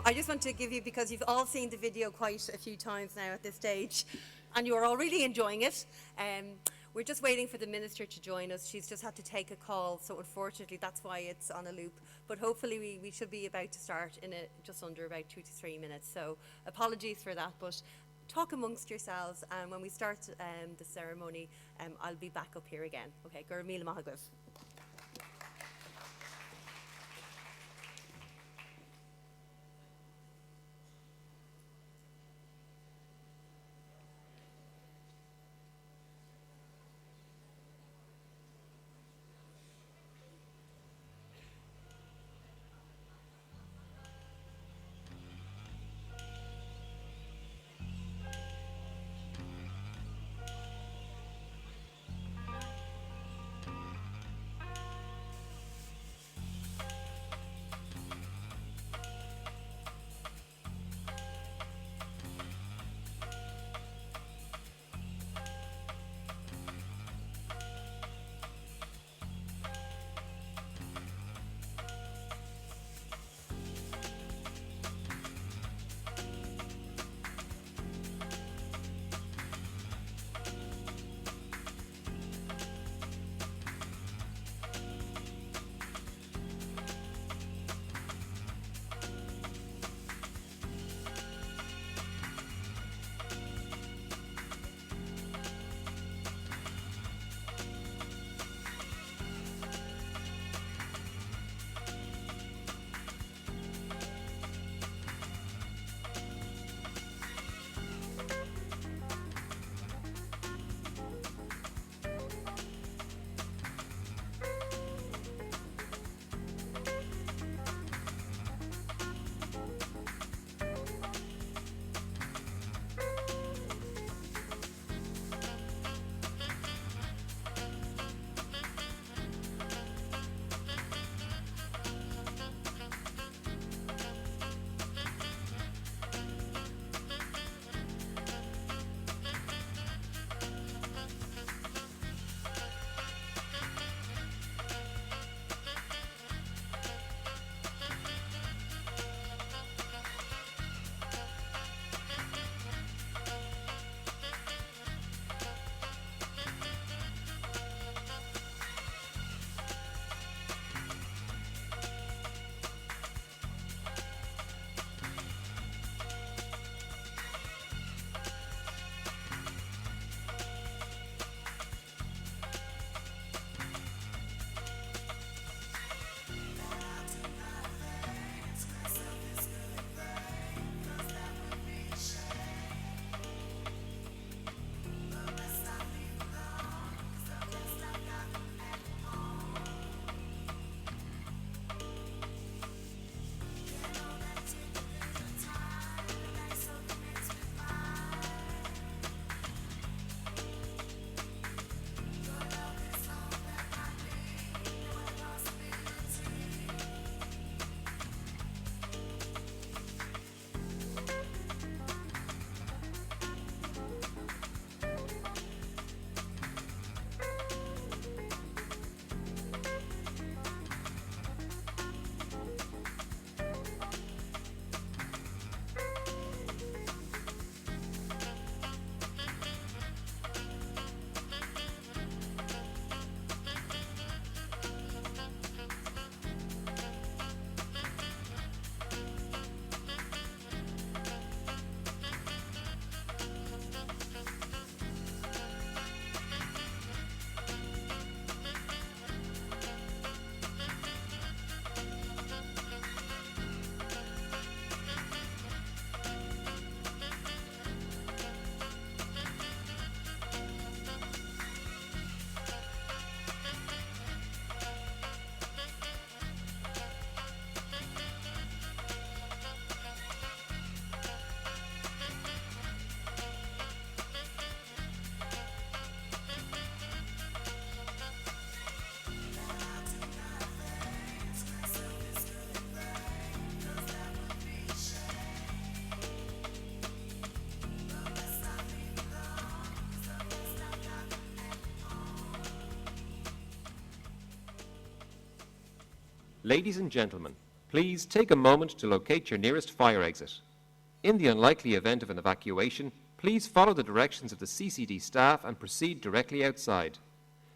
I just want to give you, because you've all seen the video quite a few times now at this stage, and you're all really enjoying it. We're just waiting for the minister to join us. She's just had to take a call, so unfortunately that's why it's on a loop. But hopefully we should be about to start in just under about 2 to 3 minutes. So apologies for that, but talk amongst yourselves, and when we start the ceremony, I'll be back up here again. Okay, Gur Mila Mahagov. Ladies and gentlemen, please take a moment to locate your nearest fire exit. In the unlikely event of an evacuation, please follow the directions of the CCD staff and proceed directly outside.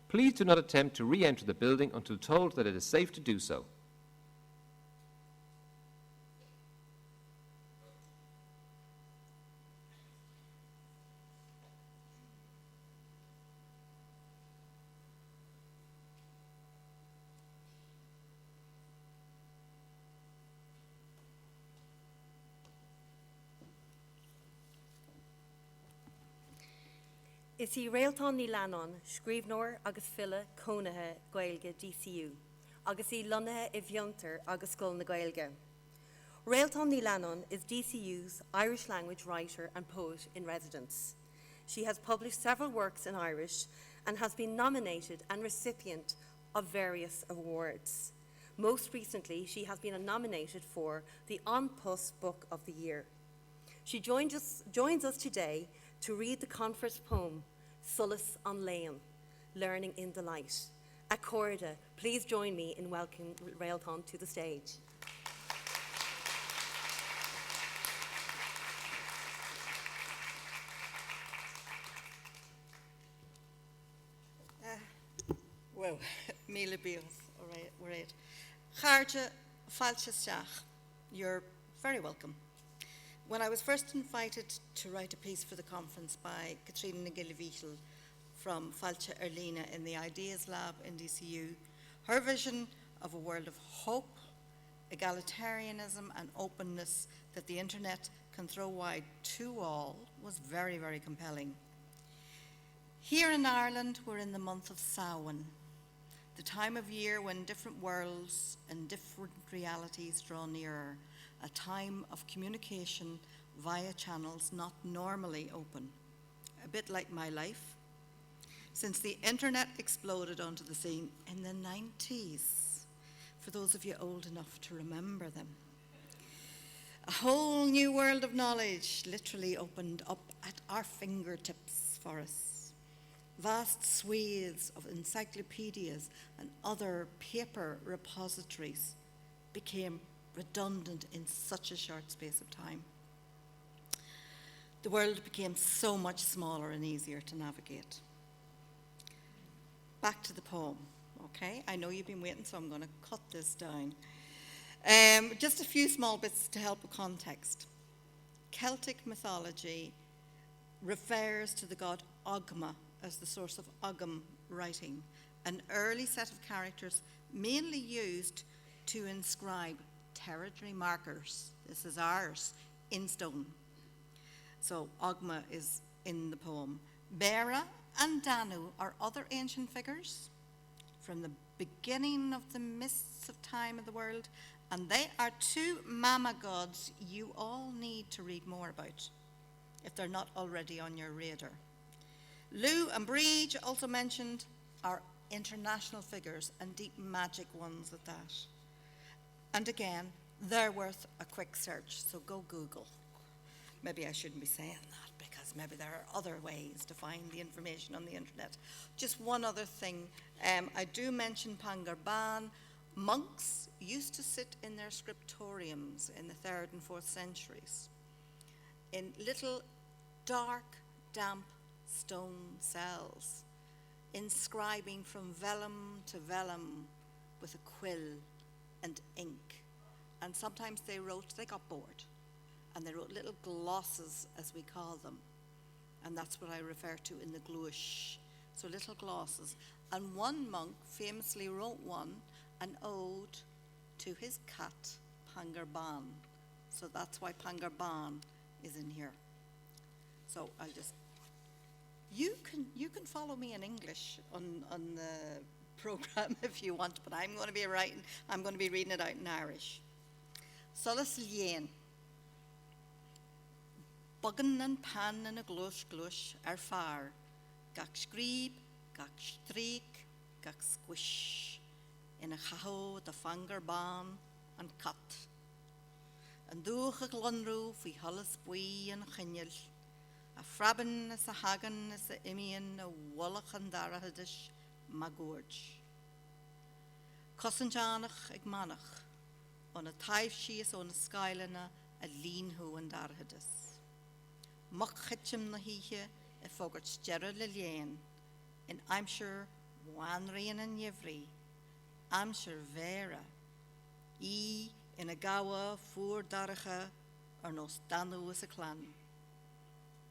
Please do not attempt to re-enter the building until told that it is safe to do so. Is í réaltán ní leanan, scríbnóir agus fille cónathe Gaeilge DCU, agus í lonathe I bhiontar agus scoil na Gaeilge. Réaltán ní leanan is DCU's Irish language writer and poet in residence. She has published several works in Irish and has been nominated and recipient of various awards. Most recently, she has been nominated for the An Pus Book of the Year. She joins us today to read the conference poem, Solas an Léan, Learning in the Light. Accorda, please join me in welcoming Réaltán to the stage. Well, míle bíos, all right. Charge Falchesteach, you're very welcome. When I was first invited to write a piece for the conference by Katrina Gillivichel from Falcha Erlina in the Ideas Lab in DCU, her vision of a world of hope, egalitarianism and openness that the internet can throw wide to all was very, very compelling. Here in Ireland, we're in the month of Samhain, the time of year when different worlds and different realities draw nearer, a time of communication via channels not normally open, a bit like my life, since the internet exploded onto the scene in the 90s, for those of you old enough to remember them. A whole new world of knowledge literally opened up at our fingertips for us. Vast swathes of encyclopedias and other paper repositories became redundant in such a short space of time. The world became so much smaller and easier to navigate. Back to the poem, okay? I know you've been waiting, so I'm going to cut this down. Just a few small bits to help with context. Celtic mythology refers to the god Ogma as the source of Ogham writing, an early set of characters mainly used to inscribe territory markers, this is ours, in stone. So Ogma is in the poem. Bera and Danu are other ancient figures from the beginning of the mists of time of the world, and they are two mama gods you all need to read more about, if they're not already on your radar. Lugh and Breege, also mentioned, are international figures and deep magic ones at that. And again, they're worth a quick search, so go Google. Maybe I shouldn't be saying that because maybe there are other ways to find the information on the internet. Just one other thing, I do mention Pangarban. Monks used to sit in their scriptoriums in the 3rd and 4th centuries in little dark, damp stone cells, inscribing from vellum to vellum with a quill and ink. And sometimes they got bored, and they wrote little glosses, as we call them. And that's what I refer to in the gluish. So little glosses. And one monk famously wrote an ode to his cat, Pangarban. So that's why Pangarban is in here. So I'll just, you can follow me in English on the program if you want, but I'm going to be reading it out in Irish. Solas Léan. Buggan and pan and a glush far. Gach scríb, gach strík, gach squish. In a chaho the Pangarban and cut. And dúch a glunrú fi hullas bui and chinnil. A frabin is a hagan is a imian a wallach and darahadish magorge. Cosanjanach ag manach, on a taif sias on a skylana a lean hu and darhadus. Mach hitchim na hiche a fogart stjerra lilien, and I'm sure wanrian and yevri, I'm sure vera, in a gawa voor darcha or no stanu as a clan.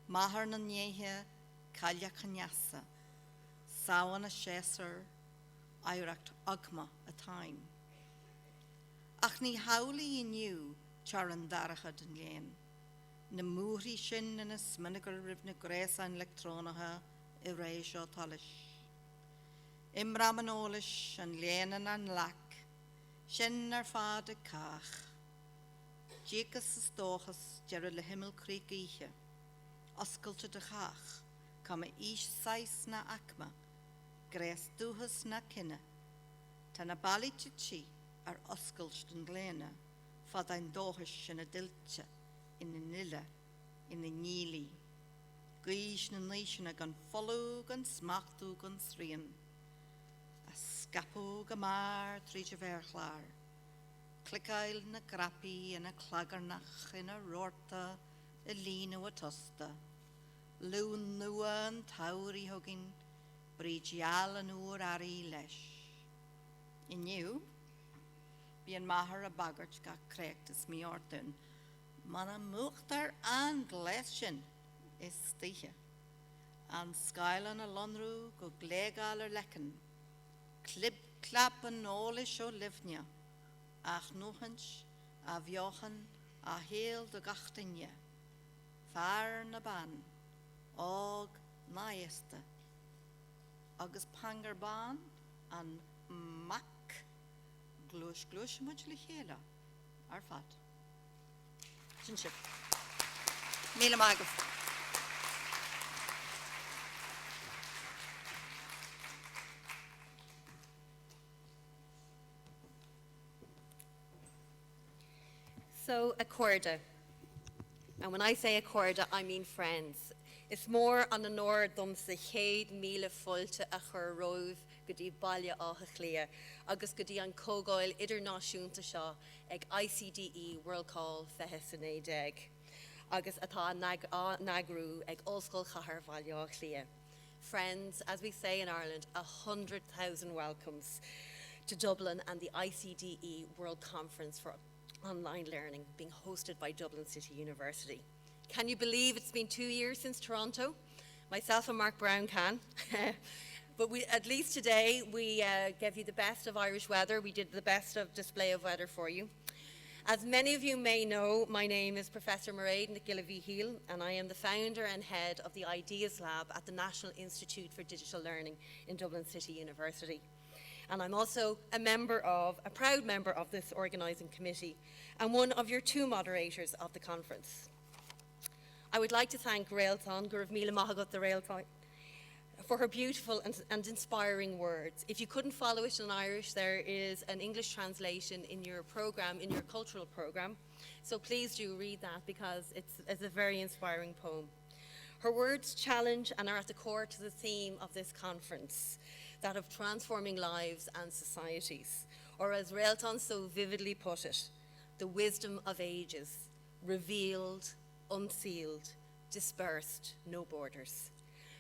Mahar na nyehe kalya kanyasa, sawan a sheser, Irakt Agma a time. Ach ni howli in you, charan darachad and yen. Na muri shin and a sminigar rivna gresa and lectronaha, erasio talish. Imramanolish and lenan and lack, shin ar fad a kach. Jekas stochas, gerald a himmel creek ihe. Osculta de chach, come ish sais na akma. Gres duhas na kinne, tan a bali chichi ar osculst yn glena, fad ein dohas yn a diltje, in a nilla, in a nili. Gwish na nation a gan follow gan smachtu gan srien. A scapo gamar trich a verchlaar. Clickail na grappi en a clagarnach in a rorta, a lino a tosta. Loon nua and tauri hugging, Bridgial an oer ari lesh. In you, bien mahar a baggart ga krekt is mi orten. Man a muchtar an glesjen is stiche. An skylan a lonru go glegal er lekken. Clip clap an olish o livnia. Ach nochens, a vjochen, a heel de gachtenje. Far na ban, og naeste. Agus pangarban an mak glush glush much lichela arfat chinship mila magus. So a corda, and when I say a corda I mean friends. It's more an an or dom sa chéad míle foilte a chur roimh go dtí baile átha chlia, agus go dtí an cógáil idirnáisiúnta seo ag ICDE World Call feithe san éideag, agus atá nagrú ag Ollscoil Chathair Baile á chlia. Friends, as we say in Ireland, 100,000 welcomes to Dublin and the ICDE World Conference for Online Learning being hosted by Dublin City University. Can you believe it's been 2 years since Toronto? Myself and Mark Brown can. But at least today we gave you the best of Irish weather. We did the best of display of weather for you. As many of you may know, my name is Professor Mairead Gilliví-Heal, and I am the founder and head of the Ideas Lab at the National Institute for Digital Learning in Dublin City University. And I'm also a proud member of this organising committee and one of your 2 moderators of the conference. I would like to thank Railton, Gurav Mila Mahagat the Railton, for her beautiful and inspiring words. If you couldn't follow it in Irish, there is an English translation in your program, in your cultural program. So please do read that because it's a very inspiring poem. Her words challenge and are at the core to the theme of this conference, that of transforming lives and societies. Or as Railton so vividly put it, the wisdom of ages, revealed, unsealed, dispersed, no borders.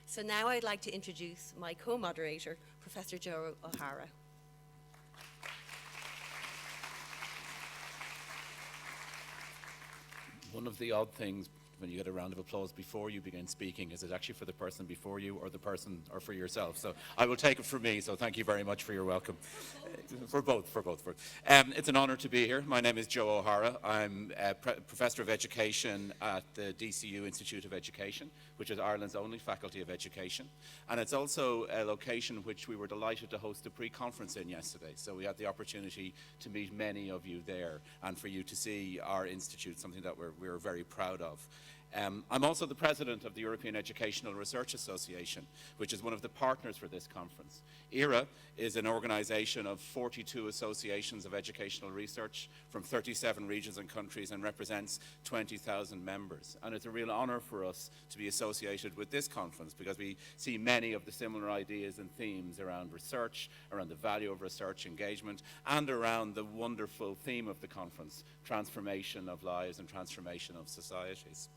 So now I'd like to introduce my co-moderator, Professor Joe O'Hara. One of the odd things when you get a round of applause before you begin speaking is it actually for the person before you or the person or for yourself. So I will take it for me, so thank you very much for your welcome. For both. It's an honor to be here. My name is Joe O'Hara. I'm a Professor of Education at the DCU Institute of Education, which is Ireland's only faculty of education. And it's also a location which we were delighted to host a pre-conference in yesterday. So we had the opportunity to meet many of you there and for you to see our institute, something that we're very proud of. I'm also the president of the European Educational Research Association, which is one of the partners for this conference. ERA is an organisation of 42 associations of educational research from 37 regions and countries and represents 20,000 members. And it's a real honour for us to be associated with this conference because we see many of the similar ideas and themes around research, around the value of research engagement, and around the wonderful theme of the conference, transformation of lives and transformation of societies.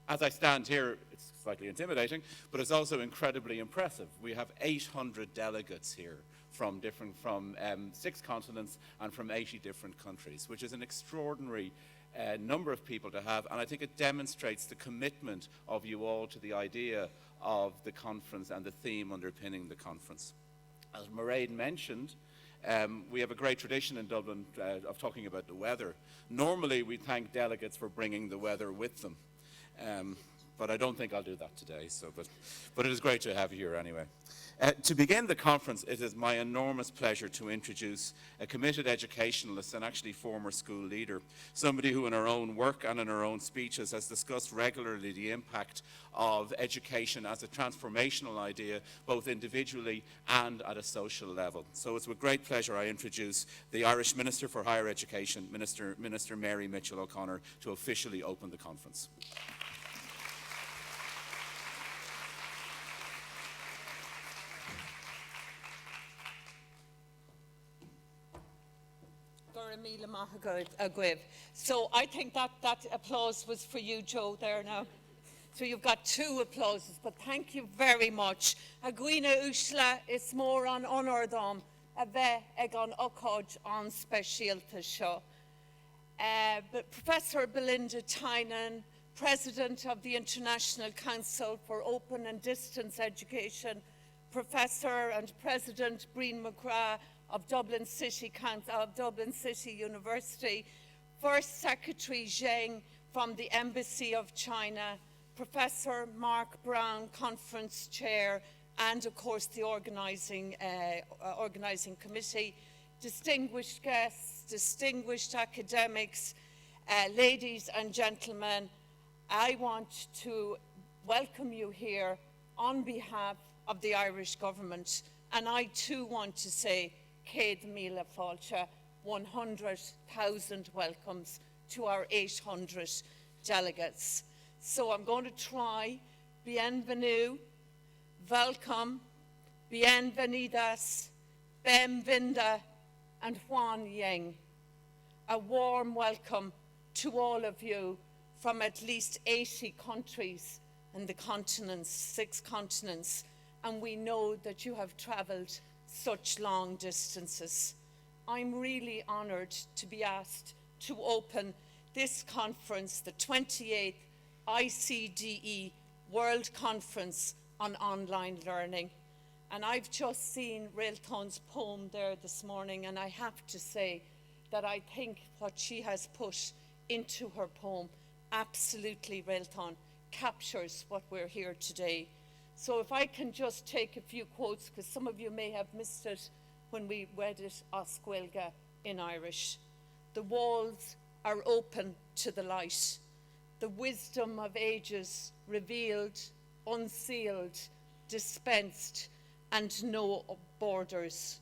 As I stand here, it's slightly intimidating, but it's also incredibly impressive. We have 800 delegates here from 6 continents and from 80 different countries, which is an extraordinary number of people to have, and I think it demonstrates the commitment of you all to the idea of the conference and the theme underpinning the conference. As Mairead mentioned, we have a great tradition in Dublin of talking about the weather. Normally, we thank delegates for bringing the weather with them, but I don't think I'll do that today. But it is great to have you here anyway. To begin the conference, it is my enormous pleasure to introduce a committed educationalist and actually former school leader, somebody who in her own work and in her own speeches has discussed regularly the impact of education as a transformational idea, both individually and at a social level. So it's with great pleasure I introduce the Irish Minister for Higher Education, Minister Mary Mitchell-O'Connor, to officially open the conference. So I think that applause was for you, Joe, there now. So you've got 2 applauses, but thank you very much. Aguina Ushla is more on honordom, a ve egon okoj on specialta show. But Professor Belinda Tynan, President of the International Council for Open and Distance Education, Professor and President Breen McGrath of Dublin City University, First Secretary Zheng from the Embassy of China, Professor Mark Brown, Conference Chair, and of course the organising committee, distinguished guests, distinguished academics, ladies and gentlemen, I want to welcome you here on behalf of the Irish government, and I too want to say Céad Míle Fáilte, 100,000 welcomes to our 800 delegates. So I'm going to try. Bienvenue, welcome, bienvenidas, benvinda, and Huan Yang. A warm welcome to all of you from at least 80 countries in the continents, 6 continents, and we know that you have travelled such long distances. I'm really honoured to be asked to open this conference, the 28th ICDE World Conference on Online Learning. And I've just seen Railton's poem there this morning, and I have to say that I think what she has put into her poem absolutely, Railton, captures what we're here today. So if I can just take a few quotes, because some of you may have missed it when we read it Oscuelga in Irish. The walls are open to the light. The wisdom of ages revealed, unsealed, dispensed, and no borders.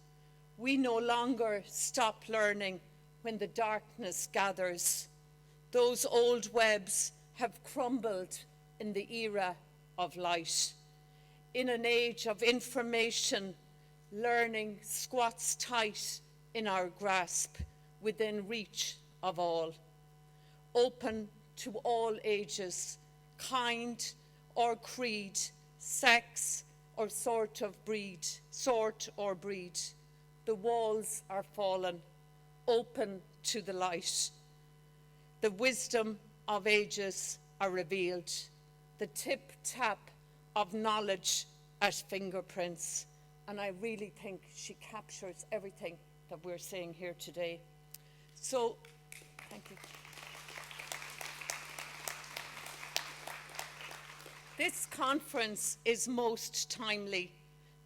We no longer stop learning when the darkness gathers. Those old webs have crumbled in the era of light. In an age of information, learning squats tight in our grasp, within reach of all. Open to all ages, kind or creed, sex or sort or breed. The walls are fallen, open to the light. The wisdom of ages are revealed. The tip-tap of knowledge at fingerprints. And I really think she captures everything that we're saying here today. So, thank you. This conference is most timely.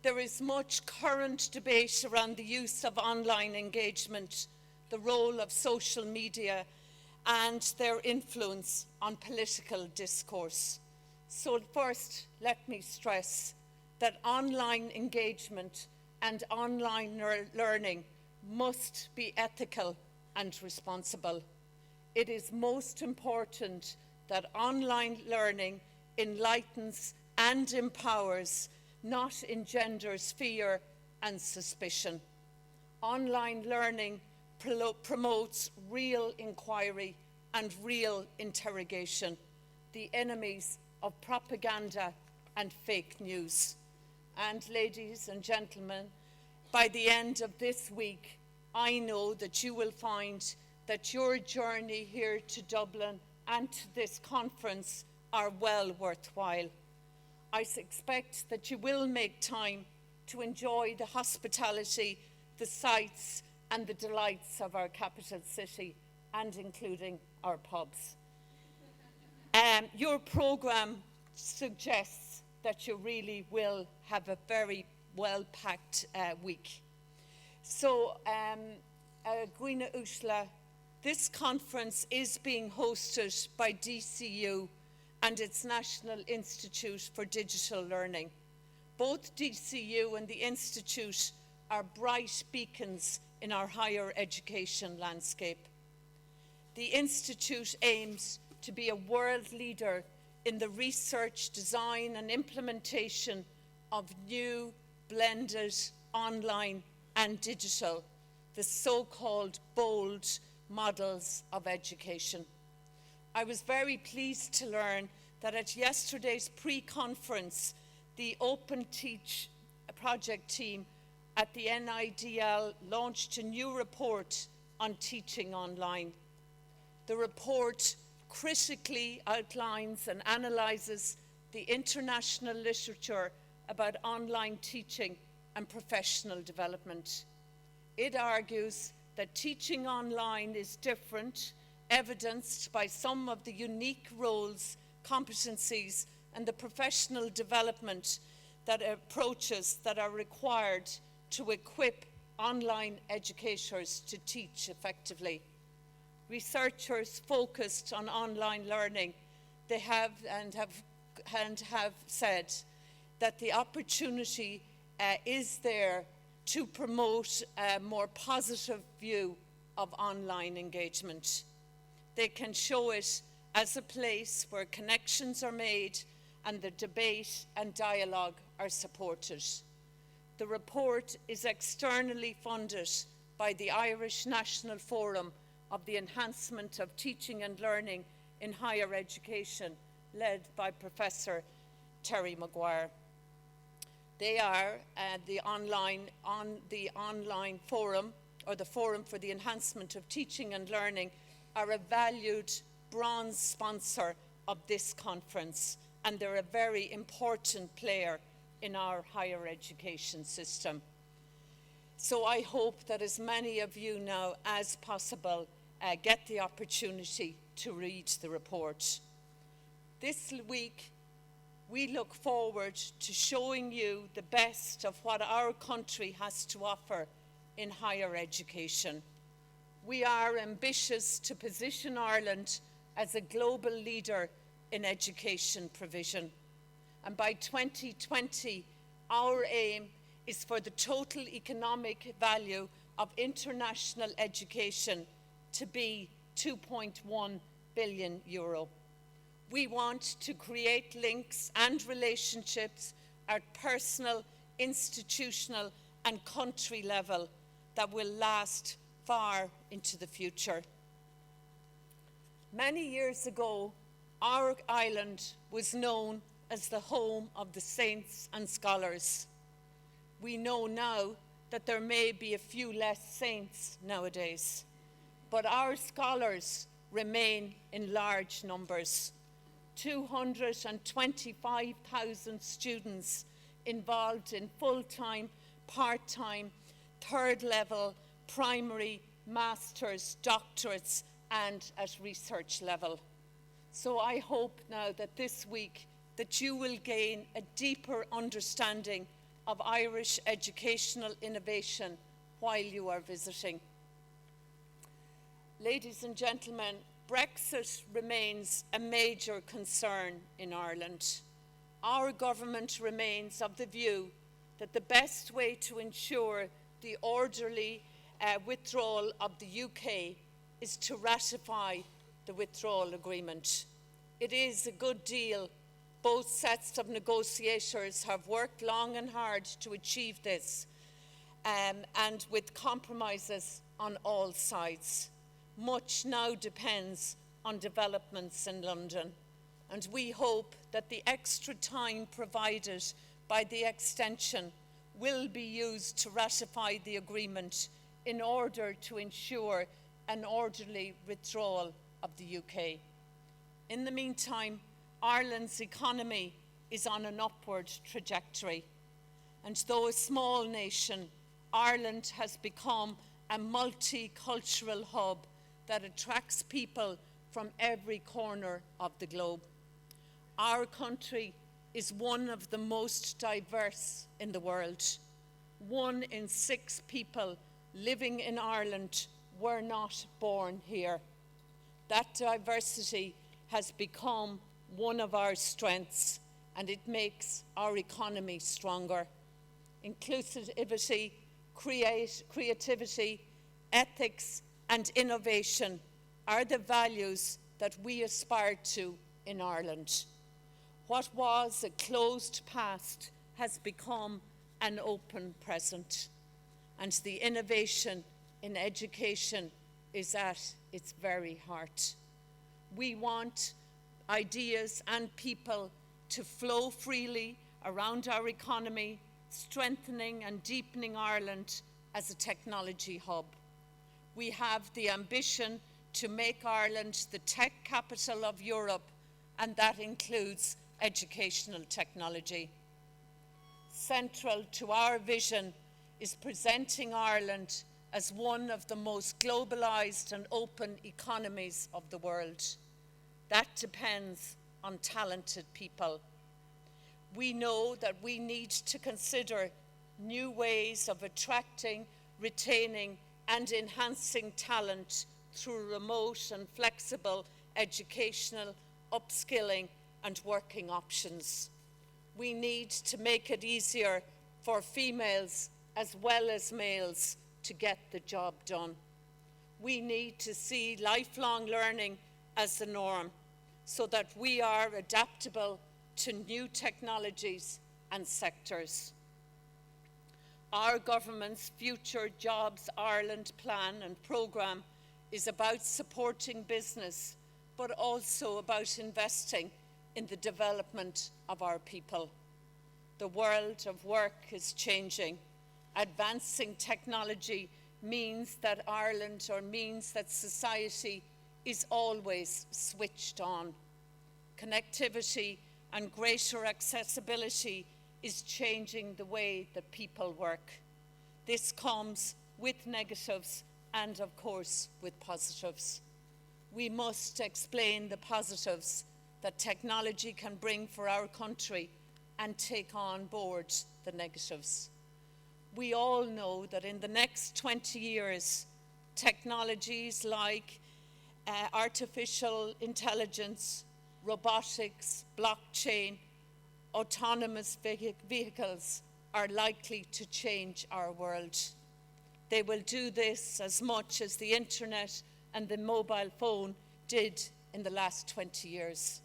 There is much current debate around the use of online engagement, the role of social media, and their influence on political discourse. So first, let me stress that online engagement and online learning must be ethical and responsible. It is most important that online learning enlightens and empowers, not engenders fear and suspicion. Online learning promotes real inquiry and real interrogation, the enemies of propaganda and fake news. And ladies and gentlemen, by the end of this week, I know that you will find that your journey here to Dublin and to this conference are well worthwhile. I expect that you will make time to enjoy the hospitality, the sights, and the delights of our capital city, and including our pubs. Your programme suggests that you really will have a very well-packed week. So, Gwina Ushla, this conference is being hosted by DCU and its National Institute for Digital Learning. Both DCU and the Institute are bright beacons in our higher education landscape. The Institute aims to be a world leader in the research, design and implementation of new, blended, online and digital, the so-called bold models of education. I was very pleased to learn that at yesterday's pre-conference, the Open Teach project team at the NIDL launched a new report on teaching online. The report critically outlines and analyses the international literature about online teaching and professional development. It argues that teaching online is different, evidenced by some of the unique roles, competencies, and the professional development that approaches that are required to equip online educators to teach effectively. Researchers focused on online learning, they have said that the opportunity is there to promote a more positive view of online engagement. They can show it as a place where connections are made and the debate and dialogue are supported. The report is externally funded by the Irish National Forum of the Enhancement of Teaching and Learning in Higher Education, led by Professor Terry Maguire. They are the online forum, or the Forum for the Enhancement of Teaching and Learning, are a valued bronze sponsor of this conference, and they're a very important player in our higher education system. So I hope that as many of you now as possible get the opportunity to read the report. This week, we look forward to showing you the best of what our country has to offer in higher education. We are ambitious to position Ireland as a global leader in education provision. And by 2020, our aim is for the total economic value of international education to be €2.1 billion. We want to create links and relationships at personal, institutional, and country level that will last far into the future. Many years ago, our island was known as the home of the saints and scholars. We know now that there may be a few less saints nowadays, but our scholars remain in large numbers. 225,000 students involved in full-time, part-time, third-level, primary, masters, doctorates, and at research level. So I hope now that this week that you will gain a deeper understanding of Irish educational innovation while you are visiting. Ladies and gentlemen, Brexit remains a major concern in Ireland. Our government remains of the view that the best way to ensure the orderly withdrawal of the UK is to ratify the withdrawal agreement. It is a good deal. Both sets of negotiators have worked long and hard to achieve this, and with compromises on all sides. Much now depends on developments in London, and we hope that the extra time provided by the extension will be used to ratify the agreement in order to ensure an orderly withdrawal of the UK. In the meantime, Ireland's economy is on an upward trajectory, and though a small nation, Ireland has become a multicultural hub that attracts people from every corner of the globe. Our country is one of the most diverse in the world. 1 in 6 people living in Ireland were not born here. That diversity has become one of our strengths, and it makes our economy stronger. Inclusivity, creativity, ethics, and innovation are the values that we aspire to in Ireland. What was a closed past has become an open present, and the innovation in education is at its very heart. We want ideas and people to flow freely around our economy, strengthening and deepening Ireland as a technology hub. We have the ambition to make Ireland the tech capital of Europe, and that includes educational technology. Central to our vision is presenting Ireland as one of the most globalized and open economies of the world. That depends on talented people. We know that we need to consider new ways of attracting, retaining, and enhancing talent through remote and flexible educational, upskilling, and working options. We need to make it easier for females as well as males to get the job done. We need to see lifelong learning as the norm so that we are adaptable to new technologies and sectors. Our government's Future Jobs Ireland plan and programme is about supporting business, but also about investing in the development of our people. The world of work is changing. Advancing technology means that Ireland, or means that society, is always switched on. Connectivity and greater accessibility is changing the way that people work. This comes with negatives and, of course, with positives. We must explain the positives that technology can bring for our country and take on board the negatives. We all know that in the next 20 years, technologies like artificial intelligence, robotics, blockchain, autonomous vehicles are likely to change our world. They will do this as much as the internet and the mobile phone did in the last 20 years.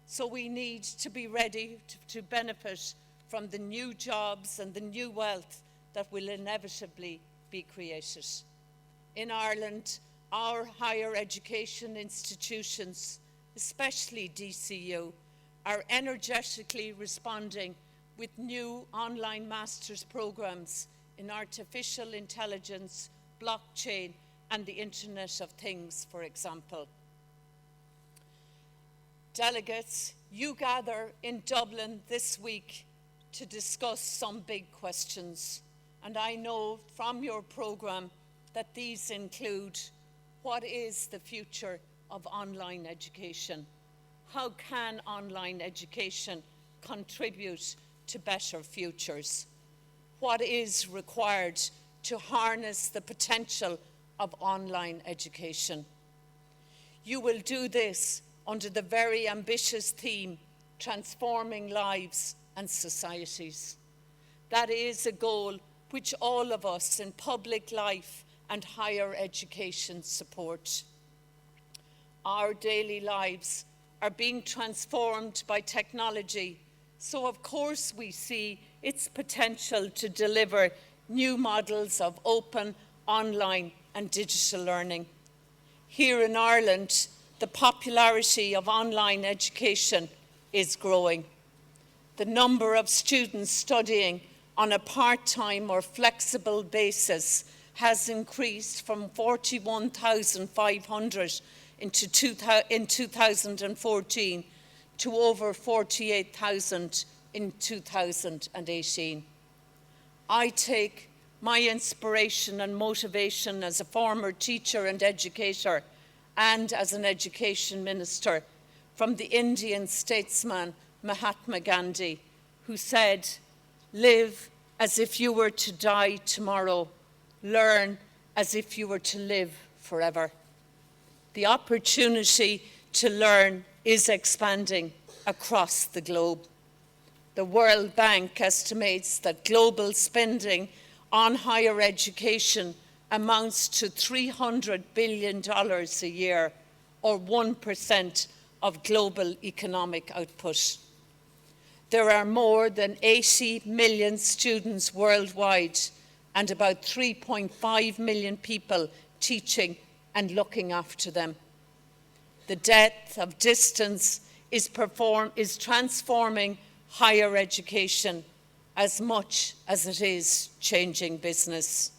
So we need to be ready to benefit from the new jobs and the new wealth that will inevitably be created. In Ireland, our higher education institutions, especially DCU, are energetically responding with new online master's programs in artificial intelligence, blockchain, and the Internet of Things, for example. Delegates, you gather in Dublin this week to discuss some big questions, and I know from your programme that these include: what is the future of online education? How can online education contribute to better futures? What is required to harness the potential of online education? You will do this under the very ambitious theme, transforming lives and societies. That is a goal which all of us in public life and higher education support. Our daily lives are being transformed by technology, so of course we see its potential to deliver new models of open, online and digital learning. Here in Ireland, the popularity of online education is growing. The number of students studying on a part-time or flexible basis has increased from 41,500 in 2014 to over 48,000 in 2018. I take my inspiration and motivation as a former teacher and educator and as an education minister from the Indian statesman Mahatma Gandhi, who said, "Live as if you were to die tomorrow. Learn as if you were to live forever." The opportunity to learn is expanding across the globe. The World Bank estimates that global spending on higher education amounts to $300 billion a year, or 1% of global economic output. There are more than 80 million students worldwide and about 3.5 million people teaching and looking after them. The death of distance is transforming higher education as much as it is changing business.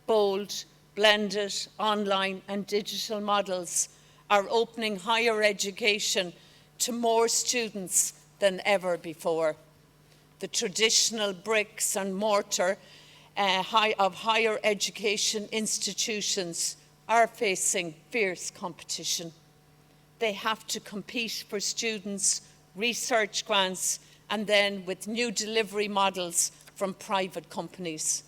Bold, blended, online and digital models are opening higher education to more students than ever before. The traditional bricks and mortar of higher education institutions are facing fierce competition. They have to compete for students, research grants, and then with new delivery models from private companies.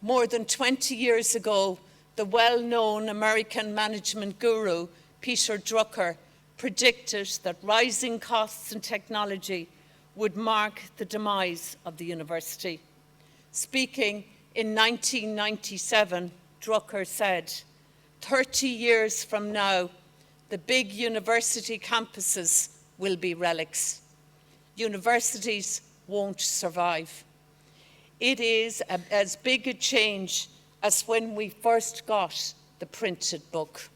More than 20 years ago, the well-known American management guru, Peter Drucker, predicted that rising costs in technology would mark the demise of the university. Speaking in 1997, Drucker said, 30 years from now, the big university campuses will be relics. Universities won't survive. It is as big a change as when we first got the printed book.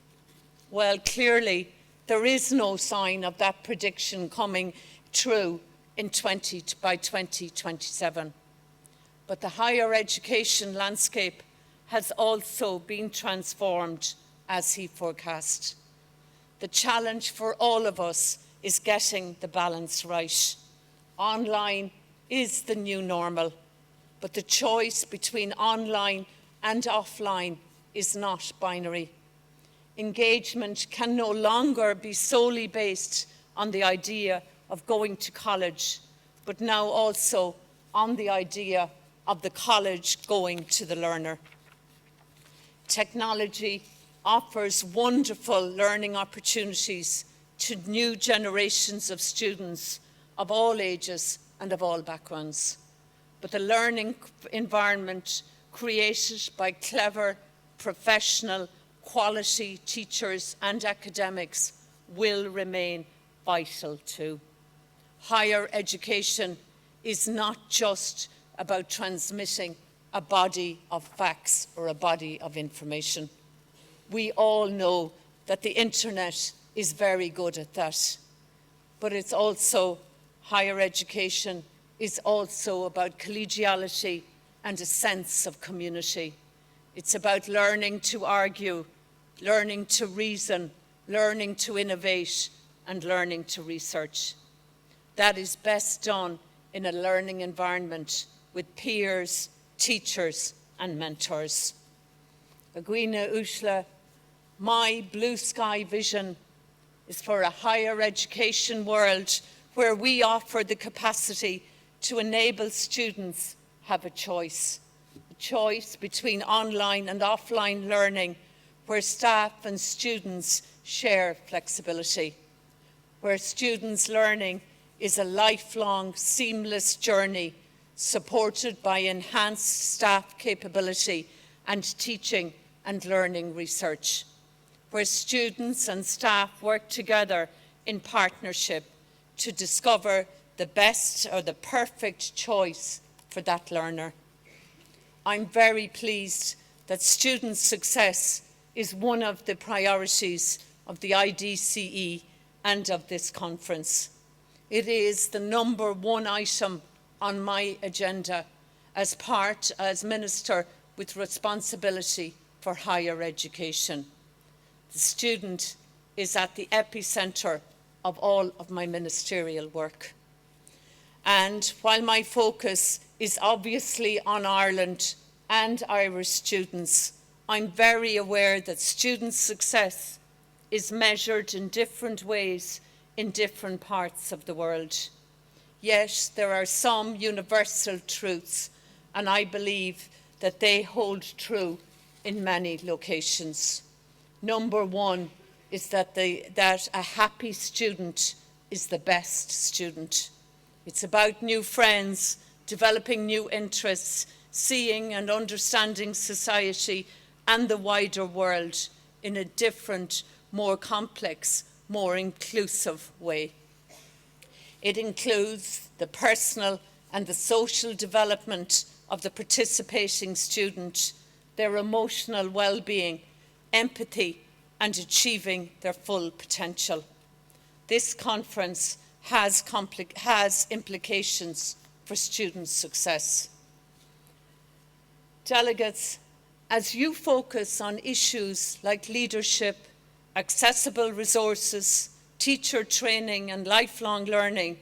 Well, clearly, there is no sign of that prediction coming true by 2027. But the higher education landscape has also been transformed as he forecast. The challenge for all of us is getting the balance right. Online is the new normal, but the choice between online and offline is not binary. Engagement can no longer be solely based on the idea of going to college, but now also on the idea of the college going to the learner. Technology offers wonderful learning opportunities to new generations of students of all ages and of all backgrounds. But the learning environment created by clever, professional, quality teachers and academics will remain vital too. Higher education is not just about transmitting a body of facts or a body of information. We all know that the internet is very good at that, but it's also, higher education is also about collegiality and a sense of community. It's about learning to argue, learning to reason, learning to innovate, and learning to research. That is best done in a learning environment with peers, teachers, and mentors. Agwina Ushla, my blue sky vision is for a higher education world where we offer the capacity to enable students have a choice between online and offline learning, where staff and students share flexibility, where students' learning is a lifelong, seamless journey supported by enhanced staff capability and teaching and learning research, where students and staff work together in partnership to discover the best or the perfect choice for that learner. I'm very pleased that student success is one of the priorities of the ICDE and of this conference. It is the #1 item on my agenda as Minister with responsibility for higher education. The student is at the epicentre of all of my ministerial work. And while my focus is obviously on Ireland and Irish students, I'm very aware that student success is measured in different ways in different parts of the world. Yet there are some universal truths, and I believe that they hold true in many locations. #1 is that a happy student is the best student. It's about new friends, developing new interests, seeing and understanding society and the wider world in a different, more complex, more inclusive way. It includes the personal and the social development of the participating student, their emotional well-being, empathy, and achieving their full potential. This conference has implications for student success. Delegates, as you focus on issues like leadership, accessible resources, teacher training and lifelong learning,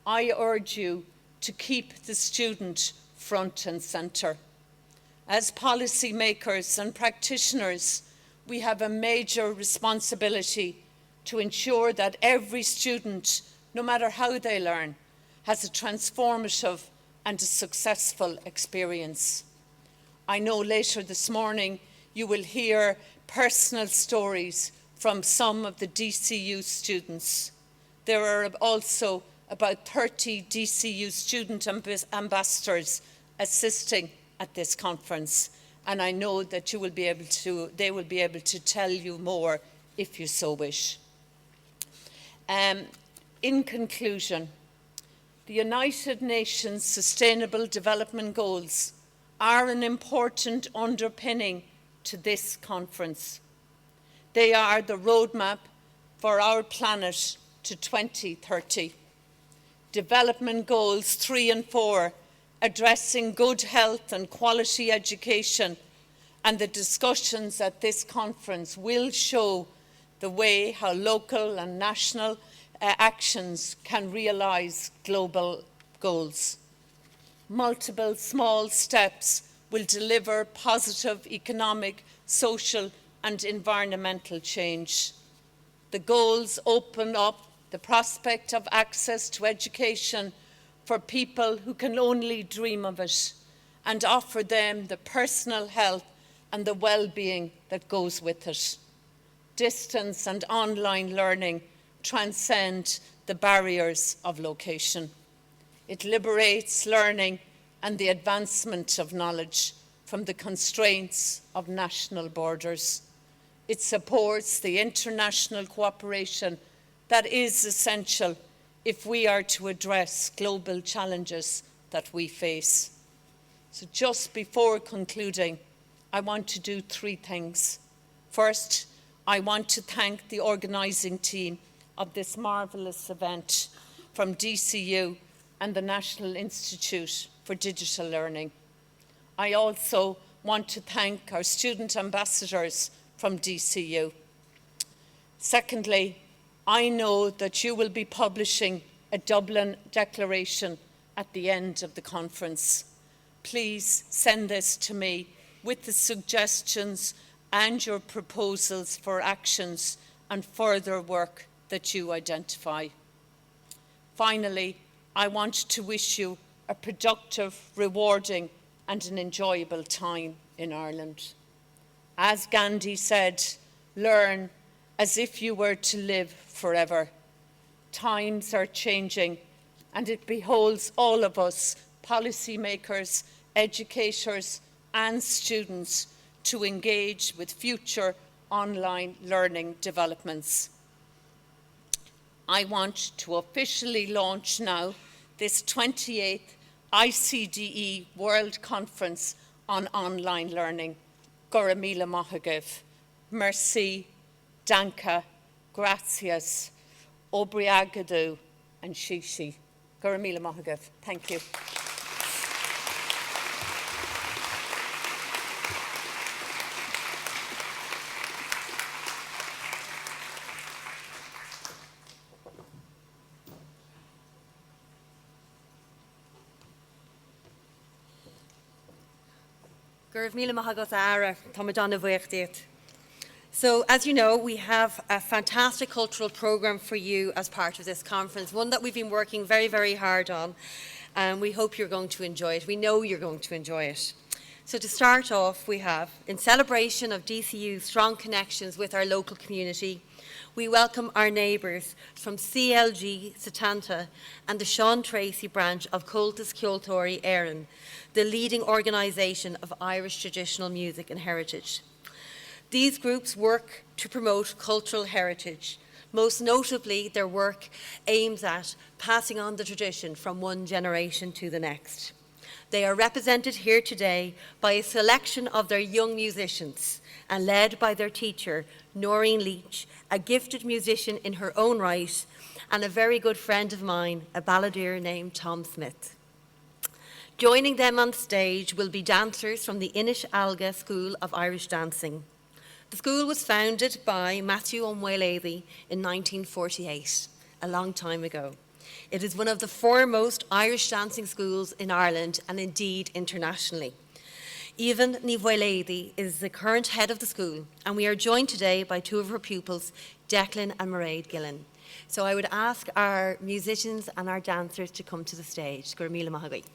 I urge you to keep the student front and centre. As policymakers and practitioners, we have a major responsibility to ensure that every student, no matter how they learn, has a transformative and a successful experience. I know later this morning you will hear personal stories from some of the DCU students. There are also about 30 DCU student ambassadors assisting at this conference, and I know that they will be able to tell you more if you so wish. In conclusion, the United Nations Sustainable Development Goals are an important underpinning to this conference. They are the roadmap for our planet to 2030. Development Goals 3 and 4, addressing good health and quality education, and the discussions at this conference will show the way how local and national actions can realise global goals. Multiple small steps will deliver positive economic, social and environmental change. The goals open up the prospect of access to education for people who can only dream of it, and offer them the personal health and the well-being that goes with it. Distance and online learning transcend the barriers of location. It liberates learning and the advancement of knowledge from the constraints of national borders. It supports the international cooperation that is essential if we are to address global challenges that we face. So just before concluding, I want to do 3 things. First, I want to thank the organising team of this marvellous event from DCU and the National Institute for Digital Learning. I also want to thank our student ambassadors from DCU. Secondly, I know that you will be publishing a Dublin Declaration at the end of the conference. Please send this to me with the suggestions and your proposals for actions and further work that you identify. Finally, I want to wish you a productive, rewarding and an enjoyable time in Ireland. As Gandhi said, learn, as if you were to live forever. Times are changing, and it beholds all of us, policymakers, educators, and students, to engage with future online learning developments. I want to officially launch now this 28th ICDE World Conference on Online Learning. Gora míle maith agaibh. Merci, danke, gracias, obrigado, and shishi. Gora míle maith agaibh. Thank you. Gurv míle maith agat ara, tá mé donna bhuaich díot. So, as you know, we have a fantastic cultural programme for you as part of this conference, one that we've been working very, very hard on, and we hope you're going to enjoy it. We know you're going to enjoy it. So to start off, we have, in celebration of DCU's strong connections with our local community, we welcome our neighbours from CLG Setanta and the Sean Tracy branch of Cultus Ceoltóirí Éireann, the leading organisation of Irish traditional music and heritage. These groups work to promote cultural heritage. Most notably, their work aims at passing on the tradition from one generation to the next. They are represented here today by a selection of their young musicians and led by their teacher, Noreen Leach, a gifted musician in her own right, and a very good friend of mine, a balladeer named Tom Smith. Joining them on stage will be dancers from the Inish Alga School of Irish Dancing. The school was founded by Matthew O'Muelady in 1948, a long time ago. It is one of the foremost Irish dancing schools in Ireland and indeed internationally. Even Nivuelady is the current head of the school, and we are joined today by two of her pupils, Declan and Mairead Gillen. So I would ask our musicians and our dancers to come to the stage. Gur míle maith agaibh.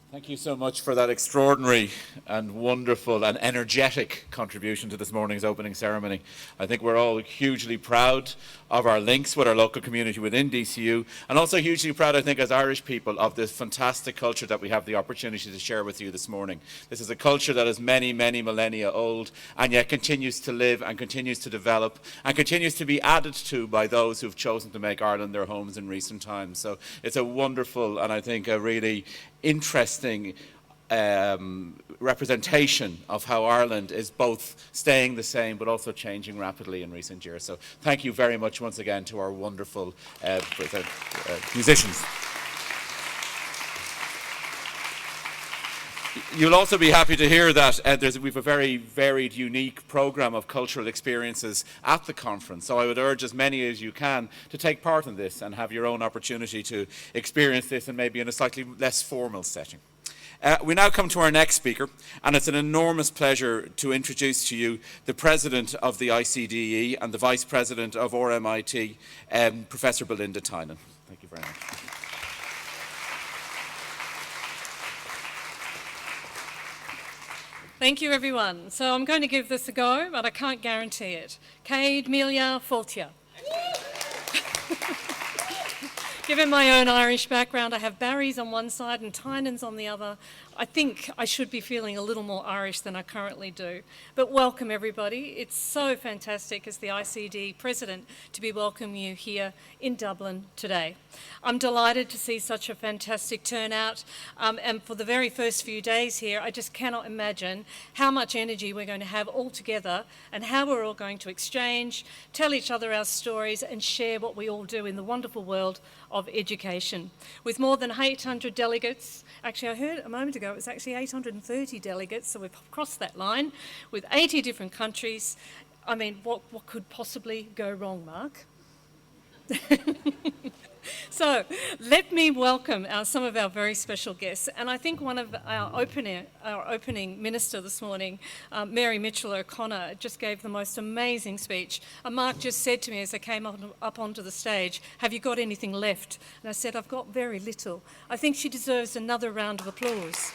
Thank you so much for that extraordinary and wonderful and energetic contribution to this morning's opening ceremony. I think we're all hugely proud of our links with our local community within DCU, and also hugely proud, I think, as Irish people, of this fantastic culture that we have the opportunity to share with you this morning. This is a culture that is many, many millennia old, and yet continues to live and continues to develop and continues to be added to by those who've chosen to make Ireland their homes in recent times. So it's a wonderful and I think a really interesting representation of how Ireland is both staying the same but also changing rapidly in recent years. So thank you very much once again to our wonderful musicians. You'll also be happy to hear that we have a very varied, unique programme of cultural experiences at the conference. So I would urge as many as you can to take part in this and have your own opportunity to experience this, and maybe in a slightly less formal setting. We now come to our next speaker, and it's an enormous pleasure to introduce to you the President of the ICDE and the Vice President of RMIT, Professor Belinda Tynan. Thank you very much. Thank you, everyone. So I'm going to give this a go, but I can't guarantee it. Cade Milia Faultier. Given my own Irish background, I have Barry's on one side and Tynan's on the other. I think I should be feeling a little more Irish than I currently do. But welcome, everybody. It's so fantastic as the ICD President to be welcoming you here in Dublin today. I'm delighted to see such a fantastic turnout, and for the very first few days here, I just cannot imagine how much energy we're going to have all together and how we're all going to exchange, tell each other our stories and share what we all do in the wonderful world of education. With more than 800 delegates, actually I heard a moment ago it was actually 830 delegates, so we've crossed that line, with 80 different countries. I mean, what could possibly go wrong, Mark? So let me welcome some of our very special guests, and I think one of our opening minister this morning, Mary Mitchell O'Connor, just gave the most amazing speech. And Mark just said to me as I came up onto the stage, "Have you got anything left?" And I said, "I've got very little." I think she deserves another round of applause.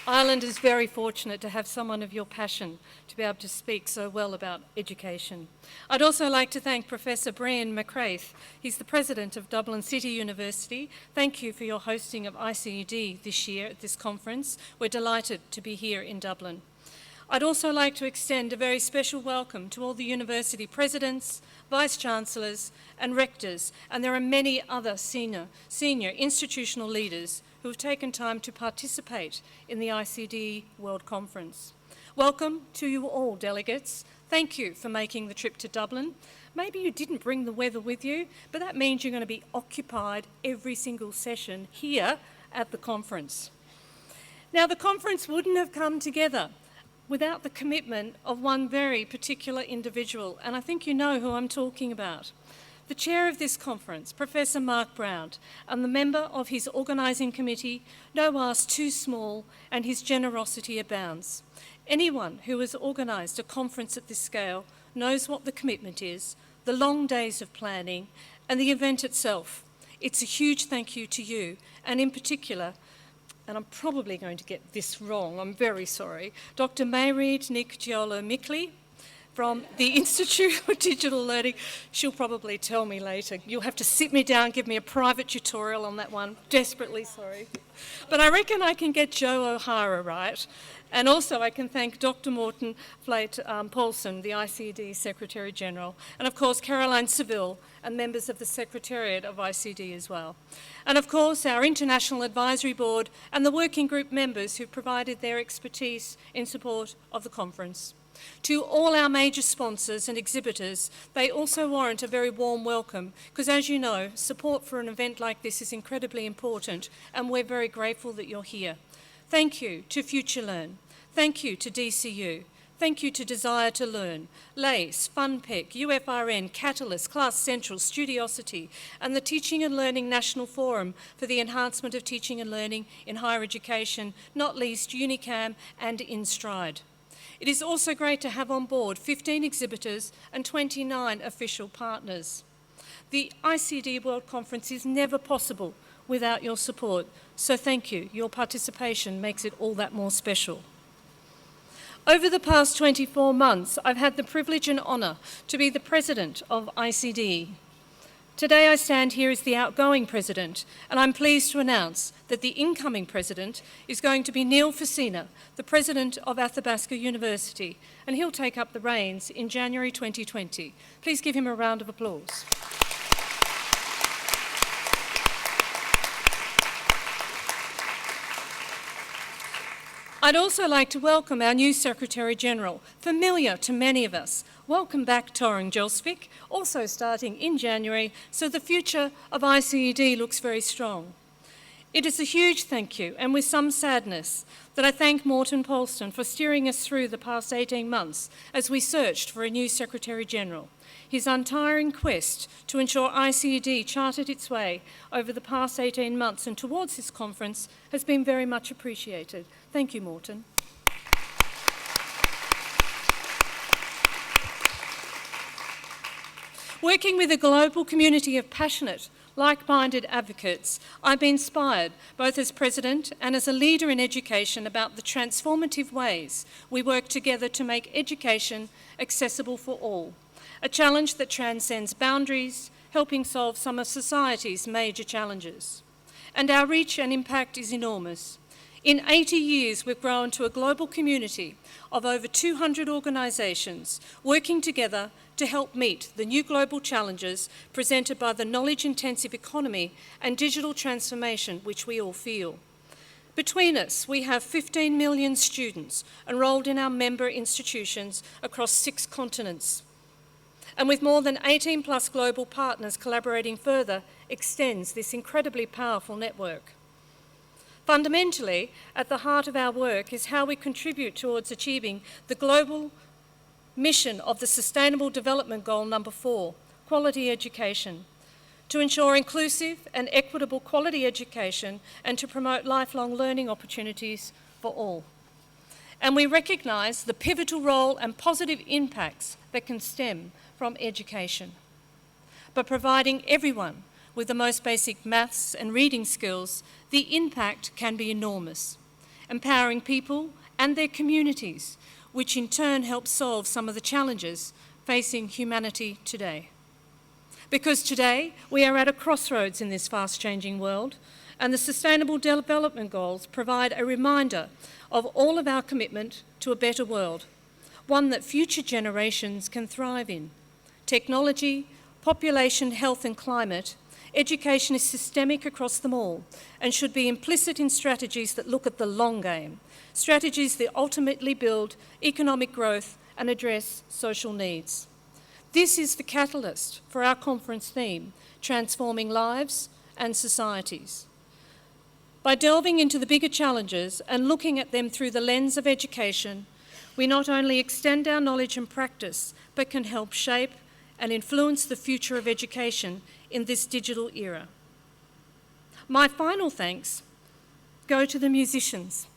Ireland is very fortunate to have someone of your passion to be able to speak so well about education. I'd also like to thank Professor Brian McCraith. He's the President of Dublin City University. Thank you for your hosting of ICD this year at this conference. We're delighted to be here in Dublin. I'd also like to extend a very special welcome to all the university presidents, vice-chancellors and rectors, and there are many other senior institutional leaders who have taken time to participate in the ICD World Conference. Welcome to you all, delegates. Thank you for making the trip to Dublin. Maybe you didn't bring the weather with you, but that means you're going to be occupied every single session here at the conference. Now, the conference wouldn't have come together without the commitment of one very particular individual, and I think you know who I'm talking about. The chair of this conference, Professor Mark Brown, and the member of his organising committee, no ask too small, and his generosity abounds. Anyone who has organised a conference at this scale knows what the commitment is, the long days of planning, and the event itself. It's a huge thank you to you, and in particular, and I'm probably going to get this wrong, I'm very sorry, Dr. Mayreed Nikgiolo-Mickley from the Institute of Digital Learning. She'll probably tell me later. You'll have to sit me down, give me a private tutorial on that one. Desperately sorry. But I reckon I can get Joe O'Hara right. And also I can thank Dr. Morten Flate Paulsen, the ICDE Secretary General, and of course Caroline Seville and members of the Secretariat of ICDE as well. And of course our International Advisory Board and the working group members who provided their expertise in support of the conference. To all our major sponsors and exhibitors, they also warrant a very warm welcome because, as you know, support for an event like this is incredibly important and we're very grateful that you're here. Thank you to FutureLearn. Thank you to DCU. Thank you to Desire to Learn, LACE, FunPEC, UFRN, Catalyst, Class Central, Studiosity, and the Teaching and Learning National Forum for the enhancement of teaching and learning in higher education, not least Unicam and InStride. It is also great to have on board 15 exhibitors and 29 official partners. The ICDE World Conference is never possible without your support, so thank you. Your participation makes it all that more special. Over the past 24 months, I've had the privilege and honour to be the president of ICDE. Today I stand here as the outgoing president, and I'm pleased to announce that the incoming president is going to be Neil Facina, the president of Athabasca University, and he'll take up the reins in January 2020. Please give him a round of applause. I'd also like to welcome our new Secretary General, familiar to many of us. Welcome back, Torring Jelsvik, also starting in January, so the future of ICED looks very strong. It is a huge thank you, and with some sadness, that I thank Morten Paulsen for steering us through the past 18 months as we searched for a new Secretary General. His untiring quest to ensure ICED charted its way over the past 18 months and towards this conference has been very much appreciated. Thank you, Morten. Working with a global community of passionate, like-minded advocates, I've been inspired, both as President and as a leader in education, about the transformative ways we work together to make education accessible for all, a challenge that transcends boundaries, helping solve some of society's major challenges. And our reach and impact is enormous. In 80 years, we've grown to a global community of over 200 organisations working together to help meet the new global challenges presented by the knowledge-intensive economy and digital transformation which we all feel. Between us, we have 15 million students enrolled in our member institutions across 6 continents. And with more than 18 plus global partners collaborating further, extends this incredibly powerful network. Fundamentally, at the heart of our work is how we contribute towards achieving the global mission of the Sustainable Development Goal number 4, quality education, to ensure inclusive and equitable quality education and to promote lifelong learning opportunities for all. And we recognise the pivotal role and positive impacts that can stem from education. By providing everyone with the most basic maths and reading skills, the impact can be enormous, empowering people and their communities, which in turn helps solve some of the challenges facing humanity today. Because today we are at a crossroads in this fast-changing world, and the Sustainable Development Goals provide a reminder of all of our commitment to a better world, one that future generations can thrive in. Technology, population, health and climate, education is systemic across them all and should be implicit in strategies that look at the long game, strategies that ultimately build economic growth and address social needs. This is the catalyst for our conference theme, Transforming Lives and Societies. By delving into the bigger challenges and looking at them through the lens of education, we not only extend our knowledge and practice, but can help shape and influence the future of education in this digital era. My final thanks go to the musicians.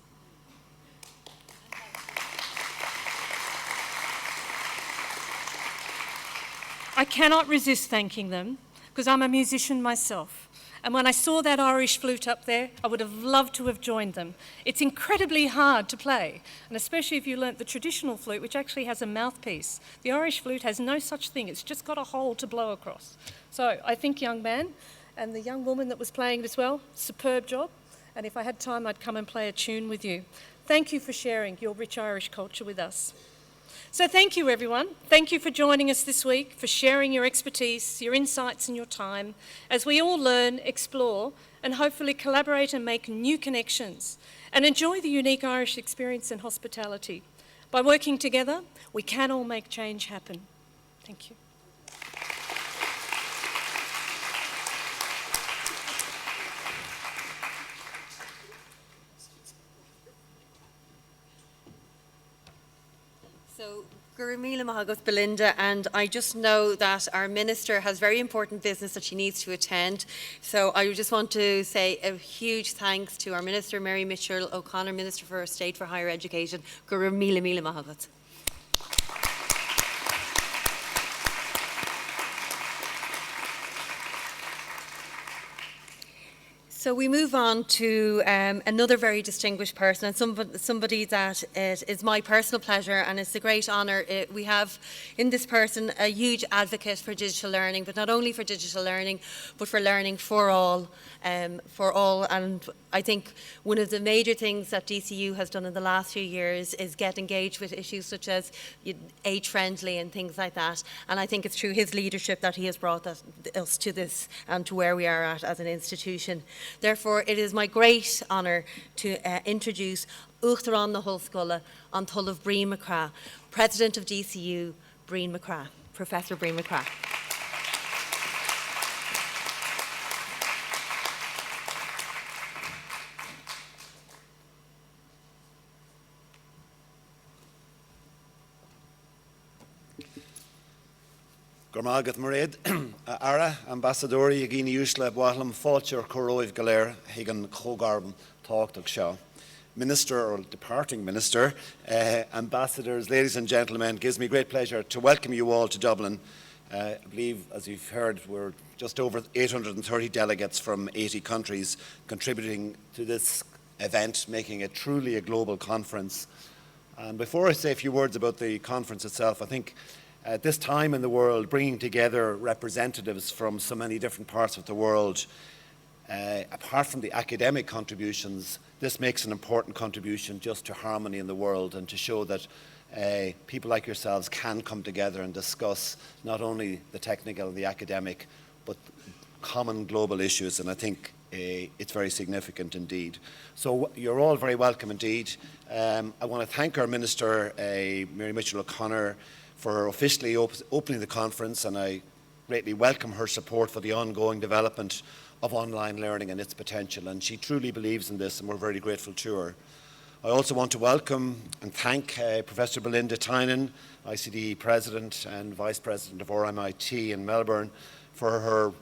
I cannot resist thanking them because I'm a musician myself, And when I saw that Irish flute up there, I would have loved to have joined them. It's incredibly hard to play, and especially if you learnt the traditional flute, which actually has a mouthpiece. The Irish flute has no such thing. It's just got a hole to blow across. So I think, young man, and the young woman that was playing it as well, superb job. And if I had time, I'd come and play a tune with you. Thank you for sharing your rich Irish culture with us. So thank you, everyone. Thank you for joining us this week, for sharing your expertise, your insights and your time, as we all learn, explore, and hopefully collaborate and make new connections, and enjoy the unique Irish experience and hospitality. By working together, we can all make change happen. Thank you. So, Gurumila Mahagot Belinda, and I just know that our Minister has very important business that she needs to attend. So I just want to say a huge thanks to our Minister, Mary Mitchell O'Connor, Minister for State for Higher Education. Gurumila Mahagot. So we move on to another very distinguished person, and somebody that it is my personal pleasure, and it's a great honour. We have in this person a huge advocate for digital learning, but not only for digital learning, but for learning for all. And I think one of the major things that DCU has done in the last few years is get engaged with issues such as age-friendly and things like that. And I think it's through his leadership that he has brought us to this and to where we are at as an institution. Therefore, it is my great honour to introduce Uachtaráin na Hulscoile an Tullav Brian McCrath, President of DCU, Brian McCrath, Professor Brian McCrath. Gormagat Marid, Ara, Ambassadori, Yagini Usla, Boahlam, Falcher, Koroiv Galer, Hagan Kogarm, Talk Shaw. Minister or departing Minister, Ambassadors, ladies and gentlemen, gives me great pleasure to welcome you all to Dublin. I believe, as you've heard, we're just over 830 delegates from 80 countries contributing to this event, making it truly a global conference. And before I say a few words about the conference itself, I think at this time in the world, bringing together representatives from so many different parts of the world, apart from the academic contributions, this makes an important contribution just to harmony in the world and to show that people like yourselves can come together and discuss not only the technical and the academic, but common global issues, and I think it's very significant indeed. So you're all very welcome indeed. I want to thank our Minister, Mary Mitchell O'Connor, for officially opening the conference, and I greatly welcome her support for the ongoing development of online learning and its potential, and she truly believes in this, and we're very grateful to her. I also want to welcome and thank Professor Belinda Tynan, ICDE President and Vice President of RMIT in Melbourne, for her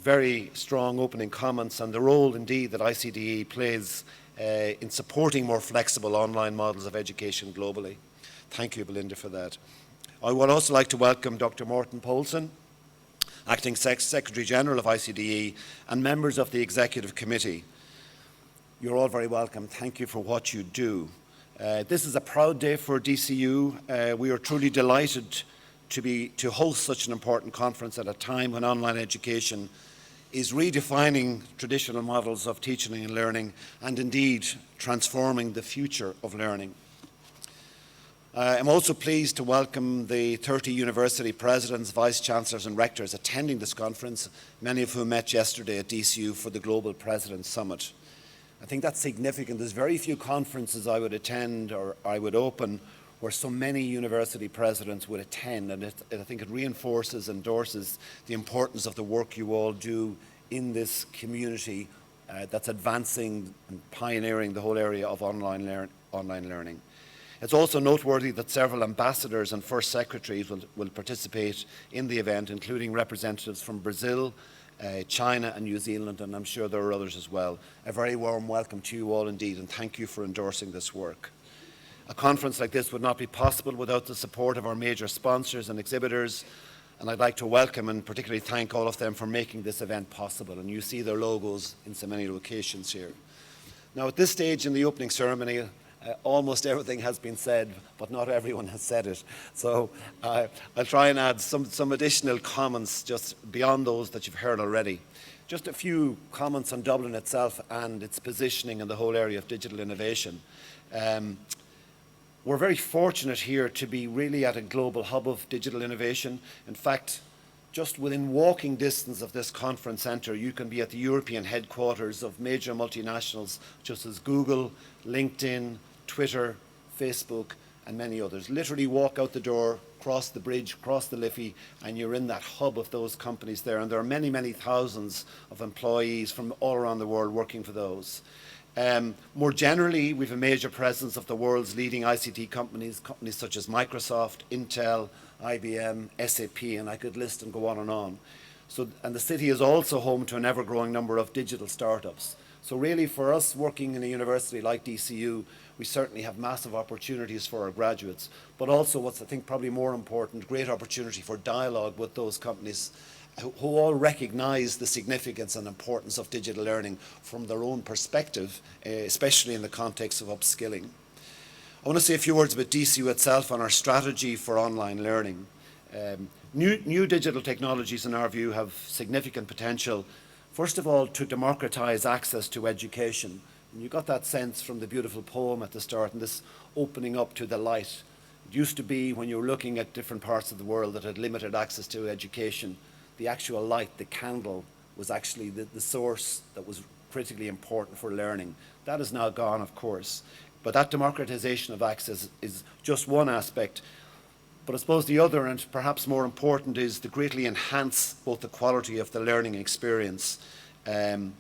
very strong opening comments and the role indeed that ICDE plays in supporting more flexible online models of education globally. Thank you, Belinda, for that. I would also like to welcome Dr. Morten Poulsen, Acting Secretary General of ICDE, and members of the Executive Committee. You're all very welcome. Thank you for what you do. This is a proud day for DCU. We are truly delighted to host such an important conference at a time when online education is redefining traditional models of teaching and learning, and indeed transforming the future of learning. I'm also pleased to welcome the 30 university presidents, vice-chancellors and rectors attending this conference, many of whom met yesterday at DCU for the Global Presidents Summit. I think that's significant. There's very few conferences I would attend or I would open where so many university presidents would attend, and I think it reinforces, endorses the importance of the work you all do in this community that's advancing and pioneering the whole area of online learning. It's also noteworthy that several ambassadors and first secretaries will participate in the event, including representatives from Brazil, China and New Zealand, and I'm sure there are others as well. A very warm welcome to you all indeed, and thank you for endorsing this work. A conference like this would not be possible without the support of our major sponsors and exhibitors. And I'd like to welcome and particularly thank all of them for making this event possible. And you see their logos in so many locations here. Now, at this stage in the opening ceremony, almost everything has been said, but not everyone has said it. So I'll try and add some additional comments just beyond those that you've heard already. Just a few comments on Dublin itself and its positioning in the whole area of digital innovation. We're very fortunate here to be really at a global hub of digital innovation. In fact, just within walking distance of this conference centre, you can be at the European headquarters of major multinationals such as Google, LinkedIn, Twitter, Facebook, and many others. Literally walk out the door, cross the bridge, cross the Liffey, and you're in that hub of those companies there. And there are many, many thousands of employees from all around the world working for those. More generally, we have a major presence of the world's leading ICT companies, companies such as Microsoft, Intel, IBM, SAP, and I could list and go on and on. And the city is also home to an ever-growing number of digital startups. So really, for us working in a university like DCU, we certainly have massive opportunities for our graduates, but also what's I think probably more important, great opportunity for dialogue with those companies who all recognise the significance and importance of digital learning from their own perspective, especially in the context of upskilling. I want to say a few words about DCU itself and our strategy for online learning. New digital technologies, in our view, have significant potential, first of all, to democratise access to education. And you got that sense from the beautiful poem at the start and this opening up to the light. It used to be when you were looking at different parts of the world that had limited access to education, the actual light, the candle, was actually the source that was critically important for learning. That is now gone, of course. But that democratization of access is just one aspect. But I suppose the other, and perhaps more important, is to greatly enhance both the quality of the learning experience and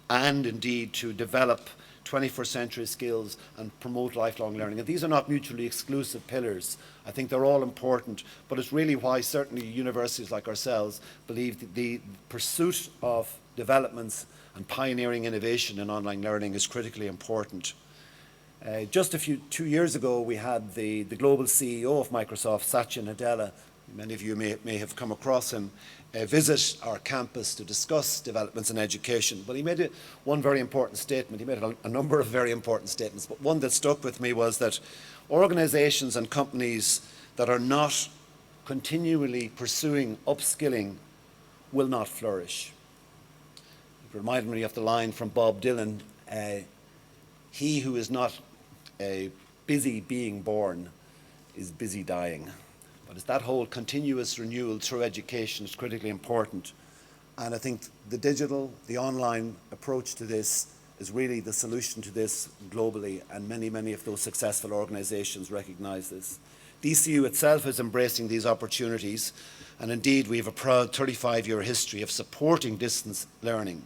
indeed to develop 21st century skills and promote lifelong learning. And these are not mutually exclusive pillars. I think they're all important, but it's really why certainly universities like ourselves believe that the pursuit of developments and pioneering innovation in online learning is critically important. Just 2 years ago, we had the global CEO of Microsoft, Satya Nadella, many of you may have come across him, visit our campus to discuss developments in education. But he made one very important statement. He made a number of very important statements, but one that stuck with me was that organizations and companies that are not continually pursuing upskilling will not flourish. It reminded me of the line from Bob Dylan, he who is not busy being born is busy dying. But it's that whole continuous renewal through education is critically important. And I think the digital, the online approach to this is really the solution to this globally, and many, many of those successful organizations recognize this. DCU itself is embracing these opportunities, and indeed we have a proud 35-year history of supporting distance learning.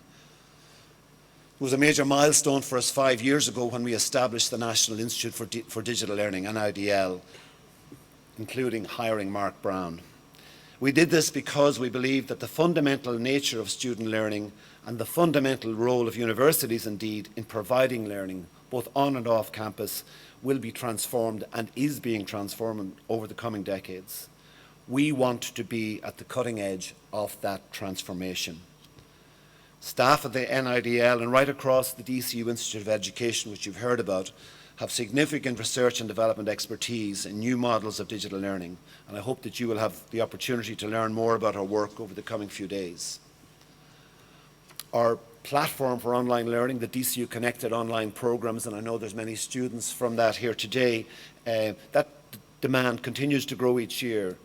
It was a major milestone for us 5 years ago when we established the National Institute for Digital Learning, NIDL, including hiring Mark Brown. We did this because we believe that the fundamental nature of student learning and the fundamental role of universities, indeed, in providing learning, both on and off campus, will be transformed and is being transformed over the coming decades. We want to be at the cutting edge of that transformation. Staff at the NIDL and right across the DCU Institute of Education, which you've heard about, have significant research and development expertise in new models of digital learning, and I hope that you will have the opportunity to learn more about our work over the coming few days. Our platform for online learning, the DCU Connected Online Programs, and I know there's many students from that here today, that demand continues to grow each year.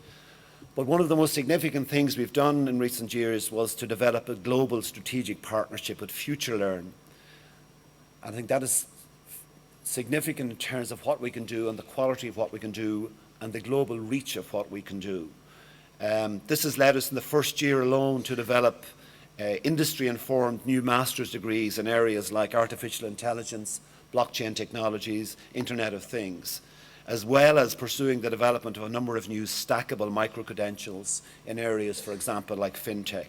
But one of the most significant things we've done in recent years was to develop a global strategic partnership with FutureLearn. I think that is significant in terms of what we can do and the quality of what we can do and the global reach of what we can do. This has led us in the first year alone to develop industry-informed new master's degrees in areas like artificial intelligence, blockchain technologies, Internet of Things, as well as pursuing the development of a number of new stackable micro-credentials in areas, for example, like fintech.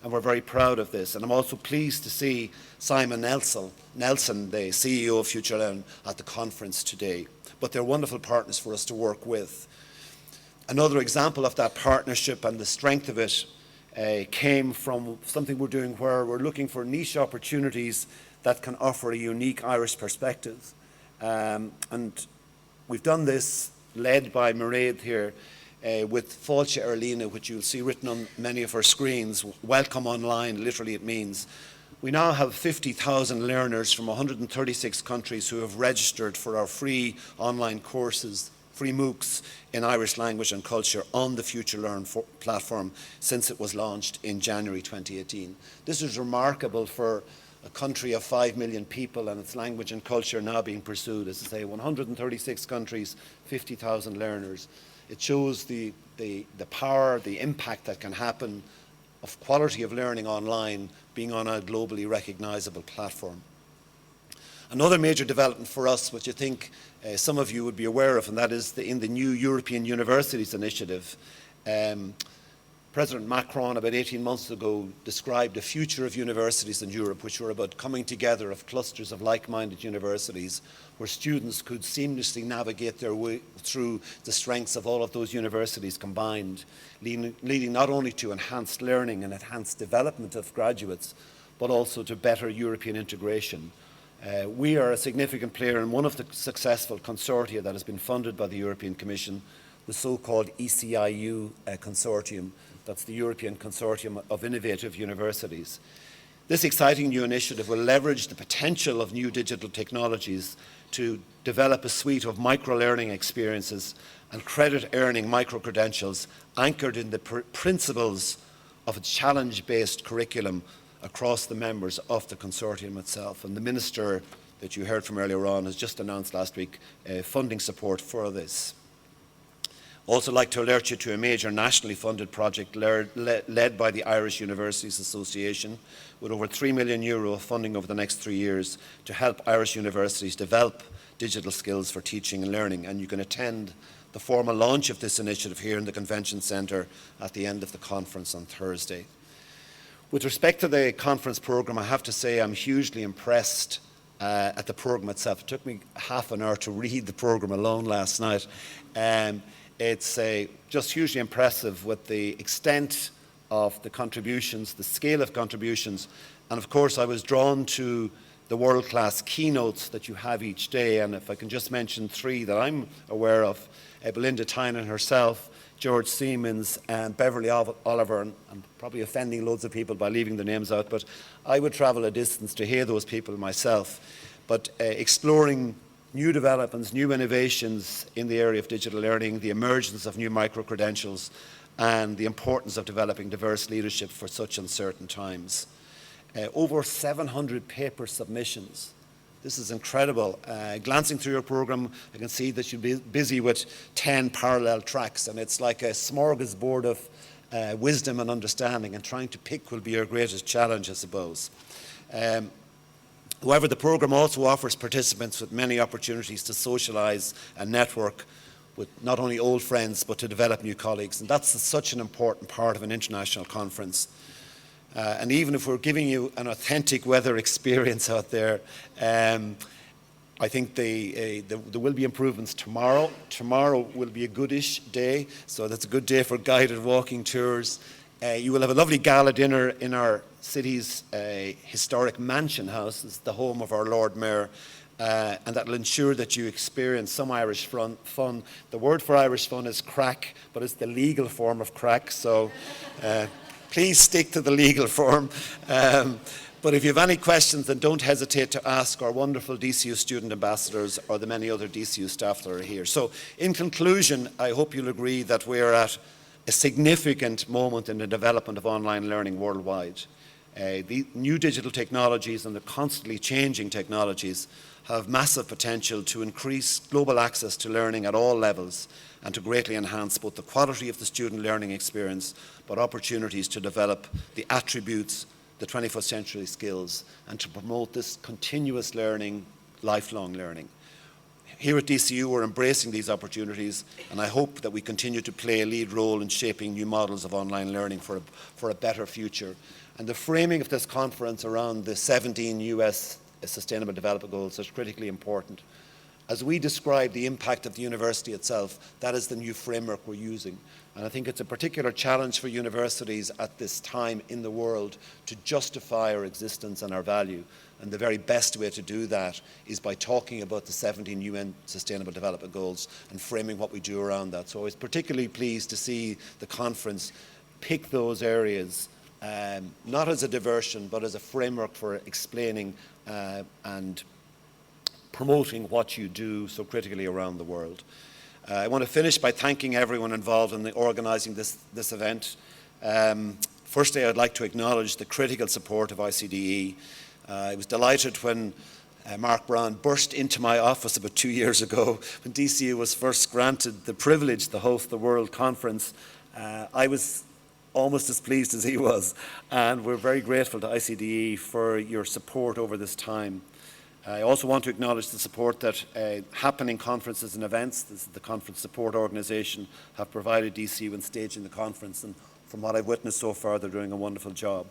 And we're very proud of this. And I'm also pleased to see Simon Nelson, the CEO of FutureLearn, at the conference today. But they're wonderful partners for us to work with. Another example of that partnership and the strength of it came from something we're doing where we're looking for niche opportunities that can offer a unique Irish perspective. And we've done this, led by Mairead here, with Fáilte Arlíne, which you'll see written on many of our screens. Welcome online, literally it means. We now have 50,000 learners from 136 countries who have registered for our free online courses, free MOOCs in Irish language and culture on the Future Learn platform since it was launched in January 2018. This is remarkable for a country of 5 million people and its language and culture now being pursued. As I say, 136 countries, 50,000 learners. It shows the power, the impact that can happen of quality of learning online being on a globally recognisable platform. Another major development for us, which I think some of you would be aware of, and that is in the new European Universities Initiative. President Macron, about 18 months ago, described a future of universities in Europe, which were about coming together of clusters of like-minded universities, where students could seamlessly navigate their way through the strengths of all of those universities combined, leading not only to enhanced learning and enhanced development of graduates, but also to better European integration. We are a significant player in one of the successful consortia that has been funded by the European Commission, the so-called ECIU consortium. That's the European Consortium of Innovative Universities. This exciting new initiative will leverage the potential of new digital technologies to develop a suite of micro-learning experiences and credit-earning micro-credentials anchored in the principles of a challenge-based curriculum across the members of the consortium itself. And the Minister that you heard from earlier on has just announced last week funding support for this. Also like to alert you to a major nationally funded project led by the Irish Universities Association with over €3 million of funding over the next 3 years to help Irish universities develop digital skills for teaching and learning. And you can attend the formal launch of this initiative here in the Convention Centre at the end of the conference on Thursday. With respect to the conference programme, I have to say I'm hugely impressed at the programme itself. It took me half an hour to read the programme alone last night. It's just hugely impressive with the extent of the contributions, the scale of contributions, and of course I was drawn to the world-class keynotes that you have each day, and if I can just mention 3 that I'm aware of, Belinda Tynan herself, George Siemens and Beverly Oliver, and I'm probably offending loads of people by leaving the names out, but I would travel a distance to hear those people myself. But exploring new developments, new innovations in the area of digital learning, the emergence of new micro-credentials, and the importance of developing diverse leadership for such uncertain times. Over 700 paper submissions. This is incredible. Glancing through your programme, I can see that you'll be busy with 10 parallel tracks, and it's like a smorgasbord of wisdom and understanding, and trying to pick will be your greatest challenge, I suppose. However, the programme also offers participants with many opportunities to socialise and network with not only old friends, but to develop new colleagues. And that's such an important part of an international conference. And even if we're giving you an authentic weather experience out there, I think there will be improvements tomorrow. Tomorrow will be a goodish day, so that's a good day for guided walking tours. You will have a lovely gala dinner in our city's historic mansion house. It's the home of our Lord Mayor, and that will ensure that you experience some Irish fun. The word for Irish fun is crack, but it's the legal form of crack, so please stick to the legal form. But if you have any questions, then don't hesitate to ask our wonderful DCU student ambassadors or the many other DCU staff that are here. So in conclusion, I hope you'll agree that we are at a significant moment in the development of online learning worldwide. The new digital technologies and the constantly changing technologies have massive potential to increase global access to learning at all levels and to greatly enhance both the quality of the student learning experience, but opportunities to develop the attributes, the 21st century skills, and to promote this continuous learning, lifelong learning. Here at DCU, we're embracing these opportunities, and I hope that we continue to play a lead role in shaping new models of online learning for a better future. And the framing of this conference around the 17 US Sustainable Development Goals is critically important. As we describe the impact of the university itself, that is the new framework we're using. And I think it's a particular challenge for universities at this time in the world to justify our existence and our value. And the very best way to do that is by talking about the 17 UN Sustainable Development Goals and framing what we do around that. So I was particularly pleased to see the conference pick those areas, not as a diversion, but as a framework for explaining and promoting what you do so critically around the world. I want to finish by thanking everyone involved in organising this event. Firstly, I'd like to acknowledge the critical support of ICDE. I was delighted when Mark Brown burst into my office about 2 years ago when DCU was first granted the privilege to host the World Conference. I was almost as pleased as he was, and we're very grateful to ICDE for your support over this time. I also want to acknowledge the support that happening conferences and events, this is the Conference Support Organisation, have provided DCU in staging the conference, and from what I've witnessed so far, they're doing a wonderful job.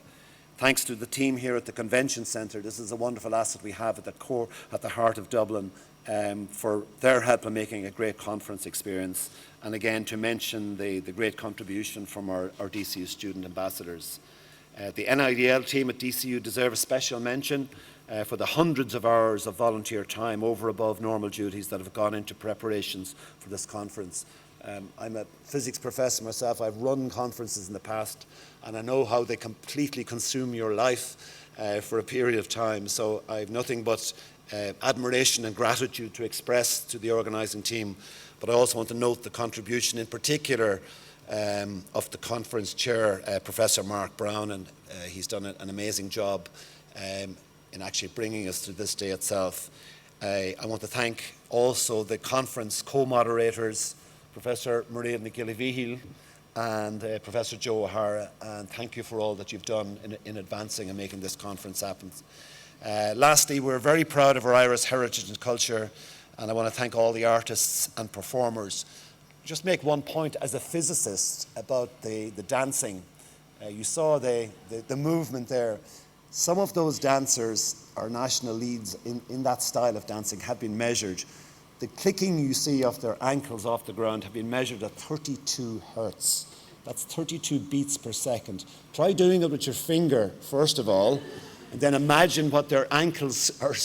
Thanks to the team here at the Convention Centre, this is a wonderful asset we have at the heart of Dublin, for their help in making a great conference experience, and again to mention the great contribution from our DCU student ambassadors. The NIDL team at DCU deserve a special mention for the hundreds of hours of volunteer time over above normal duties that have gone into preparations for this conference. I'm a physics professor myself. I've run conferences in the past, and I know how they completely consume your life for a period of time. So I have nothing but admiration and gratitude to express to the organising team. But I also want to note the contribution in particular of the conference chair, Professor Mark Brown, and he's done an amazing job in actually bringing us to this day itself. I want to thank also the conference co-moderators, Professor Mairead McGilly-Vigil and Professor Joe O'Hara, and thank you for all that you've done in advancing and making this conference happen. Lastly, we're very proud of our Irish heritage and culture, and I want to thank all the artists and performers. Just make one point as a physicist about the dancing. You saw the movement there. Some of those dancers, our national leads in that style of dancing, have been measured. The clicking you see of their ankles off the ground have been measured at 32 hertz. That's 32 beats per second. Try doing it with your finger, first of all, and then imagine what their ankles are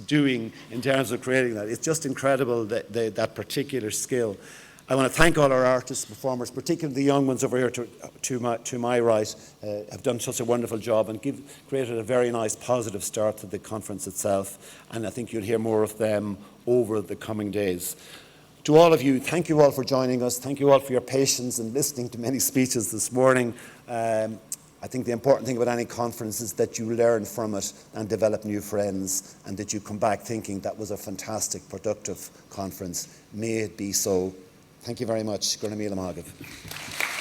doing in terms of creating that. It's just incredible, that particular skill. I want to thank all our artists, performers, particularly the young ones over here to my right, have done such a wonderful job and created a very nice positive start to the conference itself. And I think you'll hear more of them over the coming days. To all of you, thank you all for joining us. Thank you all for your patience and listening to many speeches this morning. I think the important thing about any conference is that you learn from it and develop new friends, and that you come back thinking that was a fantastic, productive conference. May it be so. Thank you very much. Gurna míle maith agaibh.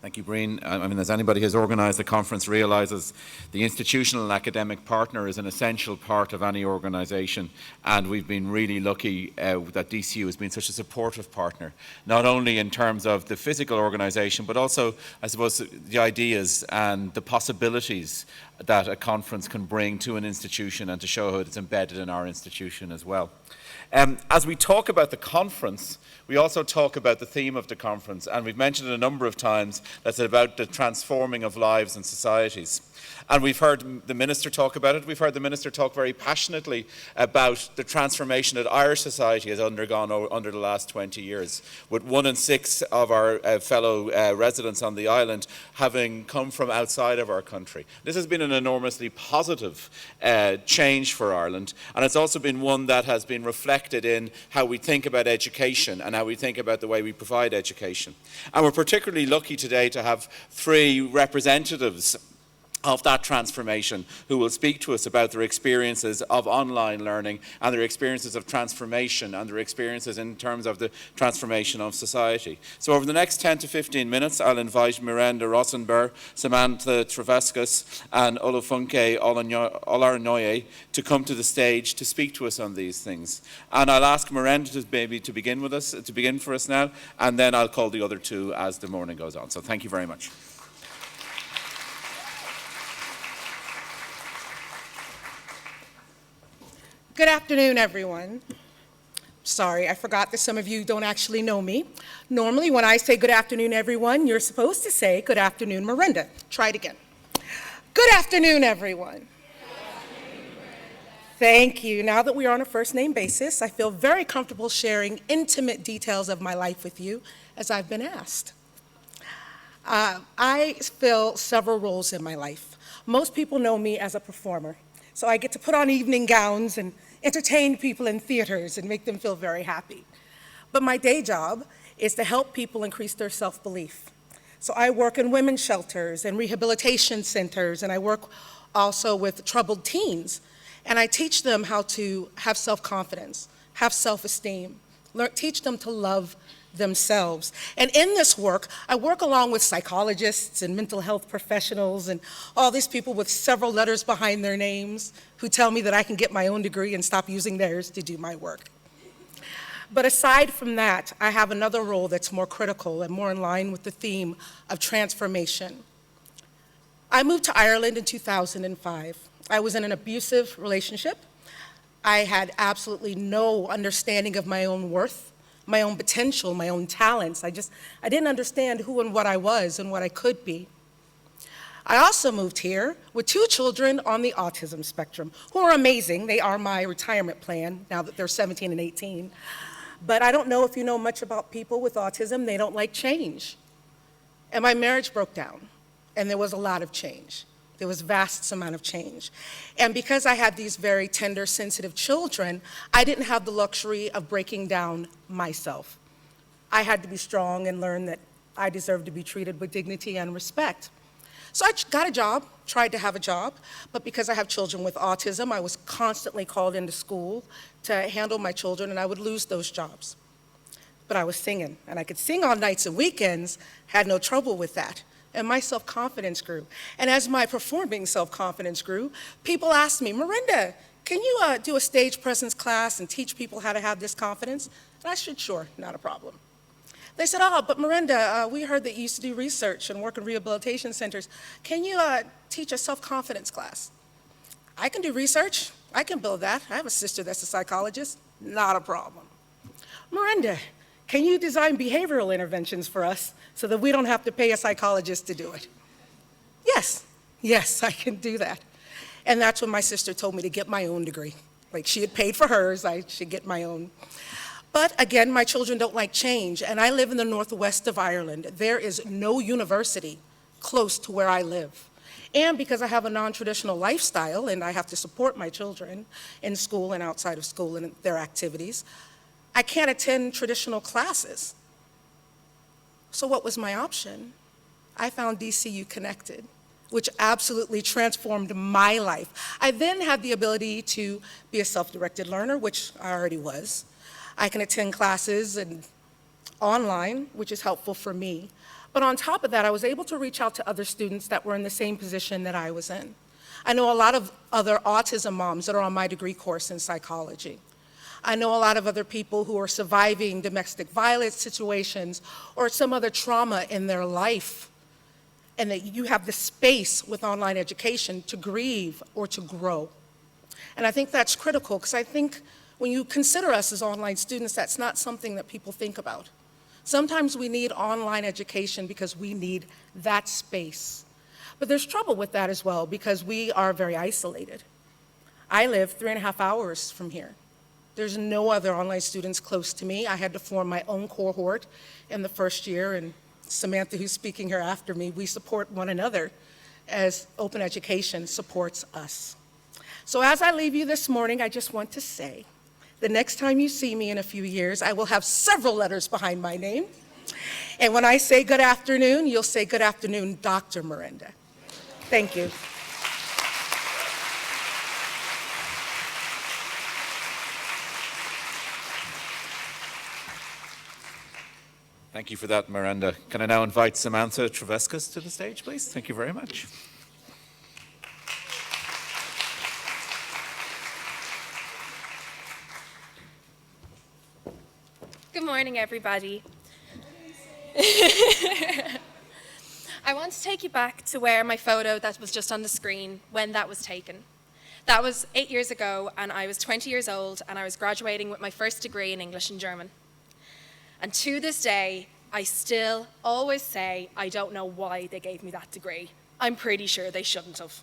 Thank you, Breen. I mean, as anybody who's organised the conference realises, the institutional and academic partner is an essential part of any organisation, and we've been really lucky that DCU has been such a supportive partner, not only in terms of the physical organisation, but also, I suppose, the ideas and the possibilities that a conference can bring to an institution and to show how it's embedded in our institution as well. As we talk about the conference, we also talk about the theme of the conference, and we've mentioned it a number of times, that's about the transforming of lives and societies. And we've heard the Minister talk about it. We've heard the Minister talk very passionately about the transformation that Irish society has undergone under the last 20 years, with 1 in 6 of our fellow residents on the island having come from outside of our country. This has been an enormously positive change for Ireland, and it's also been one that has been reflected in how we think about education and how we think about the way we provide education. And we're particularly lucky today to have 3 representatives of that transformation, who will speak to us about their experiences of online learning and their experiences of transformation and their experiences in terms of the transformation of society. So over the next 10 to 15 minutes, I'll invite Miranda Rosenberg, Samantha Travascus and Olufunke Olarnoye to come to the stage to speak to us on these things. And I'll ask Miranda to begin for us now, and then I'll call the other two as the morning goes on. So thank you very much. Good afternoon, everyone. Sorry, I forgot that some of you don't actually know me. Normally, when I say good afternoon, everyone, you're supposed to say good afternoon, Miranda. Try it again. Good afternoon, everyone. Thank you. Now that we are on a first name basis, I feel very comfortable sharing intimate details of my life with you, as I've been asked. I fill several roles in my life. Most people know me as a performer, so I get to put on evening gowns and entertain people in theaters and make them feel very happy. But my day job is to help people increase their self-belief. So I work in women's shelters and rehabilitation centers, and I work also with troubled teens. And I teach them how to have self-confidence, have self-esteem, teach them to love themselves. And in this work, I work along with psychologists and mental health professionals and all these people with several letters behind their names who tell me that I can get my own degree and stop using theirs to do my work. But aside from that, I have another role that's more critical and more in line with the theme of transformation. I moved to Ireland in 2005. I was in an abusive relationship. I had absolutely no understanding of my own worth, my own potential, my own talents. I didn't understand who and what I was and what I could be. I also moved here with 2 children on the autism spectrum, who are amazing. They are my retirement plan now that they're 17 and 18. But I don't know if you know much about people with autism. They don't like change. And my marriage broke down, and there was a lot of change. There was vast amount of change. And because I had these very tender, sensitive children, I didn't have the luxury of breaking down myself. I had to be strong and learn that I deserved to be treated with dignity and respect. So I got a job, tried to have a job, but because I have children with autism, I was constantly called into school to handle my children, and I would lose those jobs. But I was singing, and I could sing on nights and weekends, had no trouble with that. And my self-confidence grew. And as my performing self-confidence grew, people asked me, Miranda, can you do a stage presence class and teach people how to have this confidence? And I said, sure, not a problem. They said, oh, but Miranda, we heard that you used to do research and work in rehabilitation centers. Can you teach a self-confidence class? I can do research. I can build that. I have a sister that's a psychologist. Not a problem. Miranda, can you design behavioral interventions for us so that we don't have to pay a psychologist to do it? Yes, I can do that. And that's when my sister told me to get my own degree. Like she had paid for hers, I should get my own. But again, my children don't like change, and I live in the northwest of Ireland. There is no university close to where I live. And because I have a non-traditional lifestyle and I have to support my children in school and outside of school and their activities, I can't attend traditional classes. So what was my option? I found DCU Connected, which absolutely transformed my life. I then had the ability to be a self-directed learner, which I already was. I can attend classes and online, which is helpful for me. But on top of that, I was able to reach out to other students that were in the same position that I was in. I know a lot of other autism moms that are on my degree course in psychology. I know a lot of other people who are surviving domestic violence situations or some other trauma in their life, and that you have the space with online education to grieve or to grow. And I think that's critical, because I think when you consider us as online students, that's not something that people think about. Sometimes we need online education because we need that space. But there's trouble with that as well, because we are very isolated. I live 3.5 hours from here. There's no other online students close to me. I had to form my own cohort in the first year, and Samantha, who's speaking here after me, we support one another as open education supports us. So as I leave you this morning, I just want to say, the next time you see me in a few years, I will have several letters behind my name. And when I say good afternoon, you'll say good afternoon, Dr. Miranda. Thank you. Thank you for that, Miranda. Can I now invite Samantha Trevescus to the stage, please? Thank you very much. Good morning, everybody. I want to take you back to where my photo that was just on the screen, when that was taken. That was 8 years ago, and I was 20 years old, and I was graduating with my first degree in English and German. And to this day, I still always say I don't know why they gave me that degree. I'm pretty sure they shouldn't have.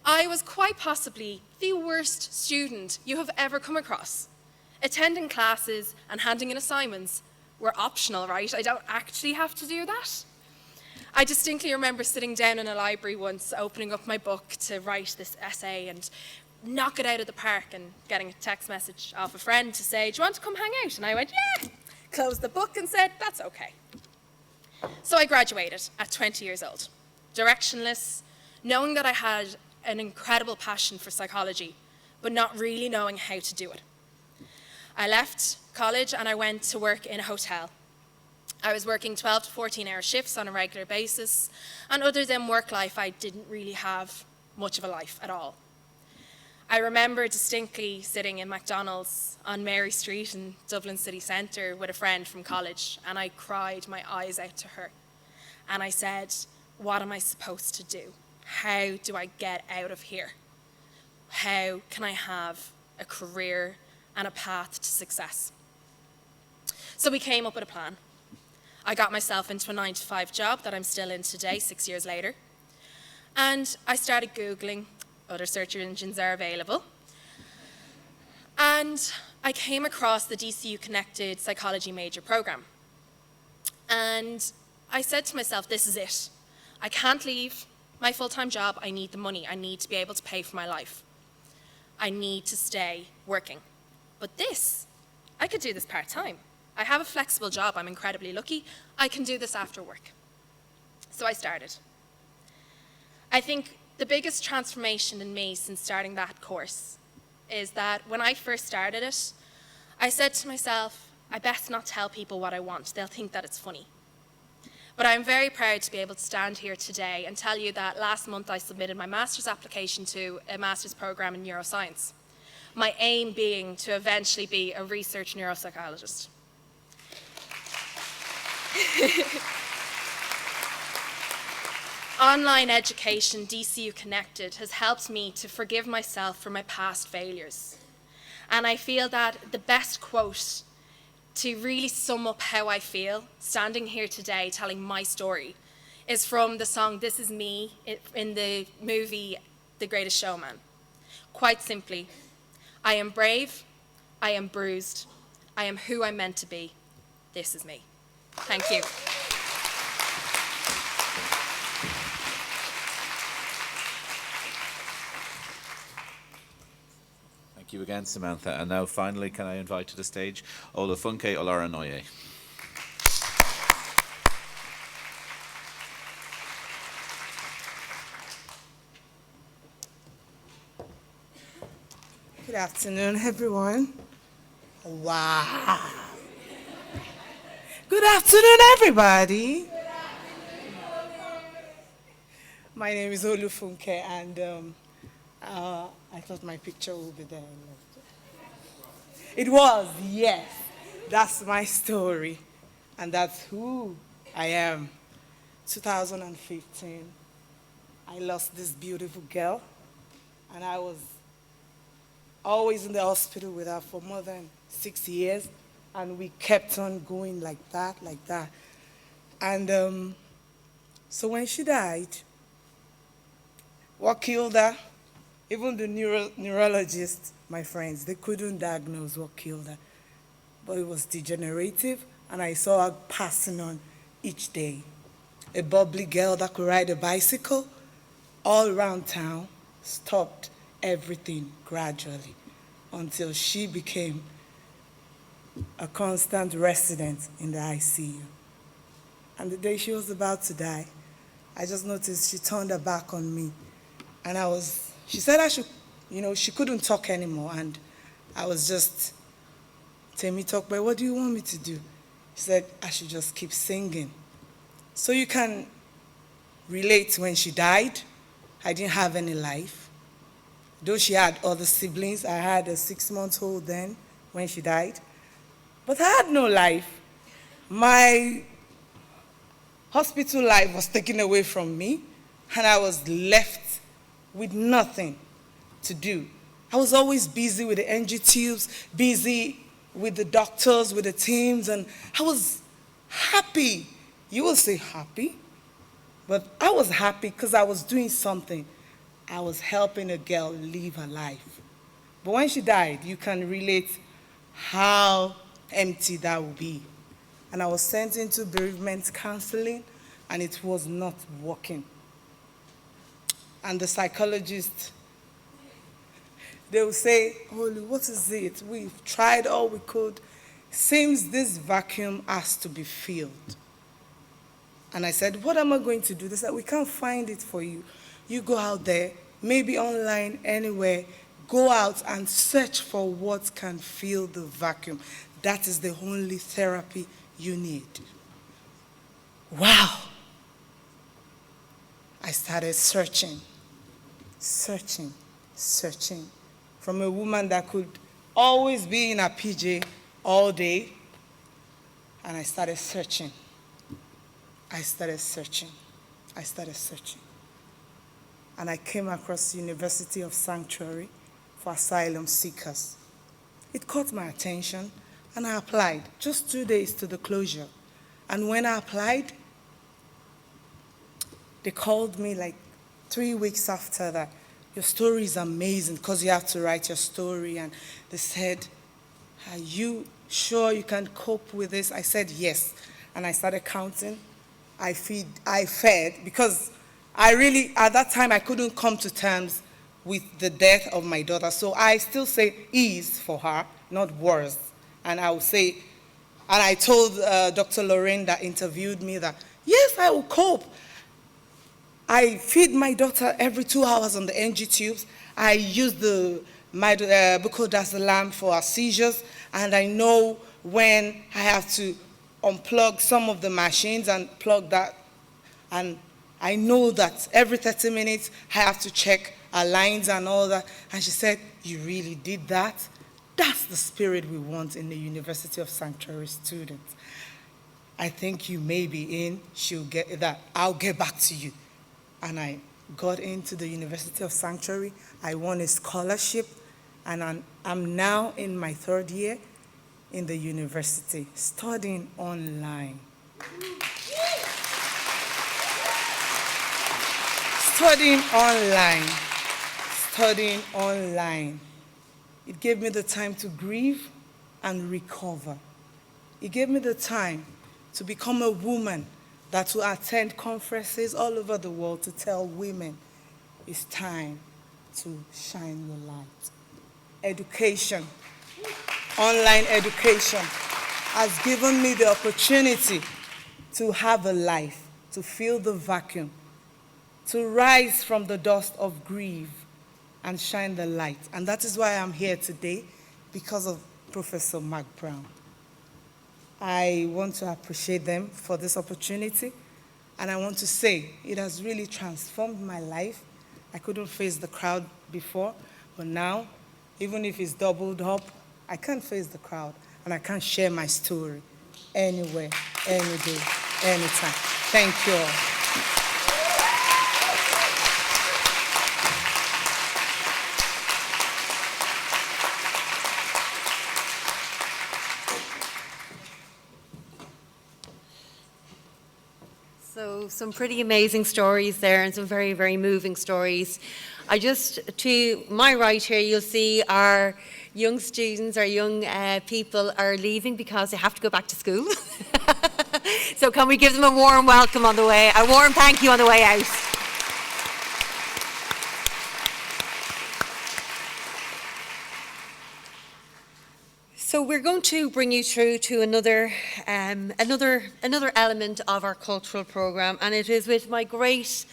I was quite possibly the worst student you have ever come across. Attending classes and handing in assignments were optional, right? I don't actually have to do that. I distinctly remember sitting down in a library once, opening up my book to write this essay and knock it out of the park, and getting a text message off a friend to say, "Do you want to come hang out?" And I went, "Yeah." Closed the book and said, "That's okay." So I graduated at 20 years old, directionless, knowing that I had an incredible passion for psychology, but not really knowing how to do it. I left college and I went to work in a hotel. I was working 12 to 14-hour shifts on a regular basis, and other than work life, I didn't really have much of a life at all. I remember distinctly sitting in McDonald's on Mary Street in Dublin city centre with a friend from college, and I cried my eyes out to her. And I said, "What am I supposed to do? How do I get out of here? How can I have a career and a path to success?" So we came up with a plan. I got myself into a 9-to-5 job that I'm still in today, 6 years later. And I started Googling. Other search engines are available. And I came across the DCU Connected Psychology Major Program. And I said to myself, this is it. I can't leave my full-time job. I need the money. I need to be able to pay for my life. I need to stay working. But this, I could do this part-time. I have a flexible job. I'm incredibly lucky. I can do this after work. So I started. I think the biggest transformation in me since starting that course is that when I first started it, I said to myself, I best not tell people what I want. They'll think that it's funny. But I'm very proud to be able to stand here today and tell you that last month I submitted my master's application to a master's program in neuroscience. My aim being to eventually be a research neuropsychologist. Online education, DCU Connected, has helped me to forgive myself for my past failures. And I feel that the best quote to really sum up how I feel, standing here today telling my story, is from the song This Is Me in the movie The Greatest Showman. Quite simply, I am brave, I am bruised, I am who I'm meant to be. This is me. Thank you. Thank you again, Samantha. And now finally, can I invite to the stage Olafunke Olaranoye. Good afternoon, everyone. Wow. Good afternoon, everybody. My name is Olufunke, and I thought my picture would be there. It was, yes. That's my story, and that's who I am. 2015, I lost this beautiful girl, and I was always in the hospital with her for more than 6 years, and we kept on going like that. And so when she died, what killed her? Even the neurologists, my friends, they couldn't diagnose what killed her. But it was degenerative, and I saw her passing on each day. A bubbly girl that could ride a bicycle all around town, stopped everything gradually until she became a constant resident in the ICU. And the day she was about to die, I just noticed she turned her back on me. And she said I should, she couldn't talk anymore. And I was just, Temi talk, but what do you want me to do? She said, I should just keep singing. So you can relate when she died. I didn't have any life. Though she had other siblings, I had a 6-month-old then when she died. But I had no life. My hospital life was taken away from me, and I was left with nothing to do. I was always busy with the NG tubes, busy with the doctors, with the teams, and I was happy. You will say happy, but I was happy because I was doing something. I was helping a girl live her life. But when she died, you can relate how empty that would be. And I was sent into bereavement counseling, and it was not working. And the psychologist, they will say, Holy, what is it? We've tried all we could. Seems this vacuum has to be filled. And I said, what am I going to do? They said, we can't find it for you. You go out there, maybe online, anywhere, go out and search for what can fill the vacuum. That is the only therapy you need. Wow. I started searching. From a woman that could always be in a PJ all day, and I started searching. And I came across the University of Sanctuary for asylum seekers. It caught my attention, and I applied, just 2 days to the closure. And when I applied, they called me like 3 weeks after that. Your story is amazing because you have to write your story. And they said, are you sure you can cope with this? I said, yes. And I started counting. I fed because at that time, I couldn't come to terms with the death of my daughter. So I still say is for her, not worse. And I would say, and I told Dr. Lorraine that interviewed me that, yes, I will cope. I feed my daughter every 2 hours on the NG tubes. I use the bucodazolam for her seizures, and I know when I have to unplug some of the machines and plug that. And I know that every 30 minutes I have to check her lines and all that. And she said, you really did that? That's the spirit we want in the University of Sanctuary students. I think you may be in, she'll get that. I'll get back to you. And I got into the University of Sanctuary. I won a scholarship, and I'm now in my 3rd year in the university, studying online. Studying online. It gave me the time to grieve and recover. It gave me the time to become a woman that will attend conferences all over the world to tell women it's time to shine your light. Education, online education, has given me the opportunity to have a life, to fill the vacuum, to rise from the dust of grief and shine the light. And that is why I'm here today, because of Professor Mark Brown. I want to appreciate them for this opportunity, and I want to say it has really transformed my life. I couldn't face the crowd before, but now, even if it's doubled up, I can face the crowd, and I can share my story anywhere, any day, anytime. Thank you all. So some pretty amazing stories there, and some very, very moving stories. To my right here, you'll see our young students, our young people are leaving because they have to go back to school. So can we give them a warm welcome on the way, a warm thank you on the way out. So we're going to bring you through to another element of our cultural programme, and it is with my great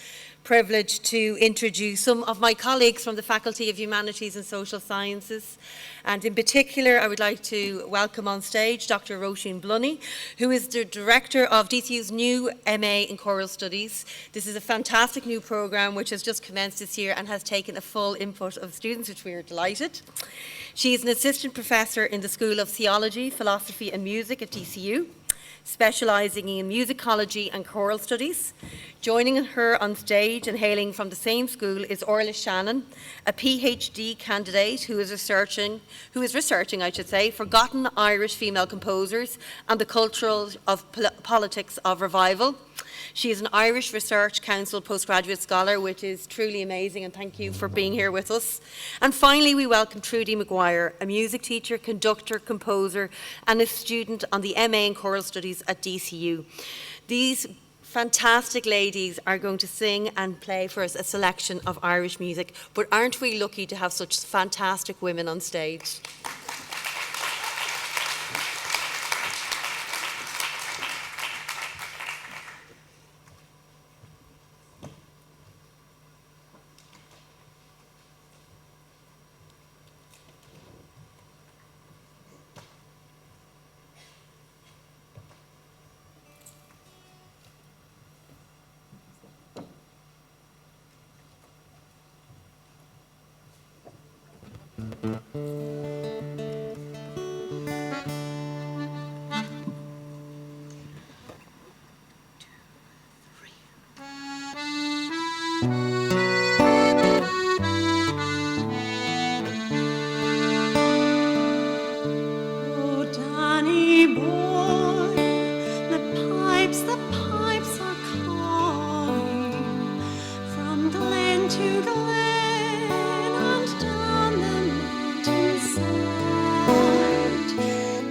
privilege to introduce some of my colleagues from the Faculty of Humanities and Social Sciences. And in particular, I would like to welcome on stage Dr. Roisin Blunny, who is the director of DCU's new MA in Choral Studies. This is a fantastic new programme which has just commenced this year and has taken a full input of students, which we are delighted. She is an assistant professor in the School of Theology, Philosophy and Music at DCU, specialising in musicology and choral studies. Joining her on stage and hailing from the same school is Orla Shannon, a PhD candidate who is researching, forgotten Irish female composers and the cultural politics of revival. She is an Irish Research Council postgraduate scholar, which is truly amazing, and thank you for being here with us. And finally, we welcome Trudy Maguire, a music teacher, conductor, composer, and a student on the MA in Choral Studies at DCU. These fantastic ladies are going to sing and play for us a selection of Irish music, but aren't we lucky to have such fantastic women on stage? Oh, Danny boy, the pipes are calling from glen to glen and down the mountainside.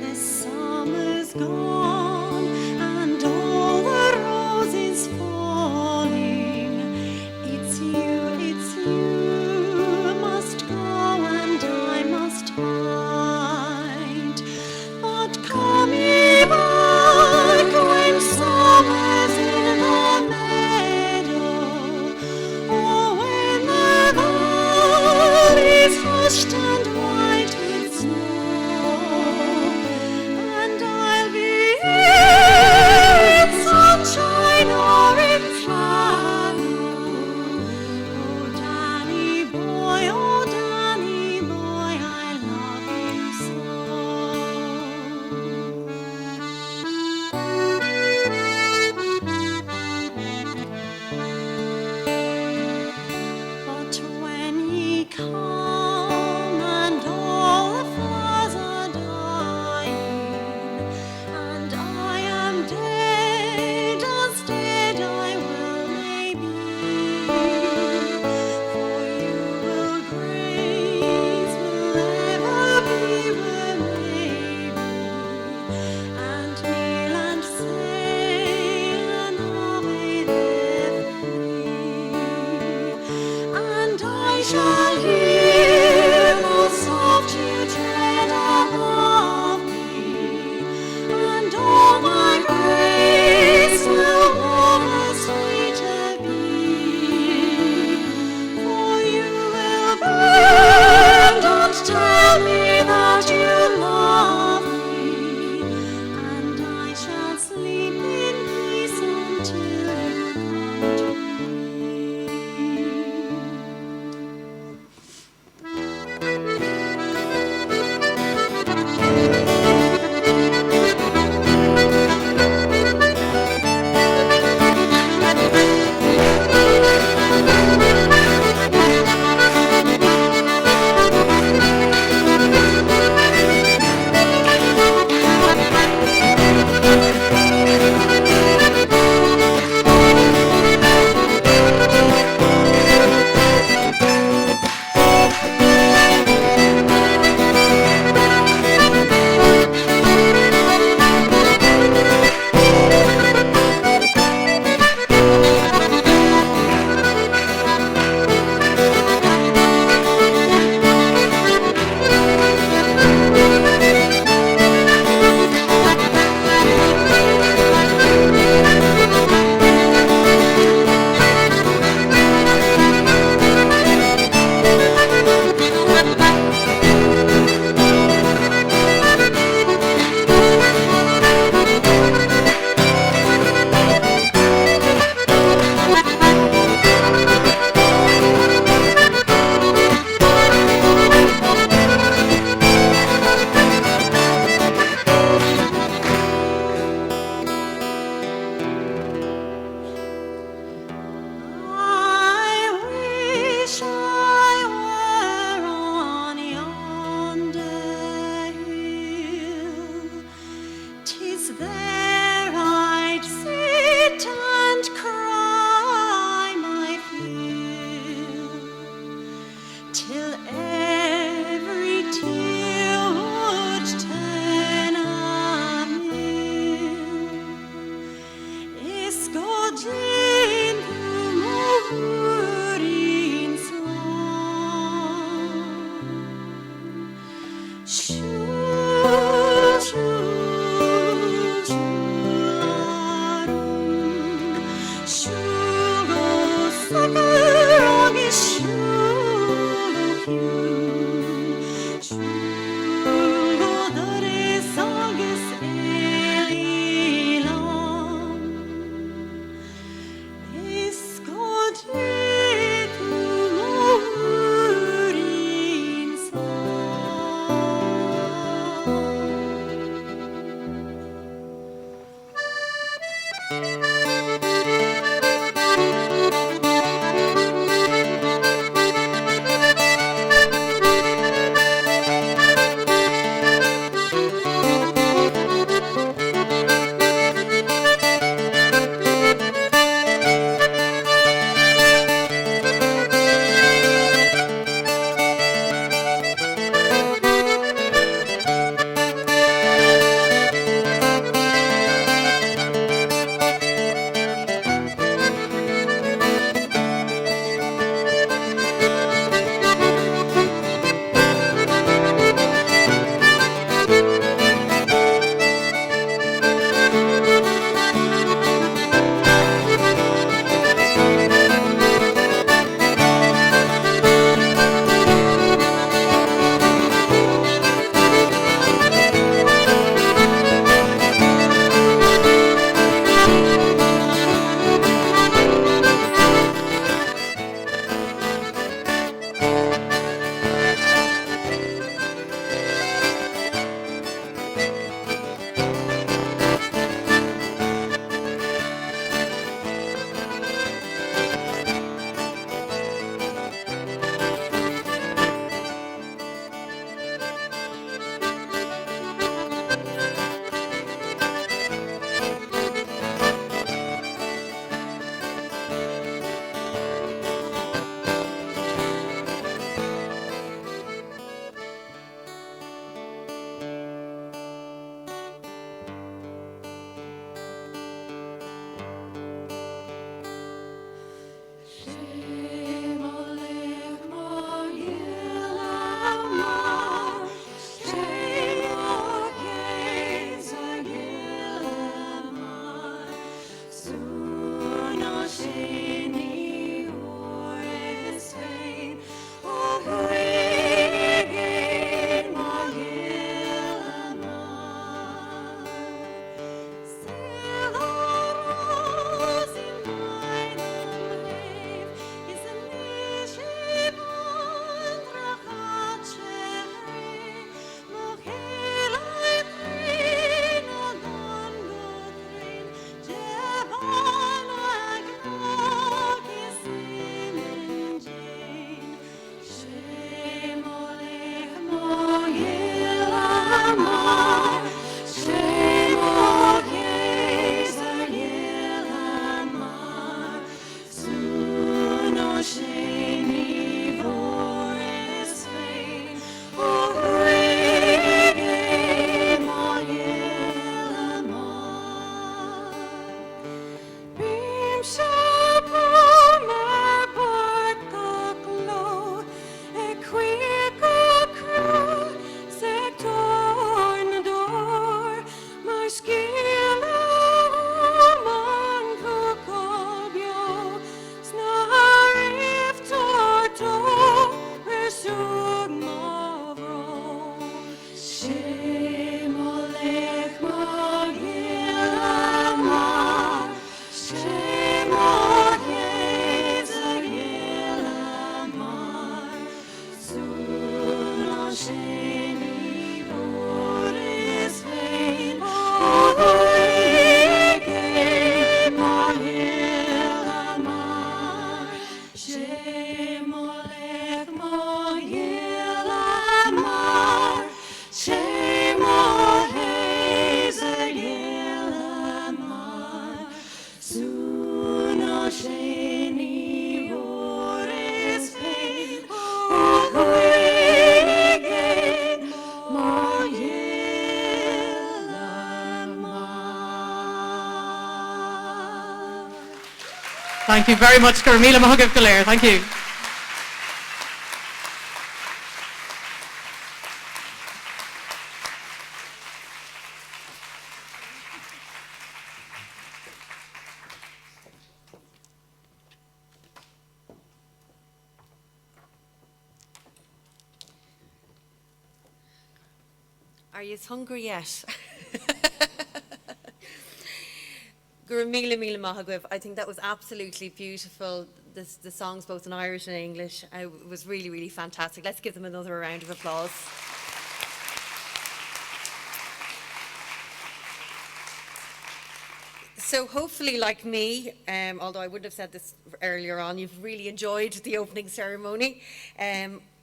The summer's gone and all the roses falling. It's you must go and I must hide. But come ye back when summer's in the meadow, or when the valley's hushed and white with snow, and I'll be here in sunshine or in shadow. Oh, Danny boy, I love you so. But when ye come and all the flowers are dying, and I am dead, as dead I will may be, for you will grace, will ever be where may be, and kneel and say an Ave there for me. And I shall hear the soft you tread above me, and all my grace will more sweeter be. For you will bend and tell me that you love me, and I shall sleep in peace until you come to me. Thank you very much, Gurmila Mahagav Galer. Thank you. Are you hungry yet? Gura Mila Mila Mahagwib, I think that was absolutely beautiful. The songs both in Irish and English. It was really, really fantastic. Let's give them another round of applause. So hopefully, like me, although I wouldn't have said this earlier on, you've really enjoyed the opening ceremony.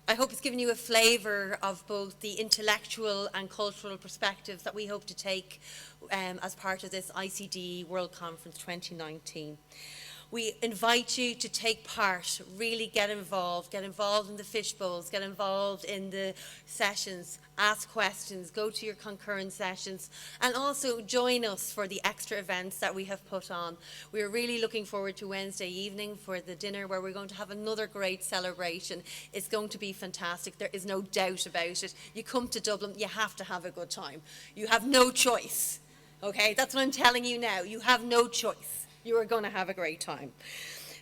I hope it's given you a flavour of both the intellectual and cultural perspectives that we hope to take as part of this ICDE World Conference 2019. We invite you to take part, really get involved in the fish bowls, get involved in the sessions, ask questions, go to your concurrent sessions, and also join us for the extra events that we have put on. We're really looking forward to Wednesday evening for the dinner where we're going to have another great celebration. It's going to be fantastic. There is no doubt about it. You come to Dublin, you have to have a good time. You have no choice. Okay, that's what I'm telling you now. You have no choice. You are going to have a great time.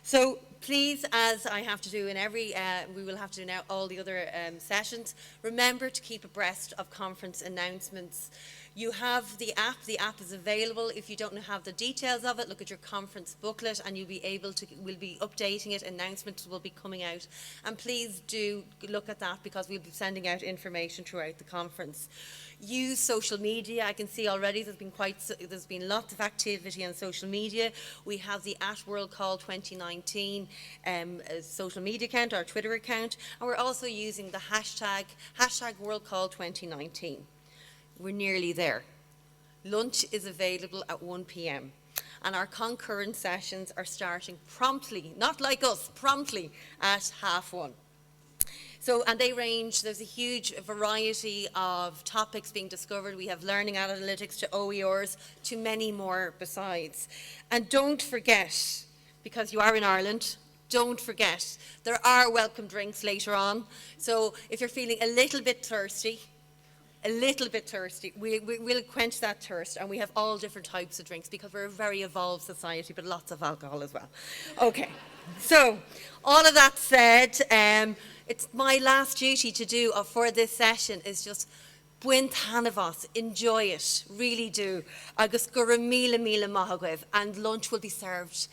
So please, as I have to do in every, we will have to do now all the other sessions, remember to keep abreast of conference announcements. You have the app. The app is available. If you don't have the details of it, look at your conference booklet and you'll be able to, we'll be updating it. Announcements will be coming out. And please do look at that because we'll be sending out information throughout the conference. Use social media. I can see already there's been lots of activity on social media. We have the @WorldCall 2019 social media account, our Twitter account, and we're also using the hashtag #WorldCall 2019. We're nearly there. Lunch is available at 1 p.m. and our concurrent sessions are starting promptly, not like us, promptly at 1:30. So, and they range, there's a huge variety of topics being discovered. We have learning analytics to OERs to many more besides. And don't forget, because you are in Ireland, don't forget, there are welcome drinks later on. So if you're feeling a little bit thirsty, we'll quench that thirst, and we have all different types of drinks because we're a very evolved society, but lots of alcohol as well. Okay, so all of that said, it's my last duty to do for this session is just buin tanavos, enjoy it, really do. Agus gura mila mila mahagwev, and lunch will be served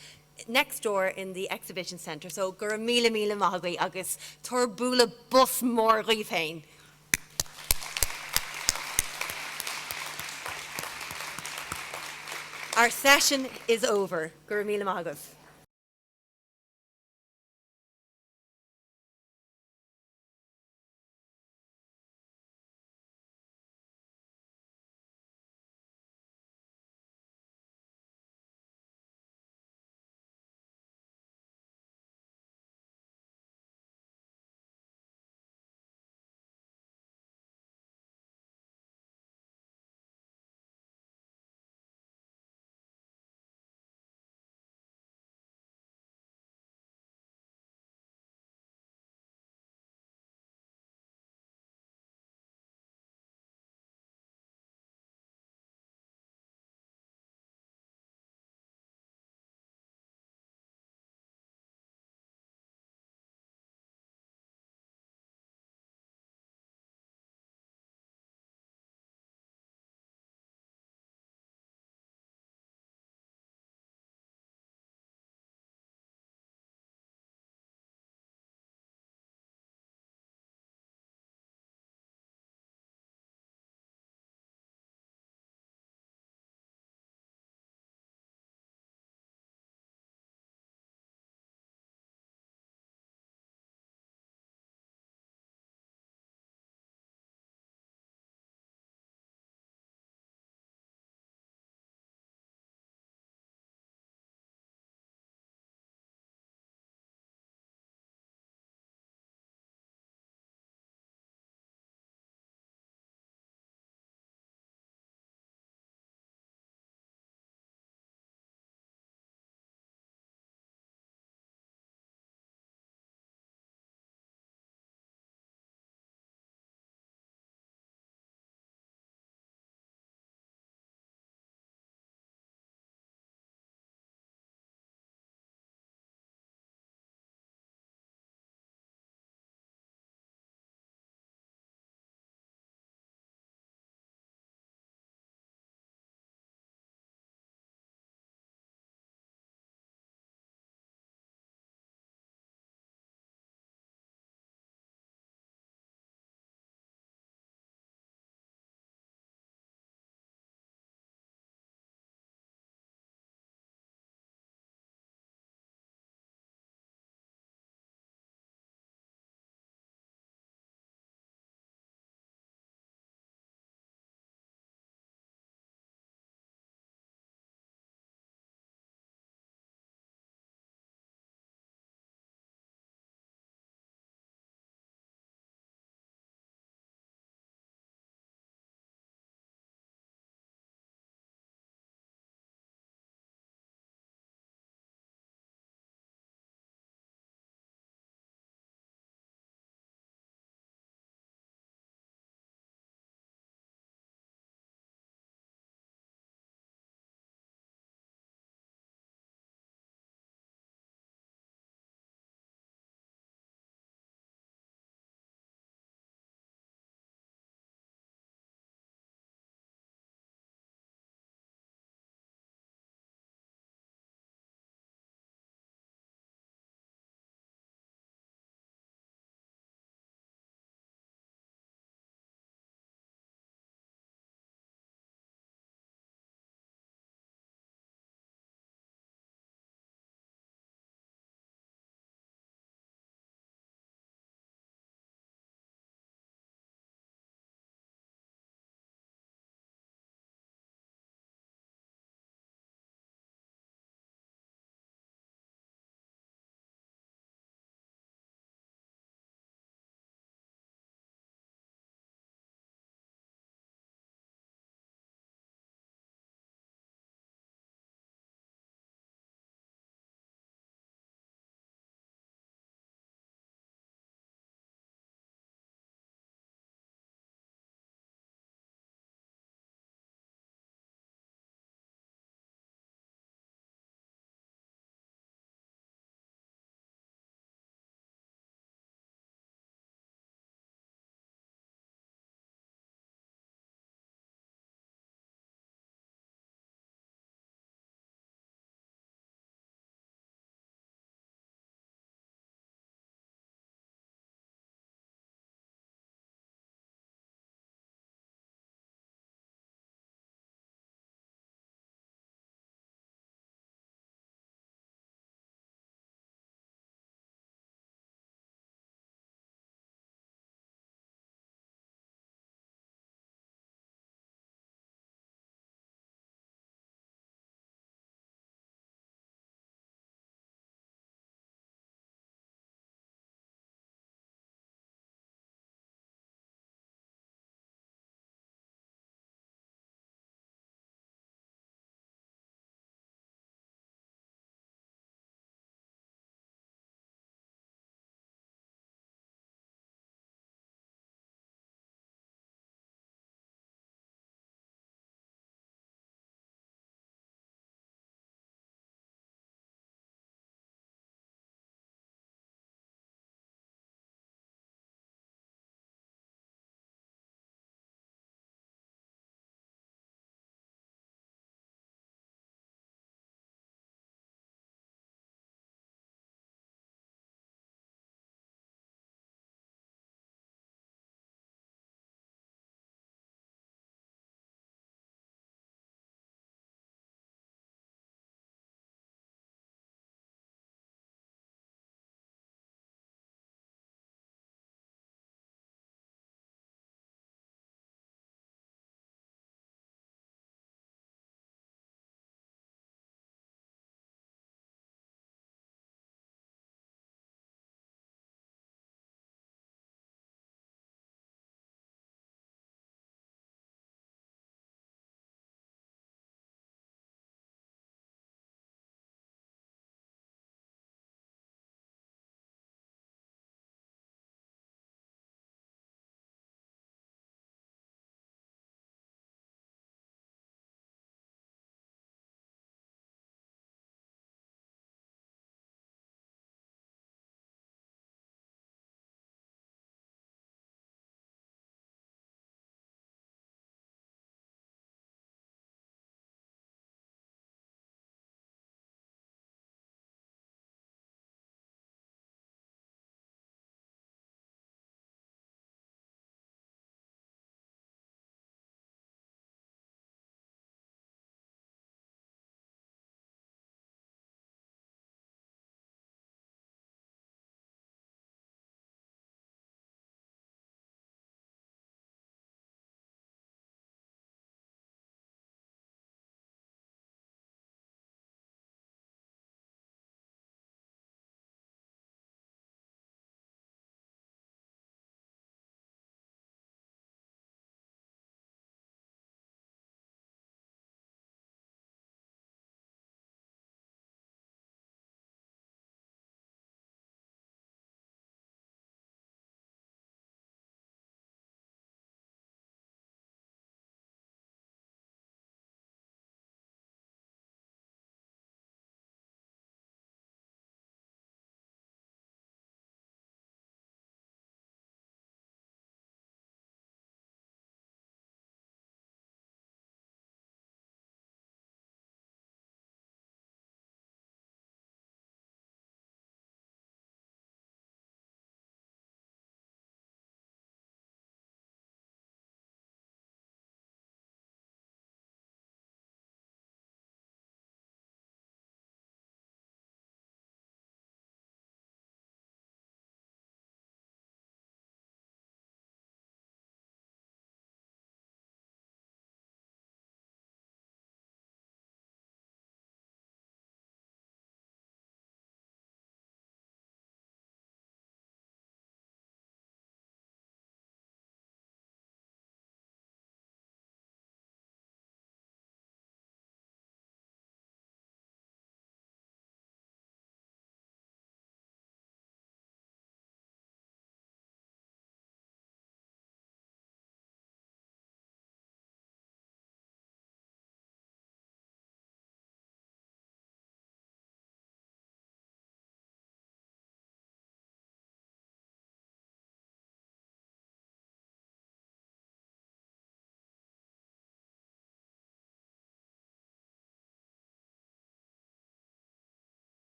next door in the exhibition centre. So gura mila mila mahagwev agus turbula bus mór rifain. Our session is over. Gura mila mahagwev.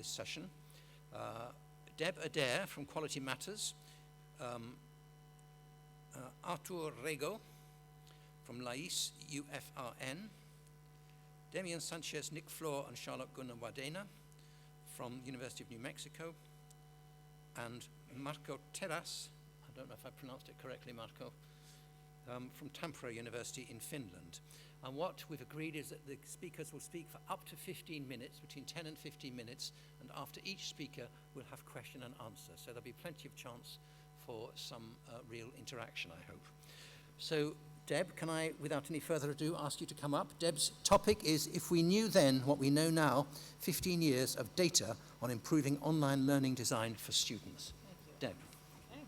this session. Deb Adair from Quality Matters, Artur Rego from LAIS UFRN, Damian Sanchez, Nick Flor and Charlotte Gunnar-Wadena from University of New Mexico, and Marco Terras, I don't know if I pronounced it correctly, Marco, from Tampere University in Finland. And what we've agreed is that the speakers will speak for up to 15 minutes, between 10 and 15 minutes, and after each speaker we'll have question and answer. So there'll be plenty of chance for some real interaction, I hope. So Deb, can I, without any further ado, ask you to come up? Deb's topic is If We Knew Then What We Know Now, 15 Years of Data on Improving Online Learning Design for Students. Deb. Okay.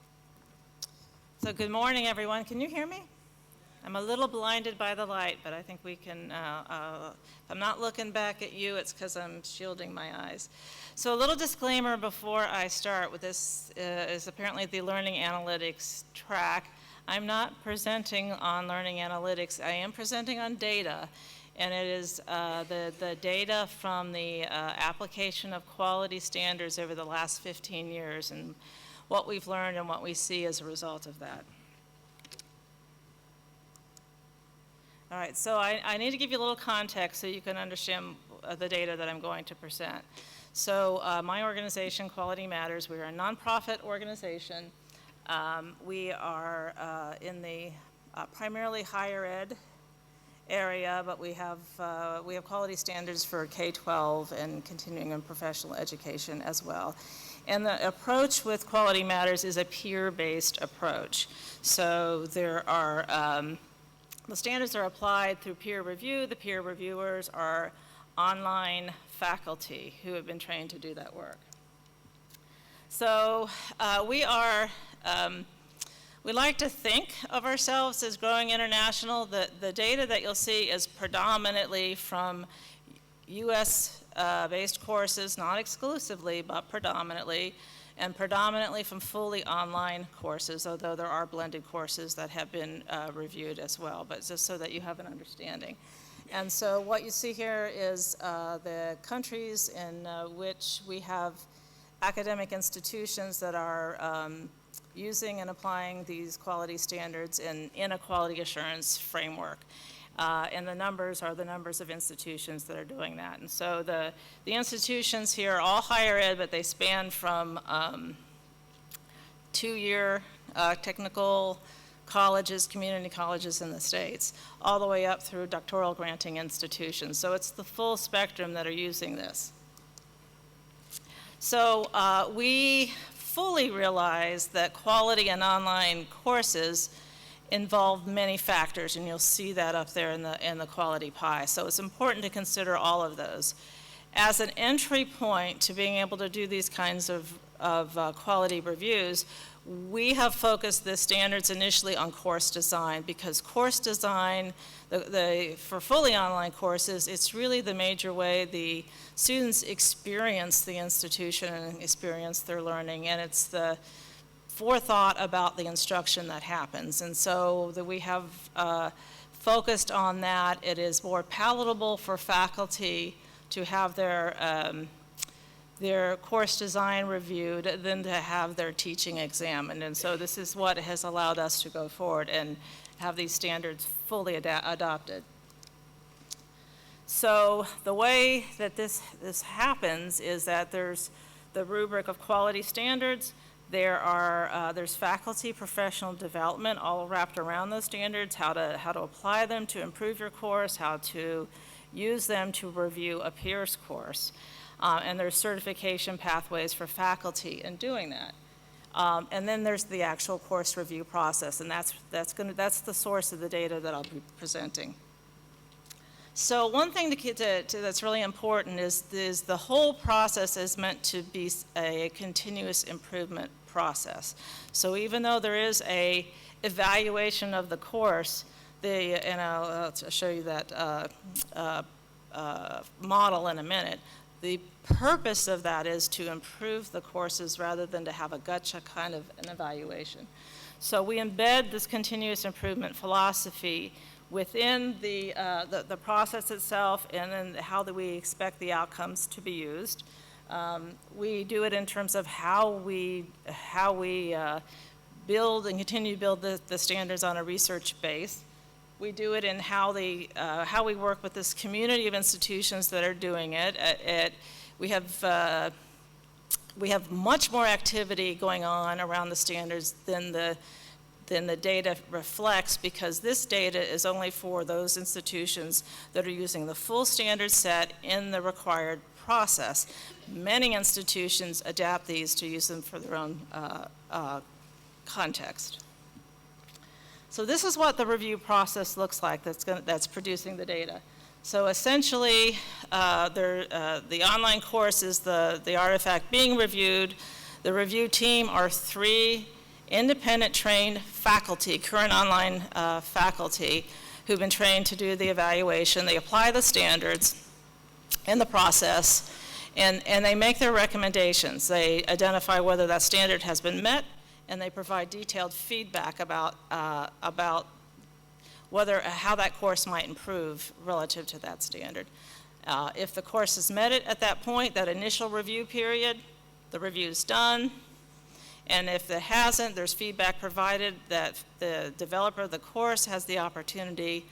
So good morning, everyone. Can you hear me? I'm a little blinded by the light, but I think we can, if I'm not looking back at you, it's because I'm shielding my eyes. So a little disclaimer before I start with this is apparently the learning analytics track. I'm not presenting on learning analytics. I am presenting on data, and it is the data from the application of quality standards over the last 15 years and what we've learned and what we see as a result of that. All right, so I need to give you a little context so you can understand the data that I'm going to present. So my organization, Quality Matters, we're a nonprofit organization. We are in the primarily higher ed area, but we have quality standards for K-12 and continuing and professional education as well. And the approach with Quality Matters is a peer-based approach. So there are the standards are applied through peer review. The peer reviewers are online faculty who have been trained to do that work. So we like to think of ourselves as growing international. The data that you'll see is predominantly from US based courses, not exclusively, but predominantly, and predominantly from fully online courses, although there are blended courses that have been reviewed as well, but just so that you have an understanding. And so what you see here is the countries in which we have academic institutions that are using and applying these quality standards in a quality assurance framework. And the numbers are the numbers of institutions that are doing that. And so the institutions here are all higher ed, but they span from 2-year technical colleges, community colleges in the States, all the way up through doctoral granting institutions. So it's the full spectrum that are using this. So we fully realize that quality in online courses involve many factors, and you'll see that up there in the quality pie. So it's important to consider all of those. As an entry point to being able to do these kinds of quality reviews, we have focused the standards initially on course design, because course design, for fully online courses, it's really the major way the students experience the institution and experience their learning, and it's the forethought about the instruction that happens. And so we have focused on that. It is more palatable for faculty to have their course design reviewed than to have their teaching examined. And so this is what has allowed us to go forward and have these standards fully adopted. So the way that this happens is that there's the rubric of quality standards. There's faculty professional development all wrapped around those standards, how to apply them to improve your course, how to use them to review a peer's course. And there's certification pathways for faculty in doing that. And then there's the actual course review process, and that's the source of the data that I'll be presenting. So one thing that's really important is the whole process is meant to be a continuous improvement process. So even though there is a evaluation of the course, and I'll show you that model in a minute, the purpose of that is to improve the courses rather than to have a gotcha kind of an evaluation. So we embed this continuous improvement philosophy within the process itself, and then how do we expect the outcomes to be used. We do it in terms of how we build and continue to build the standards on a research base. We do it in how we work with this community of institutions that are doing it. We have much more activity going on around the standards than the data reflects, because this data is only for those institutions that are using the full standard set in the required process. Many institutions adapt these to use them for their own context. So this is what the review process looks like that's producing the data. So essentially, the online course is the artifact being reviewed. The review team are 3 independent trained faculty, current online faculty, who've been trained to do the evaluation. They apply the standards in the process, and they make their recommendations. They identify whether that standard has been met, and they provide detailed feedback about how that course might improve relative to that standard. If the course has met it at that point, that initial review period, the review's done. And if it hasn't, there's feedback provided that the developer of the course has the opportunity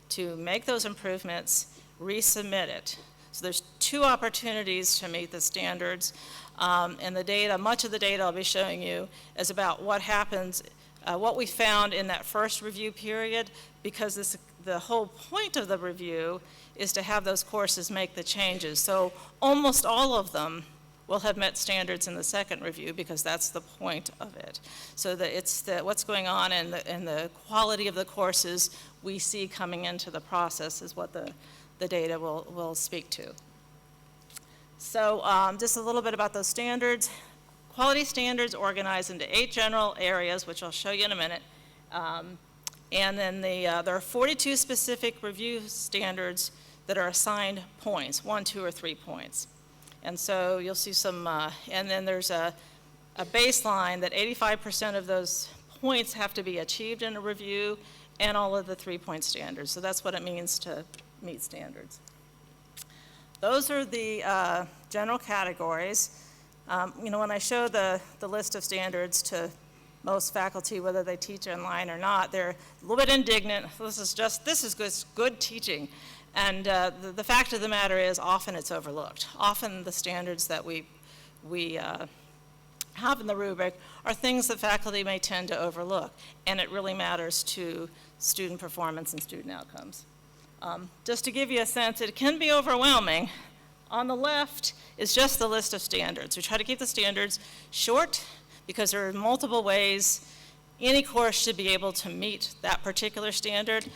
to make those improvements, resubmit it. So there's 2 opportunities to meet the standards. And the data, much of the data I'll be showing you is about what happens, what we found in that first review period, because the whole point of the review is to have those courses make the changes. So almost all of them will have met standards in the second review, because that's the point of it. So that it's what's going on and the quality of the courses we see coming into the process is what the data will speak to. So just a little bit about those standards. Quality standards organized into 8 general areas, which I'll show you in a minute. And then there are 42 specific review standards that are assigned points, 1, 2, or 3 points. And so you'll see some, and then there's a baseline that 85% of those points have to be achieved in a review, and all of the 3-point standards. So that's what it means to meet standards. Those are the general categories. When I show the list of standards to most faculty, whether they teach online or not, they're a little bit indignant. This is good teaching. And the fact of the matter is, often it's overlooked. Often the standards that we have in the rubric are things that faculty may tend to overlook, and it really matters to student performance and student outcomes. Just to give you a sense, it can be overwhelming. On the left is just the list of standards. We try to keep the standards short, because there are multiple ways any course should be able to meet that particular standard.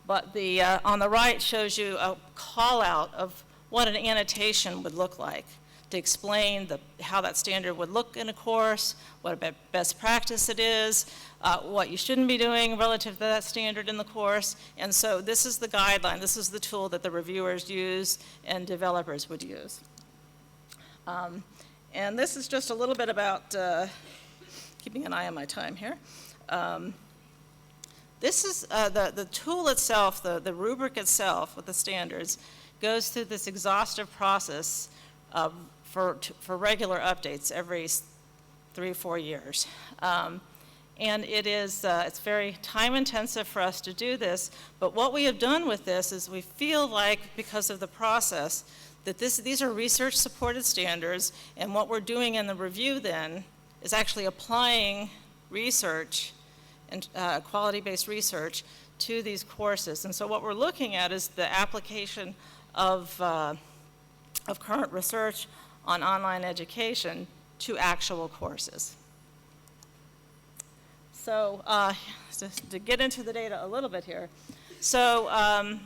But on the right shows you a call out of what an annotation would look like to explain how that standard would look in a course, what a best practice it is, what you shouldn't be doing relative to that standard in the course. And so this is the guideline. This is the tool that the reviewers use and developers would use. And this is just a little bit about keeping an eye on my time here. This is the tool itself, the rubric itself with the standards, goes through this exhaustive process for regular updates every 3 or 4 years. And it's very time intensive for us to do this, but what we have done with this is we feel like, because of the process, that these are research supported standards, and what we're doing in the review then is actually applying research and quality-based research to these courses. And so what we're looking at is the application of current research on online education to actual courses. So to get into the data a little bit here. So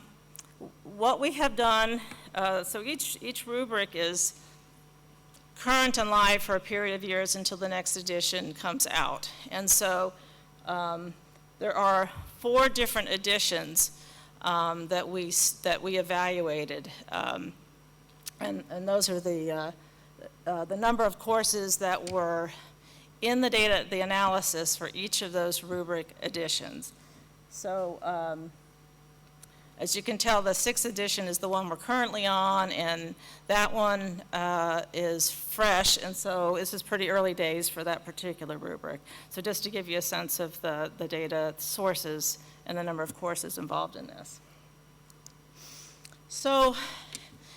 what we have done, so each rubric is current and live for a period of years until the next edition comes out. And so there are 4 different editions that we evaluated, and those are the number of courses that were in the data, the analysis for each of those rubric editions. So As you can tell, the 6th edition is the one we're currently on, and that one is fresh, and so this is pretty early days for that particular rubric. So just to give you a sense of the data sources and the number of courses involved in this. So,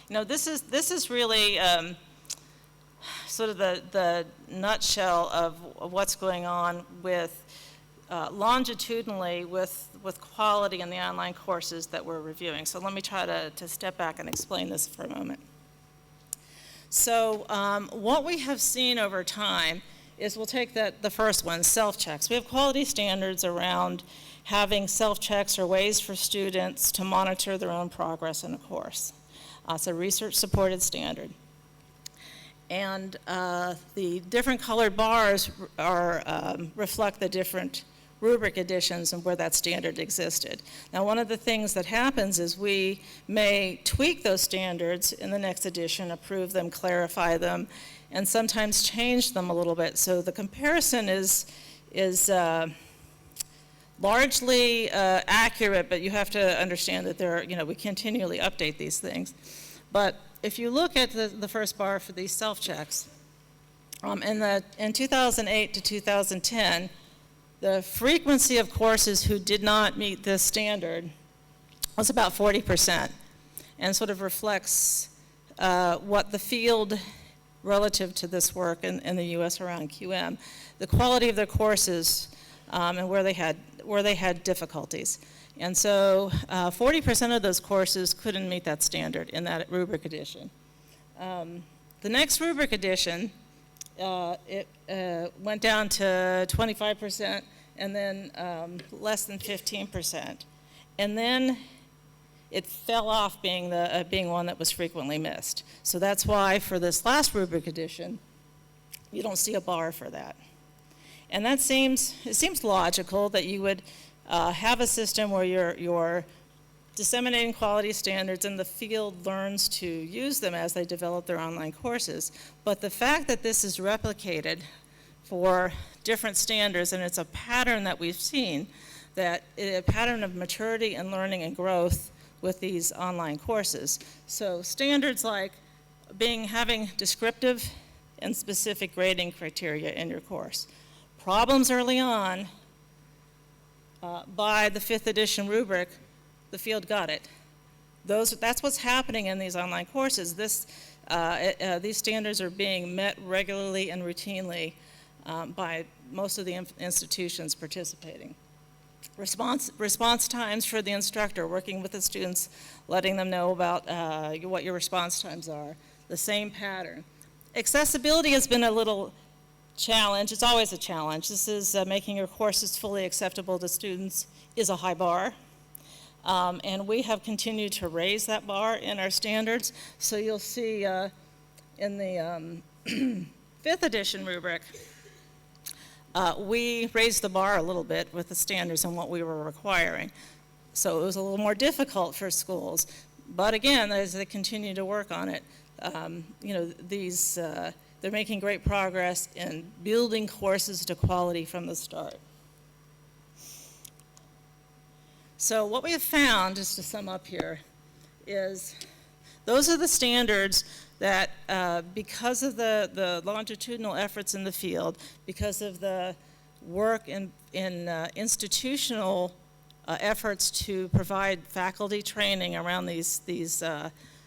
this is really sort of the nutshell of what's going on with longitudinally with quality in the online courses that we're reviewing. So let me try to step back and explain this for a moment. So what we have seen over time is, we'll take the first one, self-checks. We have quality standards around having self-checks or ways for students to monitor their own progress in a course. It's a research-supported standard. And the different colored bars reflect the different rubric editions and where that standard existed. Now, one of the things that happens is we may tweak those standards in the next edition, approve them, clarify them, and sometimes change them a little bit. So the comparison is largely accurate, but you have to understand that we continually update these things. But if you look at the first bar for these self-checks, in 2008 to 2010, the frequency of courses who did not meet this standard was about 40%, and sort of reflects what the field relative to this work in the U.S. around QM, the quality of their courses and where they had difficulties. And so 40% of those courses couldn't meet that standard in that rubric edition. The next rubric edition, it went down to 25% and then less than 15%. And then it fell off being one that was frequently missed. So that's why for this last rubric edition, you don't see a bar for that. And it seems logical that you would have a system where you're disseminating quality standards and the field learns to use them as they develop their online courses. But the fact that this is replicated for different standards, and it's a pattern that we've seen, a pattern of maturity and learning and growth with these online courses. So standards like having descriptive and specific grading criteria in your course. Problems early on, by the 5th edition rubric, the field got it. That's what's happening in these online courses. These standards are being met regularly and routinely by most of the institutions participating. Response times for the instructor, working with the students, letting them know about what your response times are, the same pattern. Accessibility has been a little challenge. It's always a challenge. This is making your courses fully acceptable to students is a high bar. And we have continued to raise that bar in our standards. So you'll see in the 5th edition rubric, we raised the bar a little bit with the standards and what we were requiring. So it was a little more difficult for schools. But again, as they continue to work on it, they're making great progress in building courses to quality from the start. So what we have found, just to sum up here, is those are the standards that because of the longitudinal efforts in the field, because of the work in institutional efforts to provide faculty training around these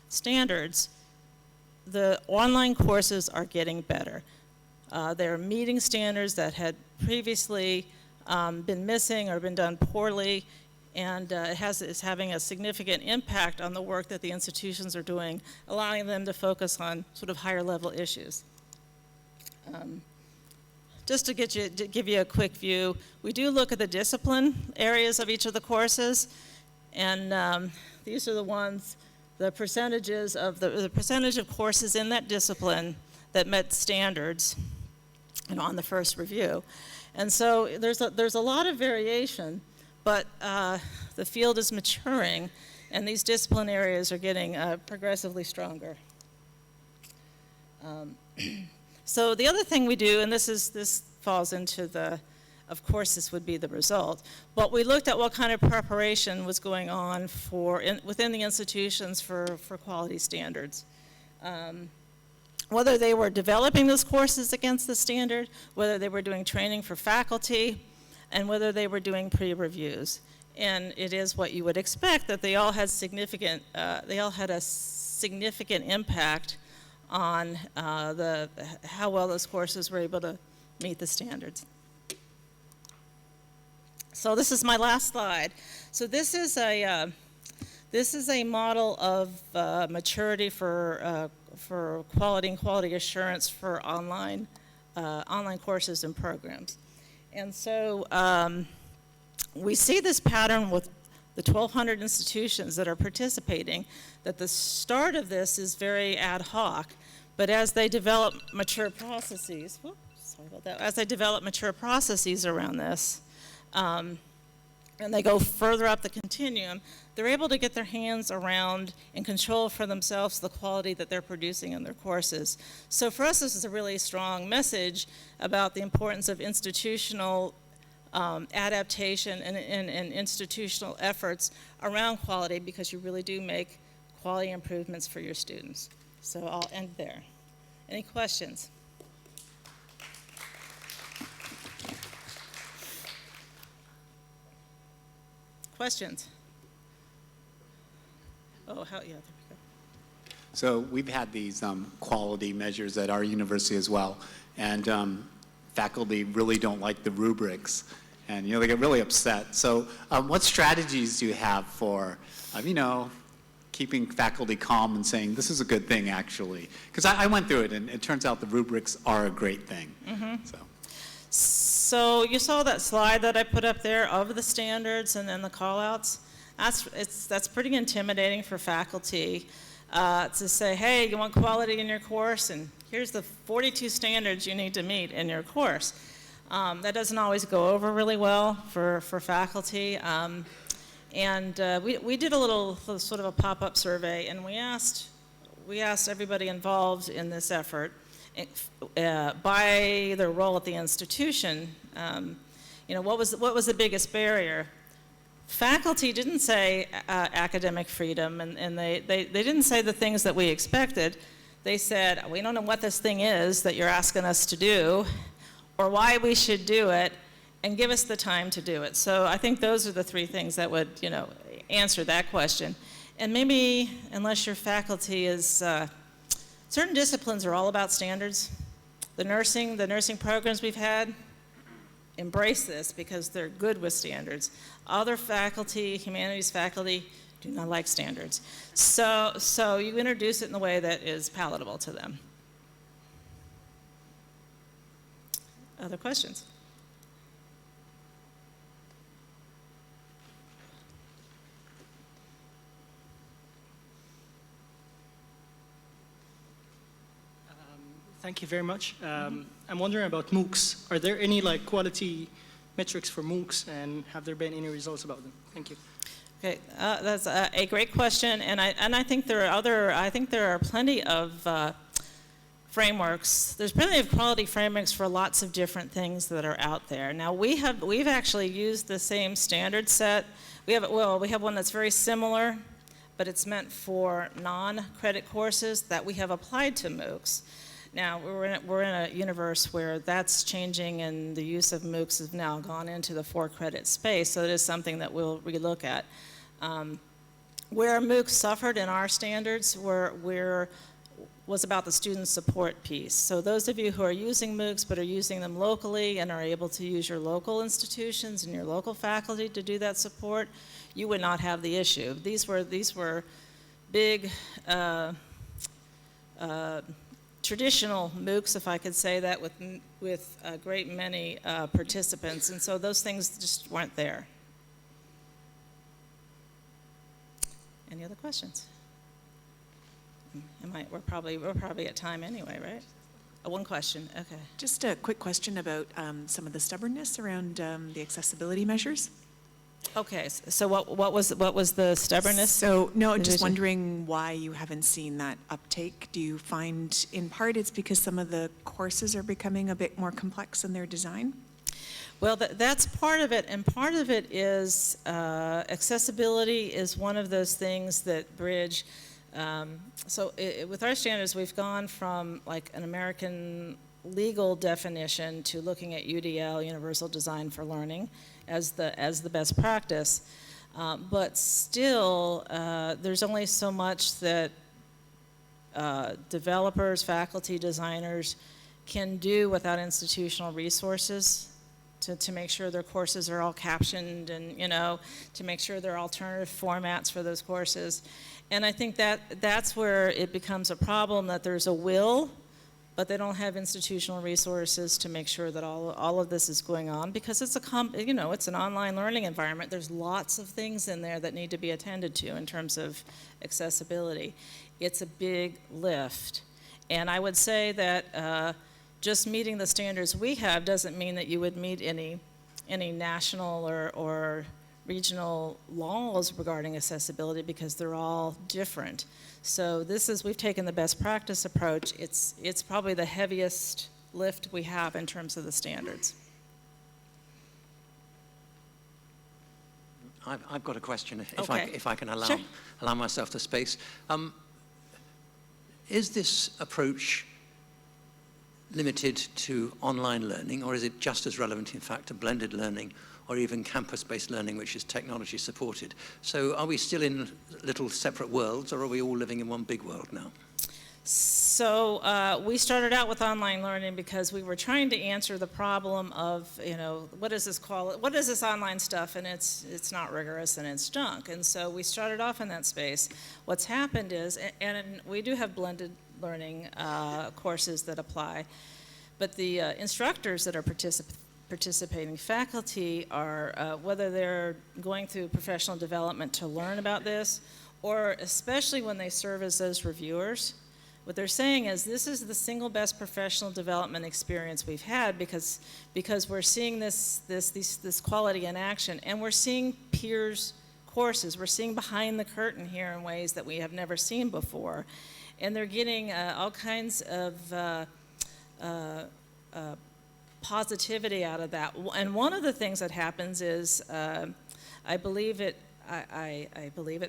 standards, the online courses are getting better. They're meeting standards that had previously been missing or been done poorly, and it's having a significant impact on the work that the institutions are doing, allowing them to focus on sort of higher level issues. Just to give you a quick view, we do look at the discipline areas of each of the courses, and these are the ones, the percentages of the percentage of courses in that discipline that met standards on the first review. And so there's a lot of variation, but the field is maturing and these discipline areas are getting progressively stronger. So the other thing we do, and this falls into the of course this would be the result. But we looked at what kind of preparation was going on within the institutions for quality standards. Whether they were developing those courses against the standard, whether they were doing training for faculty, and whether they were doing pre-reviews. And it is what you would expect, that they all had a significant impact on how well those courses were able to meet the standards. So this is my last slide. So this is a model of maturity for quality and quality assurance for online courses and programs. And so we see this pattern with the 1,200 institutions that are participating, that the start of this is very ad hoc, but as they develop mature processes, as they develop mature processes around this, and they go further up the continuum, they're able to get their hands around and control for themselves the quality that they're producing in their courses. So for us, this is a really strong message about the importance of institutional adaptation and institutional efforts around quality, because you really do make quality improvements for your students. So I'll end there. Any questions? Questions? Oh, yeah, there we go. So we've had these quality measures at our university as well, and faculty really don't like the rubrics, and they get really upset. So what strategies do you have for, keeping faculty calm and saying, this is a good thing, actually? Because I went through it, and it turns out the rubrics are a great thing. Mm-hmm. So you saw that slide that I put up there of the standards and then the call-outs. That's pretty intimidating for faculty to say, hey, you want quality in your course, and here's the 42 standards you need to meet in your course. That doesn't always go over really well for faculty. We did a little sort of a pop-up survey, and we asked everybody involved in this effort, by their role at the institution, what was the biggest barrier? Faculty didn't say academic freedom, and they didn't say the things that we expected. They said, we don't know what this thing is that you're asking us to do, or why we should do it, and give us the time to do it. So I think those are the three things that would, answer that question. And maybe, unless your faculty is, certain disciplines are all about standards. The nursing programs we've had, embrace this because they're good with standards. Other faculty, humanities faculty, do not like standards. So you introduce it in a way that is palatable to them. Other questions? Thank you very much. I'm wondering about MOOCs. Are there any quality metrics for MOOCs, and have there been any results about them? Thank you. Okay, that's a great question, and I think there are plenty of frameworks. There's plenty of quality frameworks for lots of different things that are out there. Now we've actually used the same standard set. We have one that's very similar, but it's meant for non-credit courses that we have applied to MOOCs. Now, we're in a universe where that's changing, and the use of MOOCs has now gone into the for-credit space, so it is something that we'll relook at. Where MOOCs suffered in our standards was about the student support piece. So those of you who are using MOOCs but are using them locally and are able to use your local institutions and your local faculty to do that support, you would not have the issue. These were big, traditional MOOCs, if I could say that, with a great many participants, and so those things just weren't there. Any other questions? We're probably at time anyway, right? One question, okay. Just a quick question about some of the stubbornness around the accessibility measures. Okay, so what was the stubbornness? So no, just wondering why you haven't seen that uptake. Do you find in part it's because some of the courses are becoming a bit more complex in their design? Well, that's part of it, and part of it is accessibility is one of those things that bridge. With our standards, we've gone from like an American legal definition to looking at UDL, Universal Design for Learning, as the best practice. But still, there's only so much that developers, faculty, designers can do without institutional resources to make sure their courses are all captioned and, to make sure there are alternative formats for those courses. And I think that's where it becomes a problem, that there's a will, but they don't have institutional resources to make sure that all of this is going on, because it's it's an online learning environment. There's lots of things in there that need to be attended to in terms of accessibility. It's a big lift. And I would say that just meeting the standards we have doesn't mean that you would meet any national or regional laws regarding accessibility, because they're all different. So we've taken the best practice approach. It's probably the heaviest lift we have in terms of the standards. I've got a question, Okay. if I can allow, Sure. allow myself the space. Is this approach limited to online learning, or is it just as relevant, in fact, to blended learning or even campus-based learning, which is technology supported? So are we still in little separate worlds, or are we all living in one big world now? So we started out with online learning because we were trying to answer the problem of, what does this online stuff, and it's not rigorous and it's junk. And so we started off in that space. What's happened is, and we do have blended learning courses that apply, but the instructors that are participating faculty are, whether they're going through professional development to learn about this, or especially when they serve as those reviewers, what they're saying is this is the single best professional development experience we've had, because we're seeing this quality in action, and we're seeing peers courses. We're seeing behind the curtain here in ways that we have never seen before. And they're getting all kinds of positivity out of that. And one of the things that happens is I believe it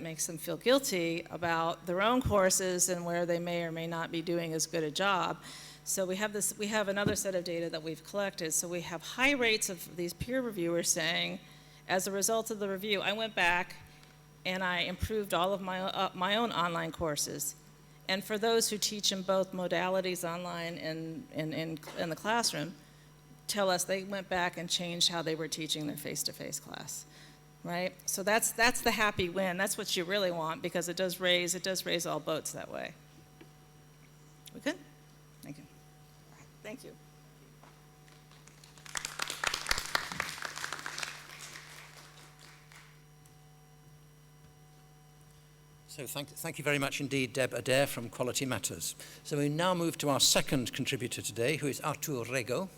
makes them feel guilty about their own courses and where they may or may not be doing as good a job. So we have another set of data that we've collected. So we have high rates of these peer reviewers saying, as a result of the review, I went back and I improved all of my own online courses. And for those who teach in both modalities, online and in the classroom, tell us they went back and changed how they were teaching their face-to-face class, right? So that's the happy win. That's what you really want, because it does raise all boats that way. We good? Thank you. All right. Thank you. So thank you very much indeed, Deb Adair from Quality Matters. So we now move to our second contributor today, who is Artur Rego,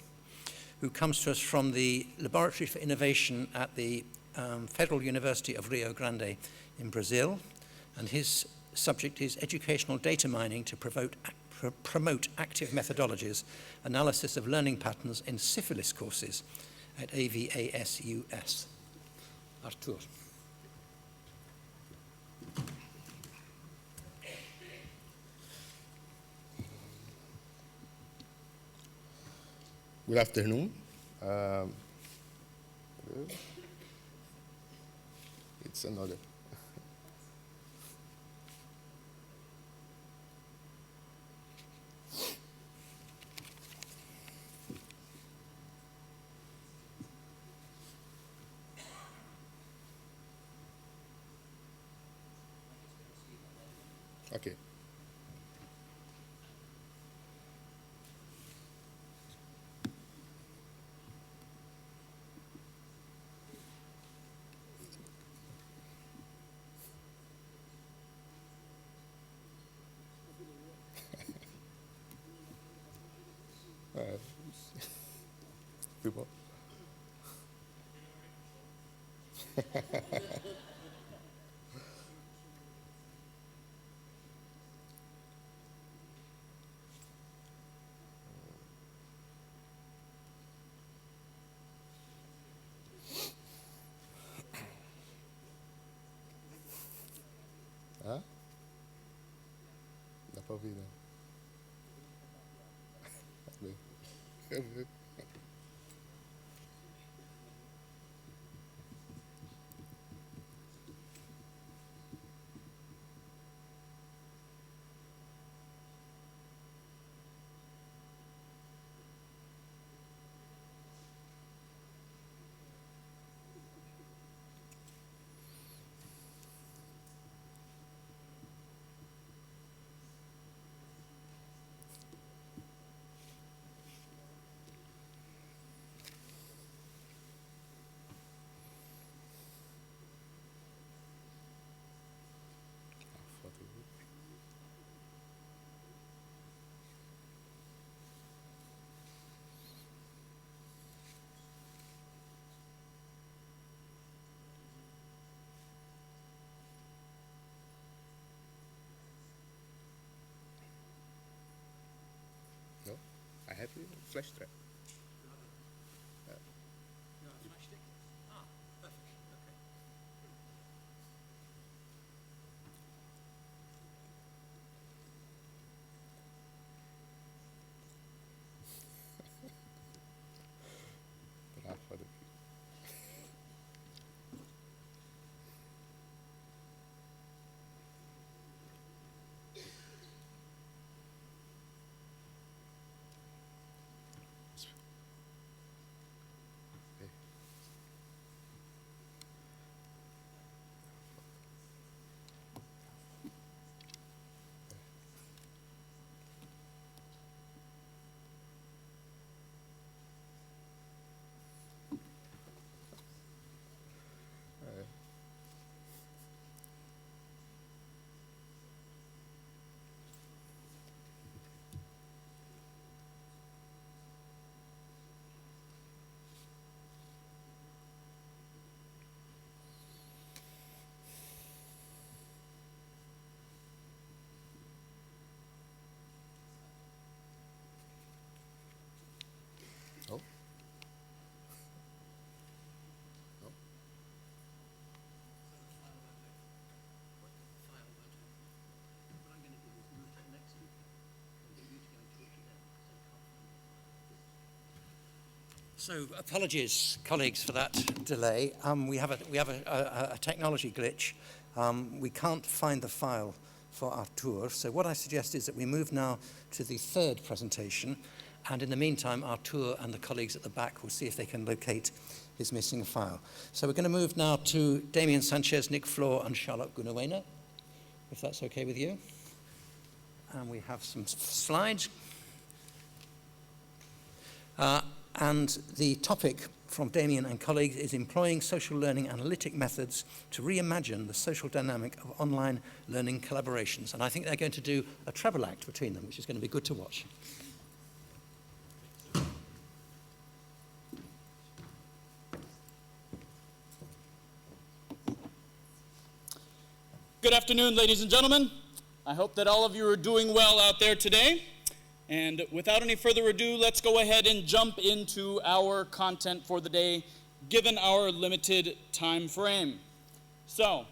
who comes to us from the Laboratory for Innovation at the Federal University of Rio Grande in Brazil. And his subject is educational data mining to promote active methodologies, analysis of learning patterns in syphilis courses at AVASUS. Artur. Good afternoon. It's another. Okay. People. Coffee then. No, I have a flash drive. Brav for the So apologies, colleagues, for that delay. We have a technology glitch. We can't find the file for our tour. So what I suggest is that we move now to the third presentation. And in the meantime, our tour and the colleagues at the back will see if they can locate his missing file. So we're going to move now to Damien Sanchez, Nick Flor, and Charlotte Gunawena, if that's okay with you. And we have some slides. And the topic from Damien and colleagues is employing social learning analytic methods to reimagine the social dynamic of online learning collaborations. And I think they're going to do a treble act between them, which is going to be good to watch. Good afternoon, ladies and gentlemen. I hope that all of you are doing well out there today. And without any further ado, let's go ahead and jump into our content for the day, given our limited time frame. So,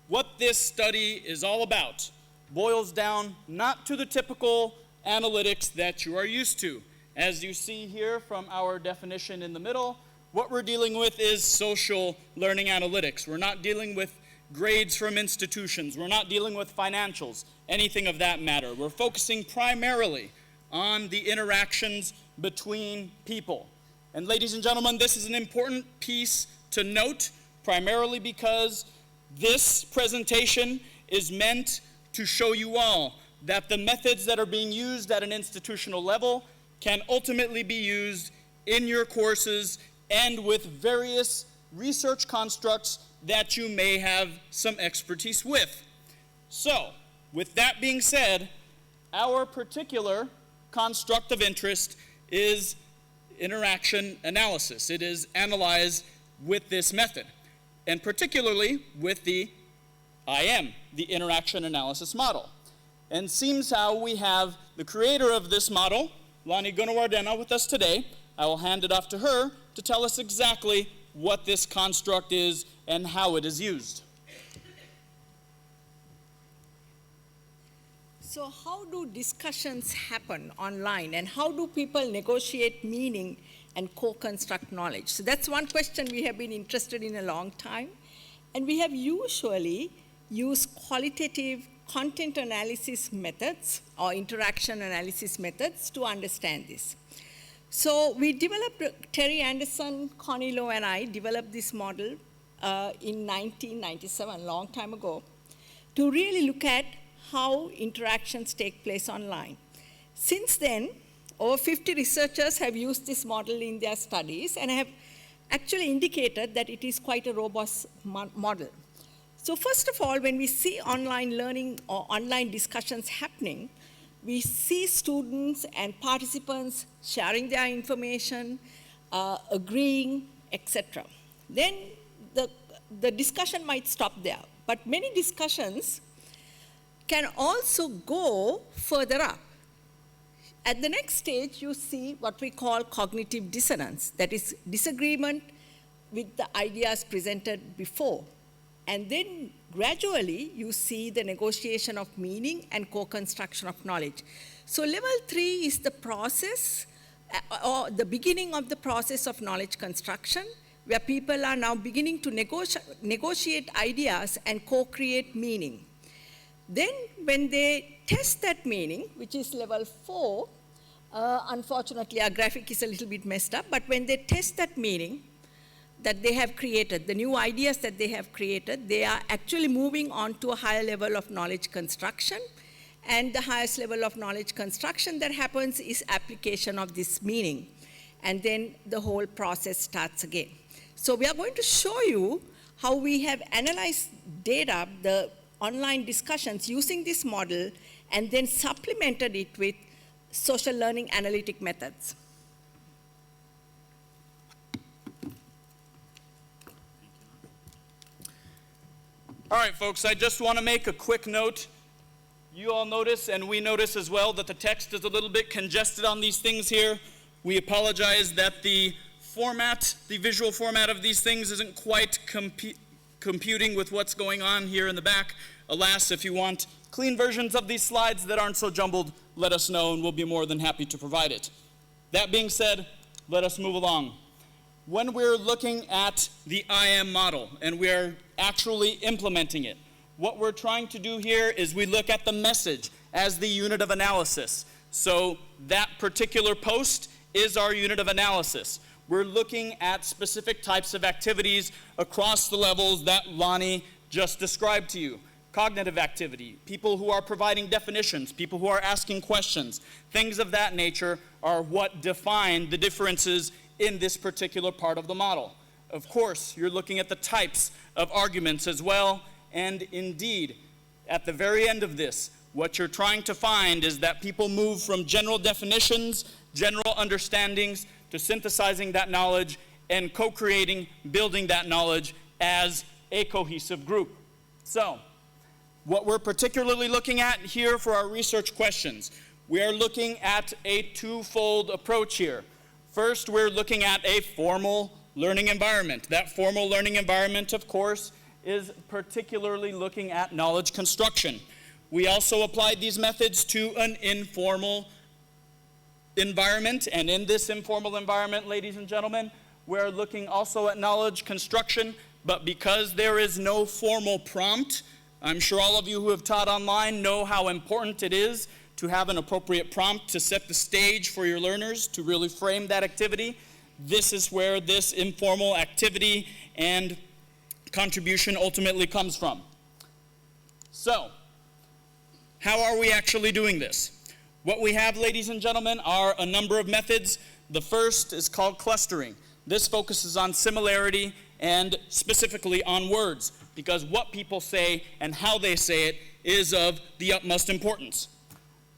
what this study is all about boils down not to the typical analytics that you are used to. As you see here from our definition in the middle, what we're dealing with is social learning analytics. We're not dealing with grades from institutions. We're not dealing with financials, anything of that matter. We're focusing primarily on the interactions between people. And ladies and gentlemen, this is an important piece to note, primarily because this presentation is meant to show you all that the methods that are being used at an institutional level can ultimately be used in your courses and with various research constructs that you may have some expertise with. So, with that being said, our particular construct of interest is interaction analysis. It is analyzed with this method, and particularly with the IM, the interaction analysis model. And seems how we have the creator of this model, Lani Gunawardena, with us today. I will hand it off to her to tell us exactly what this construct is and how it is used. So how do discussions happen online, and how do people negotiate meaning and co-construct knowledge? So that's one question we have been interested in a long time. And we have usually used qualitative content analysis methods or interaction analysis methods to understand this. So we developed, Terry Anderson, Connie Lowe, and I developed this model in 1997, a long time ago, to really look at how interactions take place online. Since then, over 50 researchers have used this model in their studies and have actually indicated that it is quite a robust model. So first of all, when we see online learning or online discussions happening, we see students and participants sharing their information, agreeing, etc. Then the discussion might stop there, but many discussions can also go further up. At the next stage, you see what we call cognitive dissonance, that is disagreement with the ideas presented before. And then gradually, you see the negotiation of meaning and co-construction of knowledge. So level 3 is the process, or the beginning of the process of knowledge construction, where people are now beginning to negotiate ideas and co-create meaning. Then when they test that meaning, which is level 4, unfortunately our graphic is a little bit messed up, but when they test that meaning that they have created, the new ideas that they have created, they are actually moving on to a higher level of knowledge construction. And the highest level of knowledge construction that happens is application of this meaning. And then the whole process starts again. So we are going to show you how we have analyzed data, the online discussions using this model, and then supplemented it with social learning analytic methods. All right, folks, I just want to make a quick note. You all notice, and we notice as well, that the text is a little bit congested on these things here. We apologize that the format, the visual format of these things isn't quite computing with what's going on here in the back. Alas, if you want clean versions of these slides that aren't so jumbled, let us know and we'll be more than happy to provide it. That being said, let us move along. When we're looking at the IM model and we're actually implementing it, what we're trying to do here is we look at the message as the unit of analysis. So that particular post is our unit of analysis. We're looking at specific types of activities across the levels that Lonnie just described to you. Cognitive activity, people who are providing definitions, people who are asking questions, things of that nature are what define the differences in this particular part of the model. Of course, you're looking at the types of arguments as well, and indeed, at the very end of this, what you're trying to find is that people move from general definitions, general understandings, to synthesizing that knowledge and co-creating, building that knowledge as a cohesive group. So, what we're particularly looking at here for our research questions, we are looking at a twofold approach here. First, we're looking at a formal learning environment. That formal learning environment, of course, is particularly looking at knowledge construction. We also applied these methods to an informal environment, and in this informal environment, ladies and gentlemen, we're looking also at knowledge construction, but because there is no formal prompt, I'm sure all of you who have taught online know how important it is to have an appropriate prompt to set the stage for your learners to really frame that activity. This is where this informal activity and contribution ultimately comes from. So, how are we actually doing this? What we have, ladies and gentlemen, are a number of methods. The first is called clustering. This focuses on similarity and specifically on words, because what people say and how they say it is of the utmost importance.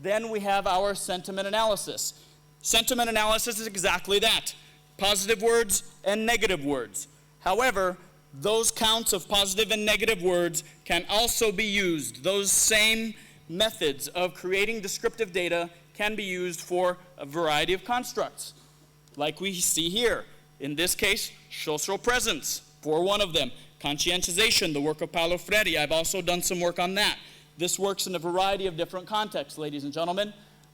Then we have our sentiment analysis. Sentiment analysis is exactly that, positive words and negative words. However, those counts of positive and negative words can also be used. Those same methods of creating descriptive data can be used for a variety of constructs, like we see here. In this case, social presence, for one of them. Conscientization, the work of Paulo Freire. I've also done some work on that. This works in a variety of different contexts, ladies and gentlemen,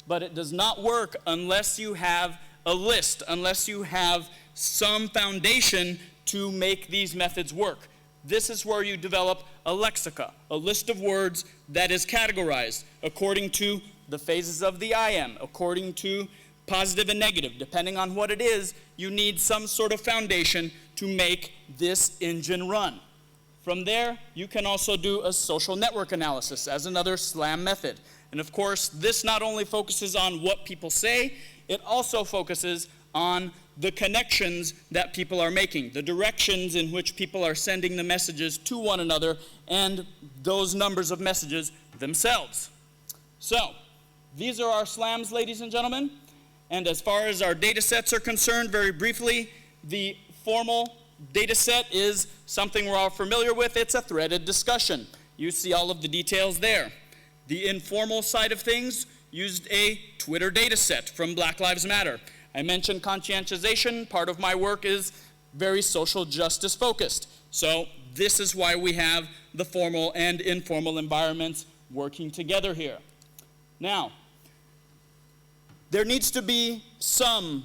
but it does not work unless you have a list, unless you have some foundation to make these methods work. This is where you develop a lexica, a list of words that is categorized according to the phases of the IM, according to positive and negative. Depending on what it is, you need some sort of foundation to make this engine run. From there, you can also do a social network analysis as another SLAM method. And of course, this not only focuses on what people say, it also focuses on the connections that people are making, the directions in which people are sending the messages to one another, and those numbers of messages themselves. So, these are our SLAMs, ladies and gentlemen. And as far as our data sets are concerned, very briefly, the formal data set is something we're all familiar with. It's a threaded discussion. You see all of the details there. The informal side of things used a Twitter data set from Black Lives Matter. I mentioned conscientization. Part of my work is very social justice focused. So this is why we have the formal and informal environments working together here. Now, there needs to be some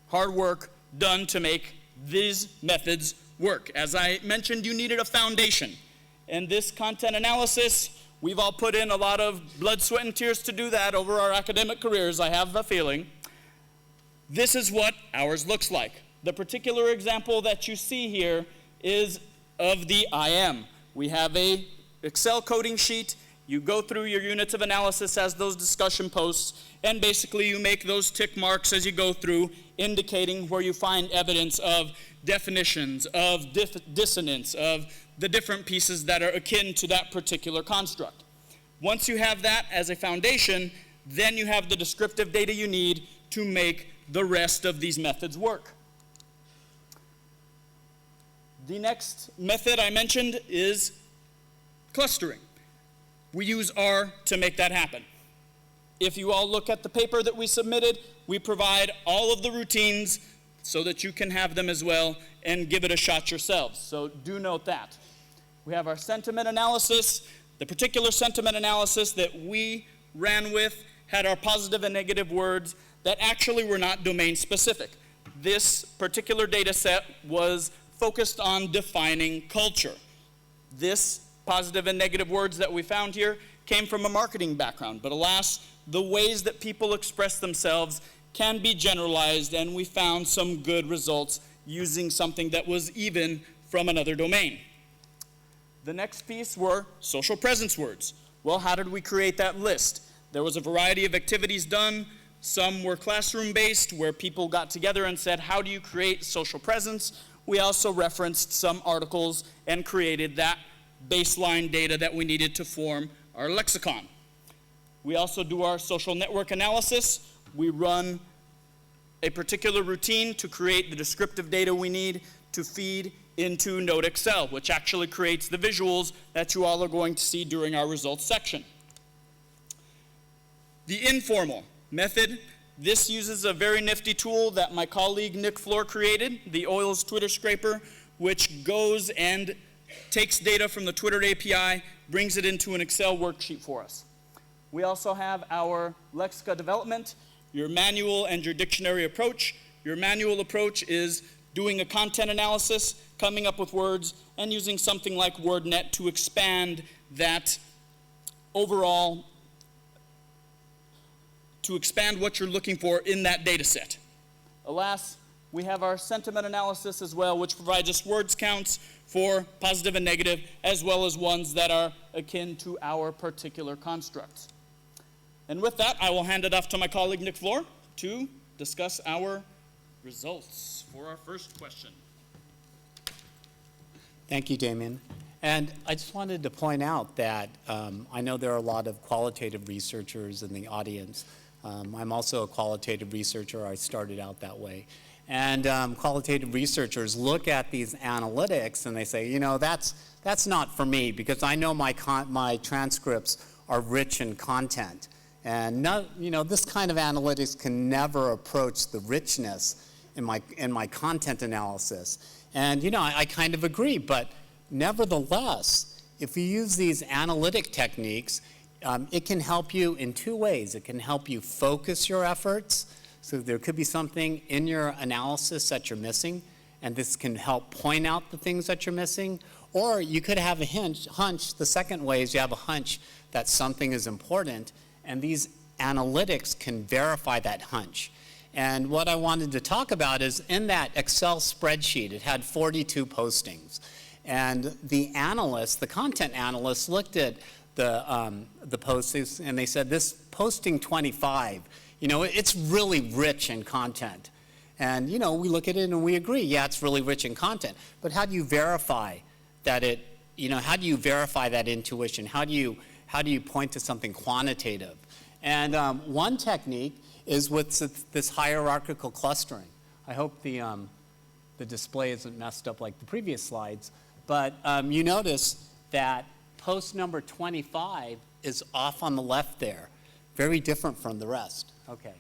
hard work done to make these methods work. As I mentioned, you needed a foundation. And this content analysis, we've all put in a lot of blood, sweat, and tears to do that over our academic careers, I have a feeling. This is what ours looks like. The particular example that you see here is of the IM. We have a Excel coding sheet. You go through your units of analysis as those discussion posts, and basically you make those tick marks as you go through, indicating where you find evidence of definitions, of dissonance, of the different pieces that are akin to that particular construct. Once you have that as a foundation, then you have the descriptive data you need to make the rest of these methods work. The next method I mentioned is clustering. We use R to make that happen. If you all look at the paper that we submitted, we provide all of the routines so that you can have them as well and give it a shot yourselves. So do note that. We have our sentiment analysis. The particular sentiment analysis that we ran with had our positive and negative words that actually were not domain specific. This particular data set was focused on defining culture. This positive and negative words that we found here came from a marketing background, but alas, the ways that people express themselves can be generalized, and we found some good results using something that was even from another domain. The next piece were social presence words. Well, how did we create that list? There was a variety of activities done. Some were classroom-based, where people got together and said, how do you create social presence? We also referenced some articles and created that baseline data that we needed to form our lexicon. We also do our social network analysis. We run a particular routine to create the descriptive data we need to feed into Node Excel, which actually creates the visuals that you all are going to see during our results section. The informal method, this uses a very nifty tool that my colleague Nick Floor created, the Oils Twitter Scraper, which goes and takes data from the Twitter API, brings it into an Excel worksheet for us. We also have our lexica development, your manual and your dictionary approach. Your manual approach is doing a content analysis, coming up with words, and using something like WordNet to expand that overall, to expand what you're looking for in that data set. Alas, we have our sentiment analysis as well, which provides us words counts for positive and negative, as well as ones that are akin to our particular constructs. And with that, I will hand it off to my colleague Nick Floor to discuss our results for our first question. Thank you, Damien. And I just wanted to point out that I know there are a lot of qualitative researchers in the audience. I'm also a qualitative researcher. I started out that way. And qualitative researchers look at these analytics and they say, you know, that's not for me, because I know my transcripts are rich in content. And this kind of analytics can never approach the richness in my content analysis. And I kind of agree, but nevertheless, if you use these analytic techniques, it can help you in two ways. It can help you focus your efforts. So there could be something in your analysis that you're missing, and this can help point out the things that you're missing. Or you could have a hunch. The second way is you have a hunch that something is important, and these analytics can verify that hunch. And what I wanted to talk about is in that Excel spreadsheet, it had 42 postings. And the analysts, the content analysts, looked at the postings, and they said, this posting 25, it's really rich in content. And, we look at it and we agree, yeah, it's really rich in content. But how do you verify that how do you verify that intuition? How do you point to something quantitative? And one technique is with this hierarchical clustering. I hope the display isn't messed up like the previous slides, but you notice that post number 25 is off on the left there, very different from the rest. Okay.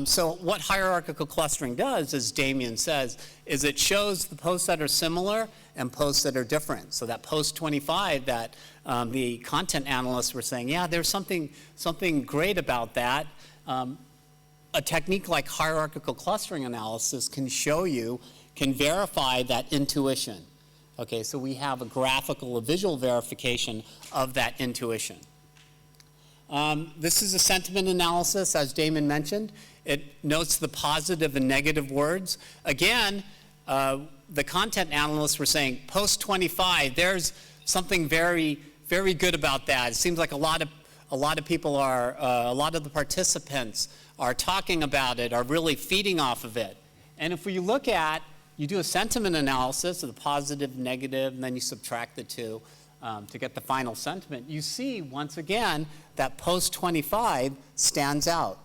So what hierarchical clustering does, as Damien says, is it shows the posts that are similar and posts that are different. So that post 25 that the content analysts were saying, yeah, there's something great about that. A technique like hierarchical clustering analysis can verify that intuition. Okay, so we have a graphical, a visual verification of that intuition. This is a sentiment analysis, as Damon mentioned. It notes the positive and negative words. Again, the content analysts were saying, post 25, there's something very, very good about that. It seems like a lot of people are, a lot of the participants are talking about it, are really feeding off of it. And if you do a sentiment analysis of the positive, negative, and then you subtract the two to get the final sentiment, you see, once again, that post 25 stands out.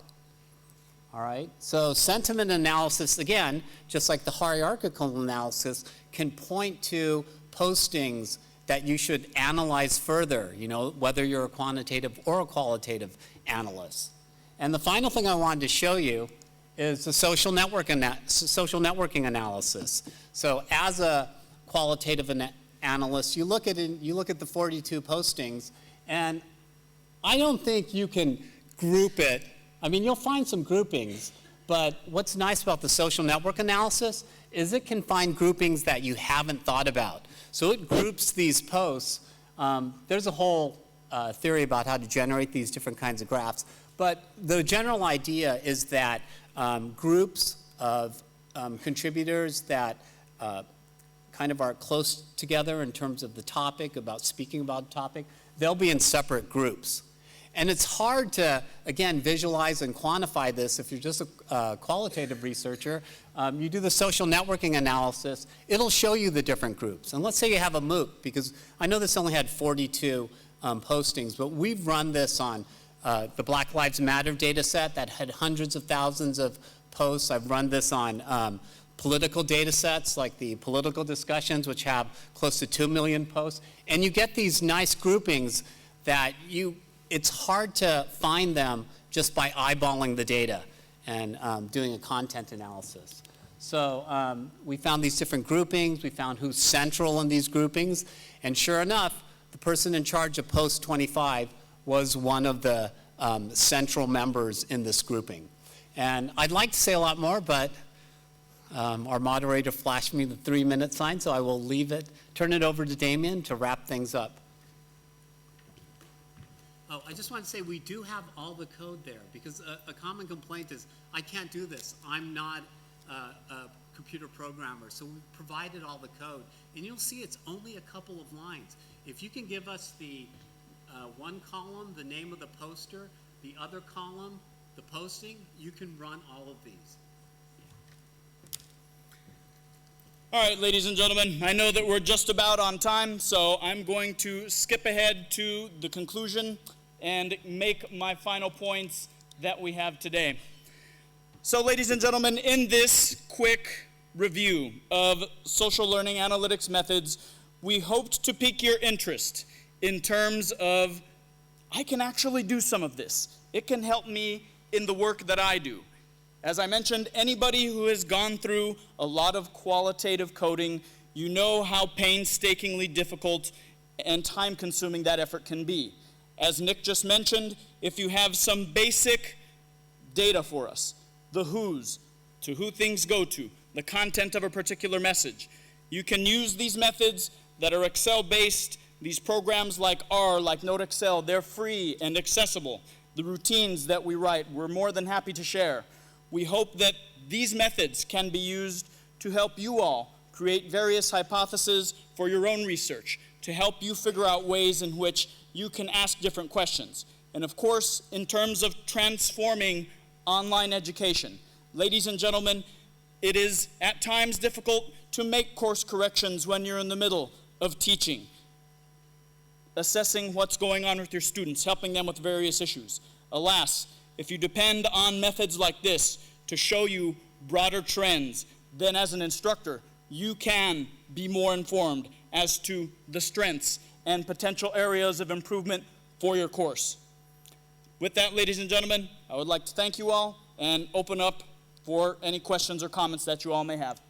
All right, so sentiment analysis, again, just like the hierarchical analysis, can point to postings that you should analyze further, whether you're a quantitative or a qualitative analyst. And the final thing I wanted to show you is the social networking analysis. So as a qualitative analyst, you look at the 42 postings, and I don't think you can group it. I mean, you'll find some groupings, but what's nice about the social network analysis is it can find groupings that you haven't thought about. So it groups these posts. There's a whole theory about how to generate these different kinds of graphs, but the general idea is that groups of contributors that kind of are close together in terms of the topic, about speaking about the topic, they'll be in separate groups. And it's hard to, again, visualize and quantify this if you're just a qualitative researcher. You do the social networking analysis, it'll show you the different groups. And let's say you have a MOOC, because I know this only had 42 postings, but we've run this on the Black Lives Matter data set that had hundreds of thousands of posts. I've run this on political data sets like the political discussions, which have close to 2 million posts. And you get these nice groupings that it's hard to find them just by eyeballing the data and doing a content analysis. So we found these different groupings. We found who's central in these groupings. And sure enough, the person in charge of post 25 was one of the central members in this grouping. And I'd like to say a lot more, but our moderator flashed me the 3-minute sign, so I will turn it over to Damien to wrap things up. Oh, I just want to say we do have all the code there, because a common complaint is, I can't do this. I'm not a computer programmer. So we provided all the code. And you'll see it's only a couple of lines. If you can give us the one column, the name of the poster, the other column, the posting, you can run all of these. All right, ladies and gentlemen, I know that we're just about on time, so I'm going to skip ahead to the conclusion and make my final points that we have today. So, ladies and gentlemen, in this quick review of social learning analytics methods, we hoped to pique your interest in terms of, I can actually do some of this. It can help me in the work that I do. As I mentioned, anybody who has gone through a lot of qualitative coding, you know how painstakingly difficult and time-consuming that effort can be. As Nick just mentioned, if you have some basic data for us, the who's, to who things go to, the content of a particular message, you can use these methods that are Excel-based, these programs like R, like NoteXL, they're free and accessible. The routines that we write, we're more than happy to share. We hope that these methods can be used to help you all create various hypotheses for your own research, to help you figure out ways in which you can ask different questions. And of course, in terms of transforming online education, ladies and gentlemen, it is at times difficult to make course corrections when you're in the middle of teaching, assessing what's going on with your students, helping them with various issues. Alas, if you depend on methods like this to show you broader trends, then as an instructor, you can be more informed as to the strengths and potential areas of improvement for your course. With that, ladies and gentlemen, I would like to thank you all and open up for any questions or comments that you all may have.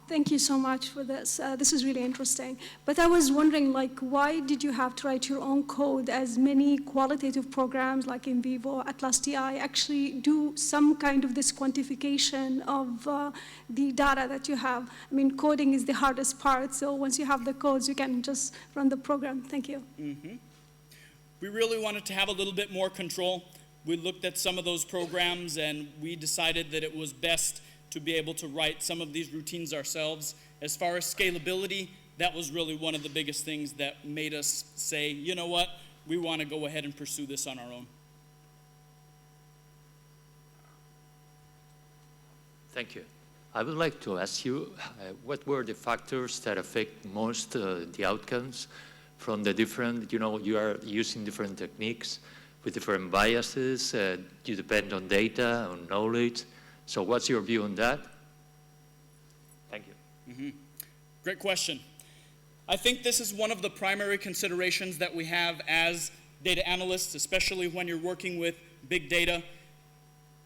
Thank you so much for this. This is really interesting. But I was wondering, like, why did you have to write your own code, as many qualitative programs like In Vivo, Atlas TI actually do some kind of this quantification of the data that you have? I mean, coding is the hardest part, so once you have the codes, you can just run the program. Thank you. We really wanted to have a little bit more control. We looked at some of those programs and we decided that it was best to be able to write some of these routines ourselves. As far as scalability, that was really one of the biggest things that made us say, you know what, we want to go ahead and pursue this on our own. Thank you. I would like to ask you, what were the factors that affect most the outcomes from the different, you know, you are using different techniques with different biases, you depend on data, on knowledge. So what's your view on that? Thank you. Great question. I think this is one of the primary considerations that we have as data analysts, especially when you're working with big data.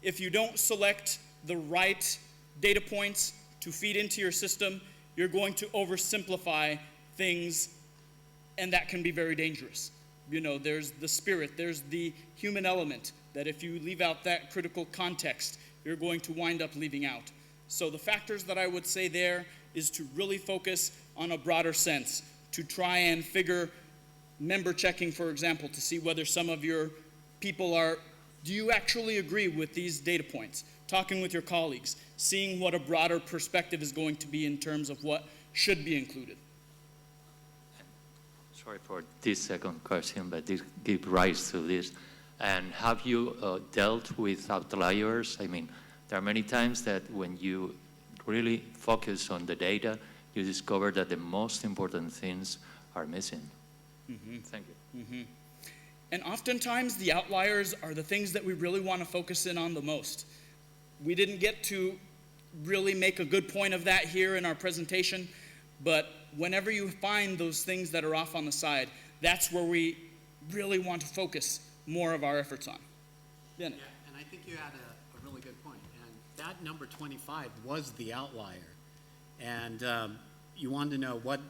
If you don't select the right data points to feed into your system, you're going to oversimplify things, and that can be very dangerous. You know, there's the spirit, there's the human element, that if you leave out that critical context, you're going to wind up leaving out. So the factors that I would say there is to really focus on a broader sense, to try and figure member checking, for example, to see whether some of your people are, do you actually agree with these data points? Talking with your colleagues, seeing what a broader perspective is going to be in terms of what should be included. Sorry for this second question, but this gives rise to this. And have you dealt with outliers? I mean, there are many times that when you really focus on the data, you discover that the most important things are missing. Thank you. And oftentimes the outliers are the things that we really want to focus in on the most. We didn't get to really make a good point of that here in our presentation, but whenever you find those things that are off on the side, that's where we really want to focus more of our efforts on. Yeah, and I think you had a really good point. And that number 25 was the outlier. And you wanted to know what,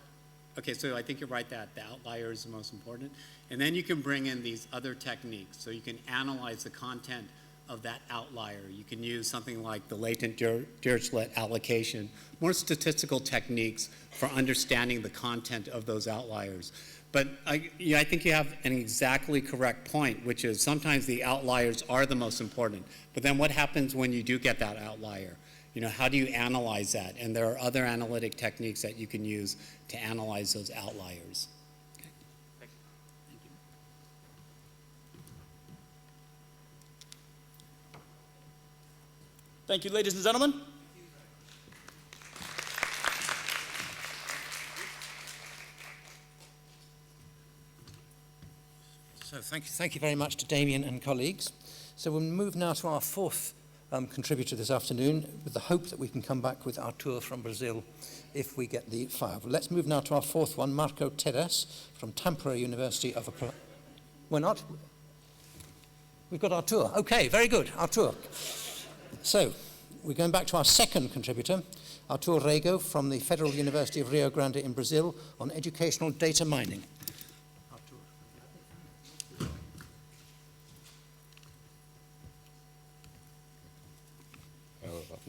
okay, so I think you're right that the outlier is the most important. And then you can bring in these other techniques. So you can analyze the content of that outlier. You can use something like the latent Dirichlet allocation, more statistical techniques for understanding the content of those outliers. But I think you have an exactly correct point, which is sometimes the outliers are the most important. But then what happens when you do get that outlier? You know, how do you analyze that? And there are other analytic techniques that you can use to analyze those outliers. Okay. Thank you. Thank you, ladies and gentlemen. So thank you very much to Damien and colleagues. So we'll move now to our fourth contributor this afternoon, with the hope that we can come back with Artur from Brazil if we get the file. Let's move now to our fourth one, Marco Teres from Tampere University of... We're not? We've got Artur. Okay, very good, Artur. So, we're going back to our second contributor, Artur Rego from the Federal University of Rio Grande in Brazil on educational data mining.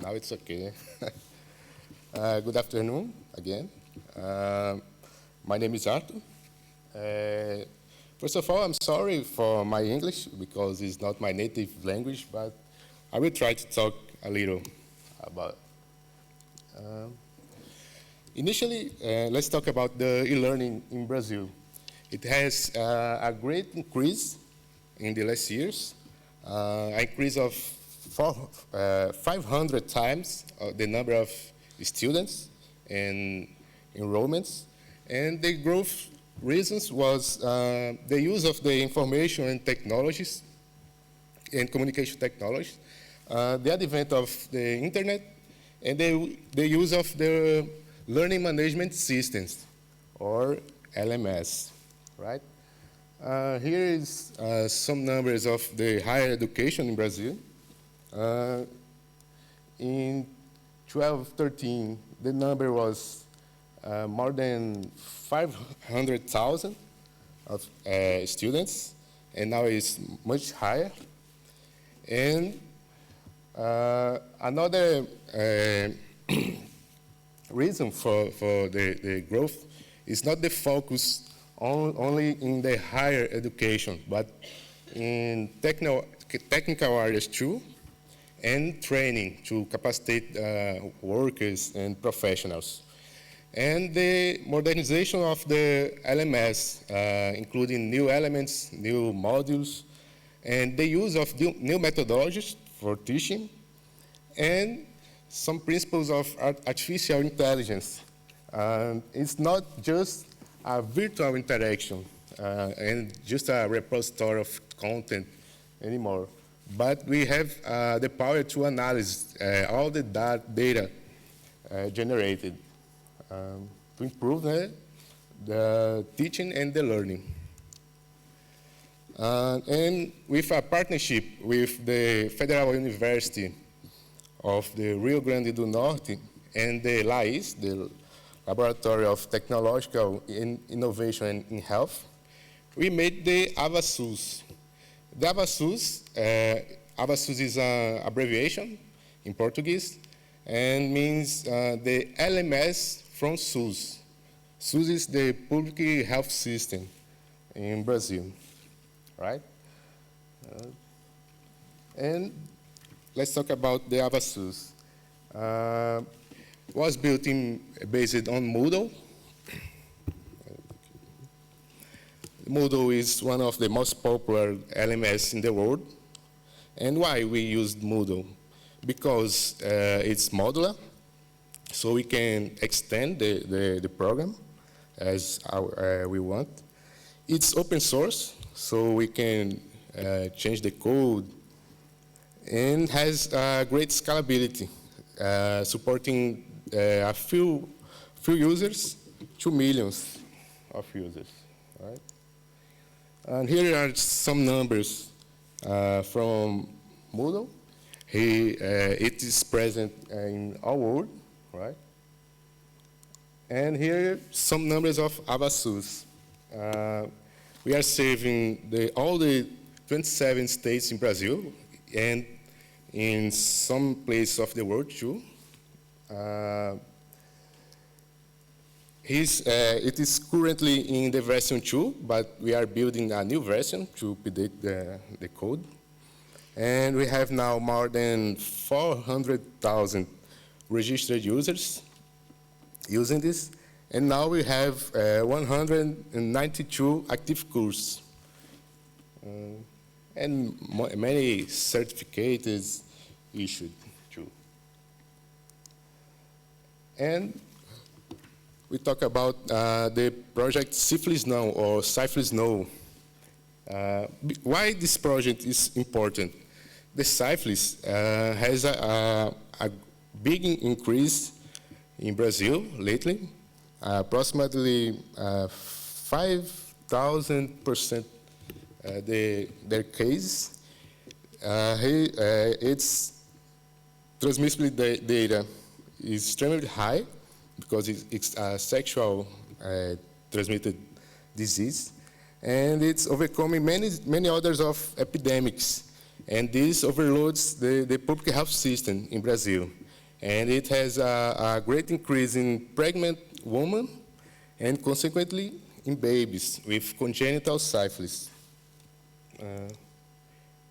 Now it's okay. Good afternoon again. My name is Arthur. First of all, I'm sorry for my English because it's not my native language, but I will try to talk a little about. Initially, let's talk about the e-learning in Brazil. It has a great increase in the last years, an increase of 500 times the number of students and enrollments. And the growth reasons was the use of the information and technologies and communication technologies, the advent of the internet, and the use of the learning management systems, or LMS, right? Here is some numbers of the higher education in Brazil. In 12-13, the number was more than 500,000 of students, and now it's much higher. And another reason for the growth is not the focus only in the higher education, but in technical areas too, and training to capacitate workers and professionals. And the modernization of the LMS, including new elements, new modules, and the use of new methodologies for teaching, and some principles of artificial intelligence. It's not just a virtual interaction and just a repository of content anymore, but we have the power to analyze all the data generated to improve the teaching and the learning. And with a partnership with the Federal University of the Rio Grande do Norte and the LAIS, the Laboratory of Technological Innovation in Health, we made the AvaSUS. The AvaSUS is an abbreviation in Portuguese and means the LMS from SUS. SUS is the public health system in Brazil, right? And let's talk about the AvaSUS. It was based on Moodle. Moodle is one of the most popular LMS in the world. And why we used Moodle? Because it's modular, so we can extend the program as we want. It's open source, so we can change the code, and has great scalability, supporting a few users to millions of users, right? And here are some numbers from Moodle. It is present in our world, right? And here are some numbers of AvaSUS. We are serving all the 27 states in Brazil and in some places of the world too. It is currently in the version 2, but we are building a new version to update the code. And we have now more than 400,000 registered users using this. And now we have 192 active courses. And many certificates issued too. And we talk about the project Syphilis Now, or Syphilis Now. Why this project is important? the syphilis has a big increase in Brazil lately, approximately 5,000% their cases. Its transmissibility data is extremely high because it's a sexual transmitted disease, and it's overcoming many others of epidemics. And this overloads the public health system in Brazil. And it has a great increase in pregnant women and consequently in babies with congenital syphilis.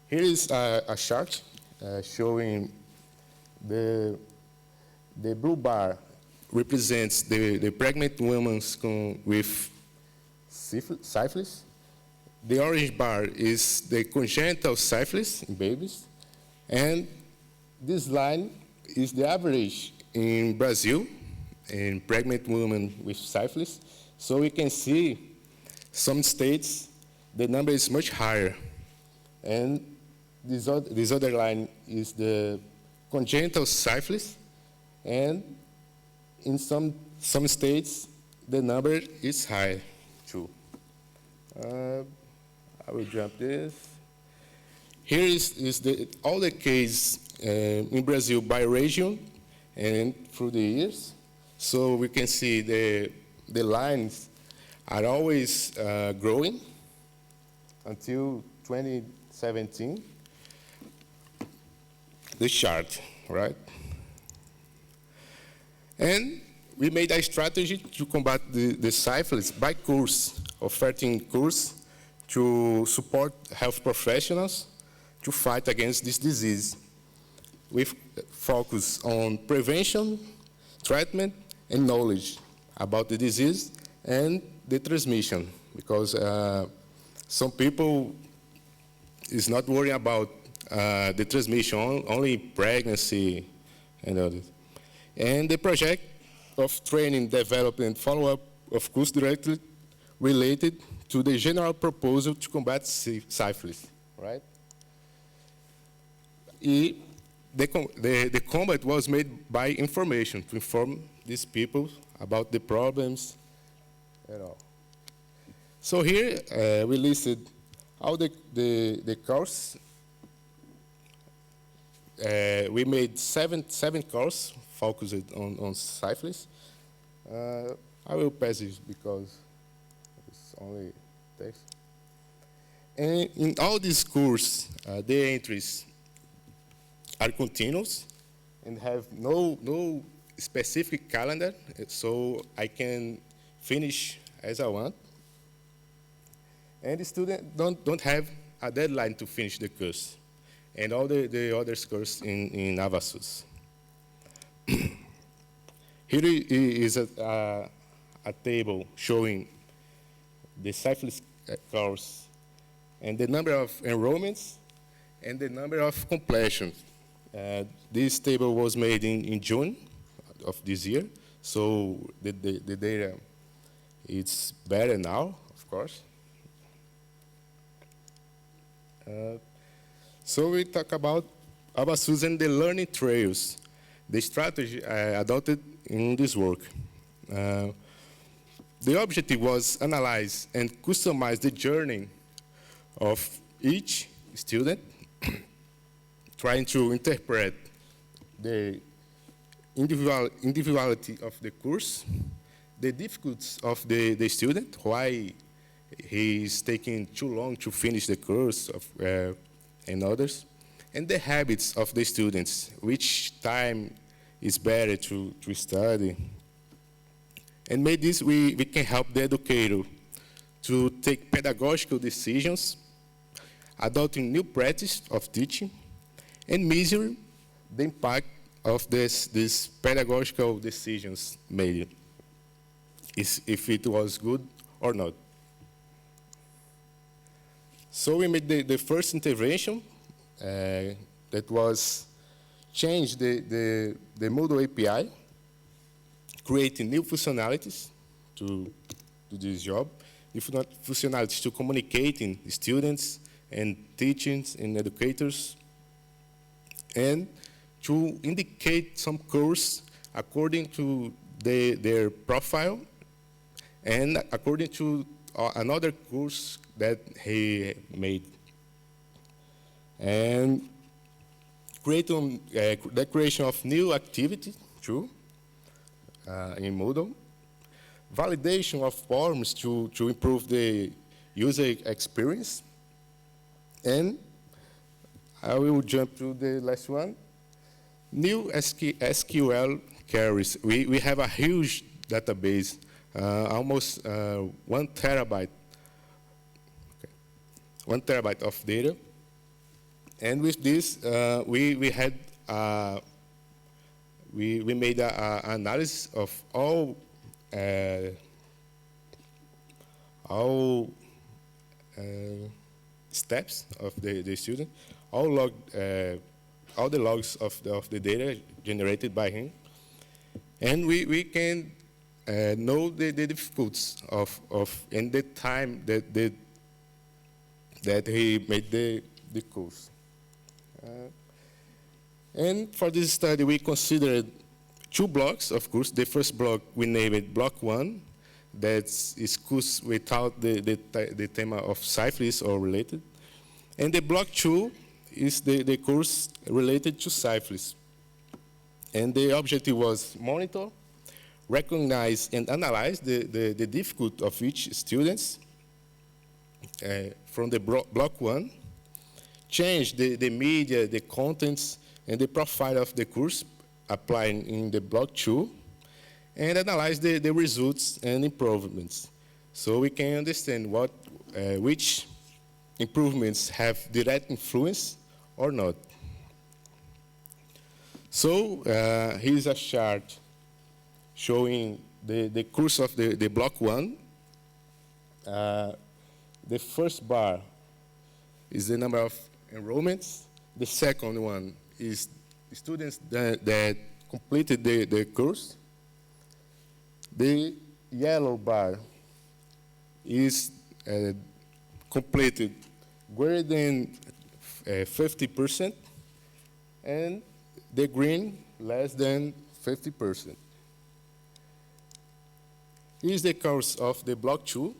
Here is a chart showing the blue bar represents the pregnant women with syphilis. The orange bar is the congenital syphilis in babies. And this line is the average in Brazil in pregnant women with syphilis. So we can see some states, the number is much higher. And this other line is the congenital syphilis. And in some states, the number is high too. I will jump this. Here is all the cases in Brazil by region and through the years. So we can see the lines are always growing until 2017. The chart, right? And we made a strategy to combat the syphilis by course, offering course to support health professionals to fight against this disease, with focus on prevention, treatment, and knowledge about the disease and the transmission, because some people is not worrying about the transmission, only pregnancy and others. And the project of training, development, and follow-up of course directly related to the general proposal to combat syphilis, right? The combat was made by information to inform these people about the problems and all. So here we listed all the courses. We made seven courses focused on syphilis. I will pass this because it's only text. And in all these courses, the entries are continuous and have no specific calendar, so I can finish as I want. And the students don't have a deadline to finish the course, and all the other courses in Avassus. Here is a table showing the syphilis course and the number of enrollments and the number of completions. This table was made in June of this year, so the data is better now, of course. So we talk about Avassus and the learning trails, the strategy adopted in this work. The objective was analyze and customize the journey of each student, trying to interpret the individuality of the course, the difficulties of the student, why he is taking too long to finish the course and others, and the habits of the students, which time is better to study. And maybe this we can help the educator to take pedagogical decisions, adopting new practice of teaching, and measure the impact of these pedagogical decisions made, if it was good or not. So we made the first intervention that was change the Moodle API, creating new functionalities to do this job, new functionalities to communicating students and teachers and educators, and to indicate some course according to their profile and according to another course that he made. And the creation of new activity, too, in Moodle. Validation of forms to improve the user experience. And I will jump to the last one. New SQL queries. We have a huge database, almost 1 terabyte. Okay. 1 terabyte of data. And with this, we made an analysis of all steps of the student, all the logs of the data generated by him, and we can know the difficulties of and the time that he made the course. And for this study, we considered 2 blocks, of course. The first block we named Block 1, that's course without the theme of syphilis or related. And the Block 2 is the course related to syphilis. And the objective was monitor, recognize, and analyze the difficulty of each student from the Block 1, change the media, the contents, and the profile of the course applying in the Block 2, and analyze the results and improvements. So we can understand which improvements have direct influence or not. So here's a chart showing the course of the Block 1. The first bar is the number of enrollments. The second one is students that completed the course. The yellow bar is completed greater than 50%, and the green less than 50%. Here's the course of the Block 2.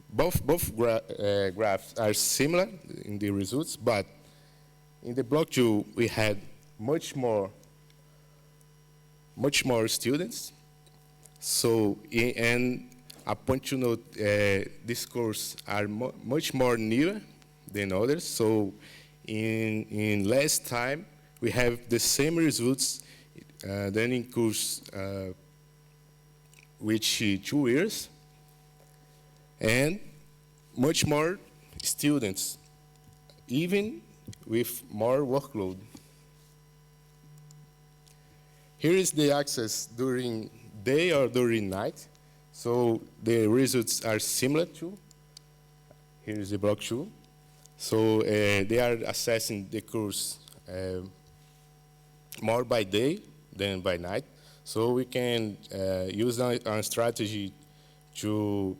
Both graphs are similar in the results, but in the Block 2 we had much more students. So, and I point to note these courses are much more newer than others. So, in less time we have the same results than in course which 2 years, and much more students, even with more workload. Here is the access during day or during night. So the results are similar to, here is the Block 2. So they are assessing the course more by day than by night. So we can use our strategy to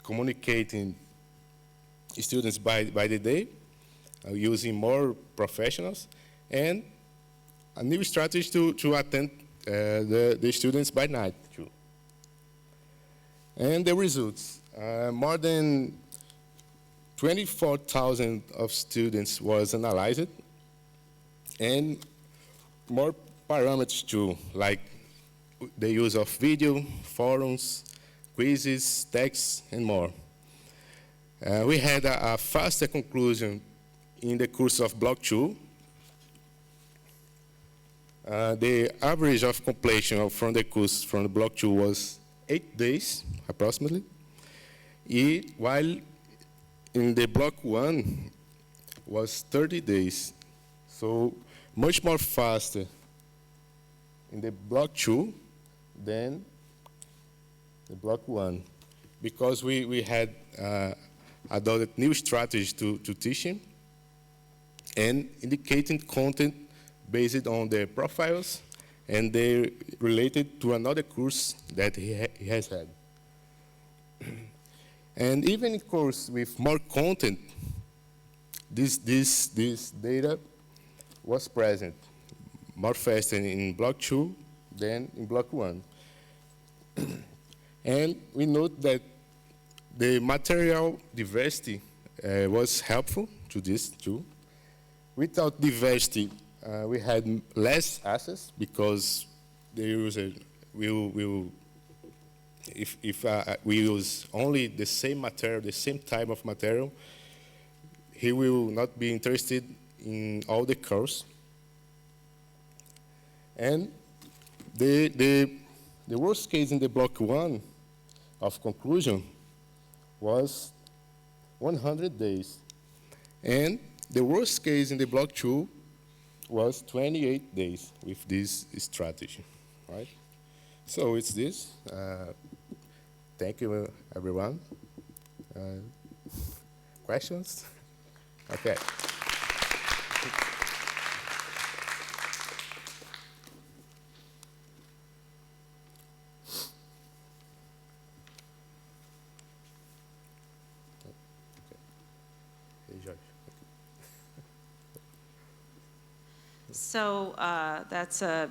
communicating students by the day, using more professionals, and a new strategy to attend the students by night too. And the results, more than 24,000 of students was analyzed, and more parameters too, like the use of video, forums, quizzes, texts, and more. We had a faster conclusion in the course of Block 2. The average of completion from the course from the Block 2 was 8 days, approximately, while in the Block 1 was 30 days. So much more faster in the Block 2 than the Block 1, because we had adopted new strategies to teaching and indicating content based on their profiles, and they're related to another course that he has had. And even in course with more content, this data was present more faster in block 2 than in block 1. And we note that the material diversity was helpful to this too. Without diversity, we had less access because the user will if we use only the same material, the same type of material, he will not be interested in all the course. And the worst case in the block 1 of conclusion was 100 days. And the worst case in the block 2 was 28 days with this strategy, right? So it's this. Thank you, everyone. Questions? Okay. So that's a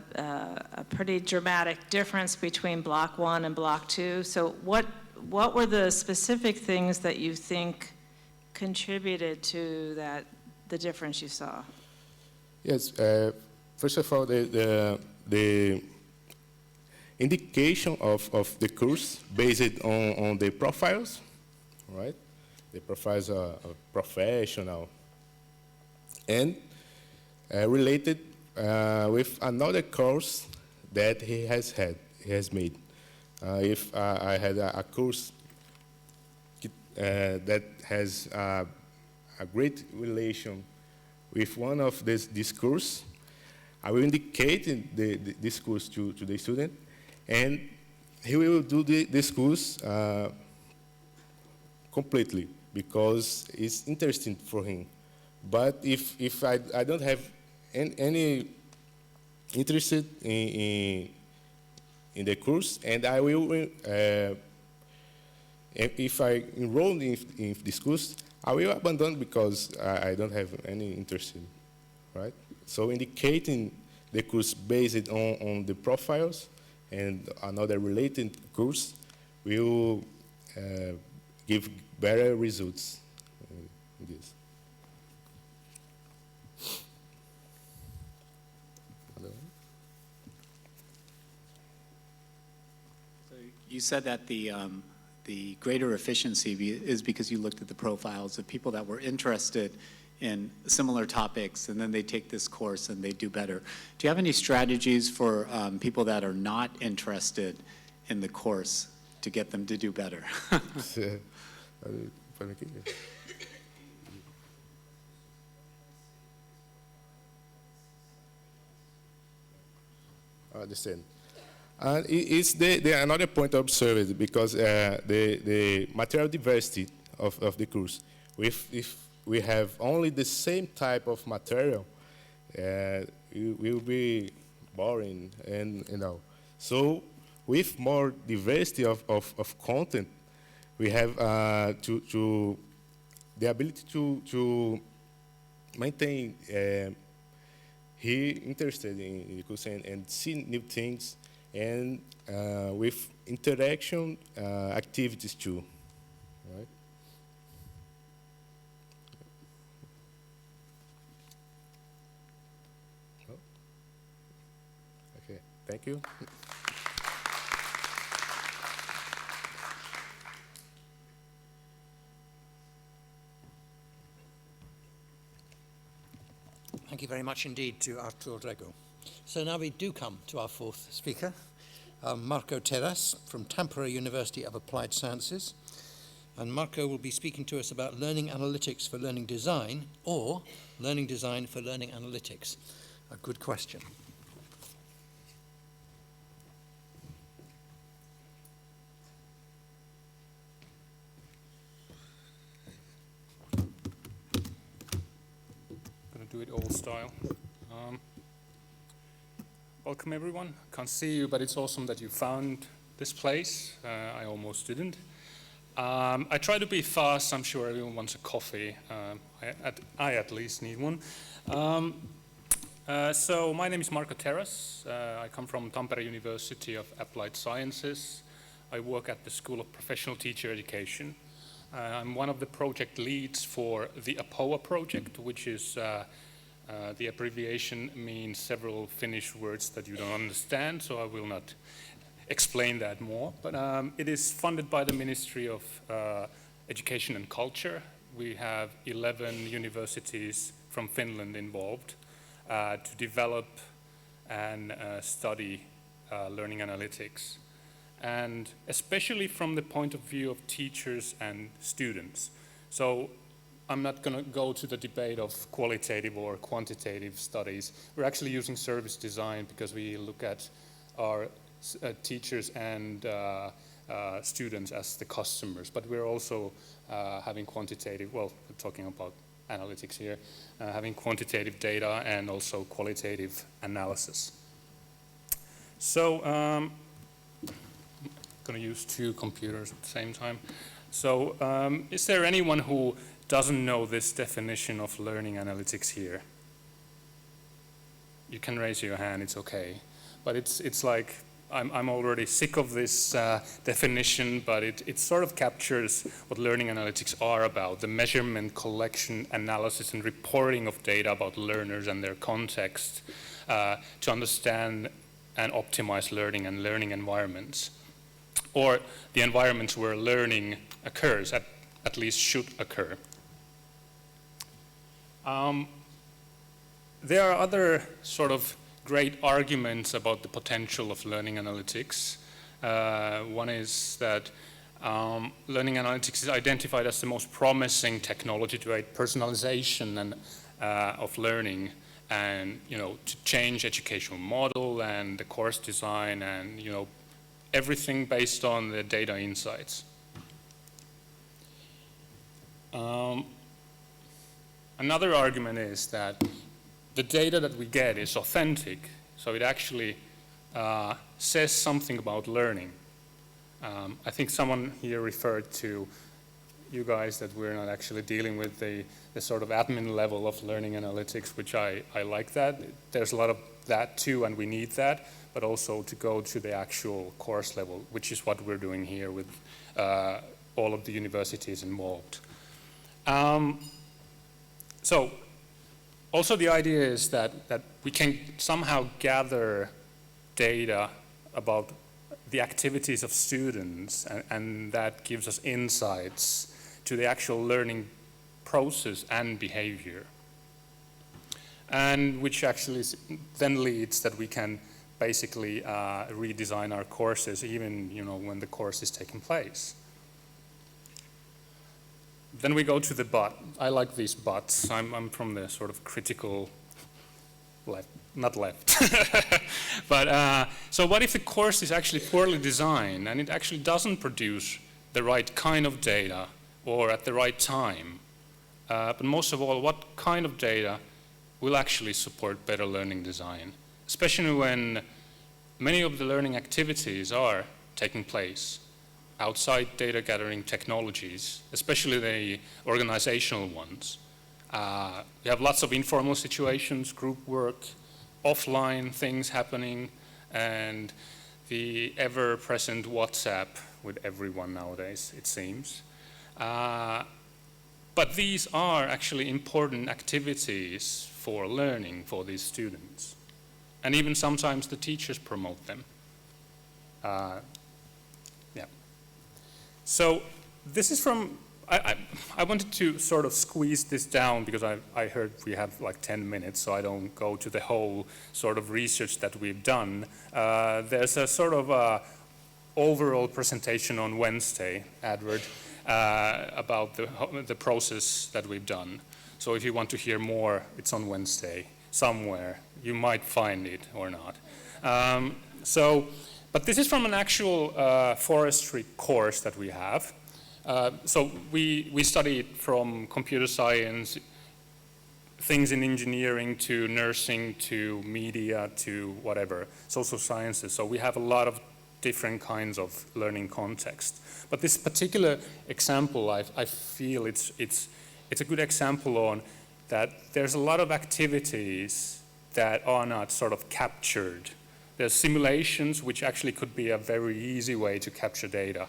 pretty dramatic difference between block 1 and block 2. So what were the specific things that you think contributed to the difference you saw? Yes, first of all, the indication of the course based on the profiles, right? The profiles are professional and related with another course that he has made. If I had a course that has a great relation with one of this course, I will indicate this course to the student, and he will do this course completely because it's interesting for him. But if I don't have any interested in the course, and I will, if I enroll in this course, I will abandon because I don't have any interest in, right? So indicating the course based on the profiles and another related course will give better results in this. You said that the greater efficiency is because you looked at the profiles of people that were interested in similar topics, and then they take this course and they do better. Do you have any strategies for people that are not interested in the course to get them to do better? I understand. And it's another point observed because the material diversity of the course. If we have only the same type of material, it will be boring, and you know. So with more diversity of content, we have the ability to maintain he interested in the course and see new things, and with interaction activities too, right? Oh. Okay, thank you. Thank you very much indeed to Artur Rego. So now we do come to our fourth speaker, Marco Terras from Tampere University of Applied Sciences. And Marco will be speaking to us about learning analytics for learning design, or learning design for learning analytics. A good question. Going to do it old style. Welcome everyone. Can't see you, but it's awesome that you found this place. I almost didn't. I try to be fast. I'm sure everyone wants a coffee. I at least need one. So my name is Marko Teras. I come from Tampere University of Applied Sciences. I work at the School of Professional Teacher Education. I'm one of the project leads for the APOA project, which is the abbreviation means several Finnish words that you don't understand, so I will not explain that more. But it is funded by the Ministry of Education and Culture. We have 11 universities from Finland involved to develop and study learning analytics, and especially from the point of view of teachers and students. So I'm not going to go to the debate of qualitative or quantitative studies. We're actually using service design because we look at our teachers and students as the customers, but we're also having quantitative, well, we're talking about analytics here, having quantitative data and also qualitative analysis. So I'm going to use two computers at the same time. So is there anyone who doesn't know this definition of learning analytics here? You can raise your hand, it's okay. But it's like, I'm already sick of this definition, but it sort of captures what learning analytics are about, the measurement, collection, analysis, and reporting of data about learners and their context to understand and optimize learning and learning environments, or the environments where learning occurs, at least should occur. There are other sort of great arguments about the potential of learning analytics. One is that learning analytics is identified as the most promising technology to aid personalization and, of learning, and to change educational model and the course design, and everything based on the data insights. Another argument is that the data that we get is authentic, so it actually says something about learning. I think someone here referred to you guys that we're not actually dealing with the sort of admin level of learning analytics, which I like that. There's a lot of that too, and we need that, but also to go to the actual course level, which is what we're doing here with all of the universities involved. So also the idea is that we can somehow gather data about the activities of students, and that gives us insights to the actual learning process and behavior, and which actually then leads that we can basically redesign our courses even when the course is taking place. Then we go to the but. I like these buts. I'm from the sort of critical left, not left. But so what if the course is actually poorly designed and it actually doesn't produce the right kind of data or at the right time? But most of all, what kind of data will actually support better learning design, especially when many of the learning activities are taking place outside data gathering technologies, especially the organizational ones. We have lots of informal situations, group work, offline things happening, and the ever-present WhatsApp with everyone nowadays, it seems. But these are actually important activities for learning for these students. And even sometimes the teachers promote them. So this is from, I wanted to sort of squeeze this down because I heard we have like 10 minutes, so I don't go to the whole sort of research that we've done. There's a sort of overall presentation on Wednesday, Edward, about the process that we've done. So if you want to hear more, it's on Wednesday somewhere. You might find it or not. But this is from an actual forestry course that we have. So we studied from computer science, things in engineering to nursing to media to whatever, social sciences. So we have a lot of different kinds of learning context. But this particular example, I feel it's a good example on that there's a lot of activities that are not sort of captured. There's simulations which actually could be a very easy way to capture data.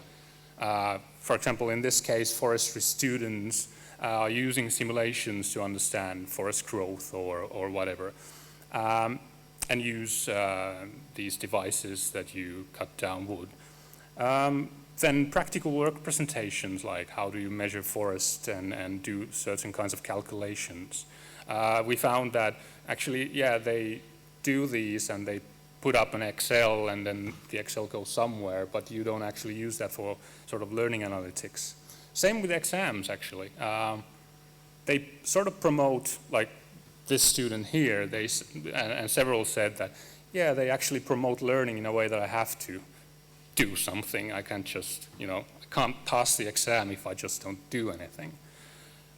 For example, in this case, forestry students are using simulations to understand forest growth or whatever, and use these devices that you cut down wood. Then practical work presentations, like how do you measure forest and do certain kinds of calculations. We found that actually, yeah, they do these and they put up an Excel and then the Excel goes somewhere, but you don't actually use that for sort of learning analytics. Same with exams, actually. They sort of promote, like this student here, and several said that, yeah, they actually promote learning in a way that I have to do something. I can't just, I can't pass the exam if I just don't do anything.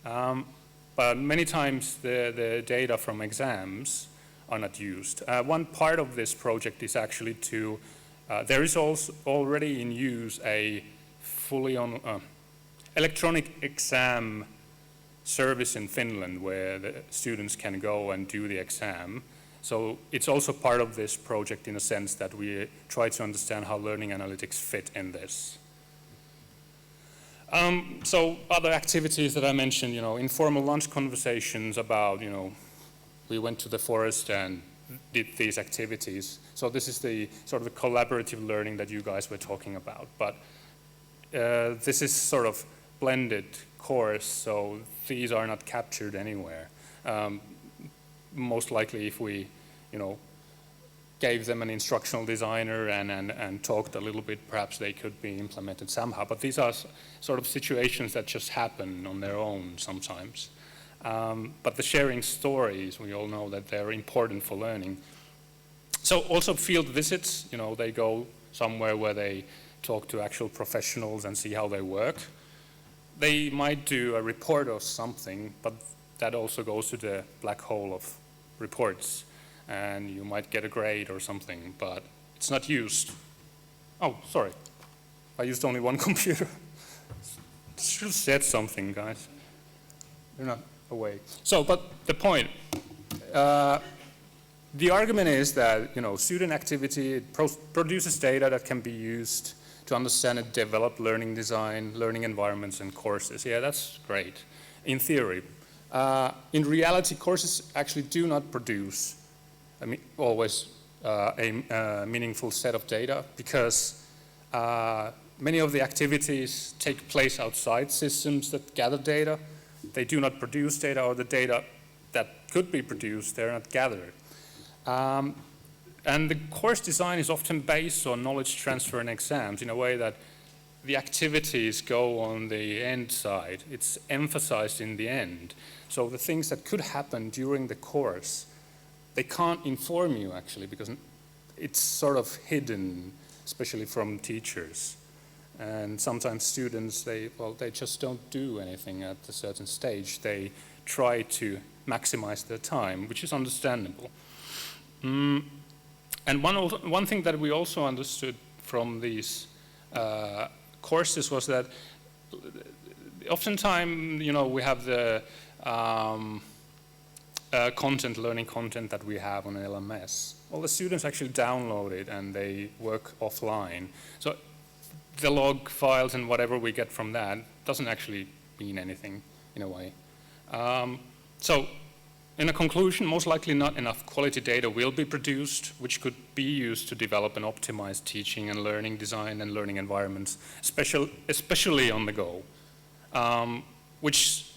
But many times the data from exams are not used. One part of this project is actually to, there is also already in use a fully on electronic exam service in Finland where the students can go and do the exam. So it's also part of this project in a sense that we try to understand how learning analytics fit in this. So other activities that I mentioned, informal lunch conversations about, we went to the forest and did these activities. So this is the sort of the collaborative learning that you guys were talking about. But this is sort of blended course, so these are not captured anywhere. Most likely if we, gave them an instructional designer and talked a little bit, perhaps they could be implemented somehow. But these are sort of situations that just happen on their own sometimes. But the sharing stories, we all know that they're important for learning. So also field visits, they go somewhere where they talk to actual professionals and see how they work. They might do a report or something, but that also goes to the black hole of reports. And you might get a grade or something, but it's not used. Oh, sorry. I used only one computer. Should have said something, guys. You're not awake. So, but the point, the argument is that, student activity produces data that can be used to understand and develop learning design, learning environments, and courses. Yeah, that's great, in theory. In reality, courses actually do not produce always a meaningful set of data because many of the activities take place outside systems that gather data. They do not produce data, or the data that could be produced, they're not gathered. And the course design is often based on knowledge transfer and exams in a way that the activities go on the end side. It's emphasized in the end. So the things that could happen during the course, they can't inform you actually because it's sort of hidden, especially from teachers. And sometimes students, they just don't do anything at a certain stage. They try to maximize their time, which is understandable. And one thing that we also understood from these courses was that oftentimes, we have the learning content that we have on LMS. Well, the students actually download it and they work offline. So the log files and whatever we get from that doesn't actually mean anything in a way. So in a conclusion, most likely not enough quality data will be produced, which could be used to develop and optimize teaching and learning design and learning environments, especially on the go, which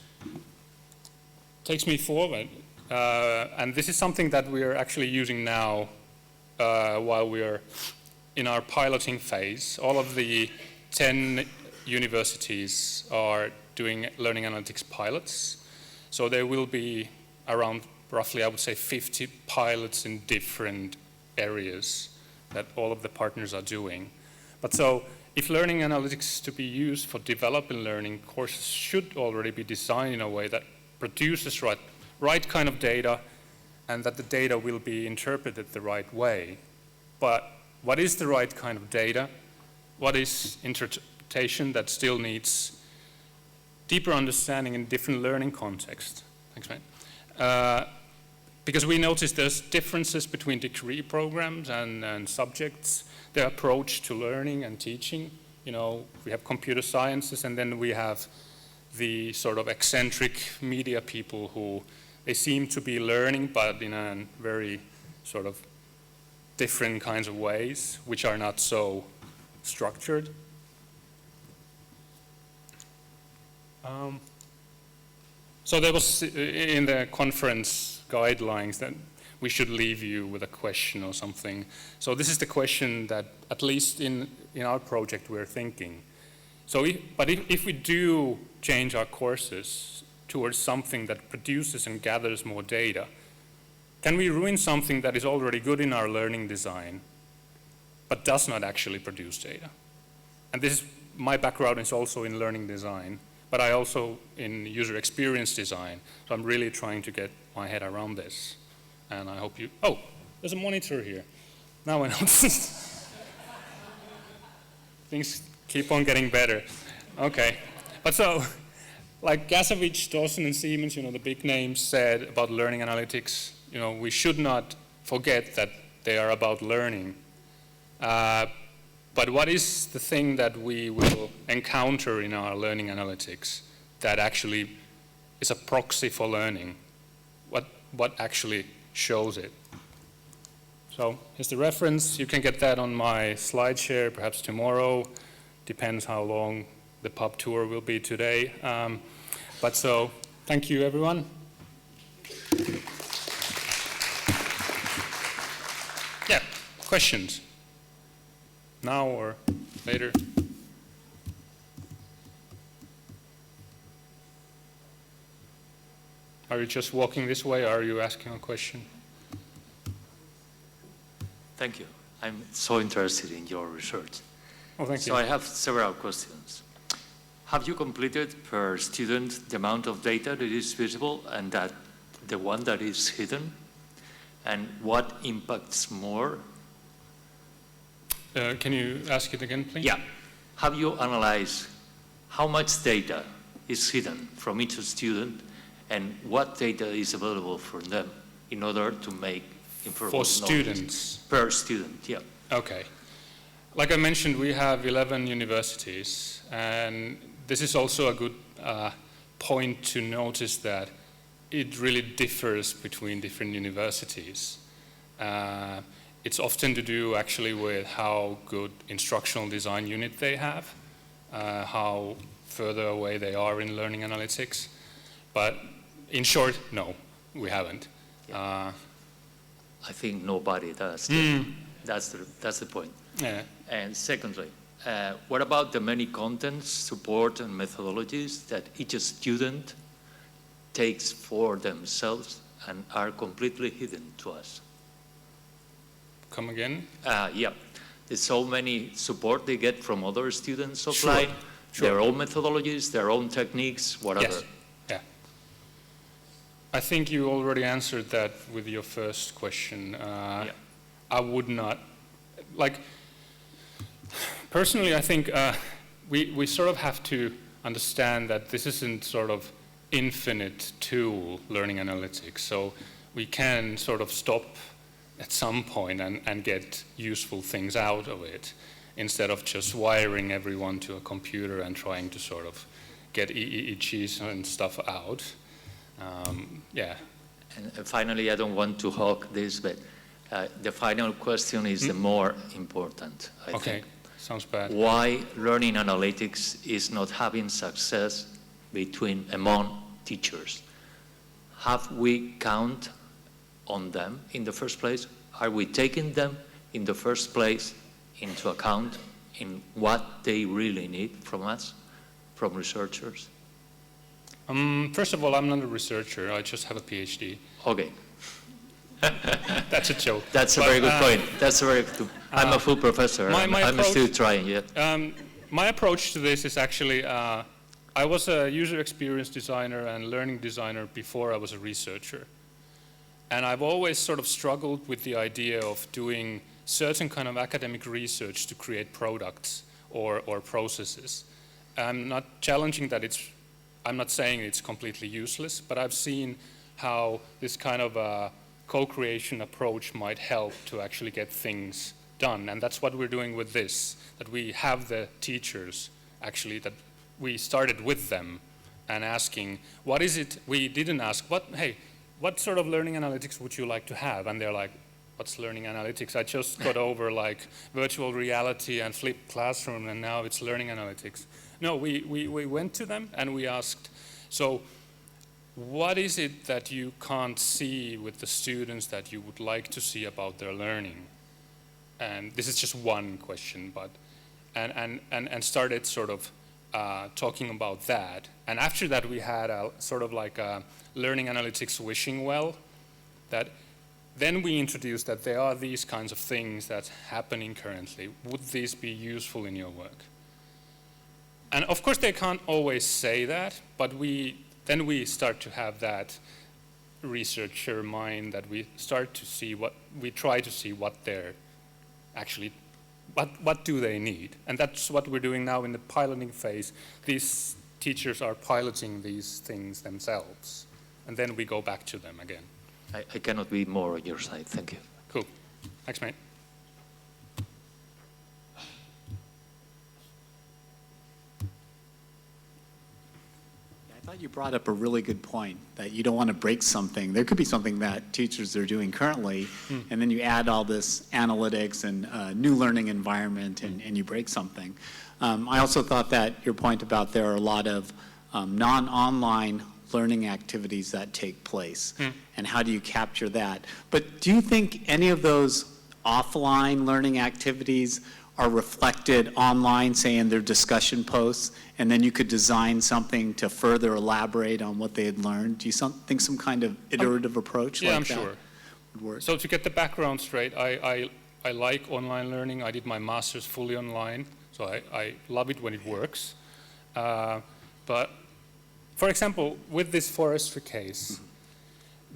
takes me forward. And this is something that we are actually using now while we are in our piloting phase. All of the 10 universities are doing learning analytics pilots. So there will be around roughly, I would say, 50 pilots in different areas that all of the partners are doing. But so if learning analytics to be used for developing learning, courses should already be designed in a way that produces right kind of data and that the data will be interpreted the right way. But what is the right kind of data, what is interpretation that still needs deeper understanding in different learning contexts. Thanks, mate. Because we noticed there's differences between degree programs and subjects, their approach to learning and teaching. You know, we have computer sciences, and then we have the sort of eccentric media people who, they seem to be learning, but in a very sort of different kinds of ways, which are not so structured. So there was in the conference guidelines that we should leave you with a question or something. So this is the question that, at least in our project, we're thinking. So if we do change our courses towards something that produces and gathers more data, can we ruin something that is already good in our learning design, but does not actually produce data? And this is, my background is also in learning design, but I also in user experience design. So I'm really trying to get my head around this. And I hope you, oh, there's a monitor here. Now I know. Things keep on getting better. Okay, but so, like Gasevich, Dawson, and Siemens, you know, the big names said about learning analytics, you know, we should not forget that they are about learning. But what is the thing that we will encounter in our learning analytics that actually is a proxy for learning? What actually shows it? So here's the reference. You can get that on my slide share, perhaps tomorrow. Depends how long the pub tour will be today. But so, thank you, everyone. Yeah, questions? Now or later? Are you just walking this way, or are you asking a question? Thank you. I'm so interested in your research. Oh, thank you. So I have several questions. Have you completed per student the amount of data that is visible and that the one that is hidden? And what impacts more? Can you ask it again, please? Yeah. Have you analyzed how much data is hidden from each student and what data is available for them in order to make improvement? For students? Per student, yeah. Okay. Like I mentioned, we have 11 universities, and this is also a good point to notice that it really differs between different universities. It's often to do actually with how good instructional design unit they have, how further away they are in learning analytics. But in short, no, we haven't. Yeah. I think nobody does. That's the point. Yeah. And secondly, what about the many contents, support, and methodologies that each student takes for themselves and are completely hidden to us? Come again? Yeah. There's so many support they get from other students offline, Sure. their own methodologies, their own techniques, whatever. Yes. Yeah. I think you already answered that with your first question. Yeah. I would not, like, personally, I think we sort of have to understand that this isn't sort of infinite tool, learning analytics. So we can sort of stop at some point and get useful things out of it instead of just wiring everyone to a computer and trying to sort of get EEGs and stuff out. Yeah. And finally, I don't want to hog this, but the final question is the more important, I think. Sounds bad. Why learning analytics is not having success among teachers? Have we count on them in the first place? Are we taking them in the first place into account in what they really need from us, from researchers? First of all, I'm not a researcher. I just have a PhD. Okay. That's a joke. That's a very good point. That's a very good. I'm a full professor. I'm still trying yet. My approach to this is actually, I was a user experience designer and learning designer before I was a researcher. And I've always sort of struggled with the idea of doing certain kind of academic research to create products or processes. I'm not challenging that I'm not saying it's completely useless, but I've seen how this kind of a co-creation approach might help to actually get things done. And that's what we're doing with this, that we have the teachers actually, that we started with them and asking, what is it, we didn't ask, what sort of learning analytics would you like to have? And they're like, what's learning analytics? I just got over like virtual reality and flipped classroom and now it's learning analytics. No, we went to them and we asked, so what is it that you can't see with the students that you would like to see about their learning? And this is just one question, but, and started sort of talking about that. And after that we had a sort of like a learning analytics wishing well, that then we introduced that there are these kinds of things that's happening currently. Would these be useful in your work? And of course they can't always say that, but then we start to have that researcher mind that we start to see we try to see what they're actually, what do they need? And that's what we're doing now in the piloting phase. These teachers are piloting these things themselves. And then we go back to them again. I cannot be more on your side. Thank you. Cool. Thanks, mate. I thought you brought up a really good point, that you don't want to break something. There could be something that teachers are doing currently, and then you add all this analytics and new learning environment, and you break something. I also thought that your point about there are a lot of non-online learning activities that take place, and how do you capture that? But do you think any of those offline learning activities are reflected online, say in their discussion posts, and then you could design something to further elaborate on what they had learned? Do you think some kind of iterative approach like that would work? So to get the background straight, I like online learning. I did my master's fully online, so I love it when it works. But for example, with this forestry case,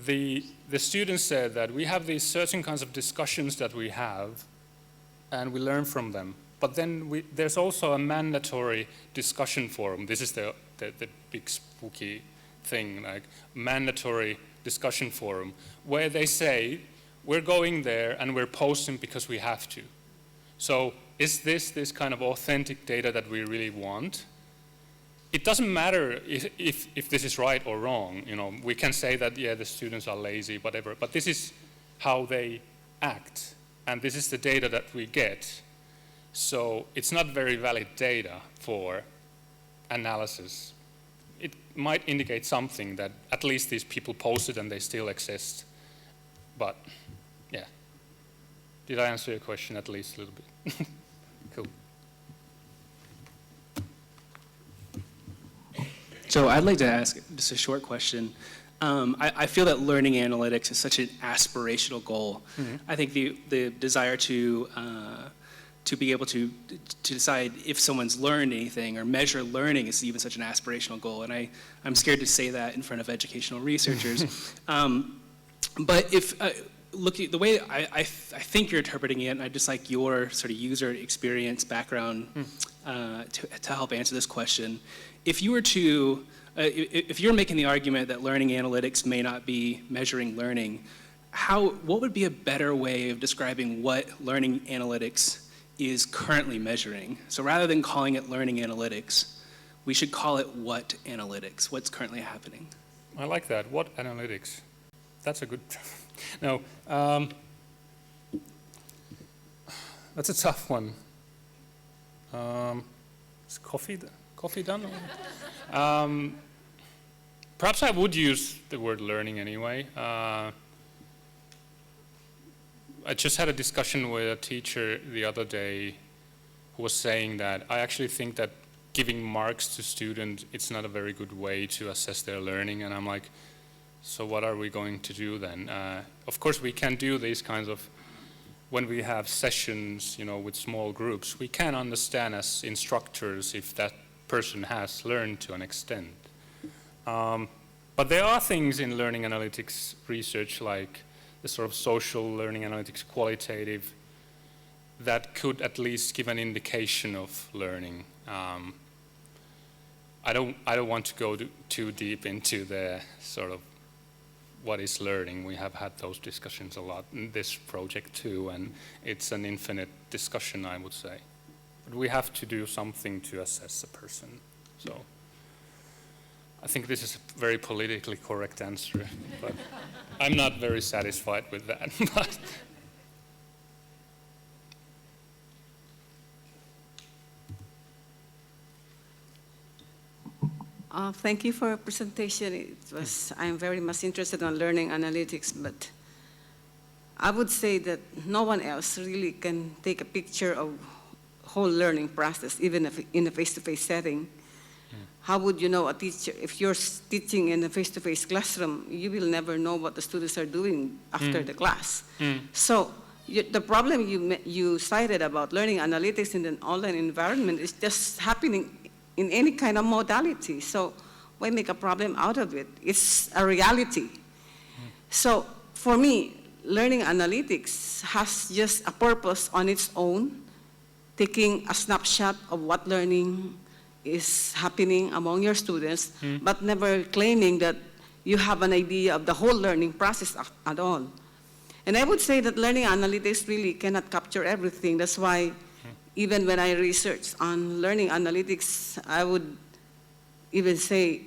the students said that we have these certain kinds of discussions that we have, and we learn from them. But then there's also a mandatory discussion forum. This is the big spooky thing, like mandatory discussion forum, where they say, we're going there and we're posting because we have to. So is this kind of authentic data that we really want? It doesn't matter if this is right or wrong. You know, we can say that, yeah, the students are lazy, whatever, but this is how they act. And this is the data that we get. So it's not very valid data for analysis. It might indicate something that at least these people posted and they still exist. But yeah. Did I answer your question at least a little bit? Cool. So I'd like to ask just a short question. I feel that learning analytics is such an aspirational goal. I think the desire to be able to decide if someone's learned anything or measure learning is even such an aspirational goal. And I'm scared to say that in front of educational researchers. But if looking the way I think you're interpreting it, and I'd just like your sort of user experience background to help answer this question. If you were to if you're making the argument that learning analytics may not be measuring learning, what would be a better way of describing what learning analytics is currently measuring? So rather than calling it learning analytics, we should call it what analytics, what's currently happening. I like that, what analytics. That's a good, no. That's a tough one. Is coffee done? Perhaps I would use the word learning anyway. I just had a discussion with a teacher the other day who was saying that I actually think that giving marks to students, it's not a very good way to assess their learning. And I'm like, so what are we going to do then? Of course, we can do these kinds of, when we have sessions, you know, with small groups, we can understand as instructors if that person has learned to an extent. But there are things in learning analytics research like the sort of social learning analytics, qualitative that could at least give an indication of learning. I don't want to go too deep into the sort of what is learning. We have had those discussions a lot in this project too, and it's an infinite discussion, I would say. But we have to do something to assess a person. So I think this is a very politically correct answer, but I'm not very satisfied with that. But thank you for your presentation. I'm very much interested in learning analytics, but I would say that no one else really can take a picture of whole learning process, even if in a face-to-face setting. How would you know a teacher, if you're teaching in a face-to-face classroom, you will never know what the students are doing after the class. So the problem you cited about learning analytics in an online environment is just happening in any kind of modality. So why make a problem out of it? It's a reality. So for me, learning analytics has just a purpose on its own, taking a snapshot of what learning is happening among your students, but never claiming that you have an idea of the whole learning process at all. And I would say that learning analytics really cannot capture everything. That's why even when I research on learning analytics, I would even say,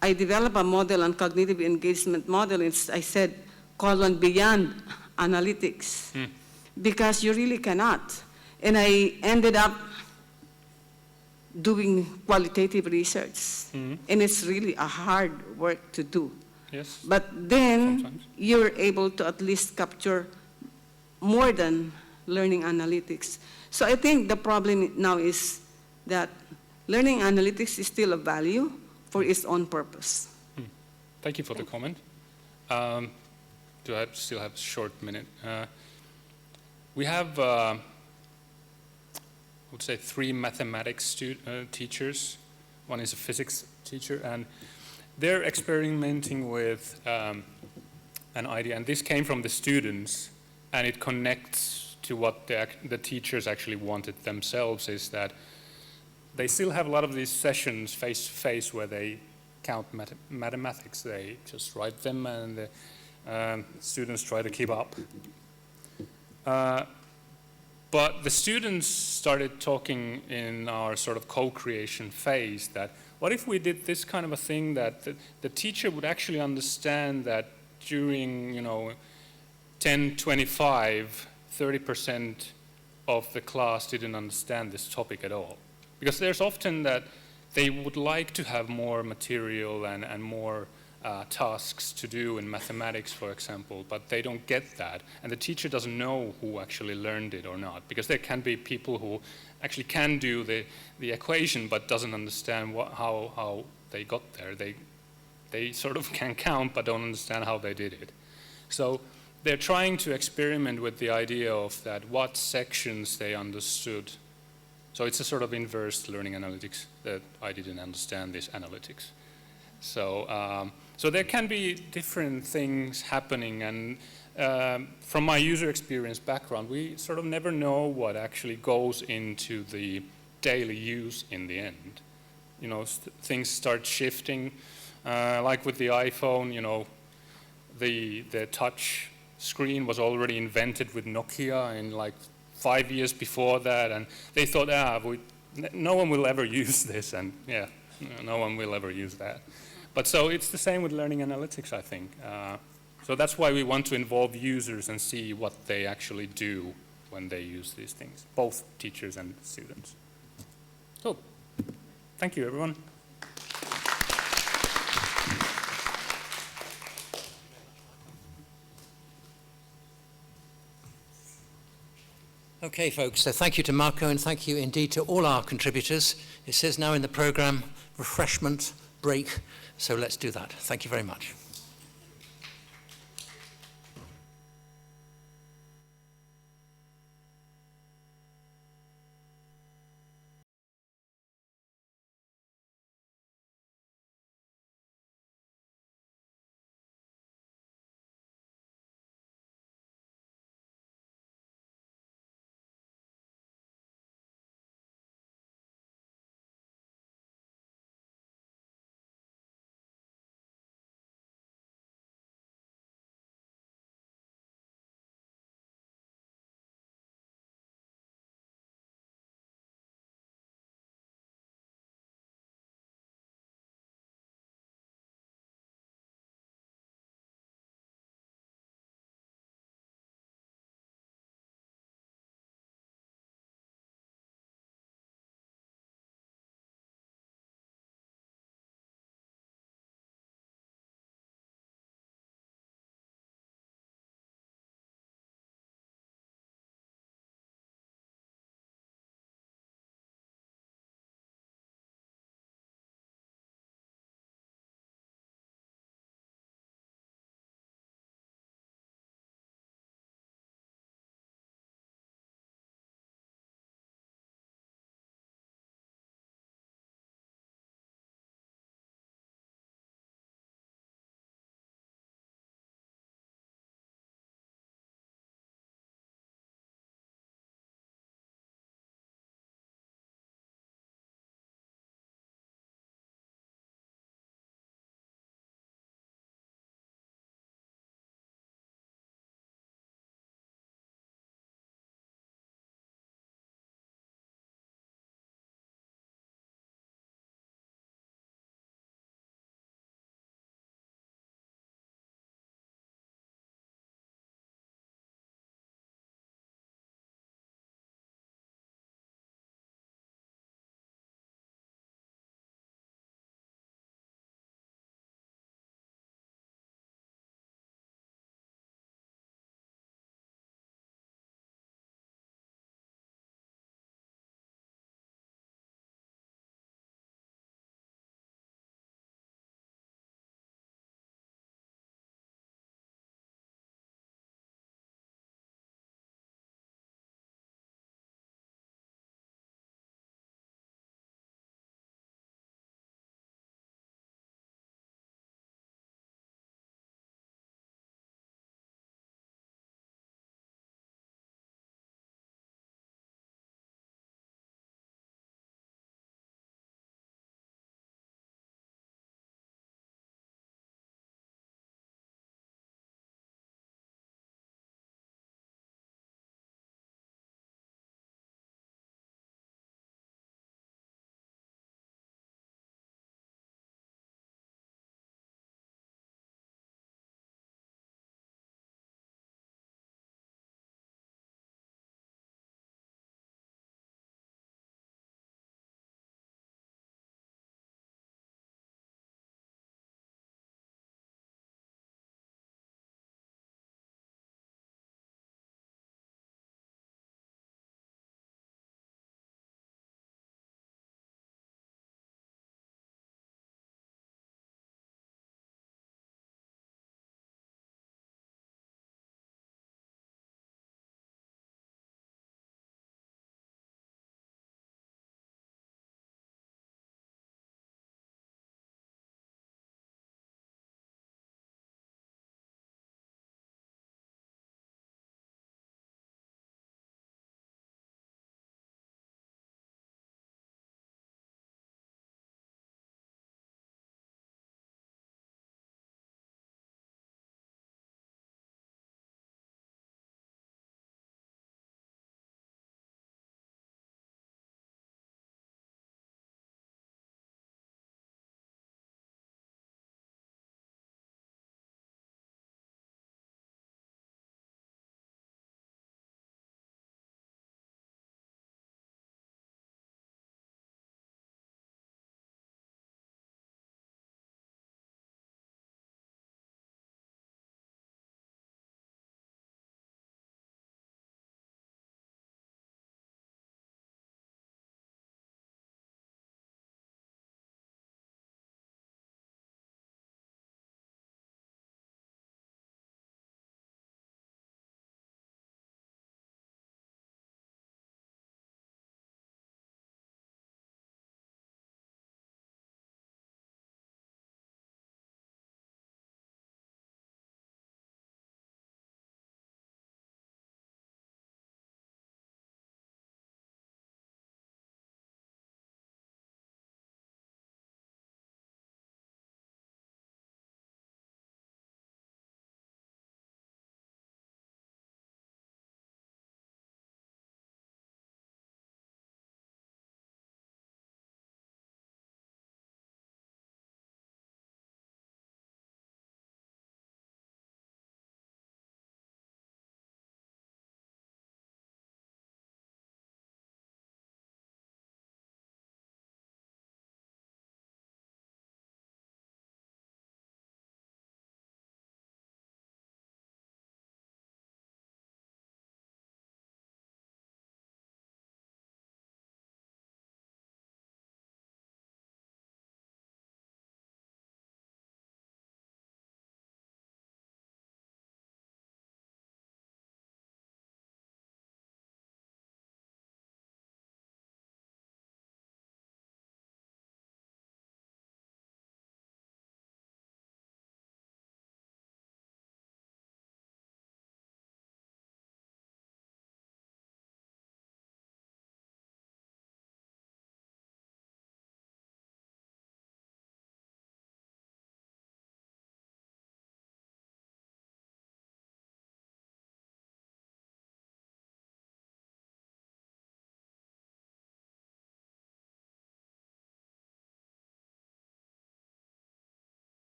I developed a model on cognitive engagement model, and I said, beyond analytics, because you really cannot. And I ended up doing qualitative research, and it's really a hard work to do. Yes. But then you're able to at least capture more than learning analytics. So I think the problem now is that learning analytics is still a value for its own purpose. Thank you for the comment. Do I still have a short minute? We have, I would say, 3 mathematics teachers. One is a physics teacher, and they're experimenting with an idea, and this came from the students, and it connects to what the teachers actually wanted themselves, is that they still have a lot of these sessions face-to-face where they count mathematics. They just write them, and the students try to keep up. But the students started talking in our sort of co-creation phase that, what if we did this kind of a thing that the teacher would actually understand that during, 10, 25, 30% of the class didn't understand this topic at all. Because there's often that they would like to have more material and more tasks to do in mathematics, for example, but they don't get that. And the teacher doesn't know who actually learned it or not, because there can be people who actually can do the equation but doesn't understand how they got there. They sort of can count but don't understand how they did it. So they're trying to experiment with the idea of that, what sections they understood. So it's a sort of inverse learning analytics, that I didn't understand this analytics. So, so there can be different things happening, and from my user experience background, we sort of never know what actually goes into the daily use in the end. Things start shifting, like with the iPhone, the touch screen was already invented with Nokia in like 5 years before that, and they thought, no one will ever use this, and yeah, no one will ever use that. But so it's the same with learning analytics, I think. So that's why we want to involve users and see what they actually do when they use these things, both teachers and students. So, thank you, everyone. Okay, folks, so thank you to Marco, and thank you indeed to all our contributors. It says now in the programme, refreshment break, so let's do that. Thank you very much.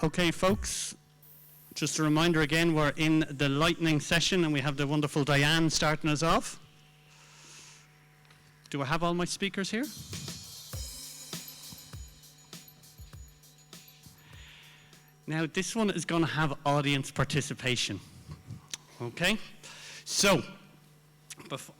Okay, folks, just a reminder again, we're in the lightning session and we have the wonderful Diane starting us off. Do I have all my speakers here? Now, this one is going to have audience participation. Okay? So,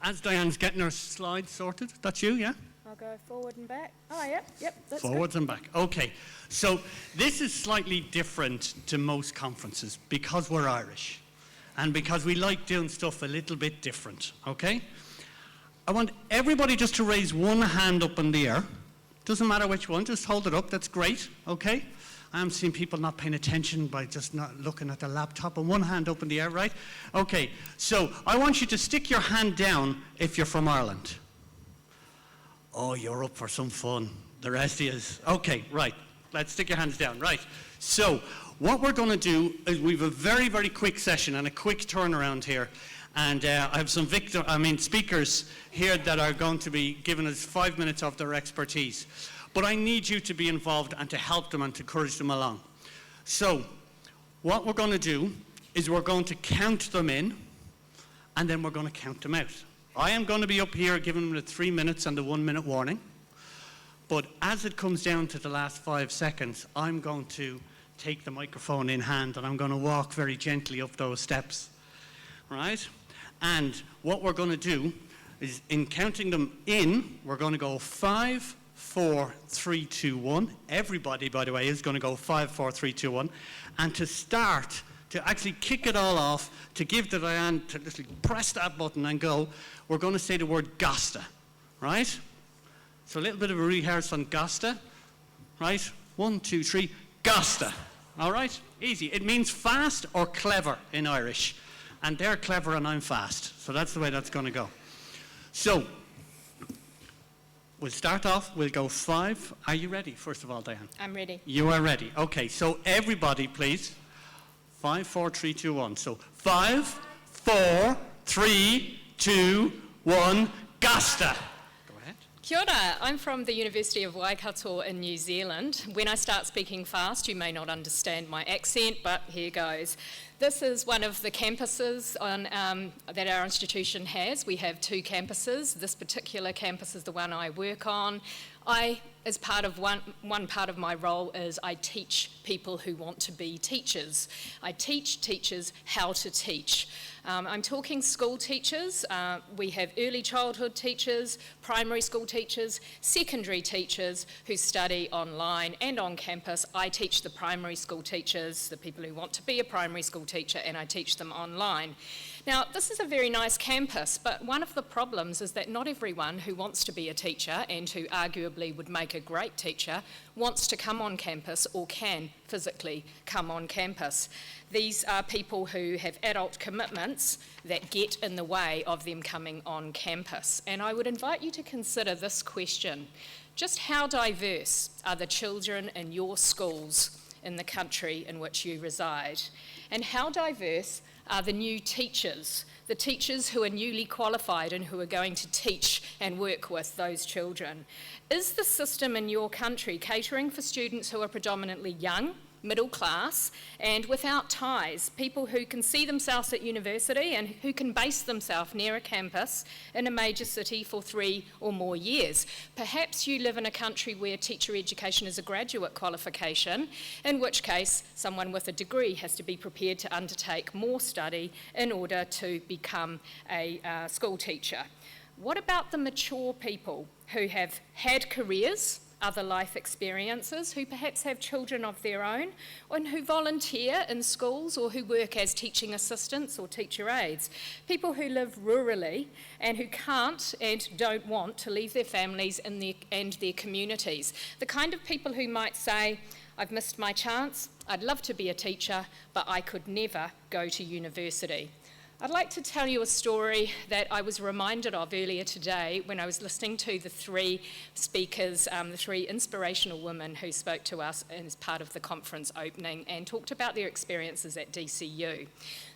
as Diane's getting her slides sorted, that's you, yeah? I'll go forward and back. Oh, yep, that's Forwards and back. Okay. So this is slightly different to most conferences because we're Irish and because we like doing stuff a little bit different, okay? I want everybody just to raise one hand up in the air. Doesn't matter which one, just hold it up. That's great, okay? I'm seeing people not paying attention by just not looking at the laptop, and one hand up in the air, right? Okay, so I want you to stick your hand down if you're from Ireland. Oh, you're up for some fun. The rest is. Okay, right. Let's stick your hands down. Right. So what we're going to do is we have a very, very quick session and a quick turnaround here. And I have some speakers here that are going to be giving us 5 minutes of their expertise. But I need you to be involved and to help them and to encourage them along. So what we're going to do is we're going to count them in, and then we're going to count them out. I am going to be up here giving them the 3 minutes and the 1 minute warning. But as it comes down to the last 5 seconds, I'm going to take the microphone in hand and I'm going to walk very gently up those steps, right? And what we're going to do is in counting them in, we're going to go 5, 4, 3, 2, 1. Everybody, by the way, is going to go 5, 4, 3, 2, 1. And to start, to actually kick it all off, to give the Diane to just press that button and go, we're going to say the word Gasta, right? So a little bit of a rehearse on Gasta, right? 1, 2, 3, Gasta. All right? Easy. It means fast or clever in Irish. And they're clever and I'm fast. So that's the way that's going to go. So we'll start off. We'll go 5. Are you ready, first of all, Diane? I'm ready. You are ready. Okay, so everybody, please. 5, 4, 3, 2, 1. So 5, 4, 3, 2, 1, Gasta. Kia ora, I'm from the University of Waikato in New Zealand. When I start speaking fast, you may not understand my accent, but here goes. This is one of the campuses that our institution has. We have 2 campuses. This particular campus is the one I work on. As part of one part of my role is I teach people who want to be teachers. I teach teachers how to teach. I'm talking school teachers. We have early childhood teachers, primary school teachers, secondary teachers who study online and on campus. I teach the primary school teachers, the people who want to be a primary school teacher, and I teach them online. Now, this is a very nice campus, but one of the problems is that not everyone who wants to be a teacher and who arguably would make a great teacher wants to come on campus or can physically come on campus. These are people who have adult commitments that get in the way of them coming on campus. And I would invite you to consider this question. Just how diverse are the children in your schools in the country in which you reside? And how diverse are the new teachers, the teachers who are newly qualified and who are going to teach and work with those children? Is the system in your country catering for students who are predominantly young, middle class, and without ties, people who can see themselves at university and who can base themselves near a campus in a major city for 3 or more years? Perhaps you live in a country where teacher education is a graduate qualification, in which case someone with a degree has to be prepared to undertake more study in order to become a school teacher. What about the mature people who have had careers, other life experiences, who perhaps have children of their own, and who volunteer in schools or who work as teaching assistants or teacher aides? People who live rurally and who can't and don't want to leave their families and their communities. The kind of people who might say, I've missed my chance, I'd love to be a teacher, but I could never go to university. I'd like to tell you a story that I was reminded of earlier today when I was listening to the 3 speakers, the 3 inspirational women who spoke to us as part of the conference opening and talked about their experiences at DCU.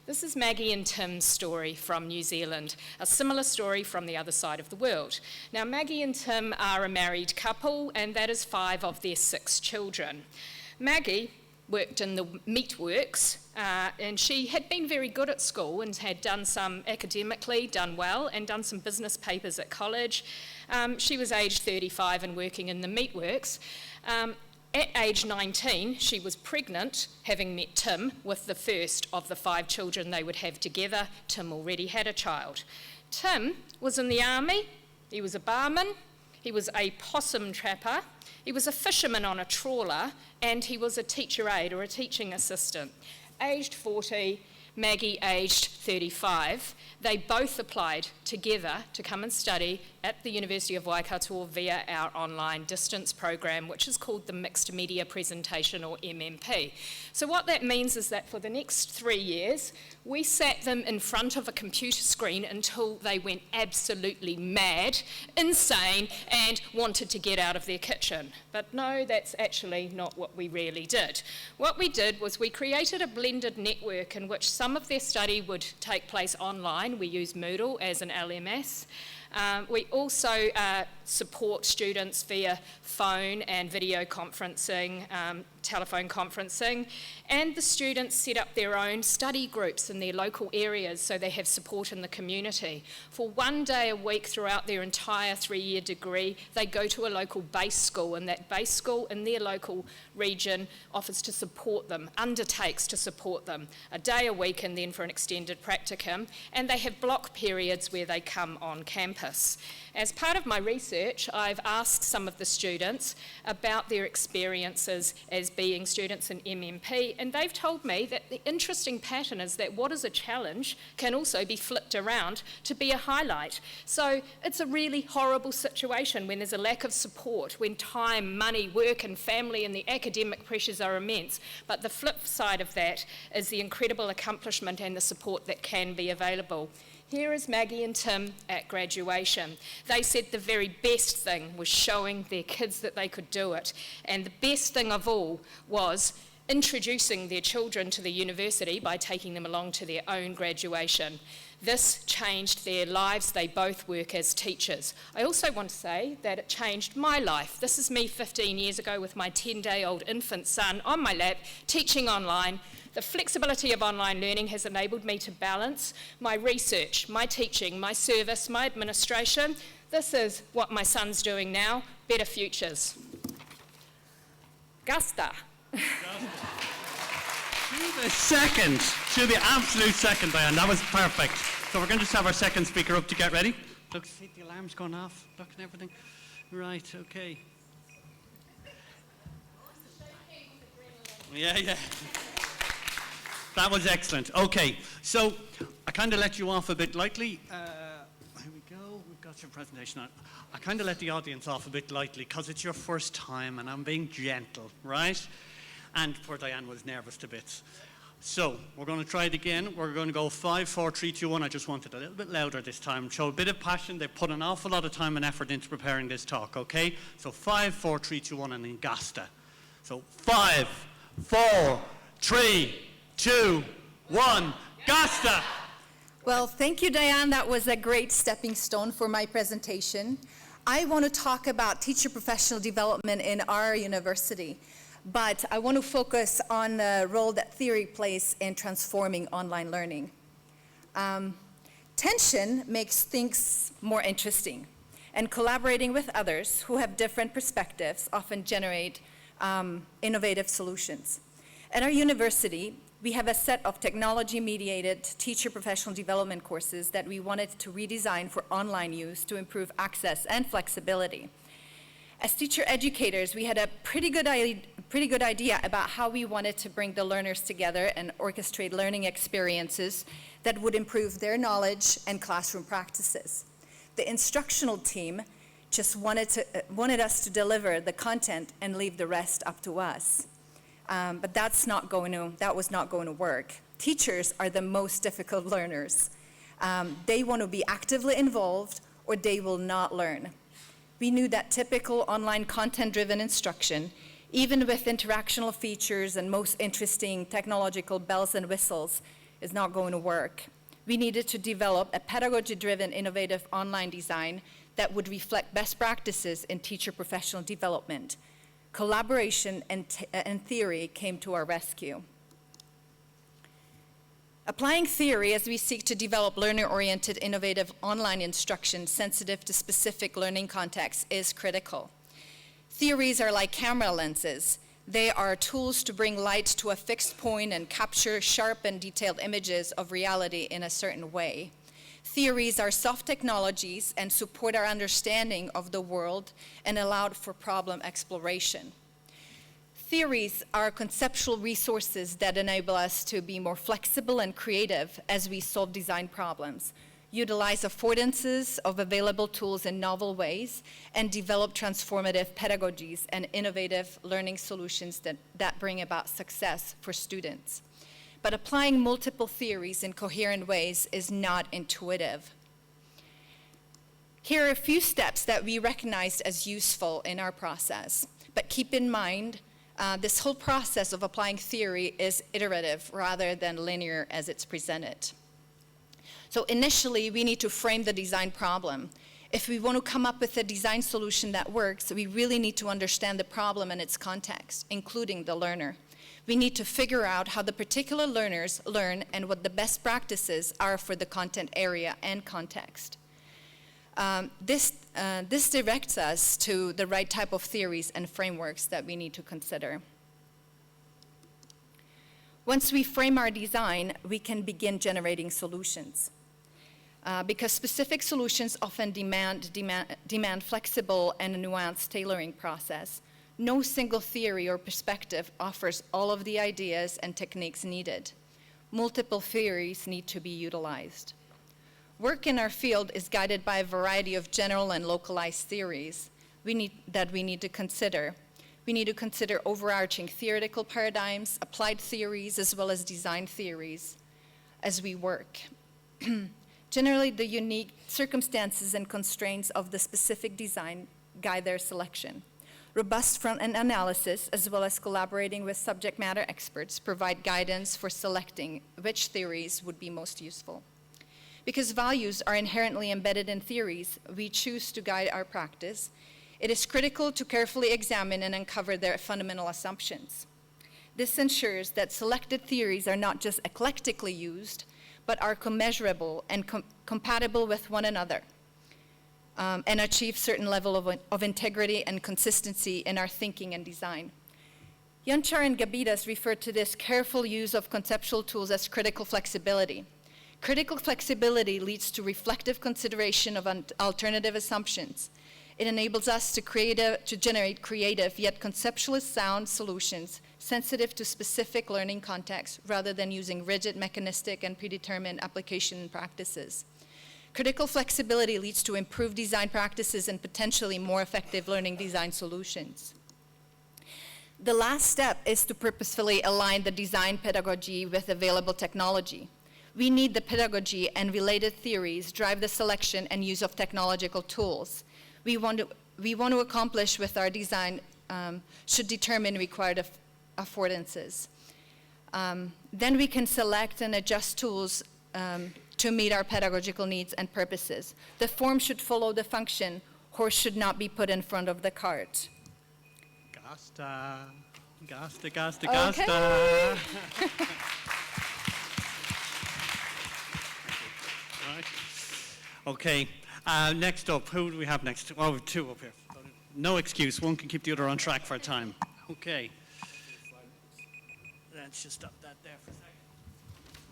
This is Maggie and Tim's story from New Zealand, a similar story from the other side of the world. Now, Maggie and Tim are a married couple, and that is 5 of their 6 children. Maggie worked in the meatworks, and she had been very good at school and had done some academically, done well, and done some business papers at college. She was aged 35 and working in the meatworks. At age 19, she was pregnant, having met Tim, with the first of the 5 children they would have together. Tim already had a child. Tim was in the army, he was a barman, he was a possum trapper, he was a fisherman on a trawler, and he was a teacher aide or a teaching assistant. Aged 40, Maggie aged 35, they both applied together to come and study at the University of Waikato via our online distance program, which is called the Mixed Media Presentation, or MMP. So what that means is that for the next 3 years, we sat them in front of a computer screen until they went absolutely mad, insane, and wanted to get out of their kitchen. But no, that's actually not what we really did. What we did was we created a blended network in which some of their study would take place online. We use Moodle as an LMS. We also support students via phone and video conferencing, telephone conferencing, and the students set up their own study groups in their local areas so they have support in the community. For 1 day a week throughout their entire 3-year degree, they go to a local base school, and that base school in their local region offers to support them, undertakes to support them, a day a week and then for an extended practicum, and they have block periods where they come on campus. As part of my research, I've asked some of the students about their experiences as being students in MMP, and they've told me that the interesting pattern is that what is a challenge can also be flipped around to be a highlight. So it's a really horrible situation when there's a lack of support, when time, money, work and family and the academic pressures are immense. But the flip side of that is the incredible accomplishment and the support that can be available. Here is Maggie and Tim at graduation. They said the very best thing was showing their kids that they could do it. And the best thing of all was introducing their children to the university by taking them along to their own graduation. This changed their lives. They both work as teachers. I also want to say that it changed my life. This is me 15 years ago with my 10-day-old infant son on my lap, teaching online. The flexibility of online learning has enabled me to balance my research, my teaching, my service, my administration. This is what my son's doing now, better futures. Gusta. To the second, to the absolute second, Diane. That was perfect. So we're going to just have our second speaker up to get ready. Look, see the alarm's gone off. Look and everything. Right, okay. Yeah. That was excellent. Okay, so I kind of let you off a bit lightly. Here we go. We've got your presentation on. I kind of let the audience off a bit lightly because it's your first time and I'm being gentle, right? And poor Diane was nervous to bits. So we're going to try it again. We're going to go 5, 4, 3, 2, 1. I just want it a little bit louder this time. Show a bit of passion. They put an awful lot of time and effort into preparing this talk, okay? So 5, 4, 3, 2, 1, and then Gasta. So 5, 4, 3, 2, 1, Gasta! Well, thank you, Diane. That was a great stepping stone for my presentation. I want to talk about teacher professional development in our university, but I want to focus on the role that theory plays in transforming online learning. Tension makes things more interesting, and collaborating with others who have different perspectives often generate innovative solutions. At our university, we have a set of technology-mediated teacher professional development courses that we wanted to redesign for online use to improve access and flexibility. As teacher educators, we had a pretty good idea about how we wanted to bring the learners together and orchestrate learning experiences that would improve their knowledge and classroom practices. The instructional team just wanted us to deliver the content and leave the rest up to us. But that was not going to work. Teachers are the most difficult learners. They want to be actively involved or they will not learn. We knew that typical online content-driven instruction, even with interactional features and most interesting technological bells and whistles, is not going to work. We needed to develop a pedagogy-driven, innovative online design that would reflect best practices in teacher professional development. Collaboration and theory came to our rescue. Applying theory as we seek to develop learner-oriented, innovative online instruction sensitive to specific learning contexts is critical. Theories are like camera lenses. They are tools to bring light to a fixed point and capture sharp and detailed images of reality in a certain way. Theories are soft technologies and support our understanding of the world and allow for problem exploration. Theories are conceptual resources that enable us to be more flexible and creative as we solve design problems, utilize affordances of available tools in novel ways, and develop transformative pedagogies and innovative learning solutions that bring about success for students. But applying multiple theories in coherent ways is not intuitive. Here are a few steps that we recognized as useful in our process, but keep in mind this whole process of applying theory is iterative rather than linear as it's presented. So initially, we need to frame the design problem. If we want to come up with a design solution that works, we really need to understand the problem and its context, including the learner. We need to figure out how the particular learners learn and what the best practices are for the content area and context. This directs us to the right type of theories and frameworks that we need to consider. Once we frame our design, we can begin generating solutions. Because specific solutions often demand flexible and nuanced tailoring process. No single theory or perspective offers all of the ideas and techniques needed. Multiple theories need to be utilized. Work in our field is guided by a variety of general and localized theories that we need to consider. We need to consider overarching theoretical paradigms, applied theories, as well as design theories as we work. Generally, the unique circumstances and constraints of the specific design guide their selection. Robust front-end analysis, as well as collaborating with subject matter experts, provide guidance for selecting which theories would be most useful. Because values are inherently embedded in theories we choose to guide our practice, it is critical to carefully examine and uncover their fundamental assumptions. This ensures that selected theories are not just eclectically used, but are commensurable and compatible with one another, and achieve certain level of integrity and consistency in our thinking and design. Yonchar and Gabidas refer to this careful use of conceptual tools as critical flexibility. Critical flexibility leads to reflective consideration of alternative assumptions. It enables us to generate creative yet conceptually sound solutions sensitive to specific learning contexts rather than using rigid, mechanistic, and predetermined application practices. Critical flexibility leads to improved design practices and potentially more effective learning design solutions. The last step is to purposefully align the design pedagogy with available technology. We need the pedagogy and related theories drive the selection and use of technological tools. We want to accomplish with our design should determine required affordances. Then we can select and adjust tools to meet our pedagogical needs and purposes. The form should follow the function. Horse should not be put in front of the cart. Gasta. Okay. Right. Okay, next up, who do we have next? Oh, two up here. No excuse, one can keep the other on track for a time. Okay. Let's just stop that there for a second.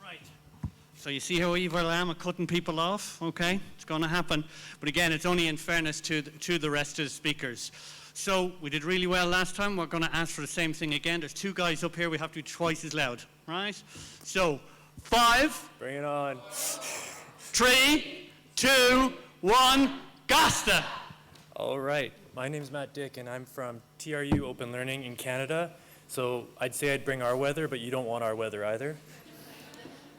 Right. So you see how evil I am at cutting people off? Okay, it's going to happen. But again, it's only in fairness to the rest of the speakers. So we did really well last time. We're going to ask for the same thing again. There's two guys up here. We have to be twice as loud, right? So 5. Bring it on. 3, 2, 1, Gasta! All right, my name's Matt Dick and I'm from TRU Open Learning in Canada. So I'd say I'd bring our weather, but you don't want our weather either.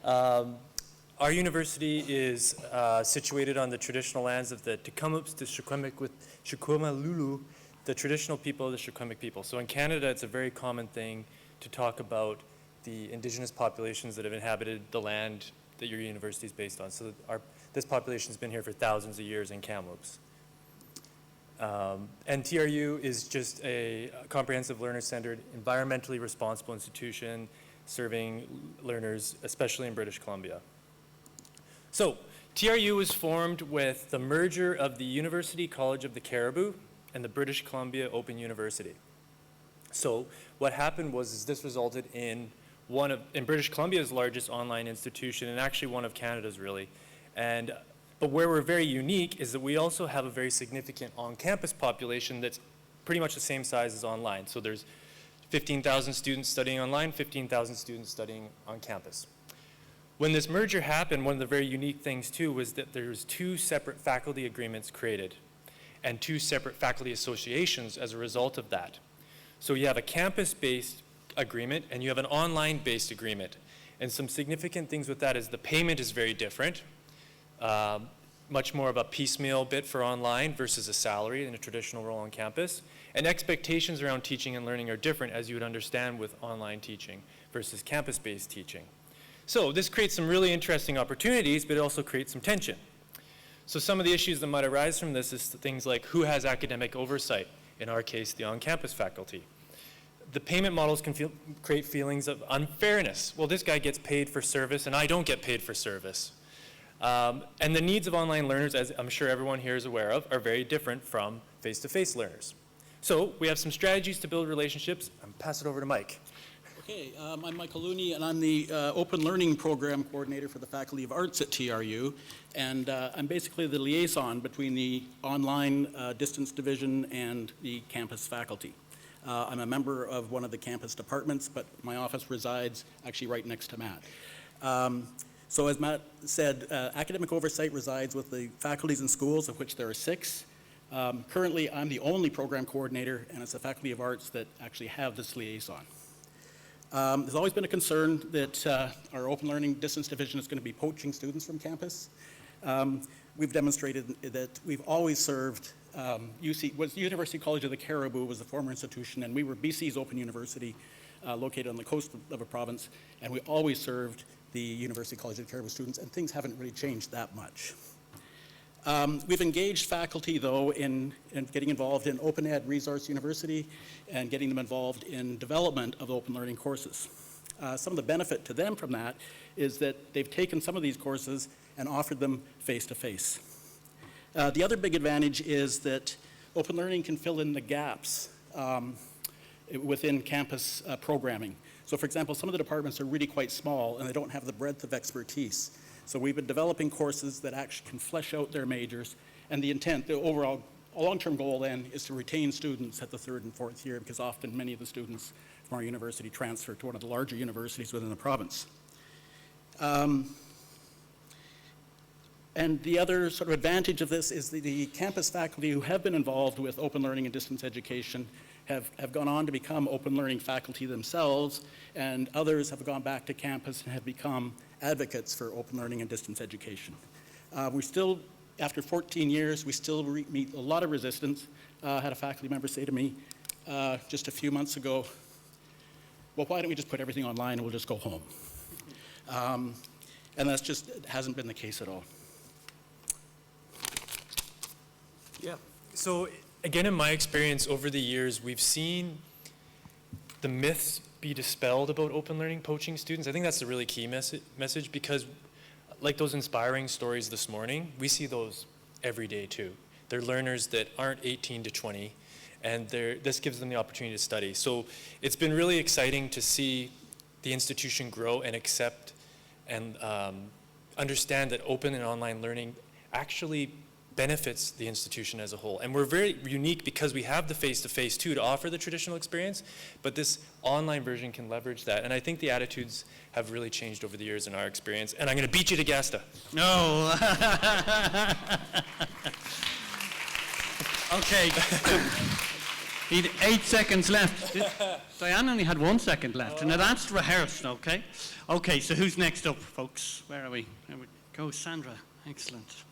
Our university is situated on the traditional lands of the Tecumseh, the Chuquemalulu, the traditional people of the Chuquemaluk people. So in Canada, it's a very common thing to talk about the indigenous populations that have inhabited the land that your university is based on. So this population has been here for thousands of years in Kamloops. And TRU is just a comprehensive learner-centered, environmentally responsible institution serving learners, especially in British Columbia. So, TRU was formed with the merger of the University College of the Cariboo and the British Columbia Open University. So, what happened was this resulted in British Columbia's largest online institution, and actually one of Canada's really. But where we're very unique is that we also have a very significant on-campus population that's pretty much the same size as online. So there's 15,000 students studying online, 15,000 students studying on campus. When this merger happened, one of the very unique things too was that there's 2 separate faculty agreements created and 2 separate faculty associations as a result of that. So you have a campus-based agreement and you have an online-based agreement. And some significant things with that is the payment is very different. Much more of a piecemeal bit for online versus a salary in a traditional role on campus. And expectations around teaching and learning are different, as you would understand, with online teaching versus campus-based teaching. So this creates some really interesting opportunities, but it also creates some tension. So some of the issues that might arise from this is things like who has academic oversight, in our case, the on-campus faculty. The payment models can create feelings of unfairness. Well, this guy gets paid for service and I don't get paid for service. And the needs of online learners, as I'm sure everyone here is aware of, are very different from face-to-face learners. So we have some strategies to build relationships. I'll pass it over to Mike. Okay, I'm Michael Looney, and I'm the Open Learning Program Coordinator for the Faculty of Arts at TRU. And I'm basically the liaison between the online distance division and the campus faculty. I'm a member of one of the campus departments, but my office resides actually right next to Matt. So as Matt said, academic oversight resides with the faculties and schools, of which there are 6. Currently, I'm the only program coordinator, and it's the Faculty of Arts that actually have this liaison. There's always been a concern that our Open Learning Distance Division is going to be poaching students from campus. We've demonstrated that we've always served University College of the Cariboo was the former institution, and we were BC's Open University located on the coast of a province, and we always served the University College of the Cariboo students, and things haven't really changed that much. We've engaged faculty, though, in getting involved in Open Ed Resource University and getting them involved in development of open learning courses. Some of the benefit to them from that is that they've taken some of these courses and offered them face-to-face. The other big advantage is that open learning can fill in the gaps within campus programming. So for example, some of the departments are really quite small and they don't have the breadth of expertise. So we've been developing courses that actually can flesh out their majors, and the intent, the overall long-term goal then is to retain students at the 3rd and 4th year, because often many of the students from our university transfer to one of the larger universities within the province. And the other sort of advantage of this is the campus faculty who have been involved with open learning and distance education have gone on to become open learning faculty themselves, and others have gone back to campus and have become advocates for open learning and distance education. We still, after 14 years, we still meet a lot of resistance. I had a faculty member say to me just a few months ago, well, why don't we just put everything online and we'll just go home? And that's just, it hasn't been the case at all. Yeah, so again, in my experience over the years, we've seen the myths be dispelled about open learning poaching students. I think that's a really key message, because like those inspiring stories this morning, we see those every day too. They're learners that aren't 18 to 20, and this gives them the opportunity to study. So it's been really exciting to see the institution grow and accept and understand that open and online learning actually benefits the institution as a whole. And we're very unique because we have the face-to-face too to offer the traditional experience, but this online version can leverage that. And I think the attitudes have really changed over the years in our experience. And I'm going to beat you to Gasta. No. Okay. He'd 8 seconds left. Diane only had 1 second left. Now that's rehearsed, okay? Okay, so who's next up, folks? Where are we? There we go, Sandra. Excellent.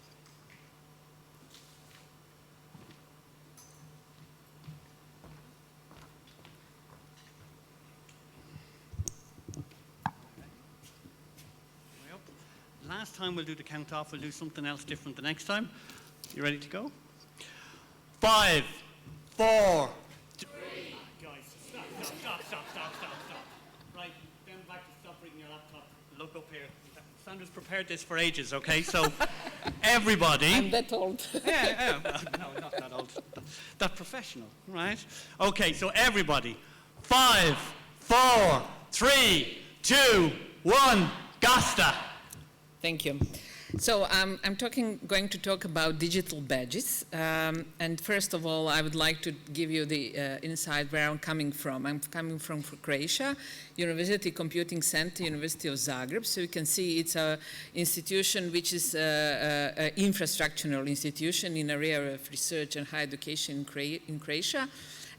Last time we'll do the count off, we'll do something else different the next time. You ready to go? 5, 4. Right, then back to stop reading your laptop. Look up here. Sandra's prepared this for ages, okay? So, everybody. I'm that old. Yeah, no, not that old. That professional, right? Okay, so everybody. 5, 4, 3, 2, 1, Gasta. Thank you. So I'm going to talk about digital badges. And first of all, I would like to give you the insight where I'm coming from. I'm coming from Croatia, University Computing Center, University of Zagreb. So you can see it's an institution which is an infrastructural institution in area of research and higher education in Croatia.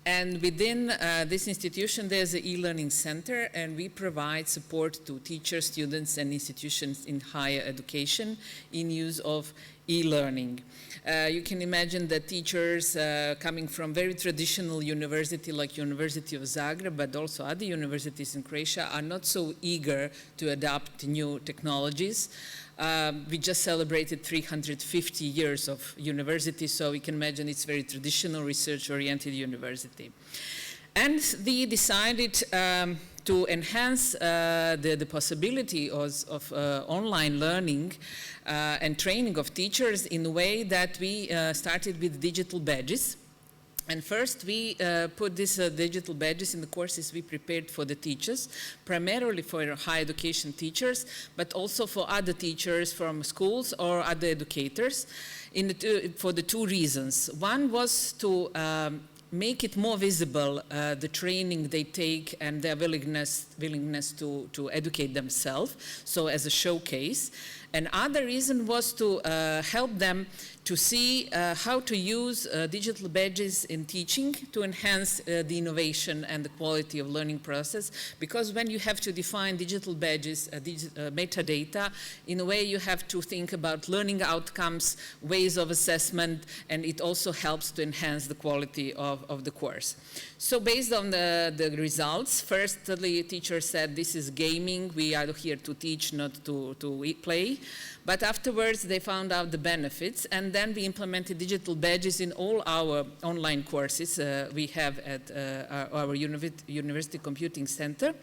And within this institution, there's an e-learning center, and we provide support to teachers, students, and institutions in higher education in use of e-learning. You can imagine that teachers coming from very traditional university like University of Zagreb, but also other universities in Croatia, are not so eager to adopt new technologies. We just celebrated 350 years of university, so we can imagine it's very traditional research-oriented university. And we decided to enhance the possibility of online learning and training of teachers in a way that we started with digital badges. And first, we put these digital badges in the courses we prepared for the teachers, primarily for higher education teachers, but also for other teachers from schools or other educators, for the two reasons. One was to make it more visible, the training they take and their willingness to educate themselves, so as a showcase. And other reason was to help them to see how to use digital badges in teaching to enhance the innovation and the quality of learning process. Because when you have to define digital badges, metadata, in a way you have to think about learning outcomes, ways of assessment, and it also helps to enhance the quality of the course. So based on the results, first the teacher said this is gaming, we are here to teach, not to play. But afterwards, they found out the benefits, and then we implemented digital badges in all our online courses we have at our University Computing Center.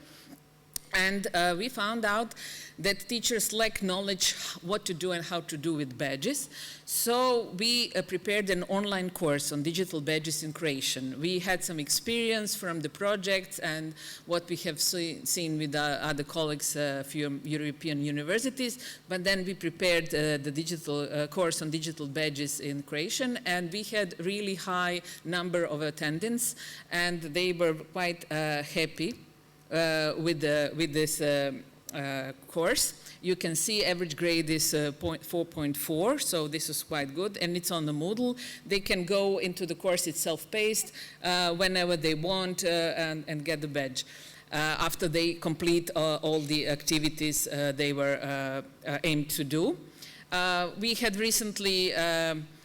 And we found out that teachers lack knowledge what to do and how to do with badges. So we prepared an online course on digital badges in Croatian. We had some experience from the project and what we have seen with other colleagues from European universities, but then we prepared the digital course on digital badges in Croatian, and we had really high number of attendants, and they were quite happy with this course. You can see average grade is 4.4, so this is quite good, and it's on the Moodle. They can go into the course, it's self-paced, whenever they want and get the badge. After they complete all the activities they were aimed to do. We had recently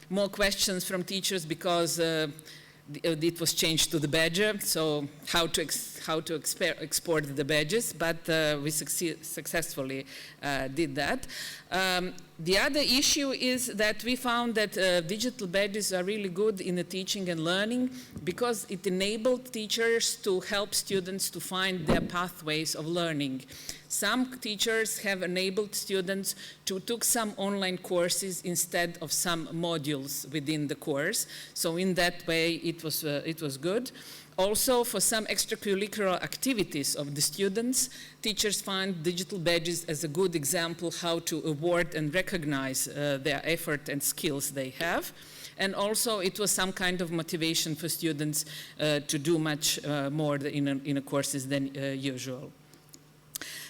more questions from teachers because it was changed to the badger, so how to export the badges, but we successfully did that. The other issue is that we found that digital badges are really good in the teaching and learning because it enabled teachers to help students to find their pathways of learning. Some teachers have enabled students to take some online courses instead of some modules within the course. So in that way, it was good. Also, for some extracurricular activities of the students, teachers find digital badges as a good example how to award and recognize their effort and skills they have. And also, it was some kind of motivation for students to do much more in a courses than usual.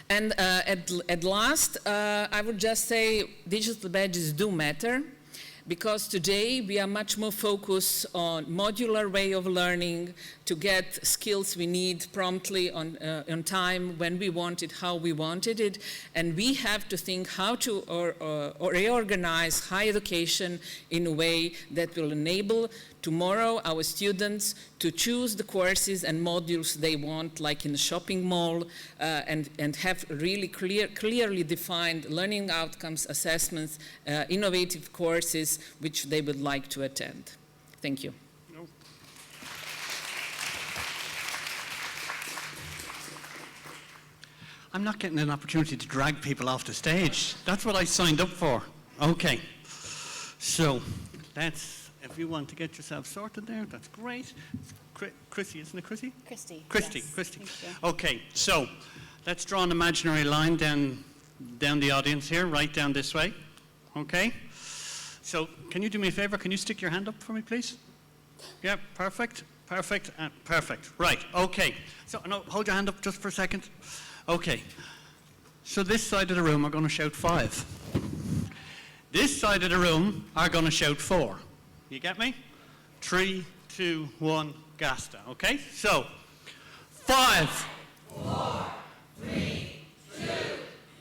And at last, I would just say digital badges do matter, because today we are much more focused on modular way of learning to get skills we need promptly on time, when we want it, how we wanted it, and we have to think how to reorganize higher education in a way that will enable tomorrow our students to choose the courses and modules they want, like in a shopping mall, and have really clearly defined learning outcomes, assessments, innovative courses which they would like to attend. Thank you. I'm not getting an opportunity to drag people off the stage. That's what I signed up for. Okay. So, if you want to get yourself sorted there, that's great. Chrissy, isn't it Chrissy? Christy. Christy, Yes. Christy. Thank you. Okay, so let's draw an imaginary line down the audience here, right down this way. Okay? So, can you do me a favor? Can you stick your hand up for me, please? Yeah, perfect, perfect, perfect. Right, okay. So, no, hold your hand up just for a second. Okay. So this side of the room are going to shout 5. This side of the room are going to shout 4. You get me? 3, 2, 1, Gasta. Okay? So, 5. 4, 3, 2,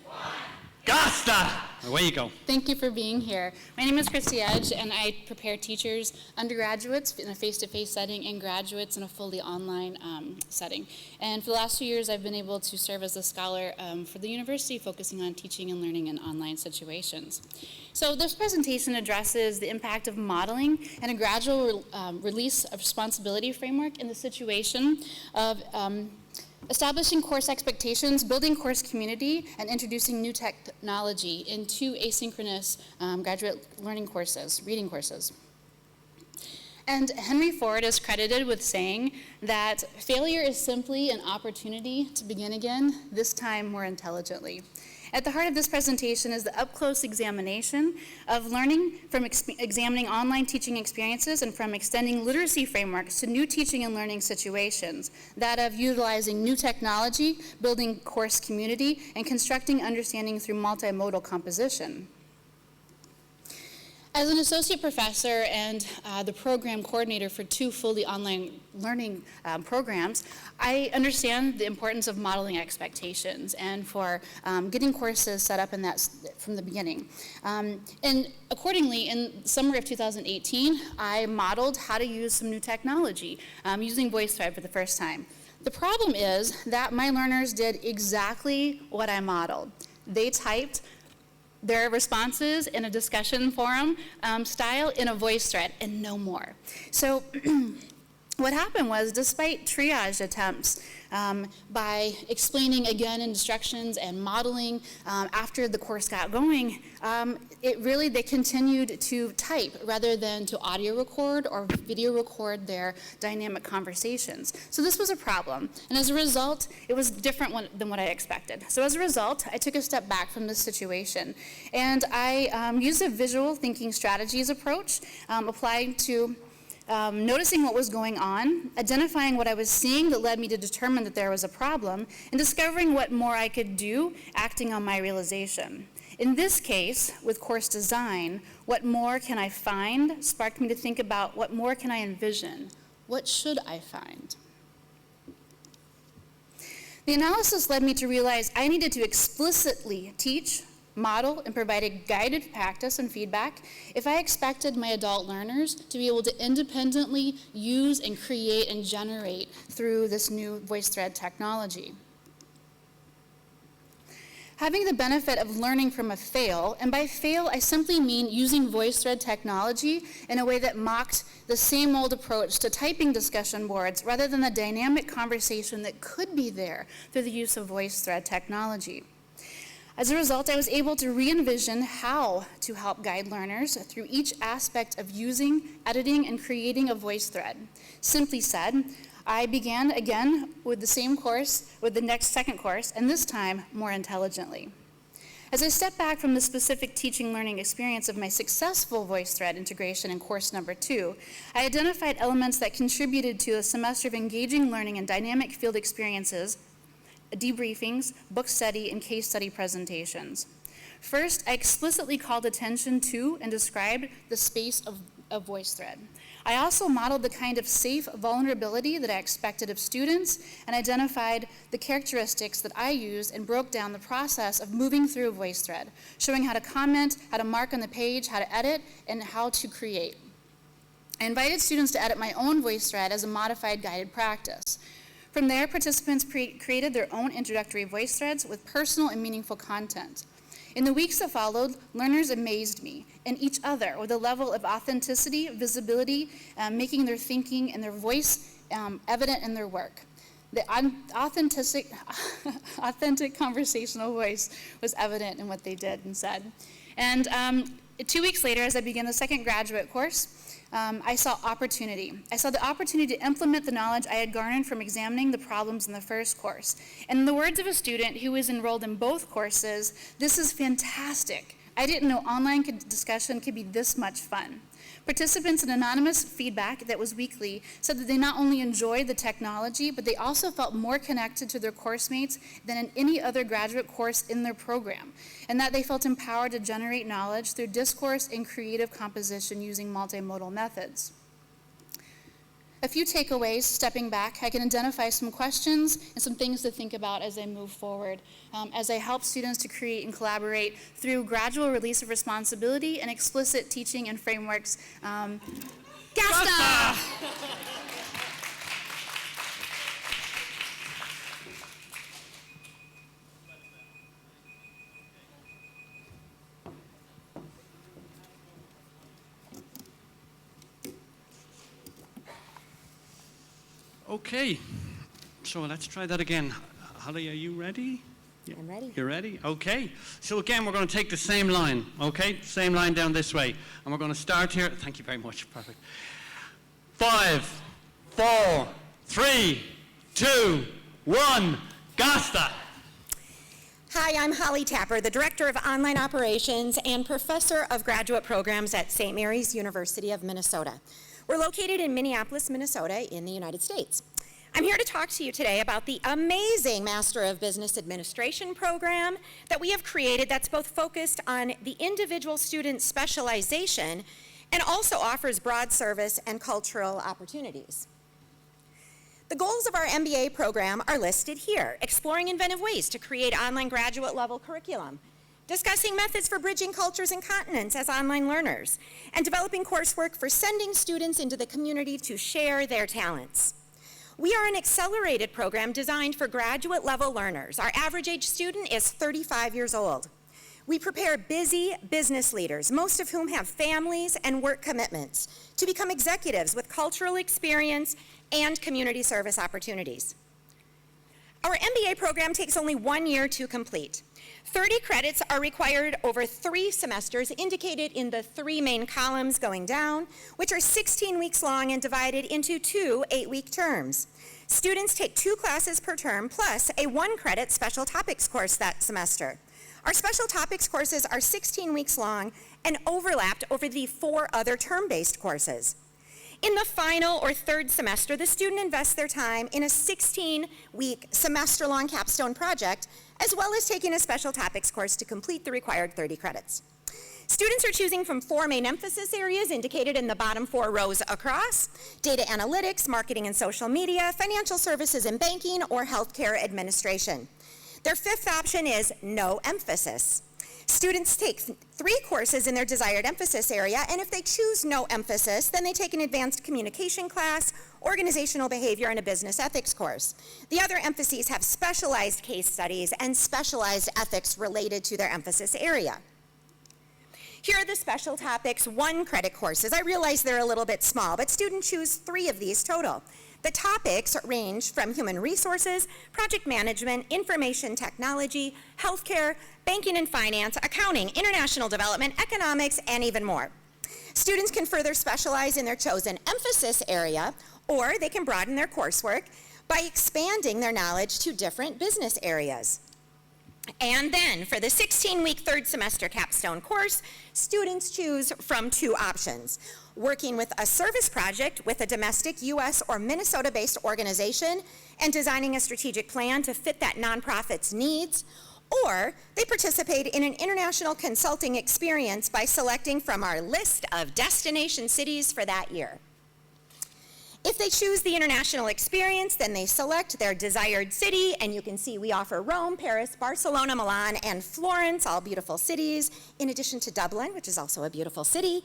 1. Gasta! Away you go. Thank you for being here. My name is Christy Edge, and I prepare teachers, undergraduates in a face-to-face setting, and graduates in a fully online setting. And for the last 2 years, I've been able to serve as a scholar for the university, focusing on teaching and learning in online situations. So this presentation addresses the impact of modeling and a gradual release of responsibility framework in the situation of establishing course expectations, building course community, and introducing new technology in 2 asynchronous graduate learning courses, reading courses. And Henry Ford is credited with saying that failure is simply an opportunity to begin again, this time more intelligently. At the heart of this presentation is the up-close examination of learning from examining online teaching experiences and from extending literacy frameworks to new teaching and learning situations, that of utilizing new technology, building course community, and constructing understanding through multimodal composition. As an associate professor and the program coordinator for 2 fully online learning programs, I understand the importance of modeling expectations and for getting courses set up in that from the beginning. And accordingly, in summer of 2018, I modeled how to use some new technology using VoiceThread for the first time. The problem is that my learners did exactly what I modeled. They typed their responses in a discussion forum style in a voice thread and no more. So what happened was, despite triage attempts by explaining again instructions and modeling after the course got going, they continued to type rather than to audio record or video record their dynamic conversations. So this was a problem, and as a result, it was different than what I expected. So as a result, I took a step back from this situation, and I used a visual thinking strategies approach applied to noticing what was going on, identifying what I was seeing that led me to determine that there was a problem, and discovering what more I could do, acting on my realization. In this case, with course design, what more can I find sparked me to think about what more can I envision? What should I find? The analysis led me to realize I needed to explicitly teach, model, and provide a guided practice and feedback if I expected my adult learners to be able to independently use and create and generate through this new VoiceThread technology. Having the benefit of learning from a fail, and by fail I simply mean using VoiceThread technology in a way that mocked the same old approach to typing discussion boards rather than the dynamic conversation that could be there through the use of VoiceThread technology. As a result, I was able to re-envision how to help guide learners through each aspect of using, editing, and creating a VoiceThread. Simply said, I began again with the same course, with the second course, and this time more intelligently. As I step back from the specific teaching learning experience of my successful VoiceThread integration in course number 2, I identified elements that contributed to a semester of engaging learning and dynamic field experiences, debriefings, book study, and case study presentations. First, I explicitly called attention to and described the space of VoiceThread. I also modeled the kind of safe vulnerability that I expected of students and identified the characteristics that I used and broke down the process of moving through VoiceThread, showing how to comment, how to mark on the page, how to edit, and how to create. I invited students to edit my own VoiceThread as a modified guided practice. From there, participants created their own introductory VoiceThreads with personal and meaningful content. In the weeks that followed, learners amazed me and each other with a level of authenticity, visibility, making their thinking and their voice evident in their work. The authentic conversational voice was evident in what they did and said. And 2 weeks later, as I began the second graduate course, I saw opportunity. I saw the opportunity to implement the knowledge I had garnered from examining the problems in the first course. And in the words of a student who was enrolled in both courses, "This is fantastic. I didn't know online discussion could be this much fun." Participants in anonymous feedback that was weekly said that they not only enjoyed the technology, but they also felt more connected to their course mates than in any other graduate course in their program, and that they felt empowered to generate knowledge through discourse and creative composition using multimodal methods. A few takeaways, stepping back, I can identify some questions and some things to think about as I move forward, as I help students to create and collaborate through gradual release of responsibility and explicit teaching and frameworks. Gasta! Okay, so let's try that again. Holly, are you ready? I'm ready. You're ready? Okay. So again, we're going to take the same line, okay? Same line down this way. And we're going to start here. Thank you very much. Perfect. 5, 4, 3, 2, 1, Gasta! Hi, I'm Holly Tapper, the Director of Online Operations and Professor of Graduate Programs at St. Mary's University of Minnesota. We're located in Minneapolis, Minnesota in the United States. I'm here to talk to you today about the amazing Master of Business Administration program that we have created that's both focused on the individual student's specialization and also offers broad service and cultural opportunities. The goals of our MBA program are listed here: exploring inventive ways to create online graduate level curriculum, discussing methods for bridging cultures and continents as online learners, and developing coursework for sending students into the community to share their talents. We are an accelerated program designed for graduate level learners. Our average age student is 35 years old. We prepare busy business leaders, most of whom have families and work commitments, to become executives with cultural experience and community service opportunities. Our MBA program takes only 1 year to complete. 30 credits are required over 3 semesters, indicated in the 3 main columns going down, which are 16 weeks long and divided into 2 8-week terms. Students take 2 classes per term, plus a 1-credit special topics course that semester. Our special topics courses are 16 weeks long and overlapped over the 4 other term-based courses. In the final or 3rd semester, the student invests their time in a 16-week semester-long capstone project, as well as taking a special topics course to complete the required 30 credits. Students are choosing from 4 main emphasis areas indicated in the bottom 4 rows across: data analytics, marketing and social media, financial services and banking, or healthcare administration. Their 5th option is no emphasis. Students take 3 courses in their desired emphasis area, and if they choose no emphasis, then they take an advanced communication class, organizational behavior, and a business ethics course. The other emphases have specialized case studies and specialized ethics related to their emphasis area. Here are the special topics 1-credit courses. I realize they're a little bit small, but students choose 3 of these total. The topics range from human resources, project management, information technology, healthcare, banking and finance, accounting, international development, economics, and even more. Students can further specialize in their chosen emphasis area, or they can broaden their coursework by expanding their knowledge to different business areas. And then, for the 16-week 3rd semester capstone course, students choose from 2 options: working with a service project with a domestic U.S. or Minnesota-based organization and designing a strategic plan to fit that nonprofit's needs, or they participate in an international consulting experience by selecting from our list of destination cities for that year. If they choose the international experience, then they select their desired city, and you can see we offer Rome, Paris, Barcelona, Milan, and Florence, all beautiful cities, in addition to Dublin, which is also a beautiful city.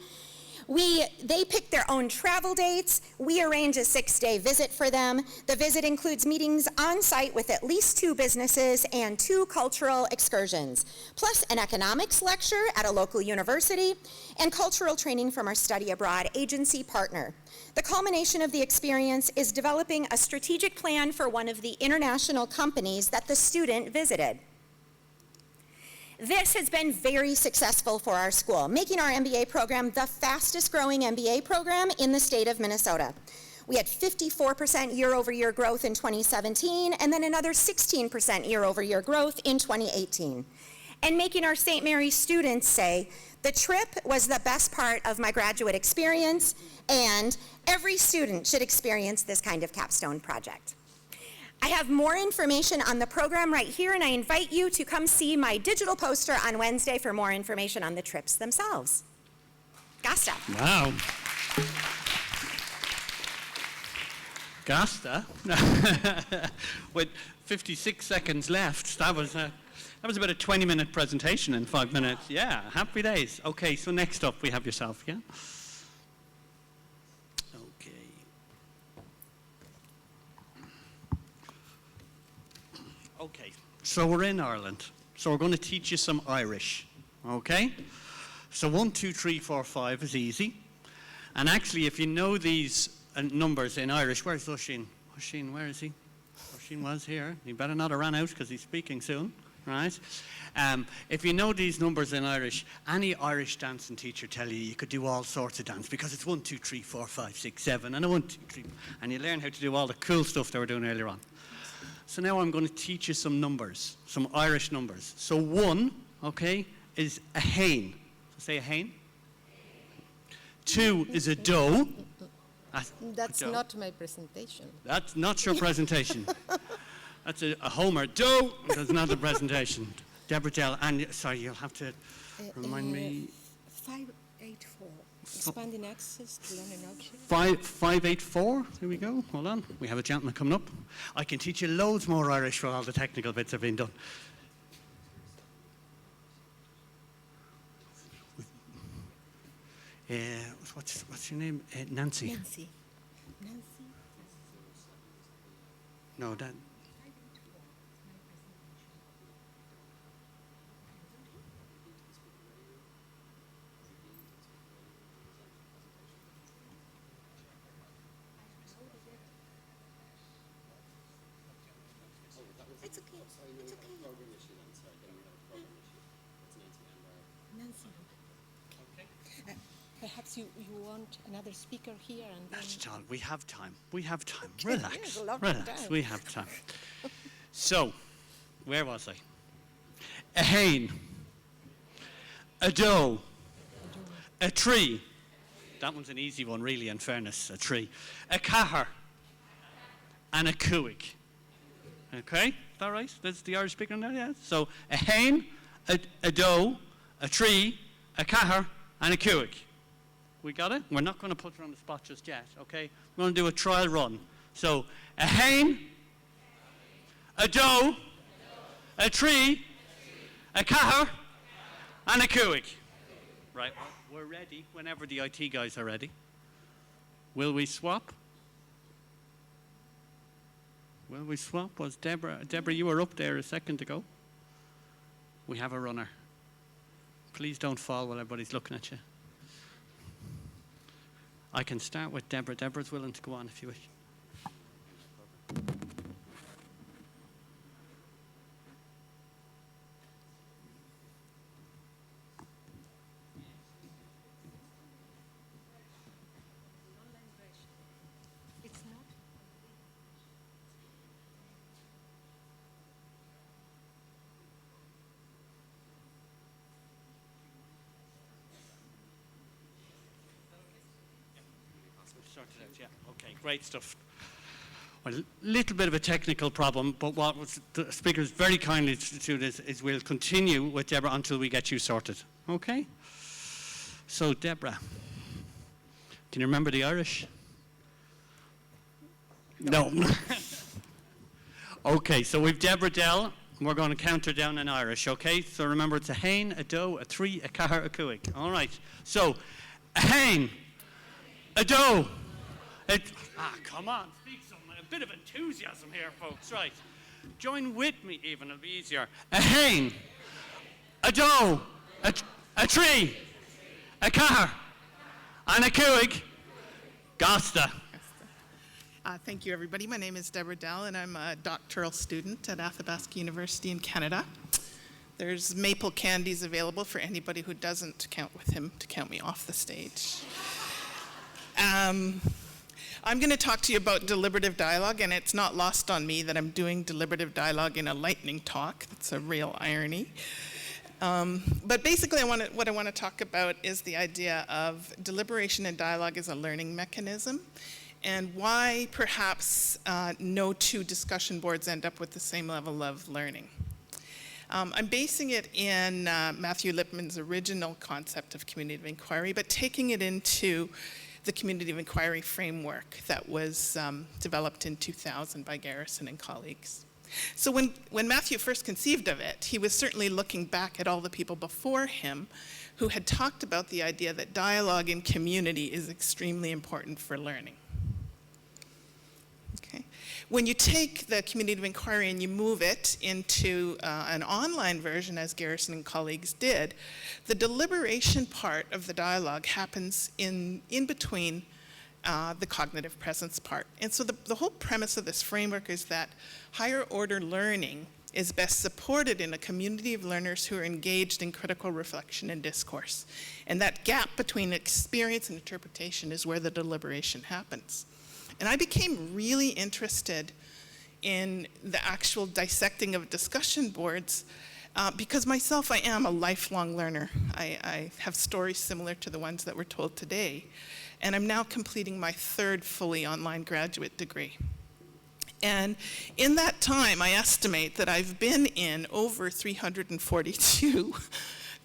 They pick their own travel dates. We arrange a 6-day visit for them. The visit includes meetings on site with at least 2 businesses and 2 cultural excursions, plus an economics lecture at a local university and cultural training from our study abroad agency partner. The culmination of the experience is developing a strategic plan for one of the international companies that the student visited. This has been very successful for our school, making our MBA program the fastest growing MBA program in the state of Minnesota. We had 54% year-over-year growth in 2017, and then another 16% year-over-year growth in 2018. And making our St. Mary's students say, the trip was the best part of my graduate experience, and every student should experience this kind of capstone project. I have more information on the program right here, and I invite you to come see my digital poster on Wednesday for more information on the trips themselves. Gasta. Wow. Gasta? With 56 seconds left, that was about a 20-minute presentation in 5 minutes. Yeah, happy days. Okay, so next up we have yourself, yeah? Okay, so we're in Ireland. So we're going to teach you some Irish, okay? So 1, 2, 3, 4, 5 is easy. And actually, if you know these numbers in Irish, where's Oisín? Oisín, where is he? Oisín was here. He better not have ran out because he's speaking soon, right? If you know these numbers in Irish, any Irish dancing teacher tell you could do all sorts of dance because it's 1, 2, 3, 4, 5, 6, 7, and a 1, 2, 3, and you learn how to do all the cool stuff they were doing earlier on. So now I'm going to teach you some numbers, some Irish numbers. So 1, okay, is a hain. So say a hain. 2 is a doe. That's doe. not my presentation. That's not your presentation. That's a Homer. Doe. That's not the presentation. Deborah Dell, and sorry, you'll have to remind me. 584. Expanding access to learning objects. 584, here we go, hold on. We have a gentleman coming up. I can teach you loads more Irish for all the technical bits have been done. What's your name? Nancy. Nancy. No, that. It's okay. It's okay. Nancy. Okay. Perhaps you want another speaker here and then... That's all. We have time. We have time. Okay, Relax. yes, a lot of Relax. time. We have time. So, where was I? A hain. A doe. A tree. That one's an easy one, really, in fairness. A tree. A caher. And a cúig. Okay? Is that right? That's the Irish speaker now, yeah? So, a hain, a doe, a tree, a caher, and a cúig. We got it? We're not going to put her on the spot just yet, okay? We're going to do a trial run. So, a hain, a doe, a tree, a caher, and a cúig. Right, we're ready whenever the IT guys are ready. Will we swap? Will we swap? Was Deborah, you were up there a second ago. We have a runner. Please don't fall while everybody's looking at you. I can start with Deborah. Deborah's willing to go on if you wish. Sorted out, yeah. Okay, great stuff. Well, a little bit of a technical problem, but what the speakers very kindly to do is we'll continue with Deborah until we get you sorted. Okay? So, Deborah, can you remember the Irish? No. Okay, so we've Deborah Dell, and we're going to count her down in Irish, okay? So remember, it's a hain, a doe, a tree, a caher, a cúig. All right. So, a hen, a doe. Come on, speak some, a bit of enthusiasm here, folks, right. Join with me even, it'll be easier. A hen, a doe, a tree, a car, and a cúig. Gasta. Thank you, everybody. My name is Deborah Dell, and I'm a doctoral student at Athabasca University in Canada. There's maple candies available for anybody who doesn't count with him to count me off the stage. I'm going to talk to you about deliberative dialogue, and it's not lost on me that I'm doing deliberative dialogue in a lightning talk. That's a real irony. But basically, what I want to talk about is the idea of deliberation and dialogue as a learning mechanism, and why perhaps no two discussion boards end up with the same level of learning. I'm basing it in Matthew Lipman's original concept of community of inquiry, but taking it into the community of inquiry framework that was developed in 2000 by Garrison and colleagues. So when Matthew first conceived of it, he was certainly looking back at all the people before him who had talked about the idea that dialogue in community is extremely important for learning. Okay. When you take the community of inquiry and you move it into an online version, as Garrison and colleagues did, the deliberation part of the dialogue happens in between the cognitive presence part. And so the whole premise of this framework is that higher order learning is best supported in a community of learners who are engaged in critical reflection and discourse. And that gap between experience and interpretation is where the deliberation happens. And I became really interested in the actual dissecting of discussion boards because myself, I am a lifelong learner. I have stories similar to the ones that were told today. And I'm now completing my third fully online graduate degree. And in that time, I estimate that I've been in over 342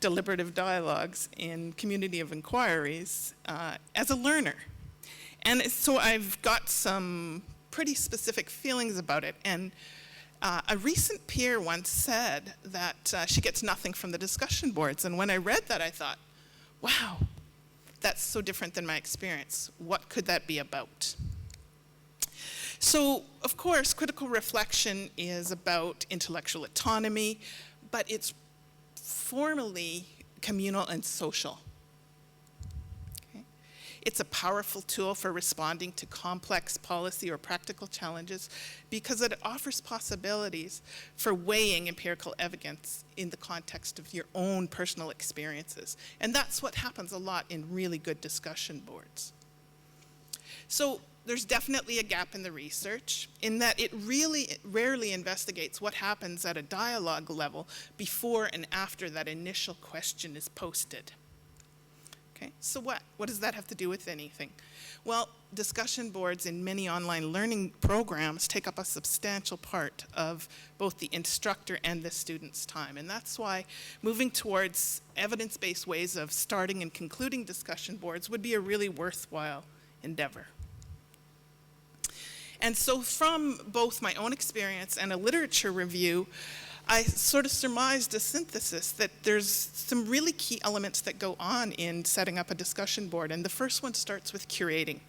deliberative dialogues in community of inquiries as a learner. And so I've got some pretty specific feelings about it. And a recent peer once said that she gets nothing from the discussion boards. And when I read that, I thought, wow, that's so different than my experience. What could that be about? So, of course, critical reflection is about intellectual autonomy, but it's formally communal and social. Okay? It's a powerful tool for responding to complex policy or practical challenges because it offers possibilities for weighing empirical evidence in the context of your own personal experiences. And that's what happens a lot in really good discussion boards. So there's definitely a gap in the research in that it really rarely investigates what happens at a dialogue level before and after that initial question is posted. Okay, so what does that have to do with anything? Well, discussion boards in many online learning programs take up a substantial part of both the instructor and the student's time. And that's why moving towards evidence-based ways of starting and concluding discussion boards would be a really worthwhile endeavor. And so from both my own experience and a literature review, I sort of surmised a synthesis that there's some really key elements that go on in setting up a discussion board. And the first one starts with curating.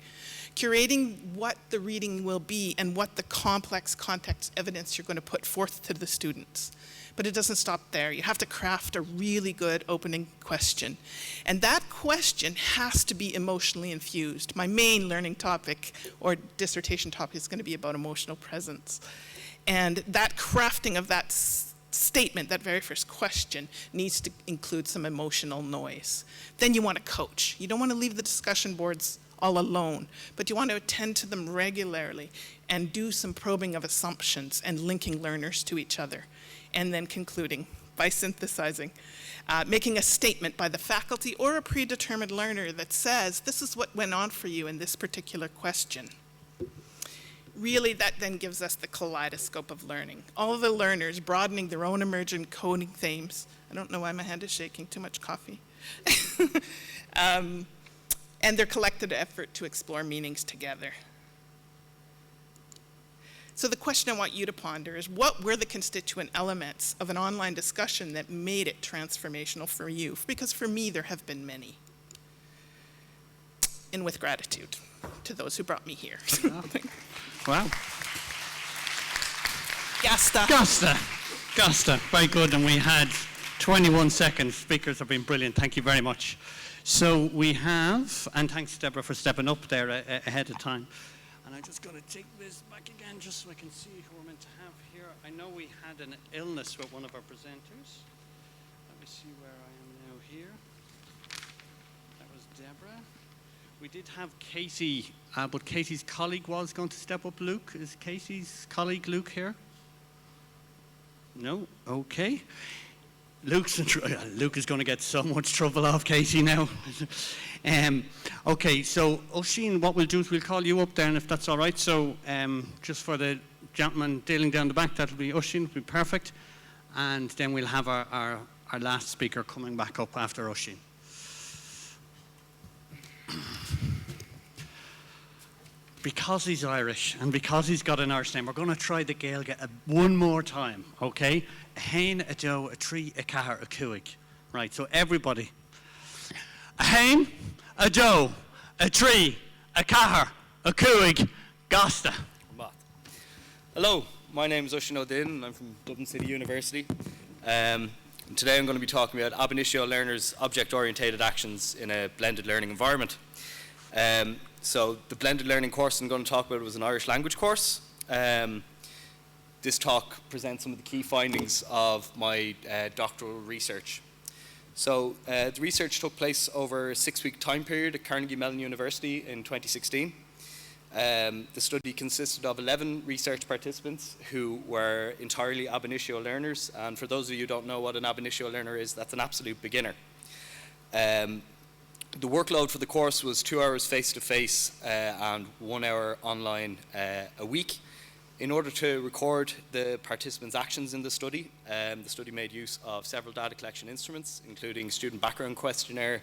Curating what the reading will be and what the complex context evidence you're going to put forth to the students. But it doesn't stop there. You have to craft a really good opening question. And that question has to be emotionally infused. My main learning topic or dissertation topic is going to be about emotional presence. And that crafting of that statement, that very first question, needs to include some emotional noise. Then you want to coach. You don't want to leave the discussion boards all alone, but you want to attend to them regularly and do some probing of assumptions and linking learners to each other. And then concluding by synthesizing, making a statement by the faculty or a predetermined learner that says, this is what went on for you in this particular question. Really, that then gives us the kaleidoscope of learning. All of the learners broadening their own emergent coding themes. I don't know why my hand is shaking, too much coffee. And their collective effort to explore meanings together. So the question I want you to ponder is, what were the constituent elements of an online discussion that made it transformational for you? Because for me, there have been many. in with gratitude to those who brought me here. Wow. Gasta. Gasta. Very good. And we had 21 seconds. Speakers have been brilliant. Thank you very much. So we have, and thanks Deborah for stepping up there ahead of time. And I'm just going to take this back again just so I can see who we're meant to have here. I know we had an illness with one of our presenters. Let me see where I am now here. That was Deborah. We did have Katie, but Katie's colleague was going to step up. Luke, is Katie's colleague Luke here? No? Okay. Luke is going to get so much trouble off Katie now. Okay, so Oisin, what we'll do is we'll call you up there, and if that's all right. So just for the gentleman dealing down the back, that'll be Oisin, will be perfect. And then we'll have our last speaker coming back up after Oisin. Because he's Irish and because he's got an Irish name, we're going to try the Gaeilge one more time, okay? A hain, a doe, a tree, a cahar, a cuig. Right, so everybody. A hain, a doe, a tree, a cahar, a cuig, Gasta. Hello, my name is Oisin O'Dinn and I'm from Dublin City University. And today I'm going to be talking about ab initio learners' object-oriented actions in a blended learning environment. So the blended learning course I'm going to talk about was an Irish language course. This talk presents some of the key findings of my doctoral research. So the research took place over a 6-week time period at Carnegie Mellon University in 2016. The study consisted of 11 research participants who were entirely ab initio learners, and for those of you who don't know what an ab initio learner is, that's an absolute beginner. The workload for the course was 2 hours face-to-face and 1 hour online a week. In order to record the participants' actions in the study made use of several data collection instruments, including student background questionnaire,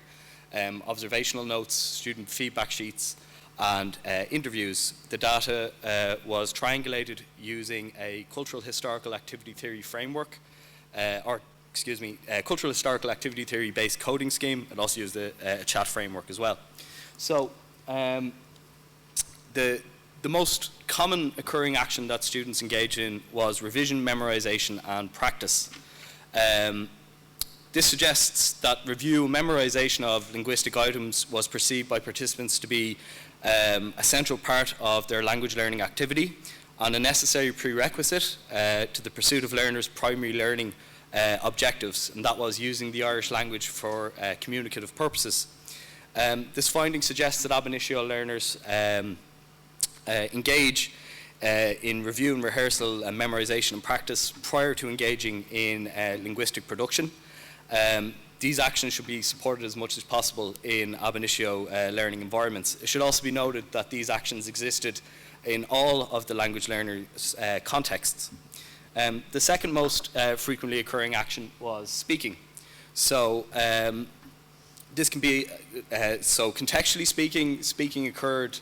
observational notes, student feedback sheets, and interviews. The data was triangulated using a cultural historical activity theory framework, cultural historical activity theory based coding scheme, and also used a chat framework as well. So the most common occurring action that students engage in was revision, memorization, and practice. This suggests that review and memorization of linguistic items was perceived by participants to be a central part of their language learning activity and a necessary prerequisite to the pursuit of learners' primary learning objectives, and that was using the Irish language for communicative purposes. This finding suggests that ab initio learners engage in review and rehearsal and memorization and practice prior to engaging in linguistic production. These actions should be supported as much as possible in ab initio learning environments. It should also be noted that these actions existed in all of the language learners' contexts. The second most frequently occurring action was speaking. So this can be, contextually speaking occurred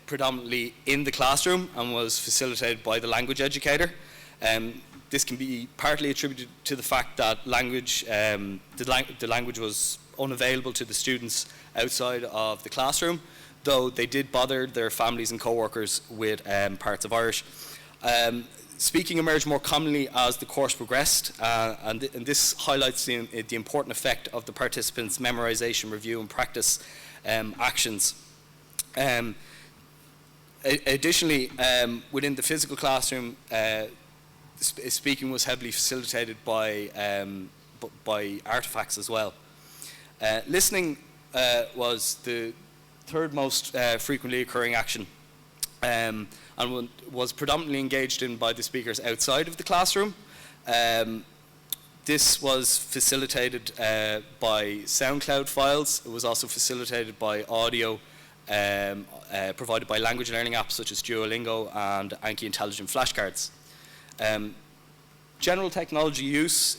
predominantly in the classroom and was facilitated by the language educator. This can be partly attributed to the fact that the language was unavailable to the students outside of the classroom, though they did bother their families and co-workers with parts of Irish. Speaking emerged more commonly as the course progressed, and this highlights the important effect of the participants' memorization, review, and practice actions. Additionally, within the physical classroom, speaking was heavily facilitated by artifacts as well. Listening was the third most frequently occurring action, and was predominantly engaged in by the speakers outside of the classroom. This was facilitated by SoundCloud files. It was also facilitated by audio provided by language learning apps such as Duolingo and Anki Intelligent flashcards. General technology use.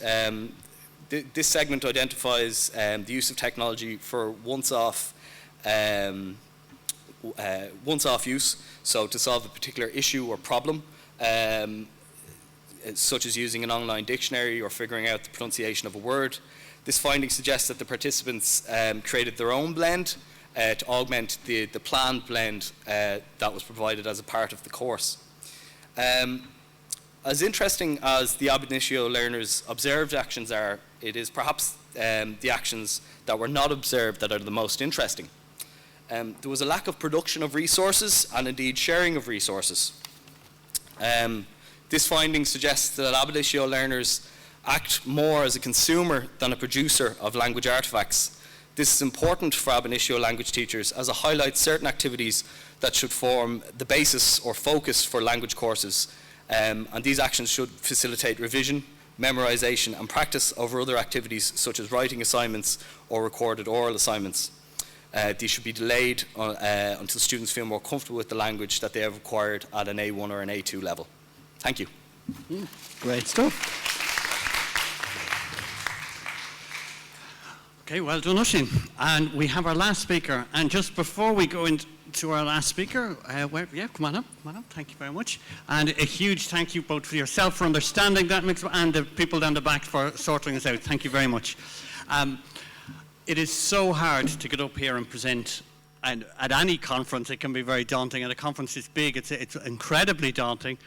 This segment identifies the use of technology for once-off use, so to solve a particular issue or problem, such as using an online dictionary or figuring out the pronunciation of a word. This finding suggests that the participants created their own blend to augment the planned blend that was provided as a part of the course. As interesting as the ab initio learners' observed actions are, it is perhaps the actions that were not observed that are the most interesting. There was a lack of production of resources and indeed sharing of resources. This finding suggests that ab initio learners act more as a consumer than a producer of language artifacts. This is important for ab initio language teachers as it highlights certain activities that should form the basis or focus for language courses. And these actions should facilitate revision, memorization and practice over other activities such as writing assignments or recorded oral assignments. These should be delayed until students feel more comfortable with the language that they have acquired at an A1 or an A2 level. Thank you. Great stuff. Okay, well done, Oisin. And we have our last speaker. And just before we go into our last speaker, come on up, thank you very much. And a huge thank you both for yourself for understanding that mix and the people down the back for sorting us out. Thank you very much. It is so hard to get up here and present, and at any conference it can be very daunting. At a conference this big, it's incredibly daunting.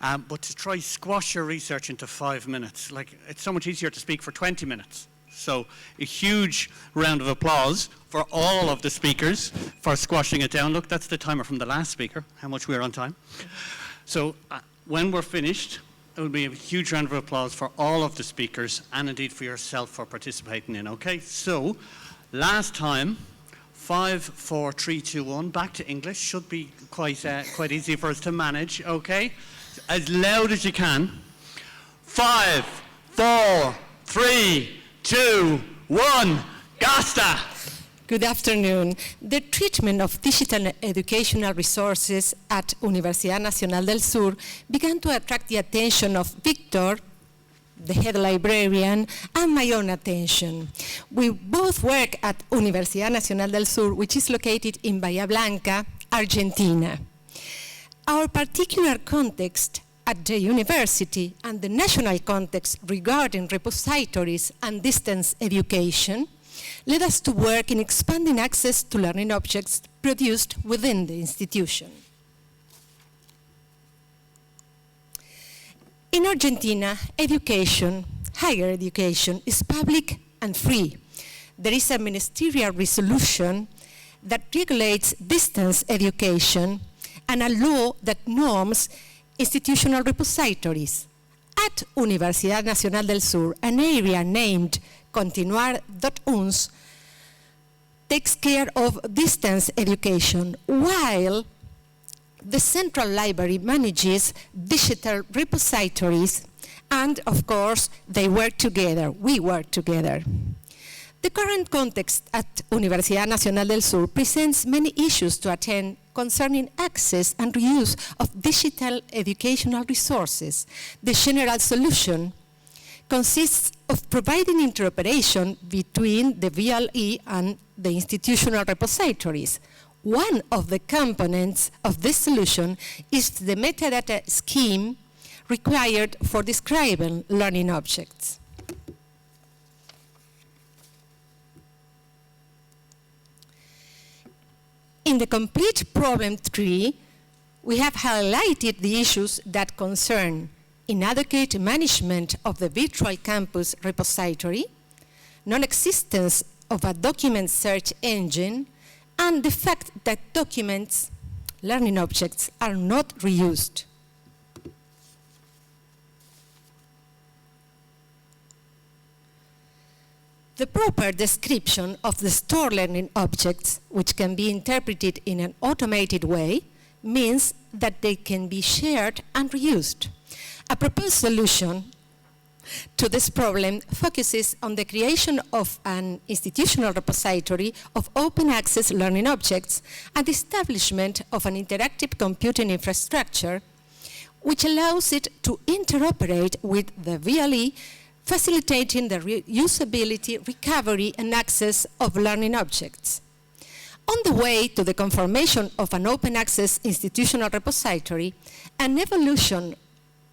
But to try squash your research into 5 minutes, like, it's so much easier to speak for 20 minutes. So a huge round of applause for all of the speakers for squashing it down. Look, that's the timer from the last speaker, how much we're on time. So when we're finished, it will be a huge round of applause for all of the speakers and indeed for yourself for participating in, okay? So, last time, 5, 4, 3, 2, 1, back to English. Should be quite easy for us to manage, okay? As loud as you can. 5, 4, 3, 2, 1, Gasta! Good afternoon. The treatment of digital educational resources at Universidad Nacional del Sur began to attract the attention of Victor, the head librarian, and my own attention. We both work at Universidad Nacional del Sur, which is located in Bahía Blanca, Argentina. Our particular context at the university and the national context regarding repositories and distance education led us to work in expanding access to learning objects produced within the institution. In Argentina, education, higher education, is public and free. There is a ministerial resolution that regulates distance education and a law that norms institutional repositories. At Universidad Nacional del Sur, an area named Continuar.uns takes care of distance education, while the Central Library manages digital repositories, and of course, they work together, we work together. The current context at Universidad Nacional del Sur presents many issues to attend concerning access and reuse of digital educational resources. The general solution consists of providing interoperation between the VLE and the institutional repositories. One of the components of this solution is the metadata scheme required for describing learning objects. In the complete problem tree, we have highlighted the issues that concern inadequate management of the virtual campus repository, non-existence of a document search engine, and the fact that documents, learning objects, are not reused. The proper description of the stored learning objects, which can be interpreted in an automated way, means that they can be shared and reused. A proposed solution to this problem focuses on the creation of an institutional repository of open access learning objects and the establishment of an interactive computing infrastructure which allows it to interoperate with the VLE, facilitating the reusability, recovery, and access of learning objects. On the way to the conformation of an open access institutional repository, an evolution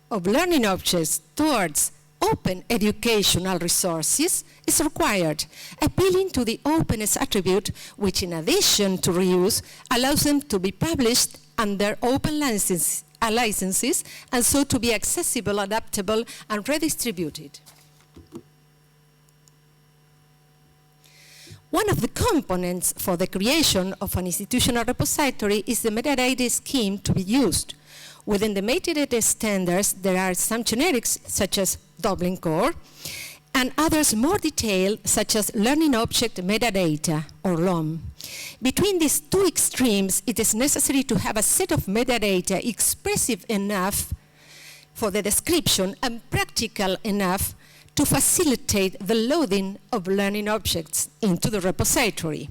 of learning objects towards Open educational resources is required, appealing to the openness attribute, which in addition to reuse, allows them to be published under open licenses and so to be accessible, adaptable, and redistributed. One of the components for the creation of an institutional repository is the metadata scheme to be used. Within the metadata standards, there are some generics, such as Dublin Core, and others more detailed, such as Learning Object Metadata, or LOM. Between these two extremes, it is necessary to have a set of metadata expressive enough for the description and practical enough to facilitate the loading of learning objects into the repository.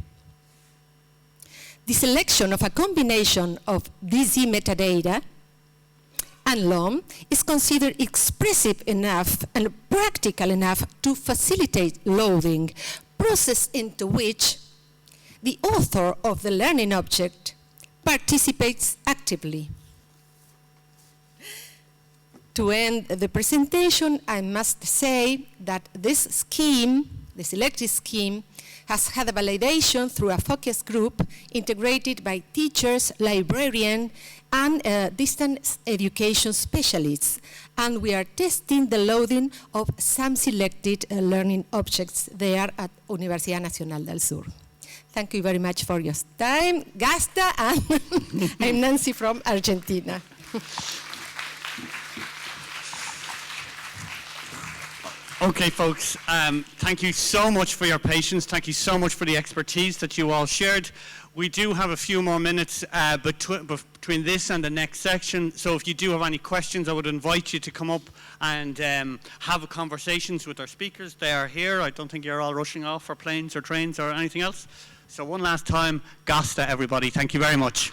The selection of a combination of DZ metadata and LOM is considered expressive enough and practical enough to facilitate loading, process into which the author of the learning object participates actively. To end the presentation, I must say that this scheme, the selected scheme, has had a validation through a focus group integrated by teachers, librarians, and distance education specialists. And we are testing the loading of some selected learning objects there at Universidad Nacional del Sur. Thank you very much for your time. Gasta, and I'm Nancy from Argentina. Okay, folks, thank you so much for your patience. Thank you so much for the expertise that you all shared. We do have a few more minutes between this and the next section, so if you do have any questions, I would invite you to come up and have conversations with our speakers. They are here. I don't think you're all rushing off for planes or trains or anything else. So one last time, Gasta, everybody. Thank you very much.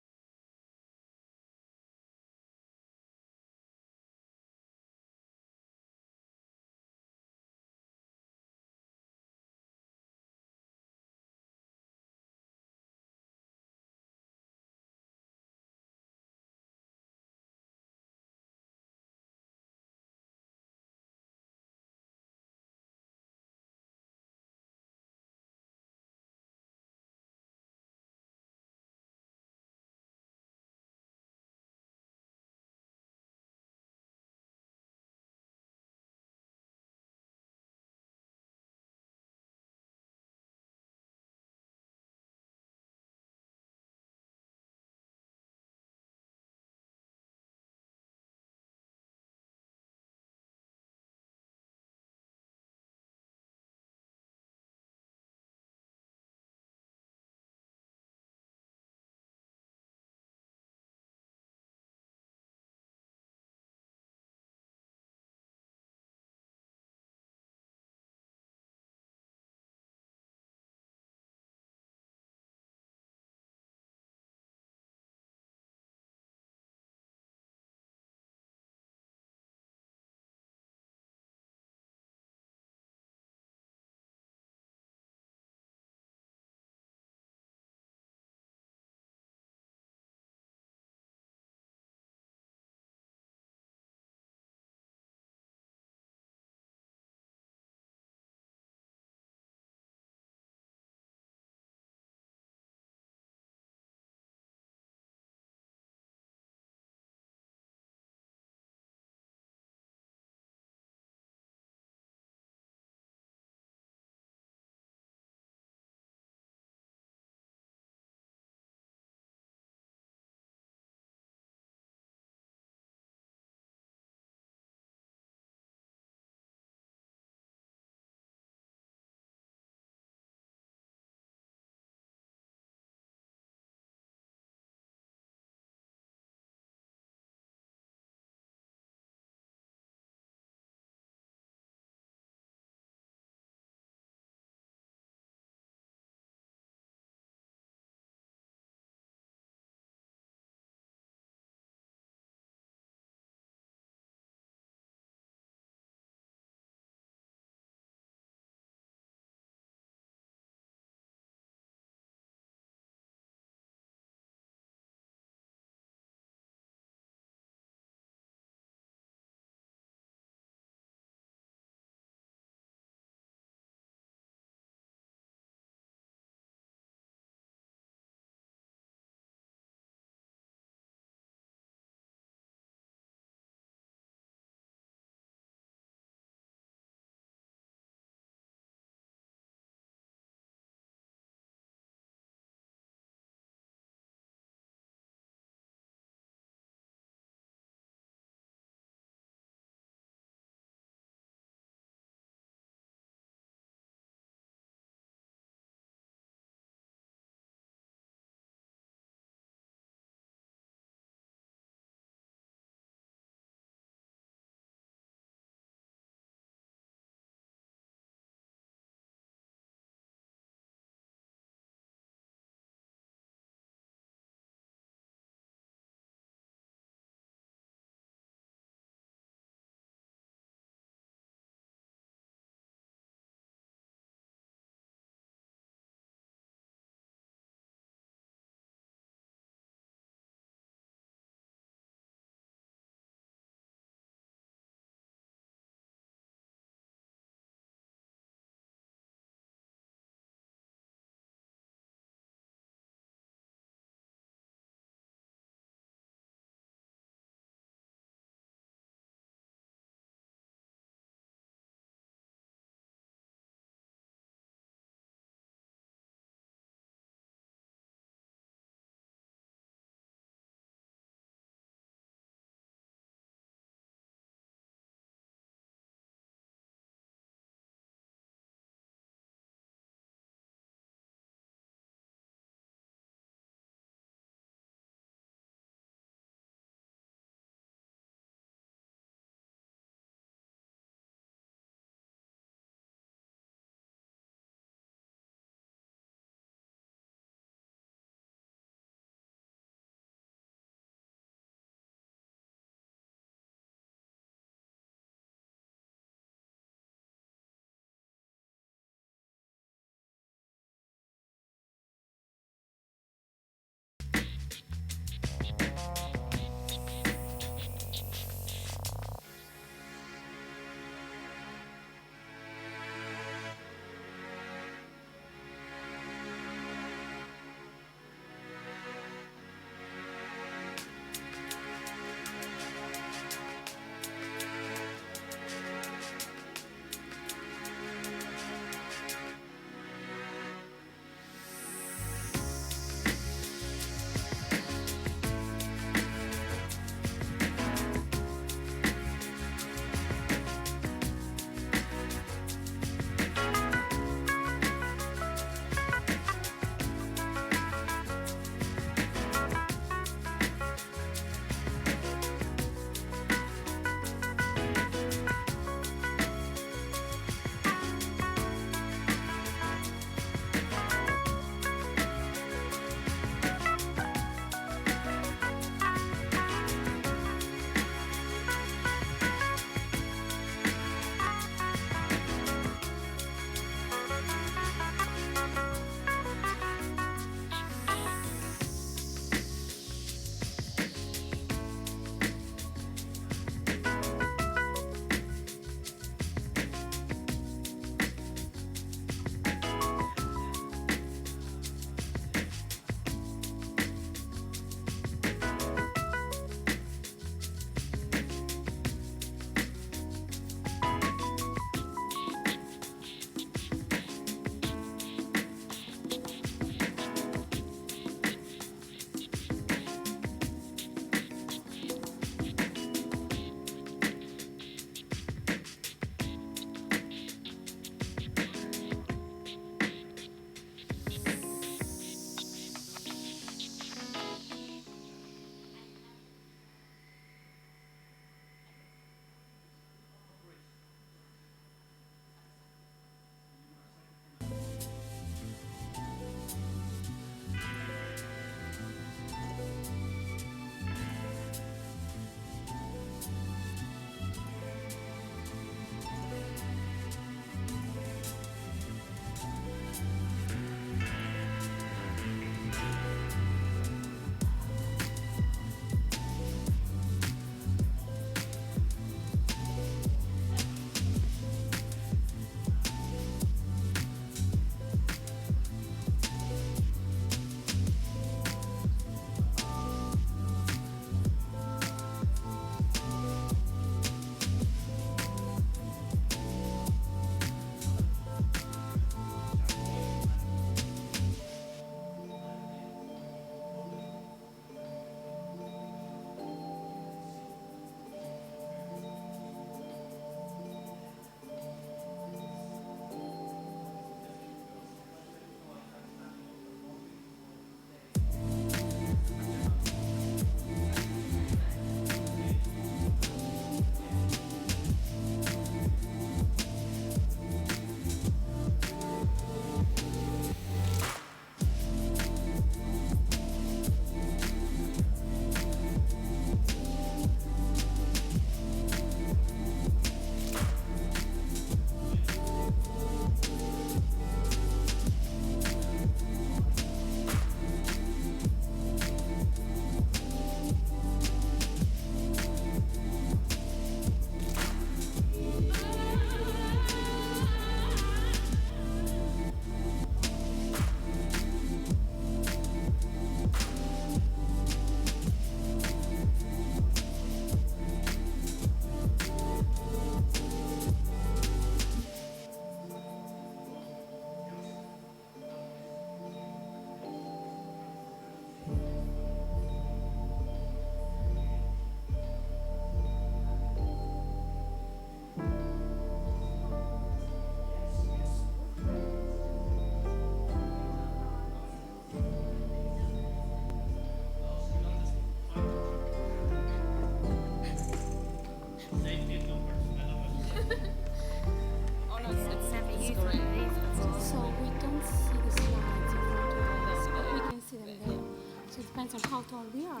depends on how tall we are.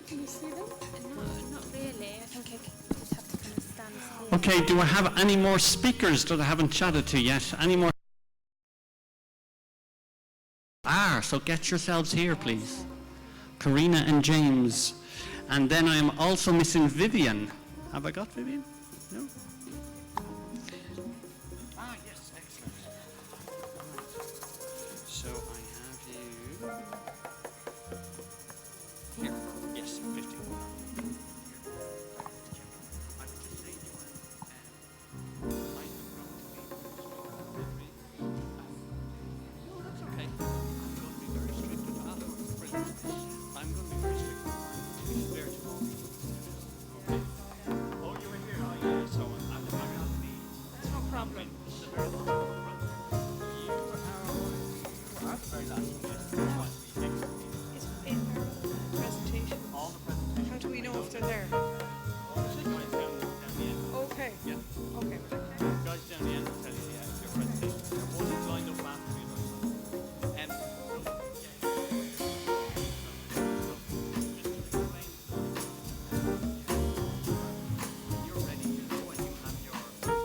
Can you see them? No, not really. I think I just have to kind of stand still. Okay, do I have any more speakers that I haven't chatted to yet? Any more? So get yourselves here, please. Karina and James. And then I am also missing Vivian. Have I got Vivian? No? Ah, yes, excellent. So I have you here. Yes, 50. How do we know if they're there? Okay. Yeah. Okay. Guys down the end will tell you your presentation. One is lined up after the other. You're ready to go and you have your presentation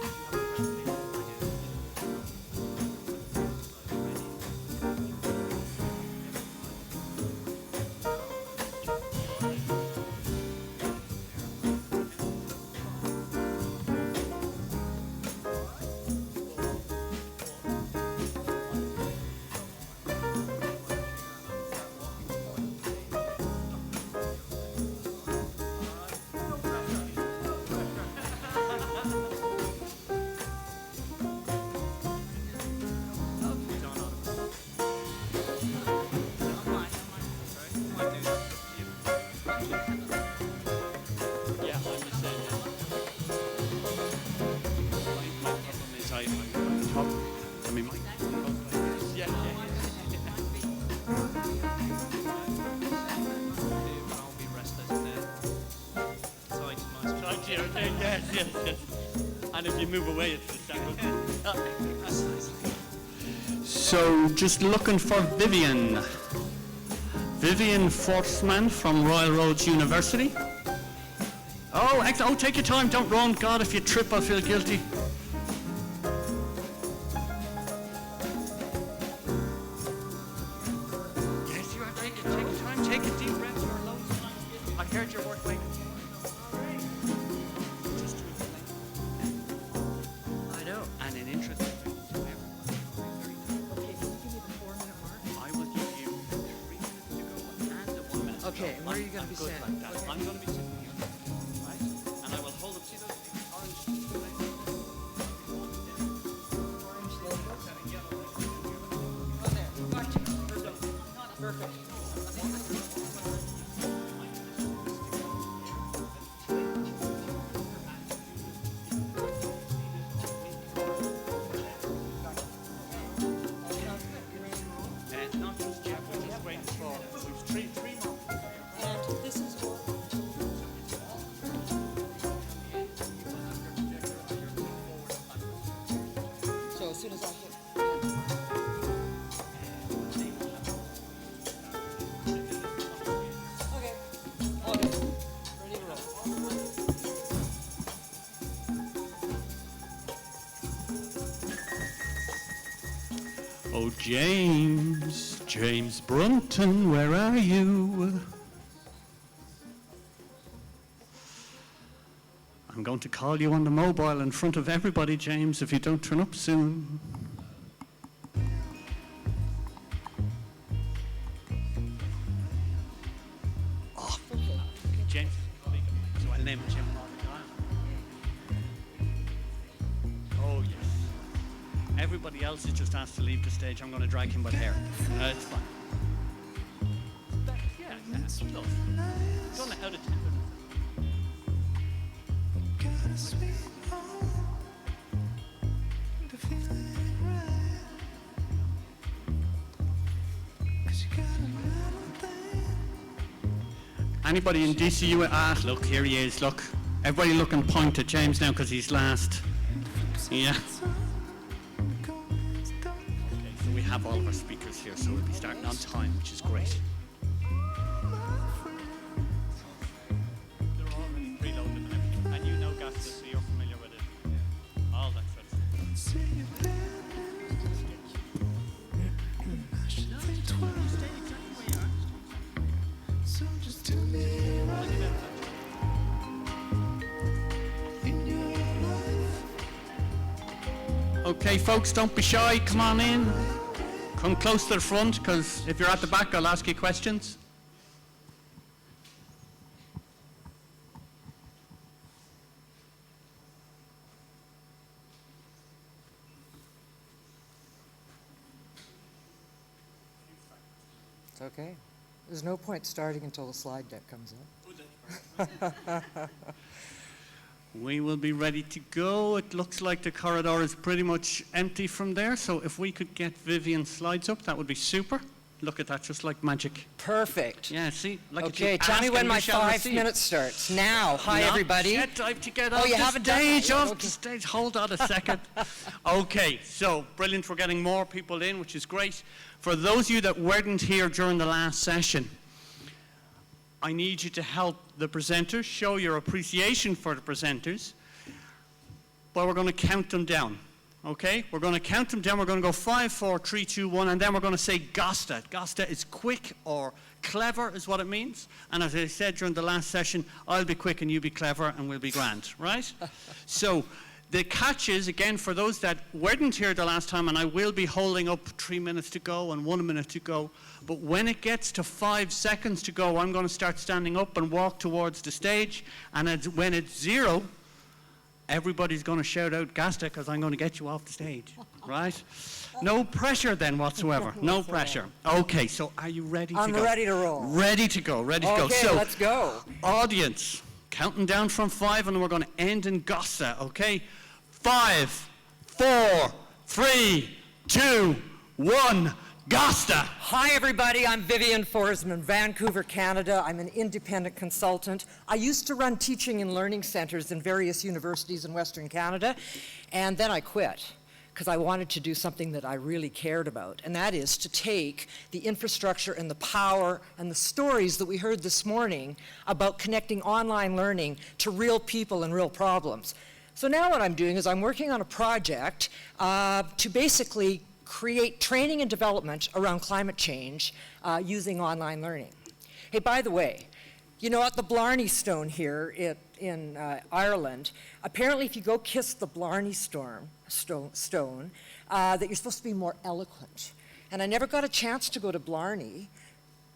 Yes. And if you move away, it's the second. So, just looking for Vivian. Vivian Forsman from Royal Roads University. Oh, excellent. Oh, take your time. Don't run. God, if you trip, I'll feel guilty. Yes, you are. Take your time. Take a deep breath. You're alone. I heard your work waiting. I know. And an interesting thing to everybody. Okay, can you give me the 4-minute mark? I will give you 3 minutes to go and a 1 minute to go. Okay, and where are you going to be good standing? like that. Okay. I'm going to be sitting here, right? And I will hold up. See those orange not just yet, we're just waiting for three more. And this is your... So as soon as I hit... Okay. Okay. Ready to roll. Oh, James Brunton, where are you? I'm going to call you on the mobile in front of everybody, James, if you don't turn up soon. Oh, James, so I'll name Jim. Oh, yes. Everybody else is just asked to leave the stage. I'm going to drag him by the hair. It's fine. Yeah, that's close. Don't know how to tender. Anybody in DCU? Ah, look, here he is. Look, everybody look and point at James now because he's last. Yeah. Okay, so we have all of our speakers here, so we'll be starting on time, which is great. Just so you're familiar with it. Yeah. All that sort of stuff. Okay, folks, don't be shy. Come on in. Come close to the front, because if you're at the back, I'll ask you questions. It's okay. There's no point starting until the slide deck comes up. We will be ready to go. It looks like the corridor is pretty much empty from there, so if we could get Vivian's slides up, that would be super. Look at that, just like magic. Perfect. Yeah, see? Like Okay, tell me when my 5 minutes starts. Now. Hi, Not everybody. yet. Time to get Oh, off you the haven't done stage, that yet? off Okay. the stage. Hold on a second. Okay, so brilliant. We're getting more people in, which is great. For those of you that weren't here during the last session, I need you to help the presenters, show your appreciation for the presenters, but we're going to count them down, okay? We're going to count them down. We're going to go 5, 4, 3, 2, 1, and then we're going to say GOSTA. GOSTA is quick or clever is what it means. And as I said during the last session, I'll be quick and you be clever and we'll be grand, right? So the catch is, again, for those that weren't here the last time, and I will be holding up 3 minutes to go and 1 minute to go, but when it gets to 5 seconds to go, I'm going to start standing up and walk towards the stage, and when it's 0, everybody's going to shout out GOSTA because I'm going to get you off the stage, right? No pressure then whatsoever, no pressure. Okay, so are you ready to go? I'm ready to roll. Ready to go, ready to go. Okay, So, let's go. audience, counting down from 5, and we're going to end in GOSTA, okay? 5, 4, 3, 2, 1, GOSTA! Hi, everybody. I'm Vivian Forsman, Vancouver, Canada. I'm an independent consultant. I used to run teaching and learning centers in various universities in Western Canada, and then I quit because I wanted to do something that I really cared about, and that is to take the infrastructure and the power and the stories that we heard this morning about connecting online learning to real people and real problems. So now what I'm doing is I'm working on a project to basically create training and development around climate change using online learning. Hey, by the way, you know, at the Blarney Stone here in Ireland, apparently if you go kiss the Blarney stone, that you're supposed to be more eloquent. And I never got a chance to go to Blarney,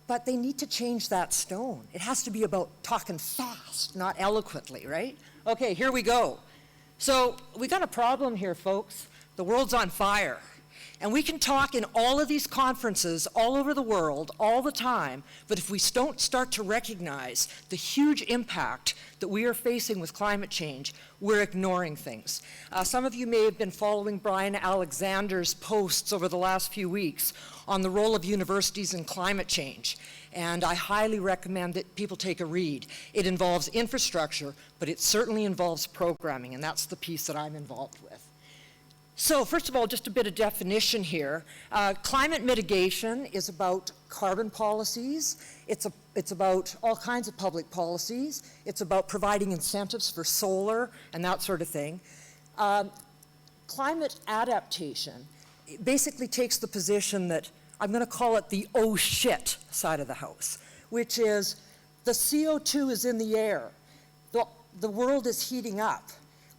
but they need to change that stone. It has to be about talking fast, not eloquently, right? Okay, here we go. So we got a problem here, folks. The world's on fire. And we can talk in all of these conferences all over the world all the time, but if we don't start to recognize the huge impact that we are facing with climate change, we're ignoring things. Some of you may have been following Brian Alexander's posts over the last few weeks on the role of universities in climate change, and I highly recommend that people take a read. It involves infrastructure, but it certainly involves programming, and that's the piece that I'm involved with. So first of all, just a bit of definition here. Climate mitigation is about carbon policies. It's about all kinds of public policies. It's about providing incentives for solar and that sort of thing. Climate adaptation basically takes the position that I'm going to call it the oh shit side of the house, which is the CO2 is in the air. The world is heating up.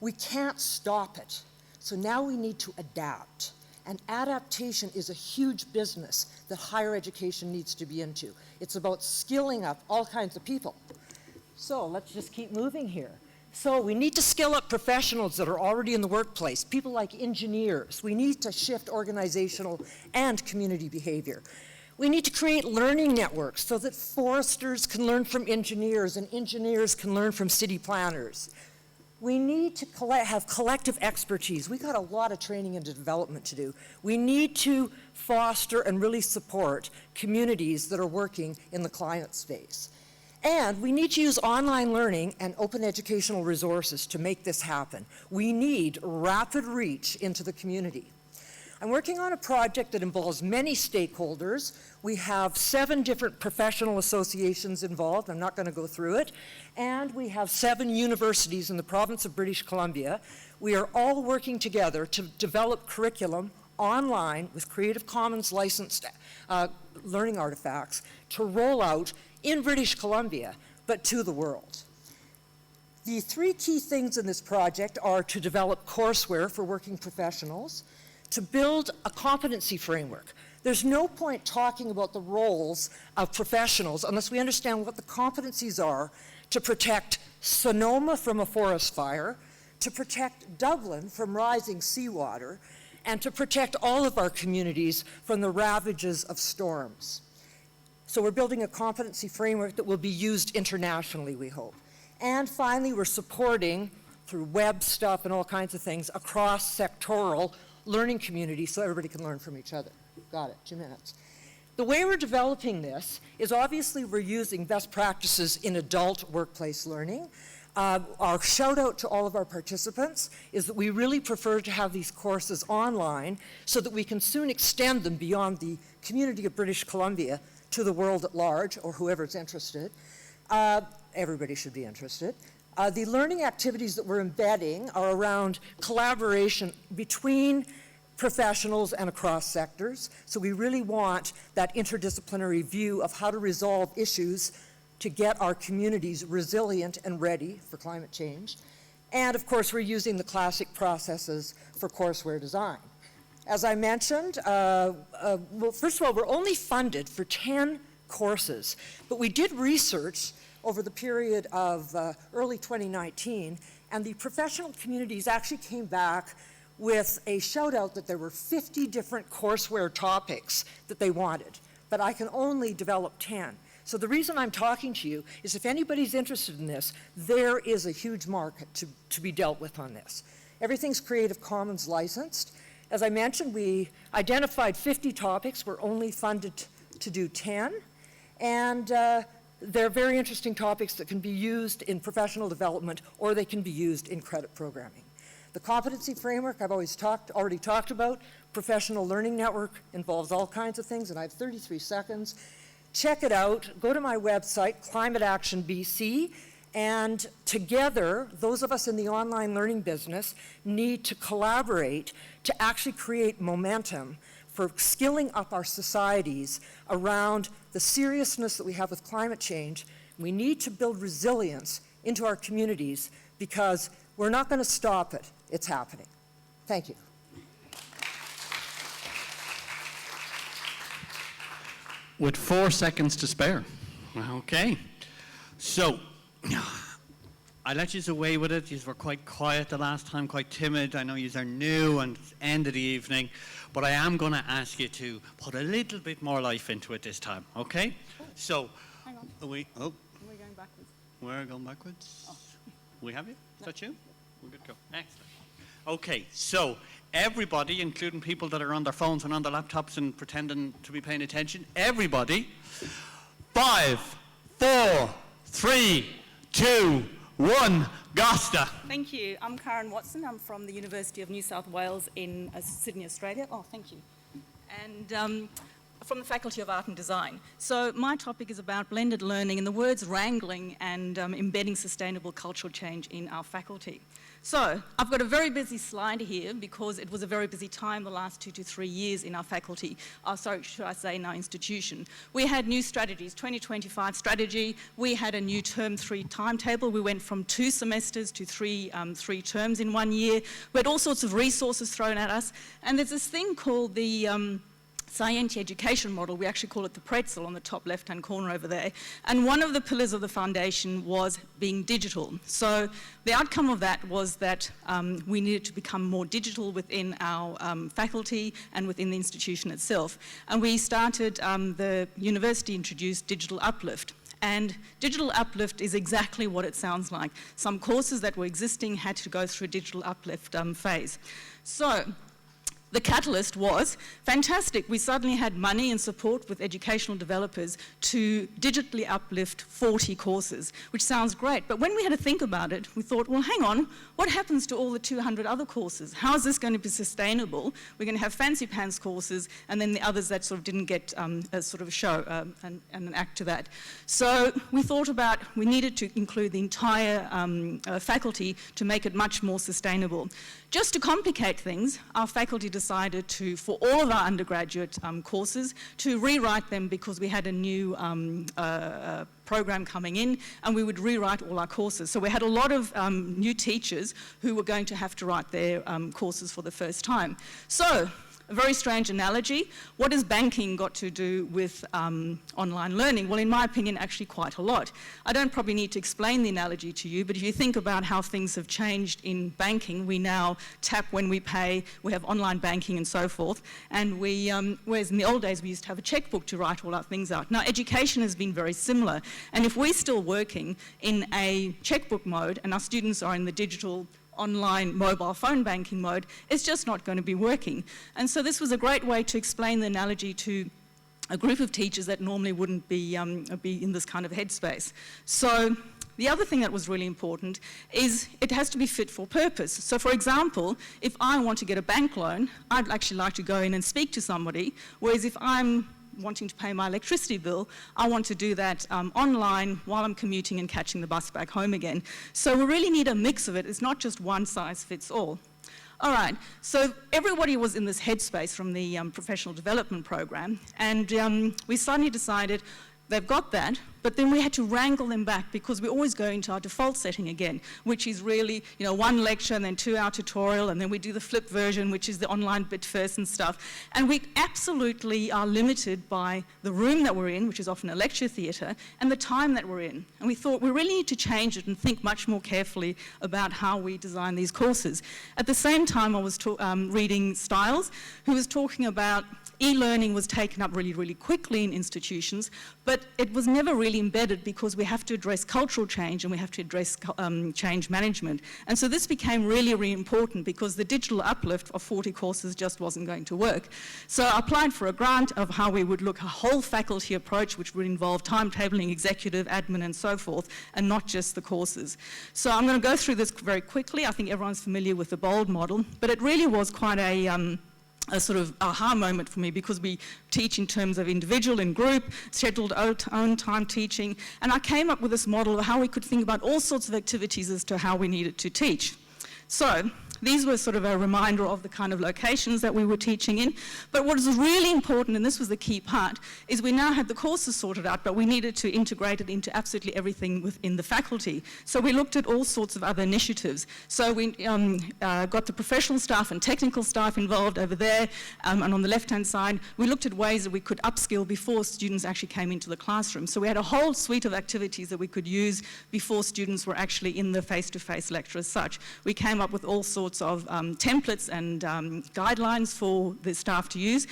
We can't stop it. So now we need to adapt. And adaptation is a huge business that higher education needs to be into. It's about skilling up all kinds of people. So let's just keep moving here. So we need to skill up professionals that are already in the workplace, people like engineers. We need to shift organizational and community behavior. We need to create learning networks so that foresters can learn from engineers and engineers can learn from city planners. We need to have collective expertise. We got a lot of training and development to do. We need to foster and really support communities that are working in the climate space. And we need to use online learning and open educational resources to make this happen. We need rapid reach into the community. I'm working on a project that involves many stakeholders. We have 7 different professional associations involved. I'm not going to go through it. And we have 7 universities in the province of British Columbia. We are all working together to develop curriculum online with Creative Commons licensed learning artifacts to roll out in British Columbia, but to the world. The 3 key things in this project are to develop courseware for working professionals, to build a competency framework. There's no point talking about the roles of professionals unless we understand what the competencies are to protect Sonoma from a forest fire, to protect Dublin from rising seawater, and to protect all of our communities from the ravages of storms. So we're building a competency framework that will be used internationally, we hope. And finally, we're supporting, through web stuff and all kinds of things, a cross-sectoral learning community so everybody can learn from each other. Got it, 2 minutes. The way we're developing this is obviously we're using best practices in adult workplace learning. Our shout out to all of our participants is that we really prefer to have these courses online so that we can soon extend them beyond the community of British Columbia to the world at large, or whoever's interested. Everybody should be interested. The learning activities that we're embedding are around collaboration between professionals and across sectors. So we really want that interdisciplinary view of how to resolve issues to get our communities resilient and ready for climate change. And of course, we're using the classic processes for courseware design. As I mentioned, well, first of all, we're only funded for 10 courses, but we did research over the period of early 2019, and the professional communities actually came back with a shout out that there were 50 different courseware topics that they wanted, but I can only develop 10. So the reason I'm talking to you is if anybody's interested in this, there is a huge market to be dealt with on this. Everything's Creative Commons licensed. As I mentioned, we identified 50 topics. We're only funded to do 10. And they're very interesting topics that can be used in professional development or they can be used in credit programming. The competency framework I've already talked about. Professional Learning Network involves all kinds of things, and I have 33 seconds. Check it out. Go to my website, Climate Action BC, and together, those of us in the online learning business need to collaborate to actually create momentum for skilling up our societies around the seriousness that we have with climate change. We need to build resilience into our communities because we're not going to stop it. It's happening. Thank you. With 4 seconds to spare. Okay. So, I let you away with it. You were quite quiet the last time, quite timid. I know you are new and it's the end of the evening, but I am going to ask you to put a little bit more life into it this time, okay? So, hang on. Are we We're going backwards. We're going backwards? Oh. We have you? Is that you? We're good to go. Excellent. Okay, so everybody, including people that are on their phones and on their laptops and pretending to be paying attention, everybody, 5, 4, 3, 2, 1, Gosta. Thank you. I'm Karen Watson. I'm from the University of New South Wales in Sydney, Australia. Oh, thank you. And from the Faculty of Art and Design. So my topic is about blended learning and the words wrangling and embedding sustainable cultural change in our faculty. So I've got a very busy slide here because it was a very busy time the last 2 to 3 years in our faculty, should I say in our institution. We had new strategies, 2025 strategy. We had a new term 3 timetable. We went from 2 semesters to 3 terms in 1 year. We had all sorts of resources thrown at us. And there's this thing called the Scienti education model. We actually call it the pretzel on the top left-hand corner over there. And one of the pillars of the foundation was being digital. So the outcome of that was that we needed to become more digital within our faculty and within the institution itself. And we started, the university introduced Digital Uplift. And Digital Uplift is exactly what it sounds like. Some courses that were existing had to go through a Digital Uplift phase. So The catalyst was fantastic. We suddenly had money and support with educational developers to digitally uplift 40 courses, which sounds great. But when we had to think about it, we thought, well, hang on, what happens to all the 200 other courses? How is this going to be sustainable? We're going to have fancy pants courses, and then the others that sort of didn't get a sort of a show and an act to that. So we thought about, we needed to include the entire faculty to make it much more sustainable. Just to complicate things, our faculty decided to, for all of our undergraduate courses, to rewrite them because we had a new program coming in, and we would rewrite all our courses. So we had a lot of new teachers who were going to have to write their courses for the first time. So, a very strange analogy. What has banking got to do with online learning? Well, in my opinion, actually quite a lot. I don't probably need to explain the analogy to you, but if you think about how things have changed in banking, we now tap when we pay, we have online banking and so forth, and we, whereas in the old days we used to have a checkbook to write all our things out. Now, education has been very similar, and if we're still working in a checkbook mode and our students are in the digital online mobile phone banking mode, it's just not going to be working. And so this was a great way to explain the analogy to a group of teachers that normally wouldn't be in this kind of headspace. So the other thing that was really important is it has to be fit for purpose. So for example, if I want to get a bank loan, I'd actually like to go in and speak to somebody, whereas if I'm wanting to pay my electricity bill, I want to do that online while I'm commuting and catching the bus back home again. So we really need a mix of it. It's not just one size fits all. All right, so everybody was in this headspace from the professional development program, and we suddenly decided they've got that, but then we had to wrangle them back because we always go into our default setting again, which is really, you know, one lecture and then 2-hour tutorial, and then we do the flip version, which is the online bit first and stuff. And we absolutely are limited by the room that we're in, which is often a lecture theatre, and the time that we're in. And we thought we really need to change it and think much more carefully about how we design these courses. At the same time, I was reading Stiles, who was talking about e-learning was taken up really, really quickly in institutions, but it was never really embedded because we have to address cultural change and we have to address change management. And so this became really, really important because the digital uplift of 40 courses just wasn't going to work. So I applied for a grant of how we would look at a whole faculty approach, which would involve timetabling, executive, admin, and so forth, and not just the courses. So I'm going to go through this very quickly. I think everyone's familiar with the BOLD model, but it really was quite a sort of aha moment for me because we teach in terms of individual and group, scheduled own time teaching, and I came up with this model of how we could think about all sorts of activities as to how we needed to teach. So these were sort of a reminder of the kind of locations that we were teaching in. But what is really important, and this was the key part, is we now had the courses sorted out, but we needed to integrate it into absolutely everything within the faculty. So we looked at all sorts of other initiatives. So we got the professional staff and technical staff involved over there, and on the left-hand side, we looked at ways that we could upskill before students actually came into the classroom. So we had a whole suite of activities that we could use before students were actually in the face-to-face lecture as such. We came up with all sorts of templates and guidelines for the staff to use.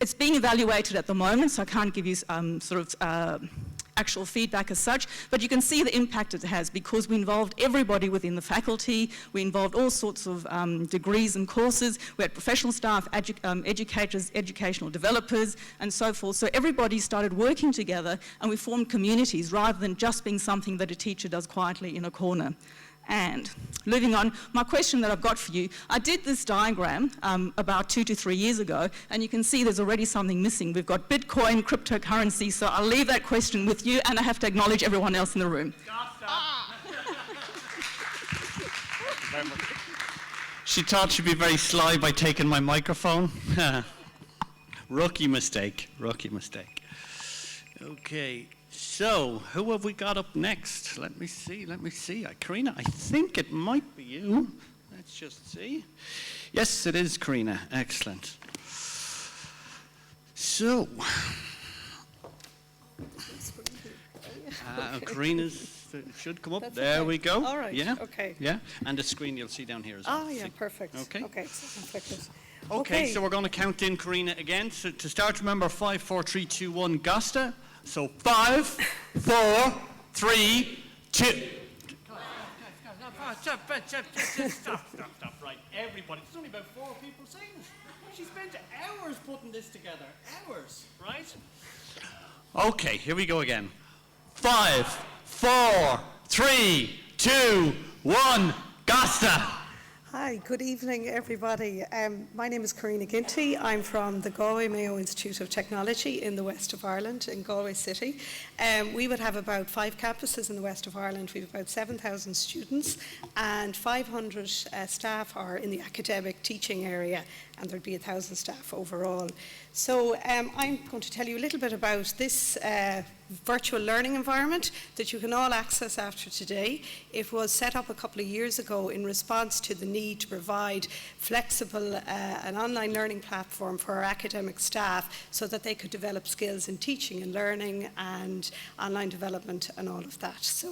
It's being evaluated at the moment, so I can't give you actual feedback as such, but you can see the impact it has because we involved everybody within the faculty, we involved all sorts of degrees and courses, we had professional staff, educators, educational developers, and so forth. So everybody started working together and we formed communities rather than just being something that a teacher does quietly in a corner. And moving on, my question that I've got for you, I did this diagram about 2 to 3 years ago, and you can see there's already something missing. We've got Bitcoin, cryptocurrency, so I'll leave that question with you, and I have to acknowledge everyone else in the room. She thought she'd be very sly by taking my microphone. Rookie mistake, rookie mistake. Okay. So, who have we got up next? Let me see. Karina, I think it might be you. Let's just see. Yes, it is Karina. Excellent. So, Karina's should come up. That's there okay. we go. All right. Yeah. Okay. Yeah. And the screen you'll see down here as well. Ah, yeah, perfect. Okay. Okay. Okay, so we're going to count in Karina again. So to start, remember 5, 4, 3, 2, 1, Gasta. So 5, 4, 3, 2. Oh, stop. Right, everybody. There's only about 4 people saying it. She spent hours putting this together. Hours, right? Okay, here we go again. 5, 4, 3, 2, 1, Gasta! Hi, good evening, everybody. My name is Karina Ginty. I'm from the Galway Mayo Institute of Technology in the west of Ireland, in Galway City. We would have about 5 campuses in the west of Ireland. We have about 7,000 students, and 500 staff are in the academic teaching area, and there'd be 1,000 staff overall. So I'm going to tell you a little bit about this virtual learning environment that you can all access after today. It was set up a couple of years ago in response to the need to provide flexible an online learning platform for our academic staff so that they could develop skills in teaching and learning and online development and all of that. So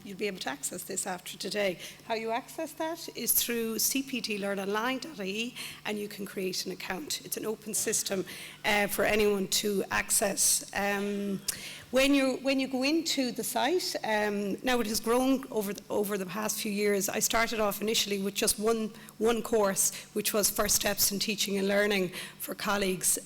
you'll be able to access this after today. How you access that is through cptlearnonline.ie, and you can create an account. It's an open system for anyone to access. When you go into the site, now it has grown over the past few years. I started off initially with just one course, which was First Steps in Teaching and Learning for colleagues,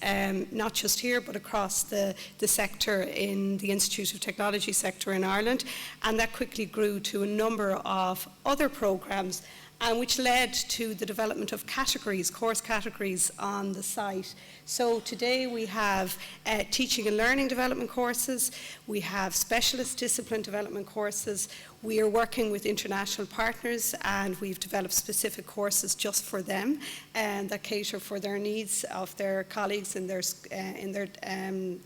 not just here, but across the sector in the Institute of Technology sector in Ireland. And that quickly grew to a number of other programs, and which led to the development of categories, course categories on the site. So today we have teaching and learning development courses, we have specialist discipline development courses, we are working with international partners, and we've developed specific courses just for them and that cater for their needs of their colleagues in their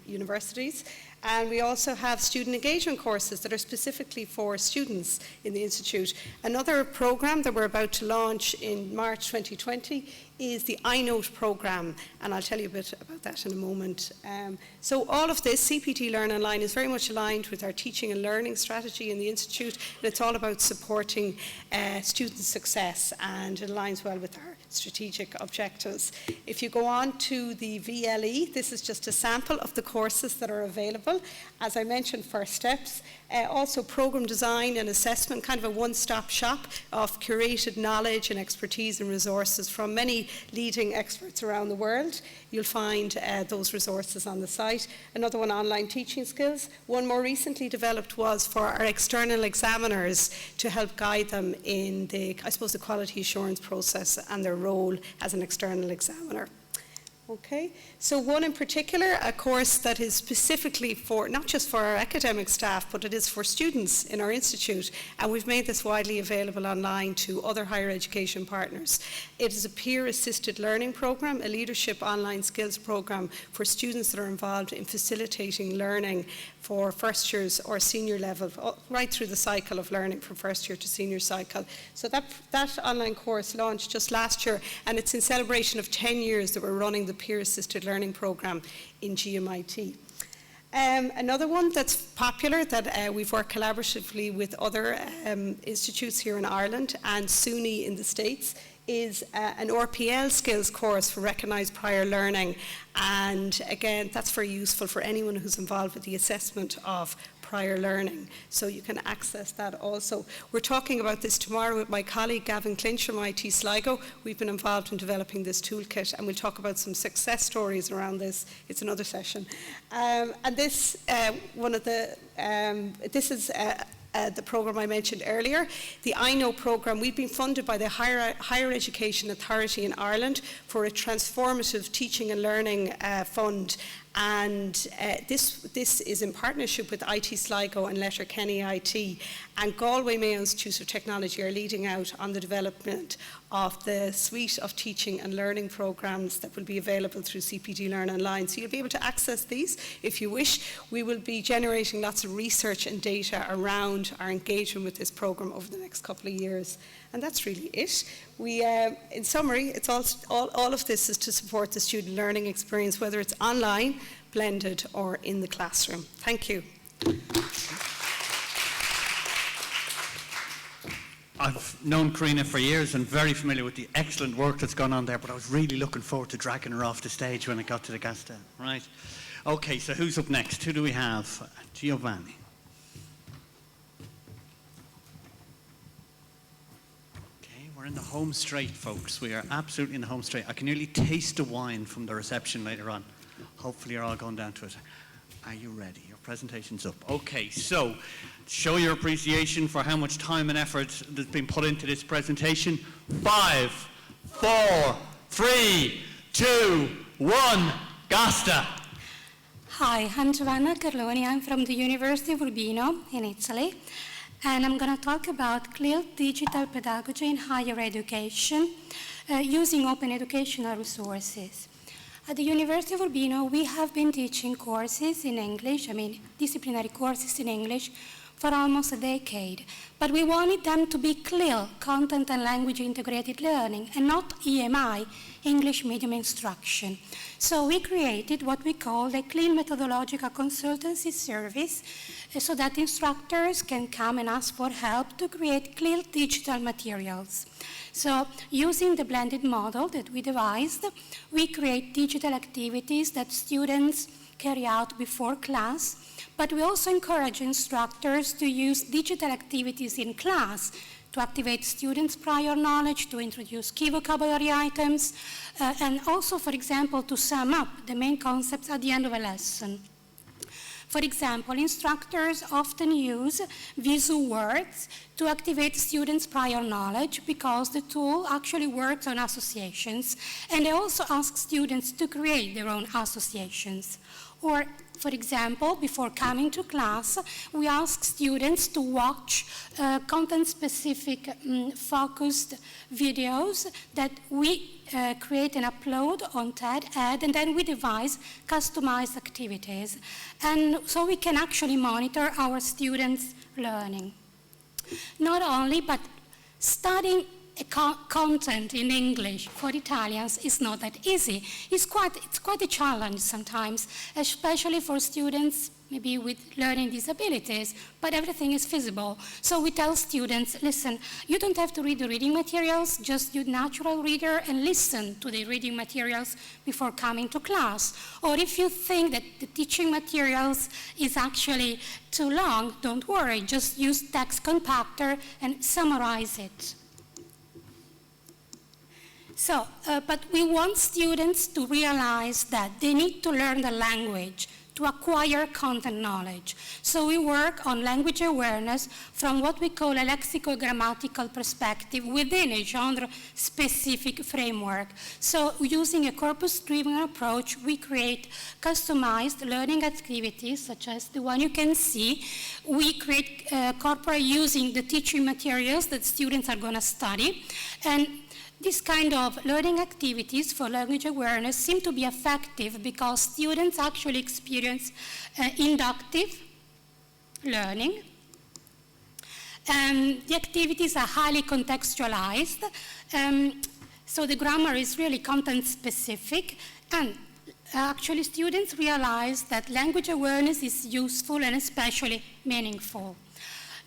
universities. And we also have student engagement courses that are specifically for students in the Institute. Another program that we're about to launch in March 2020 is the iNote program, and I'll tell you a bit about that in a moment. So all of this, CPT Learn Online, is very much aligned with our teaching and learning strategy in the Institute, and it's all about supporting student success, and it aligns well with our strategic objectives. If you go on to the VLE, this is just a sample of the courses that are available. As I mentioned, First Steps, also program design and assessment, kind of a one-stop shop of curated knowledge and expertise and resources from many leading experts around the world. You'll find those resources on the site. Another one, online teaching skills. One more recently developed was for our external examiners to help guide them in the quality assurance process and their role as an external examiner. Okay, so one in particular, a course that is specifically for, not just for our academic staff, but it is for students in our institute, and we've made this widely available online to other higher education partners. It is a peer-assisted learning program, a leadership online skills program for students that are involved in facilitating learning for first years or senior level, right through the cycle of learning from first year to senior cycle. So that online course launched just last year, and it's in celebration of 10 years that we're running the peer-assisted learning program in GMIT. Another one that's popular that we've worked collaboratively with other institutes here in Ireland and SUNY in the States is an RPL skills course for recognised prior learning, and again that's very useful for anyone who's involved with the assessment of prior learning, so you can access that also. We're talking about this tomorrow with my colleague Gavin Clinch from IT Sligo. We've been involved in developing this toolkit, and we'll talk about some success stories around this. It's another session. And this, this is the program I mentioned earlier, the iKnow program. We've been funded by the Higher Education Authority in Ireland for a transformative teaching and learning fund, and this is in partnership with IT Sligo and Letterkenny IT, and Galway Mayo Institute of Technology are leading out on the development of the suite of teaching and learning programs that will be available through CPT Learn Online. So you'll be able to access these if you wish. We will be generating lots of research and data around our engagement with this program over the next couple of years. And that's really it. We, in summary, it's all of this is to support the student learning experience, whether it's online, blended, or in the classroom. Thank you. I've known Karina for years and very familiar with the excellent work that's gone on there, but I was really looking forward to dragging her off the stage when it got to the Gasta. Right. Okay, so who's up next? Who do we have? Giovanni. We're in the home straight, folks. We are absolutely in the home straight. I can nearly taste the wine from the reception later on. Hopefully you're all going down to it. Are you ready? Your presentation's up. Okay, so show your appreciation for how much time and effort has been put into this presentation. 5, 4, 3, 2, 1, Gasta. Hi, I'm Giovanna Carloni. I'm from the University of Urbino in Italy, and I'm going to talk about clear digital pedagogy in higher education using open educational resources. At the University of Urbino, we have been teaching courses in English, disciplinary courses in English, for almost a decade. But we wanted them to be CLIL, Content and Language Integrated Learning, and not EMI, English Medium Instruction. So we created what we call the CLIL Methodological Consultancy Service, so that instructors can come and ask for help to create CLIL digital materials. So using the blended model that we devised, we create digital activities that students carry out before class, but we also encourage instructors to use digital activities in class to activate students' prior knowledge, to introduce key vocabulary items, and also, for example, to sum up the main concepts at the end of a lesson. For example, instructors often use visual words to activate students' prior knowledge because the tool actually works on associations, and they also ask students to create their own associations. Or, for example, before coming to class, we ask students to watch content-specific focused videos that we create and upload on TED Ed, and then we devise customized activities. And so we can actually monitor our students' learning. Not only, but studying content in English for Italians is not that easy. It's quite a challenge sometimes, especially for students maybe with learning disabilities, but everything is feasible. So we tell students, listen, you don't have to read the reading materials, just use natural reader and listen to the reading materials before coming to class. Or if you think that the teaching materials is actually too long, don't worry, just use text compactor and summarize it. So, but we want students to realize that they need to learn the language to acquire content knowledge. So we work on language awareness from what we call a lexico-grammatical perspective within a genre-specific framework. So using a corpus-driven approach, we create customized learning activities, such as the one you can see. We create corpora using the teaching materials that students are going to study. And this kind of learning activities for language awareness seem to be effective because students actually experience inductive learning. The activities are highly contextualized, so the grammar is really content specific, and actually students realize that language awareness is useful and especially meaningful.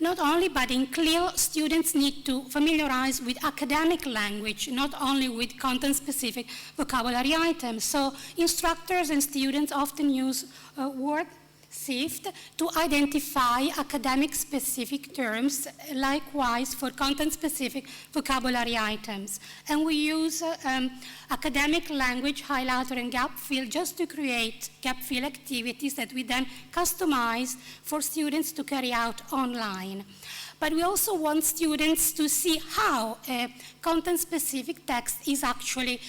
Not only, but in CLIL, students need to familiarize with academic language, not only with content-specific vocabulary items. So instructors and students often use word SIFT to identify academic-specific terms, likewise for content-specific vocabulary items. And we use academic language highlighter and gap fill just to create gap fill activities that we then customize for students to carry out online. But we also want students to see how a content-specific text is actually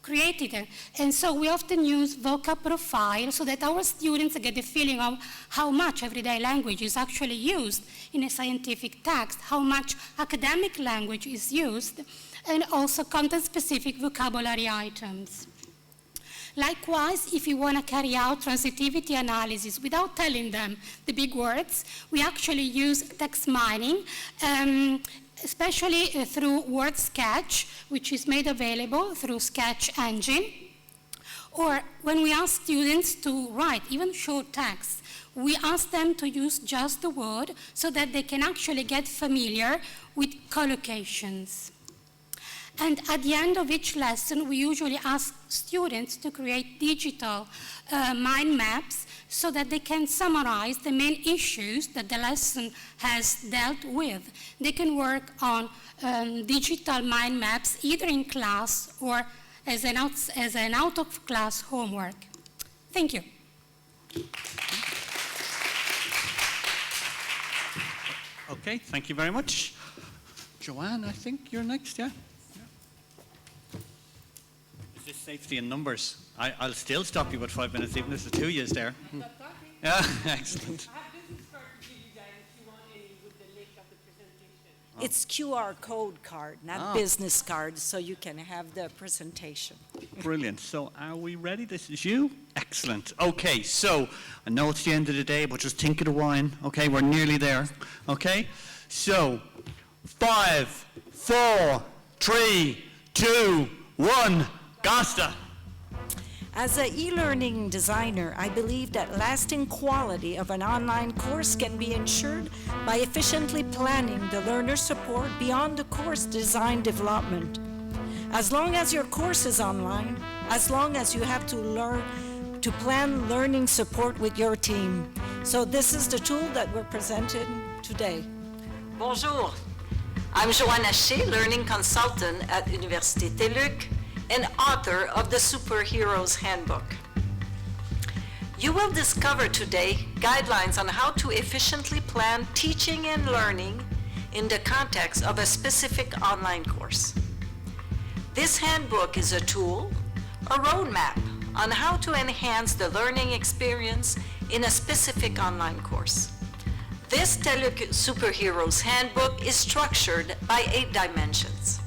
created. And so we often use vocab profile so that our students get the feeling of how much everyday language is actually used in a scientific text, how much academic language is used, and also content-specific vocabulary items. Likewise, if you want to carry out transitivity analysis without telling them the big words, we actually use text mining, especially through Word Sketch, which is made available through Sketch Engine. Or when we ask students to write even short text, we ask them to use just the word so that they can actually get familiar with collocations. And at the end of each lesson, we usually ask students to create digital mind maps so that they can summarize the main issues that the lesson has dealt with. They can work on digital mind maps either in class or as an out-of-class homework. Thank you. Okay, thank you very much. Joanne, I think you're next, yeah? Is this safety in numbers? I'll still stop you at 5 minutes, even if the 2 years there. Yeah, excellent. It's QR code card, not business card, so you can have the presentation. Brilliant. So are we ready? This is you? Excellent. Okay, so I know it's the end of the day, but just think of the wine. Okay, we're nearly there. Okay, so 5, 4, 3, 2, 1, Gasta. As an e-learning designer, I believe that lasting quality of an online course can be ensured by efficiently planning the learner support beyond the course design development. As long as your course is online, as long as you have to learn to plan learning support with your team. So this is the tool that we're presenting today. Bonjour, I'm Joanne Haché, learning consultant at Université TÉLUQ and author of the Superheroes Handbook. You will discover today guidelines on how to efficiently plan teaching and learning in the context of a specific online course. This handbook is a tool, a roadmap on how to enhance the learning experience in a specific online course. This TÉLUQ Superheroes Handbook is structured by 8 dimensions.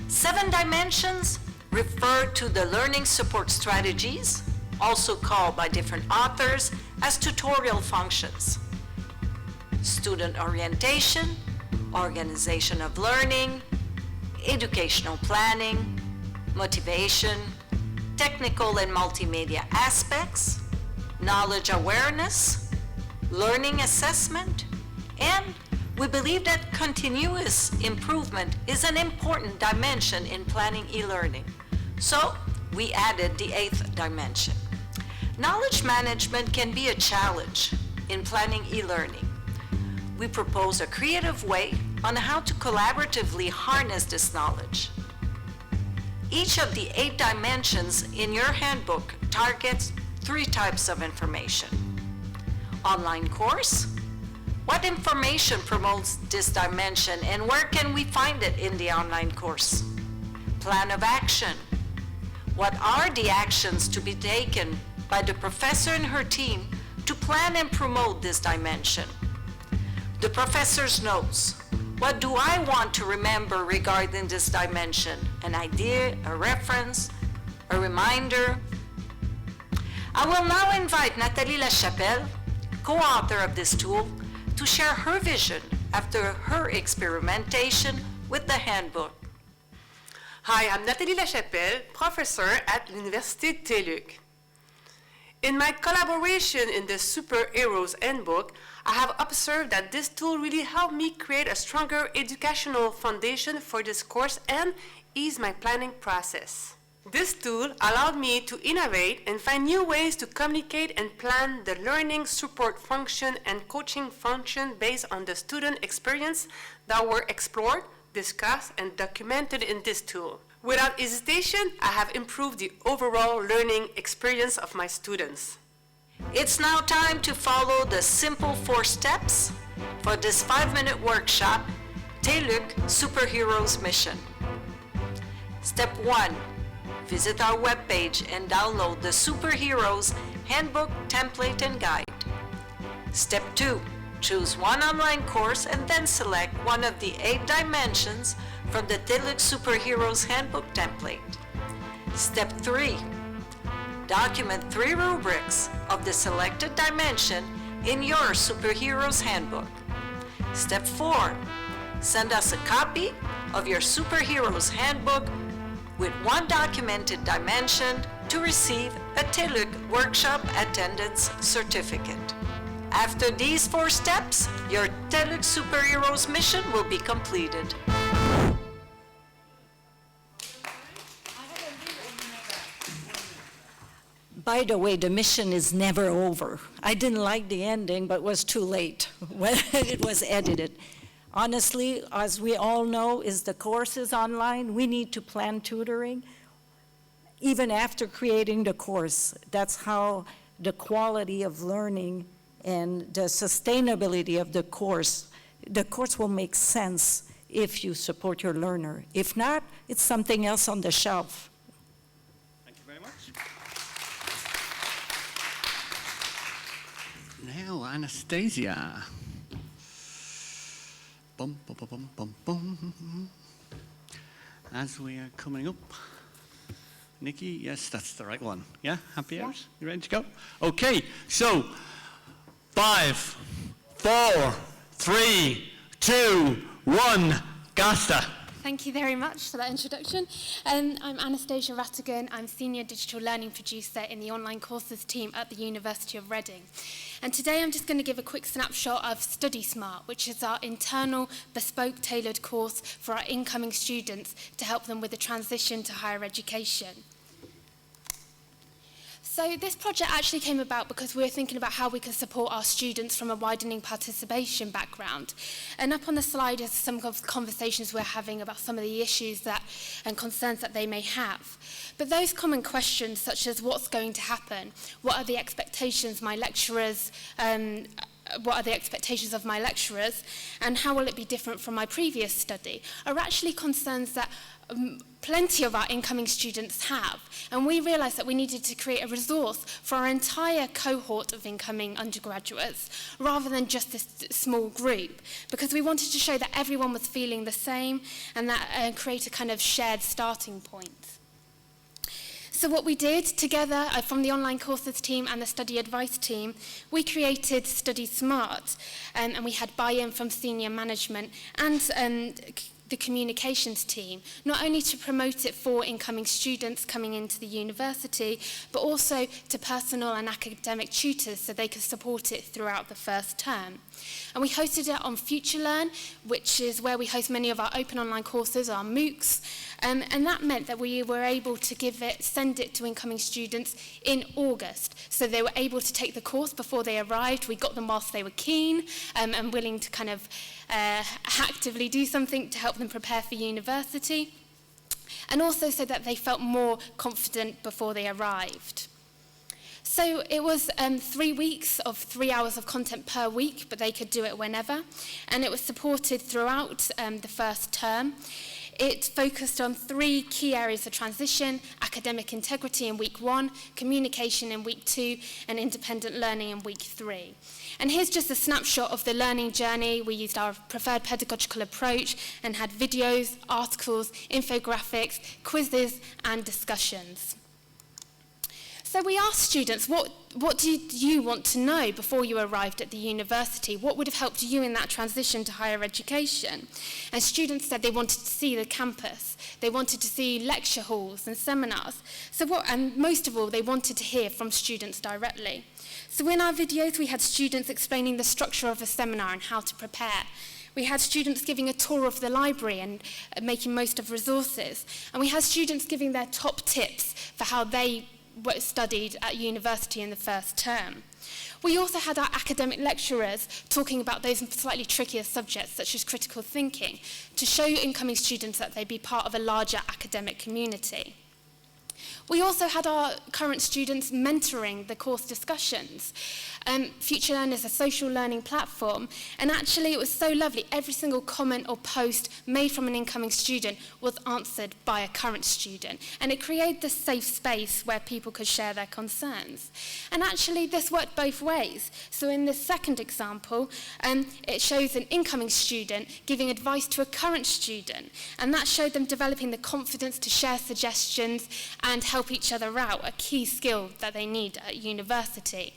7 dimensions refer to the learning support strategies, also called by different authors as tutorial functions. Student orientation, organization of learning, educational planning, motivation, technical and multimedia aspects, knowledge awareness, learning assessment, and we believe that continuous improvement is an important dimension in planning e-learning. So we added the 8th dimension. Knowledge management can be a challenge in planning e-learning. We propose a creative way on how to collaboratively harness this knowledge. Each of the 8 dimensions in your handbook targets 3 types of information. Online course. What information promotes this dimension and where can we find it in the online course? Plan of action. What are the actions to be taken by the professor and her team to plan and promote this dimension? The professor's notes. What do I want to remember regarding this dimension? An idea, a reference, a reminder? I will now invite Nathalie Lachapelle, co-author of this tool, to share her vision after her experimentation with the handbook. Hi, I'm Nathalie Lachapelle, professor at Université TÉLUQ. In my collaboration in the Superheroes Handbook, I have observed that this tool really helped me create a stronger educational foundation for this course and ease my planning process. This tool allowed me to innovate and find new ways to communicate and plan the learning support function and coaching function based on the student experience that were explored, discussed, and documented in this tool. Without hesitation, I have improved the overall learning experience of my students. It's now time to follow the simple 4 steps for this 5-minute workshop, TÉLUQ Superheroes Mission. Step 1. Visit our webpage and download the Superheroes Handbook Template and Guide. Step 2. Choose one online course and then select one of the 8 dimensions from the TÉLUQ Superheroes Handbook template. Step 3. Document 3 rubrics of the selected dimension in your Superheroes Handbook. Step 4. Send us a copy of your Superheroes Handbook with 1 documented dimension to receive a TÉLUQ Workshop Attendance Certificate. After these 4 steps, your TÉLUQ Superheroes mission will be completed. By the way, the mission is never over. I didn't like the ending, but it was too late when it was edited. Honestly, as we all know, is the course is online. We need to plan tutoring even after creating the course. That's how the quality of learning and the sustainability of the course will make sense if you support your learner. If not, it's something else on the shelf. Thank you very much. Now, Anastasia. Bum, bum, bum, bum, bum, bum. As we are coming up. Nikki, yes, that's the right one. Yeah, happy hours? You ready to go? Okay, so 5, 4, 3, 2, 1, Gasta. Thank you very much for that introduction. I'm Anastasia Rattigan. I'm Senior Digital Learning Producer in the Online Courses team at the University of Reading. And today I'm just going to give a quick snapshot of Study Smart, which is our internal, bespoke, tailored course for our incoming students to help them with the transition to higher education. So this project actually came about because we were thinking about how we can support our students from a widening participation background. And up on the slide is some of the conversations we're having about some of the issues and concerns that they may have. But those common questions, such as what's going to happen, what are the expectations of my lecturers, and how will it be different from my previous study, are actually concerns that plenty of our incoming students have. And we realised that we needed to create a resource for our entire cohort of incoming undergraduates, rather than just this small group, because we wanted to show that everyone was feeling the same and that create a kind of shared starting point. So what we did together from the online courses team and the study advice team, we created Study Smart, and we had buy-in from senior management and the communications team, not only to promote it for incoming students coming into the university, but also to personal and academic tutors so they could support it throughout the first term. And we hosted it on FutureLearn, which is where we host many of our open online courses, our MOOCs, and that meant that we were able to send it to incoming students in August. So they were able to take the course before they arrived. We got them whilst they were keen and willing to kind of actively do something to help them prepare for university, and also so that they felt more confident before they arrived. So it was 3 weeks of 3 hours of content per week, but they could do it whenever, and it was supported throughout the first term. It focused on 3 key areas of transition: academic integrity in week 1, communication in week 2, and independent learning in week 3. And here's just a snapshot of the learning journey. We used our preferred pedagogical approach and had videos, articles, infographics, quizzes, and discussions. So we asked students, what did you want to know before you arrived at the university? What would have helped you in that transition to higher education? And students said they wanted to see the campus. They wanted to see lecture halls and seminars. And most of all, they wanted to hear from students directly. So in our videos, we had students explaining the structure of a seminar and how to prepare. We had students giving a tour of the library and making most of resources. And we had students giving their top tips for how they studied at university in the first term. We also had our academic lecturers talking about those slightly trickier subjects, such as critical thinking, to show incoming students that they'd be part of a larger academic community. We also had our current students mentoring the course discussions. FutureLearn is a social learning platform, and actually it was so lovely. Every single comment or post made from an incoming student was answered by a current student, and it created this safe space where people could share their concerns. And actually this worked both ways. So in this second example, it shows an incoming student giving advice to a current student, and that showed them developing the confidence to share suggestions and help each other out, a key skill that they need at university.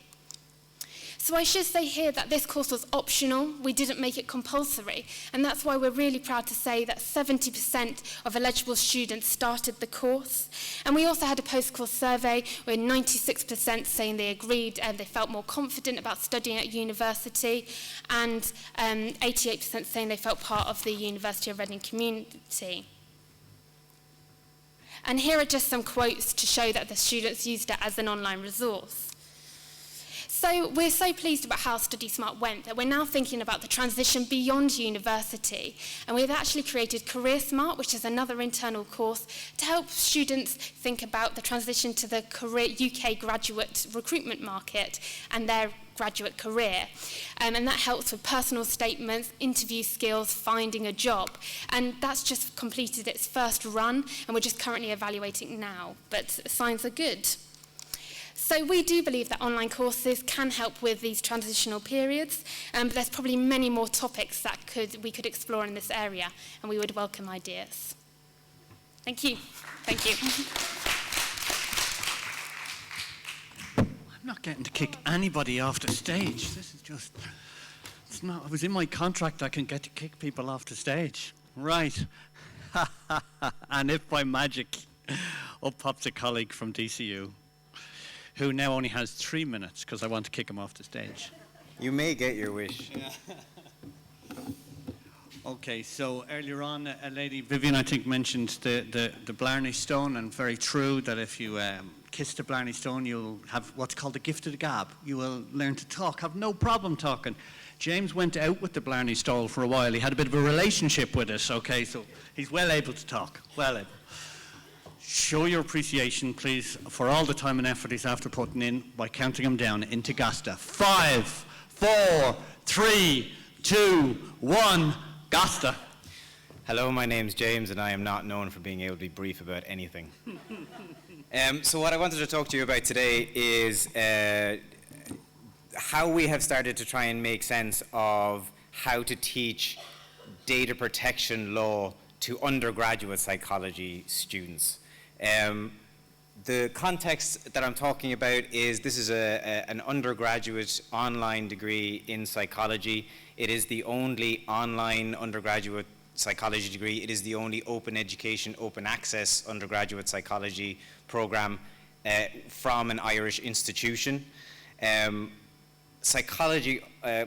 So I should say here that this course was optional. We didn't make it compulsory, and that's why we're really proud to say that 70% of eligible students started the course. And we also had a post-course survey with 96% saying they agreed and they felt more confident about studying at university, and 88% saying they felt part of the University of Reading community. And here are just some quotes to show that the students used it as an online resource. So we're so pleased about how Study Smart went that we're now thinking about the transition beyond university. And we've actually created Career Smart, which is another internal course to help students think about the transition to the UK graduate recruitment market and their graduate career. And that helps with personal statements, interview skills, finding a job. And that's just completed its first run, and we're just currently evaluating now. But signs are good. So we do believe that online courses can help with these transitional periods, but there's probably many more topics that we could explore in this area, and we would welcome ideas. Thank you. Thank you. I'm not getting to kick anybody off the stage. This is just, it's not, it was in my contract I can get to kick people off the stage. Right. And if by magic, up pops a colleague from DCU, who now only has 3 minutes because I want to kick him off the stage. You may get your wish. Okay, so earlier on, a lady, Vivian, I think, mentioned the Blarney Stone, and very true that if you kiss the Blarney Stone, you'll have what's called the gift of the gab. You will learn to talk, have no problem talking. James went out with the Blarney Stone for a while. He had a bit of a relationship with it, okay, so he's well able to talk, well able. Show your appreciation, please, for all the time and effort he's after putting in by counting them down into Gasta. 5, 4, 3, 2, 1, Gasta. Hello, my name's James, and I am not known for being able to be brief about anything. So what I wanted to talk to you about today is how we have started to try and make sense of how to teach data protection law to undergraduate psychology students. The context that I'm talking about is this is an undergraduate online degree in psychology. It is the only online undergraduate psychology degree. It is the only open education, open access undergraduate psychology program from an Irish institution. Psychology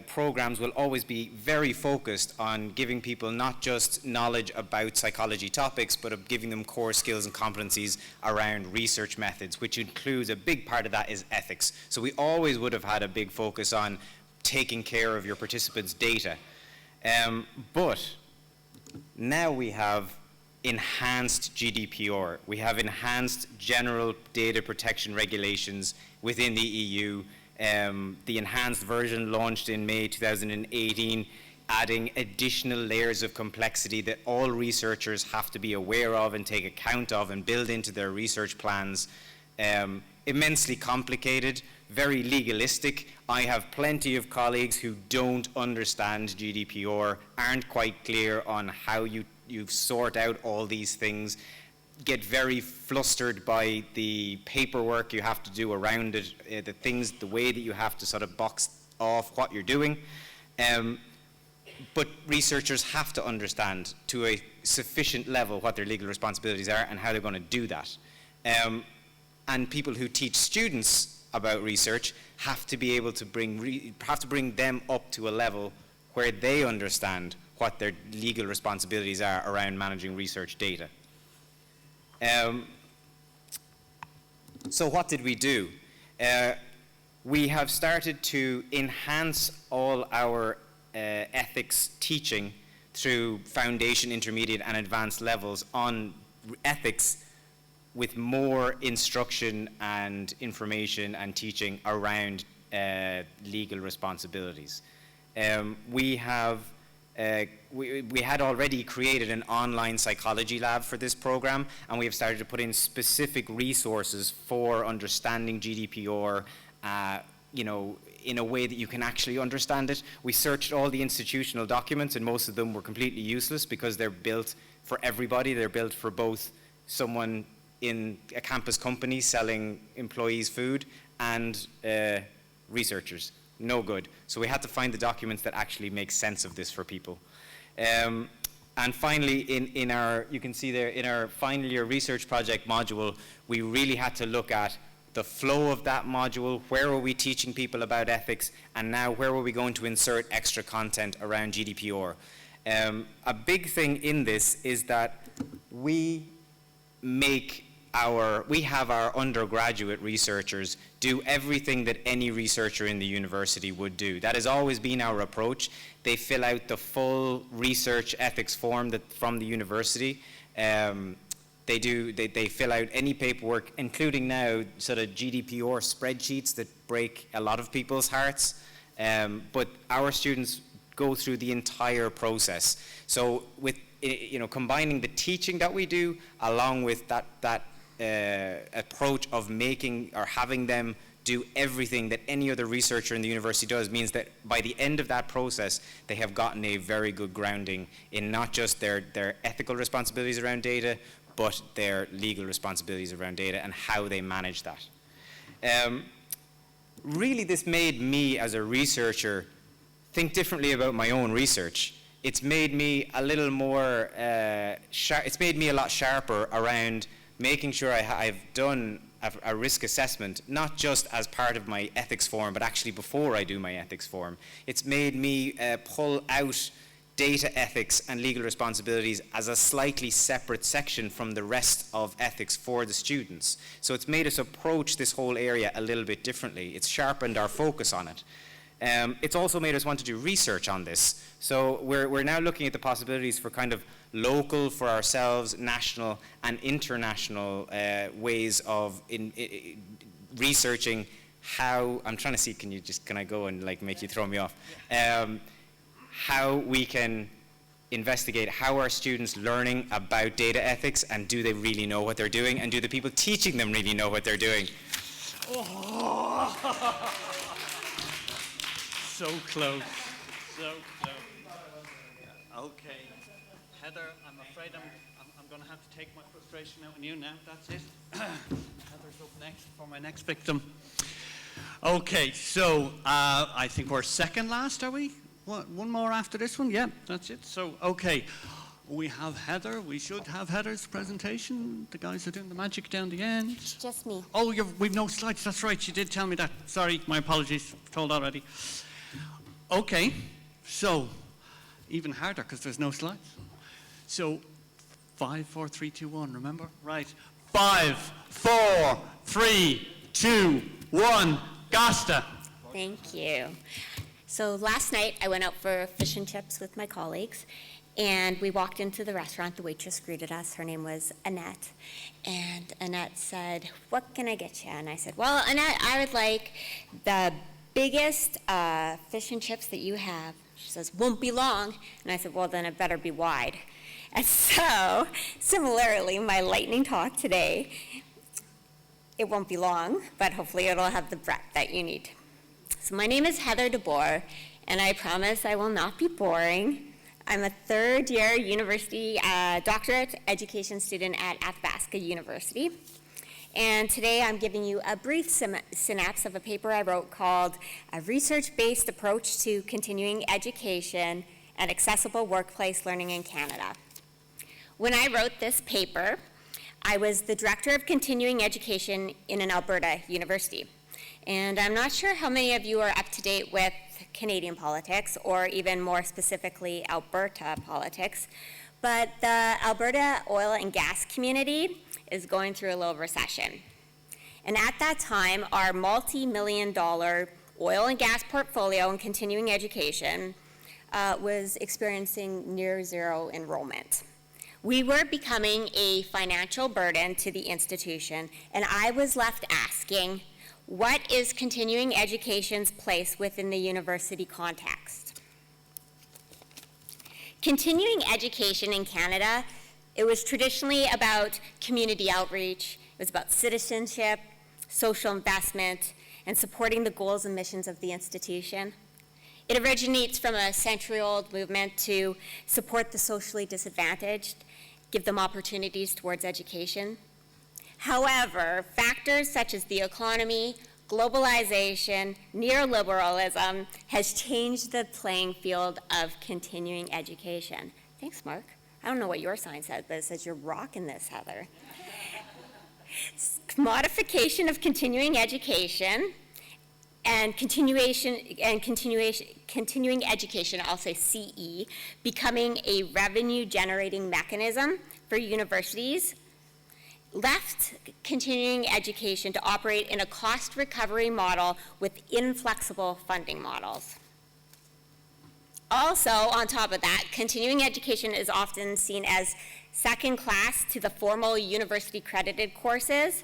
programs will always be very focused on giving people not just knowledge about psychology topics, but of giving them core skills and competencies around research methods, which includes a big part of that is ethics. So we always would have had a big focus on taking care of your participants' data. But now we have enhanced GDPR. We have enhanced general data protection regulations within the EU. The enhanced version launched in May 2018, adding additional layers of complexity that all researchers have to be aware of and take account of and build into their research plans. Immensely complicated, very legalistic. I have plenty of colleagues who don't understand GDPR, aren't quite clear on how you sort out all these things, get very flustered by the paperwork you have to do around it, the way that you have to sort of box off what you're doing. But researchers have to understand to a sufficient level what their legal responsibilities are and how they're going to do that. And people who teach students about research have to be able to bring them up to a level where they understand what their legal responsibilities are around managing research data. So what did we do? We have started to enhance all our ethics teaching through foundation, intermediate, and advanced levels on ethics, with more instruction and information and teaching around legal responsibilities. We had already created an online psychology lab for this program, and we have started to put in specific resources for understanding GDPR, in a way that you can actually understand it. We searched all the institutional documents, and most of them were completely useless because they're built for everybody. They're built for both someone in a campus company selling employees food and researchers. No good. So we had to find the documents that actually make sense of this for people. And finally, in our, you can see there, in our final year research project module, we really had to look at the flow of that module, where were we teaching people about ethics, and now where were we going to insert extra content around GDPR. A big thing in this is that we make we have our undergraduate researchers do everything that any researcher in the university would do. That has always been our approach. They fill out the full research ethics form from the university. They fill out any paperwork, including now sort of GDPR spreadsheets that break a lot of people's hearts. But our students go through the entire process. So with combining the teaching that we do along with that approach of making or having them do everything that any other researcher in the university does means that by the end of that process, they have gotten a very good grounding in not just their ethical responsibilities around data, but their legal responsibilities around data and how they manage that. Really, this made me as a researcher think differently about my own research. It's made me a little more, it's made me a lot sharper around making sure I've done a risk assessment, not just as part of my ethics form, but actually before I do my ethics form. It's made me pull out data ethics and legal responsibilities as a slightly separate section from the rest of ethics for the students. So it's made us approach this whole area a little bit differently. It's sharpened our focus on it. It's also made us want to do research on this. So we're now looking at the possibilities for kind of local for ourselves, national and international ways of researching how, I'm trying to see, can I go and like make you throw me off? How we can investigate how are students learning about data ethics, and do they really know what they're doing, and do the people teaching them really know what they're doing? Oh. So close, so close. Okay, Heather, I'm afraid I'm going to have to take my frustration out on you now. That's it. Heather's up next for my next victim. Okay, so I think we're second last, are we? One more after this one? Yeah, that's it. So, okay, we have Heather. We should have Heather's presentation. The guys are doing the magic down the end. Just me. Oh, we've no slides. That's right. She did tell me that. Sorry, my apologies. Told already. Okay, so even harder because there's no slides. So 5, 4, 3, 2, 1, remember? Right. 5, 4, 3, 2, 1, Gasta. Thank you. So last night I went out for fish and chips with my colleagues, and we walked into the restaurant. The waitress greeted us. Her name was Annette. And Annette said, "What can I get you?" And I said, "Well, Annette, I would like the biggest fish and chips that you have." She says, "Won't be long." And I said, "Well, then it better be wide." And so, similarly, my lightning talk today, it won't be long, but hopefully it'll have the breadth that you need. So my name is Heather DeBoer, and I promise I will not be boring. I'm a third-year university doctorate education student at Athabasca University. And today I'm giving you a brief synapse of a paper I wrote called A Research-Based Approach to Continuing Education and Accessible Workplace Learning in Canada. When I wrote this paper, I was the Director of Continuing Education in an Alberta university. And I'm not sure how many of you are up to date with Canadian politics, or even more specifically, Alberta politics, but the Alberta oil and gas community is going through a little recession. And at that time, our multi-million-dollar oil and gas portfolio in continuing education was experiencing near zero enrollment. We were becoming a financial burden to the institution, and I was left asking, what is continuing education's place within the university context? Continuing education in Canada, it was traditionally about community outreach, it was about citizenship, social investment, and supporting the goals and missions of the institution. It originates from a century-old movement to support the socially disadvantaged, give them opportunities towards education. However, factors such as the economy, globalization, neoliberalism has changed the playing field of continuing education. Thanks, Mark. I don't know what your sign says, but it says you're rocking this, Heather. Commodification of continuing education and continuing education, I'll say CE, becoming a revenue-generating mechanism for universities, left continuing education to operate in a cost recovery model with inflexible funding models. Also, on top of that, continuing education is often seen as second class to the formal university credited courses.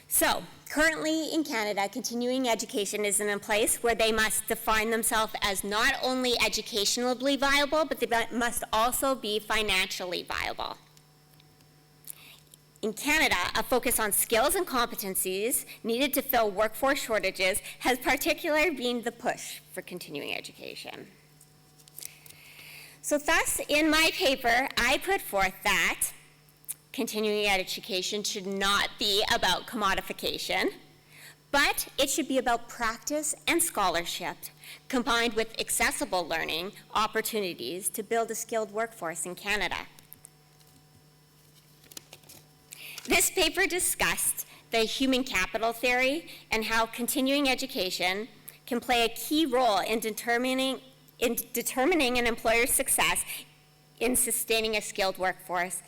So, currently in Canada, continuing education is in a place where they must define themselves as not only educationally viable, but they must also be financially viable. In Canada, a focus on skills and competencies needed to fill workforce shortages has particularly been the push for continuing education. So thus, in my paper, I put forth that continuing education should not be about commodification, but it should be about practice and scholarship, combined with accessible learning opportunities to build a skilled workforce in Canada. This paper discussed the human capital theory and how continuing education can play a key role in determining an employer's success in sustaining a skilled workforce,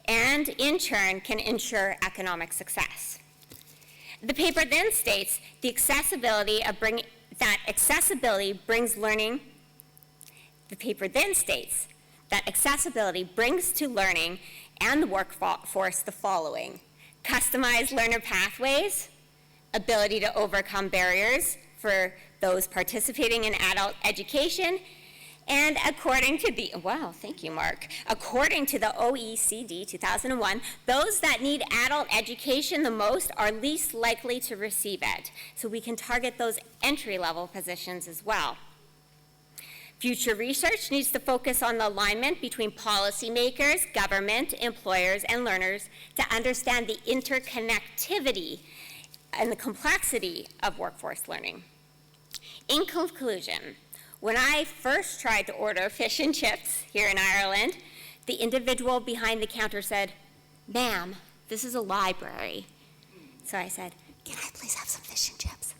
and in turn can ensure economic success. The paper then states that accessibility brings to learning and the workforce the following: customized learner pathways, ability to overcome barriers for those participating in adult education, and according to the, wow, thank you, Mark. According to the OECD 2001, those that need adult education the most are least likely to receive it. So we can target those entry-level positions as well. Future research needs to focus on the alignment between policymakers, government, employers, and learners to understand the interconnectivity and the complexity of workforce learning. In conclusion, when I first tried to order fish and chips here in Ireland, the individual behind the counter said, "Ma'am, this is a library." So I said, "Can I please have some fish and chips?"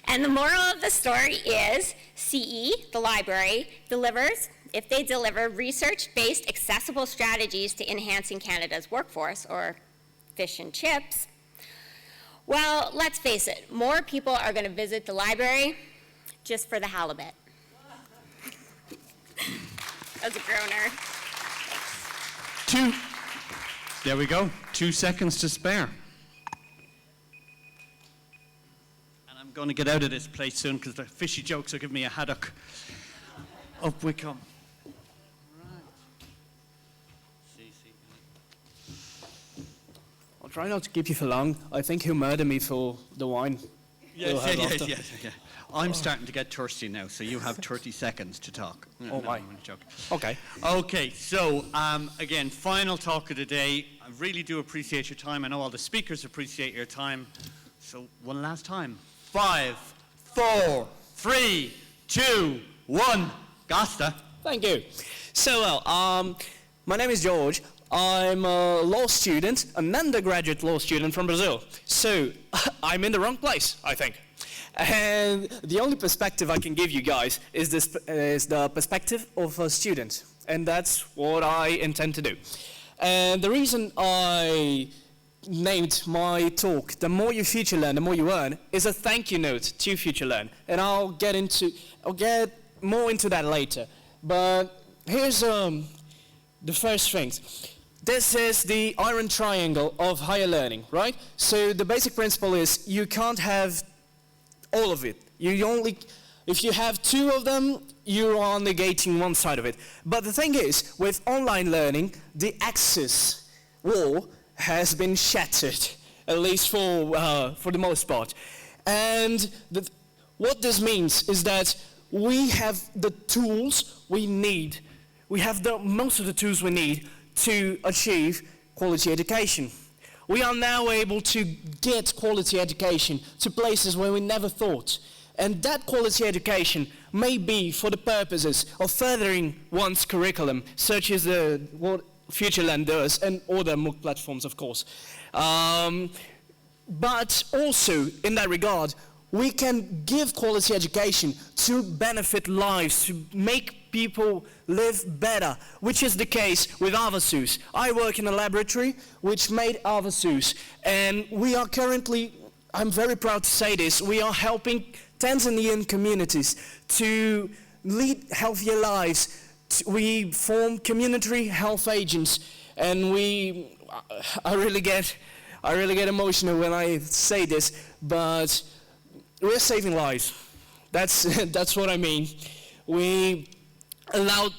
And the moral of the story is CE, the library, delivers, if they deliver research-based accessible strategies to enhancing Canada's workforce, or fish and chips, well, let's face it, more people are going to visit the library just for the halibut. As a groaner. There we go, 2 seconds to spare. I'm going to get out of this place soon because the fishy jokes are giving me a haddock. Up we come. I'll try not to keep you for long. I think he'll murder me for the wine. Yes. I'm starting to get thirsty now, so you have 30 seconds to talk. Oh, my. Okay. Okay, so again, final talk of the day. I really do appreciate your time. I know all the speakers appreciate your time. So one last time. 5, 4, 3, 2, 1. Gasta. Thank you. So, my name is George. I'm a law student, an undergraduate law student from Brazil. So, I'm in the wrong place, I think. And the only perspective I can give you guys is the perspective of a student. And that's what I intend to do. And the reason I named my talk, "The More You Future Learn, the More You Earn," is a thank you note to Future Learn. And I'll get more into that later. But here's the first things. This is the iron triangle of higher learning, right? So the basic principle is you can't have all of it. If you have 2 of them, you are negating one side of it. But the thing is, with online learning, the access wall has been shattered, at least for the most part. And what this means is that we have the tools we need. We have most of the tools we need to achieve quality education. We are now able to get quality education to places where we never thought. And that quality education may be for the purposes of furthering one's curriculum, such as what FutureLearn does, and other MOOC platforms, of course. But also, in that regard, we can give quality education to benefit lives, to make people live better, which is the case with Avasus. I work in a laboratory which made Avasus, and we are currently, I'm very proud to say this, we are helping Tanzanian communities to lead healthier lives. We form community health agents, and I really get emotional when I say this, but we're saving lives. That's what I mean. We allow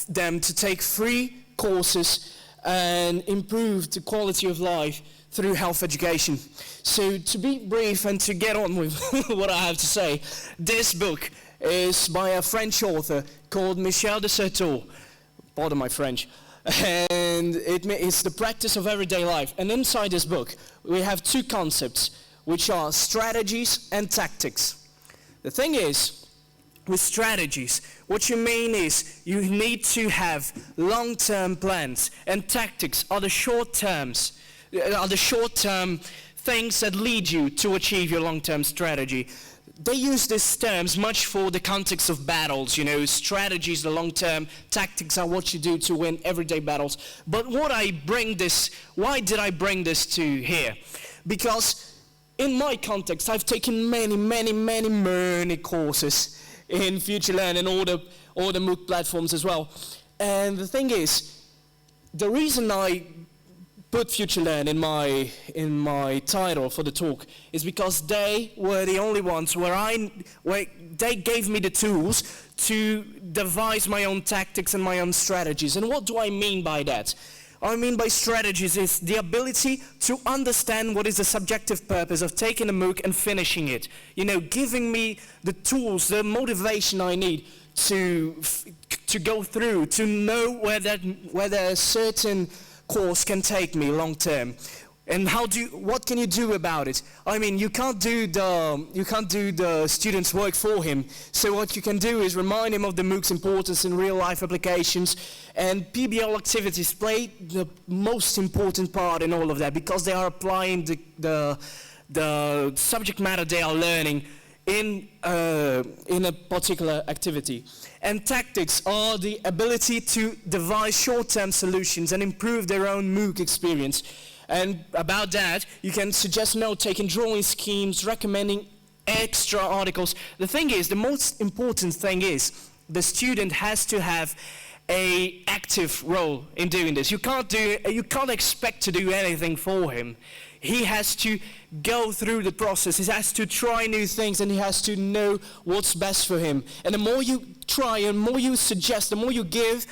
them to take free courses and improve the quality of life through health education. So to be brief and to get on with what I have to say, this book is by a French author called Michel de Certeau, pardon my French, and it's the practice of everyday life. And inside this book, we have two concepts, which are strategies and tactics. The thing is, with strategies, what you mean is you need to have long-term plans, and tactics are the short-term things that lead you to achieve your long-term strategy. They use these terms much for the context of battles, you know, strategies, the long-term, tactics are what you do to win everyday battles. But why did I bring this to here? Because in my context, I've taken many courses in FutureLearn and all the MOOC platforms as well. And the thing is, the reason I put FutureLearn in my title for the talk is because they were the only ones where they gave me the tools to devise my own tactics and my own strategies. And what do I mean by that? I mean by strategies is the ability to understand what is the subjective purpose of taking a MOOC and finishing it. You know, giving me the tools, the motivation I need to go through, to know whether a certain course can take me long term, and what can you do about it? I mean, you can't do the student's work for him. So what you can do is remind him of the MOOC's importance in real life applications, and PBL activities play the most important part in all of that, because they are applying the subject matter they are learning in a particular activity. And tactics are the ability to devise short-term solutions and improve their own MOOC experience. And about that, you can suggest note-taking, drawing schemes, recommending extra articles. The thing is, the most important thing is, the student has to have an active role in doing this. You can't expect to do anything for him. He has to go through the process, he has to try new things, and he has to know what's best for him. And the more you try, and the more you suggest, the more you give,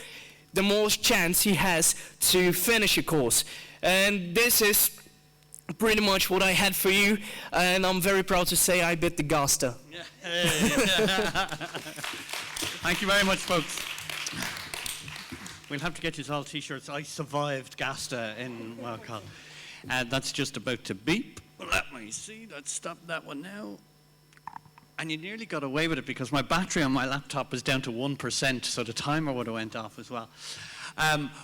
the more chance he has to finish a course. And this is pretty much what I had for you, and I'm very proud to say I bit the gaster. Yeah. Thank you very much, folks. We'll have to get you all t-shirts. I survived Gasta in Wildcall. And that's just about to beep. Let me see, let's stop that one now. And you nearly got away with it because my battery on my laptop was down to 1%, so the timer would have went off as well.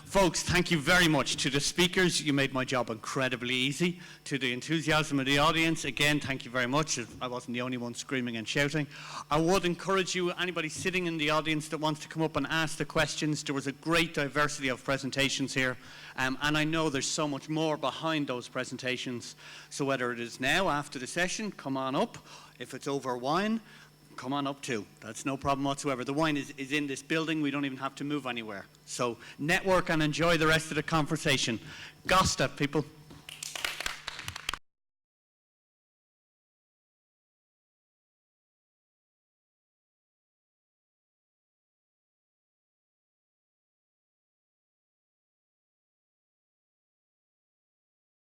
Folks, thank you very much to the speakers. You made my job incredibly easy. To the enthusiasm of the audience, again, thank you very much. I wasn't the only one screaming and shouting. I would encourage you, anybody sitting in the audience that wants to come up and ask the questions, there was a great diversity of presentations here. And I know there's so much more behind those presentations. So whether it is now, after the session, come on up. If it's over wine, come on up too. That's no problem whatsoever. The wine is in this building. We don't even have to move anywhere. So network and enjoy the rest of the conversation. Gosta, people.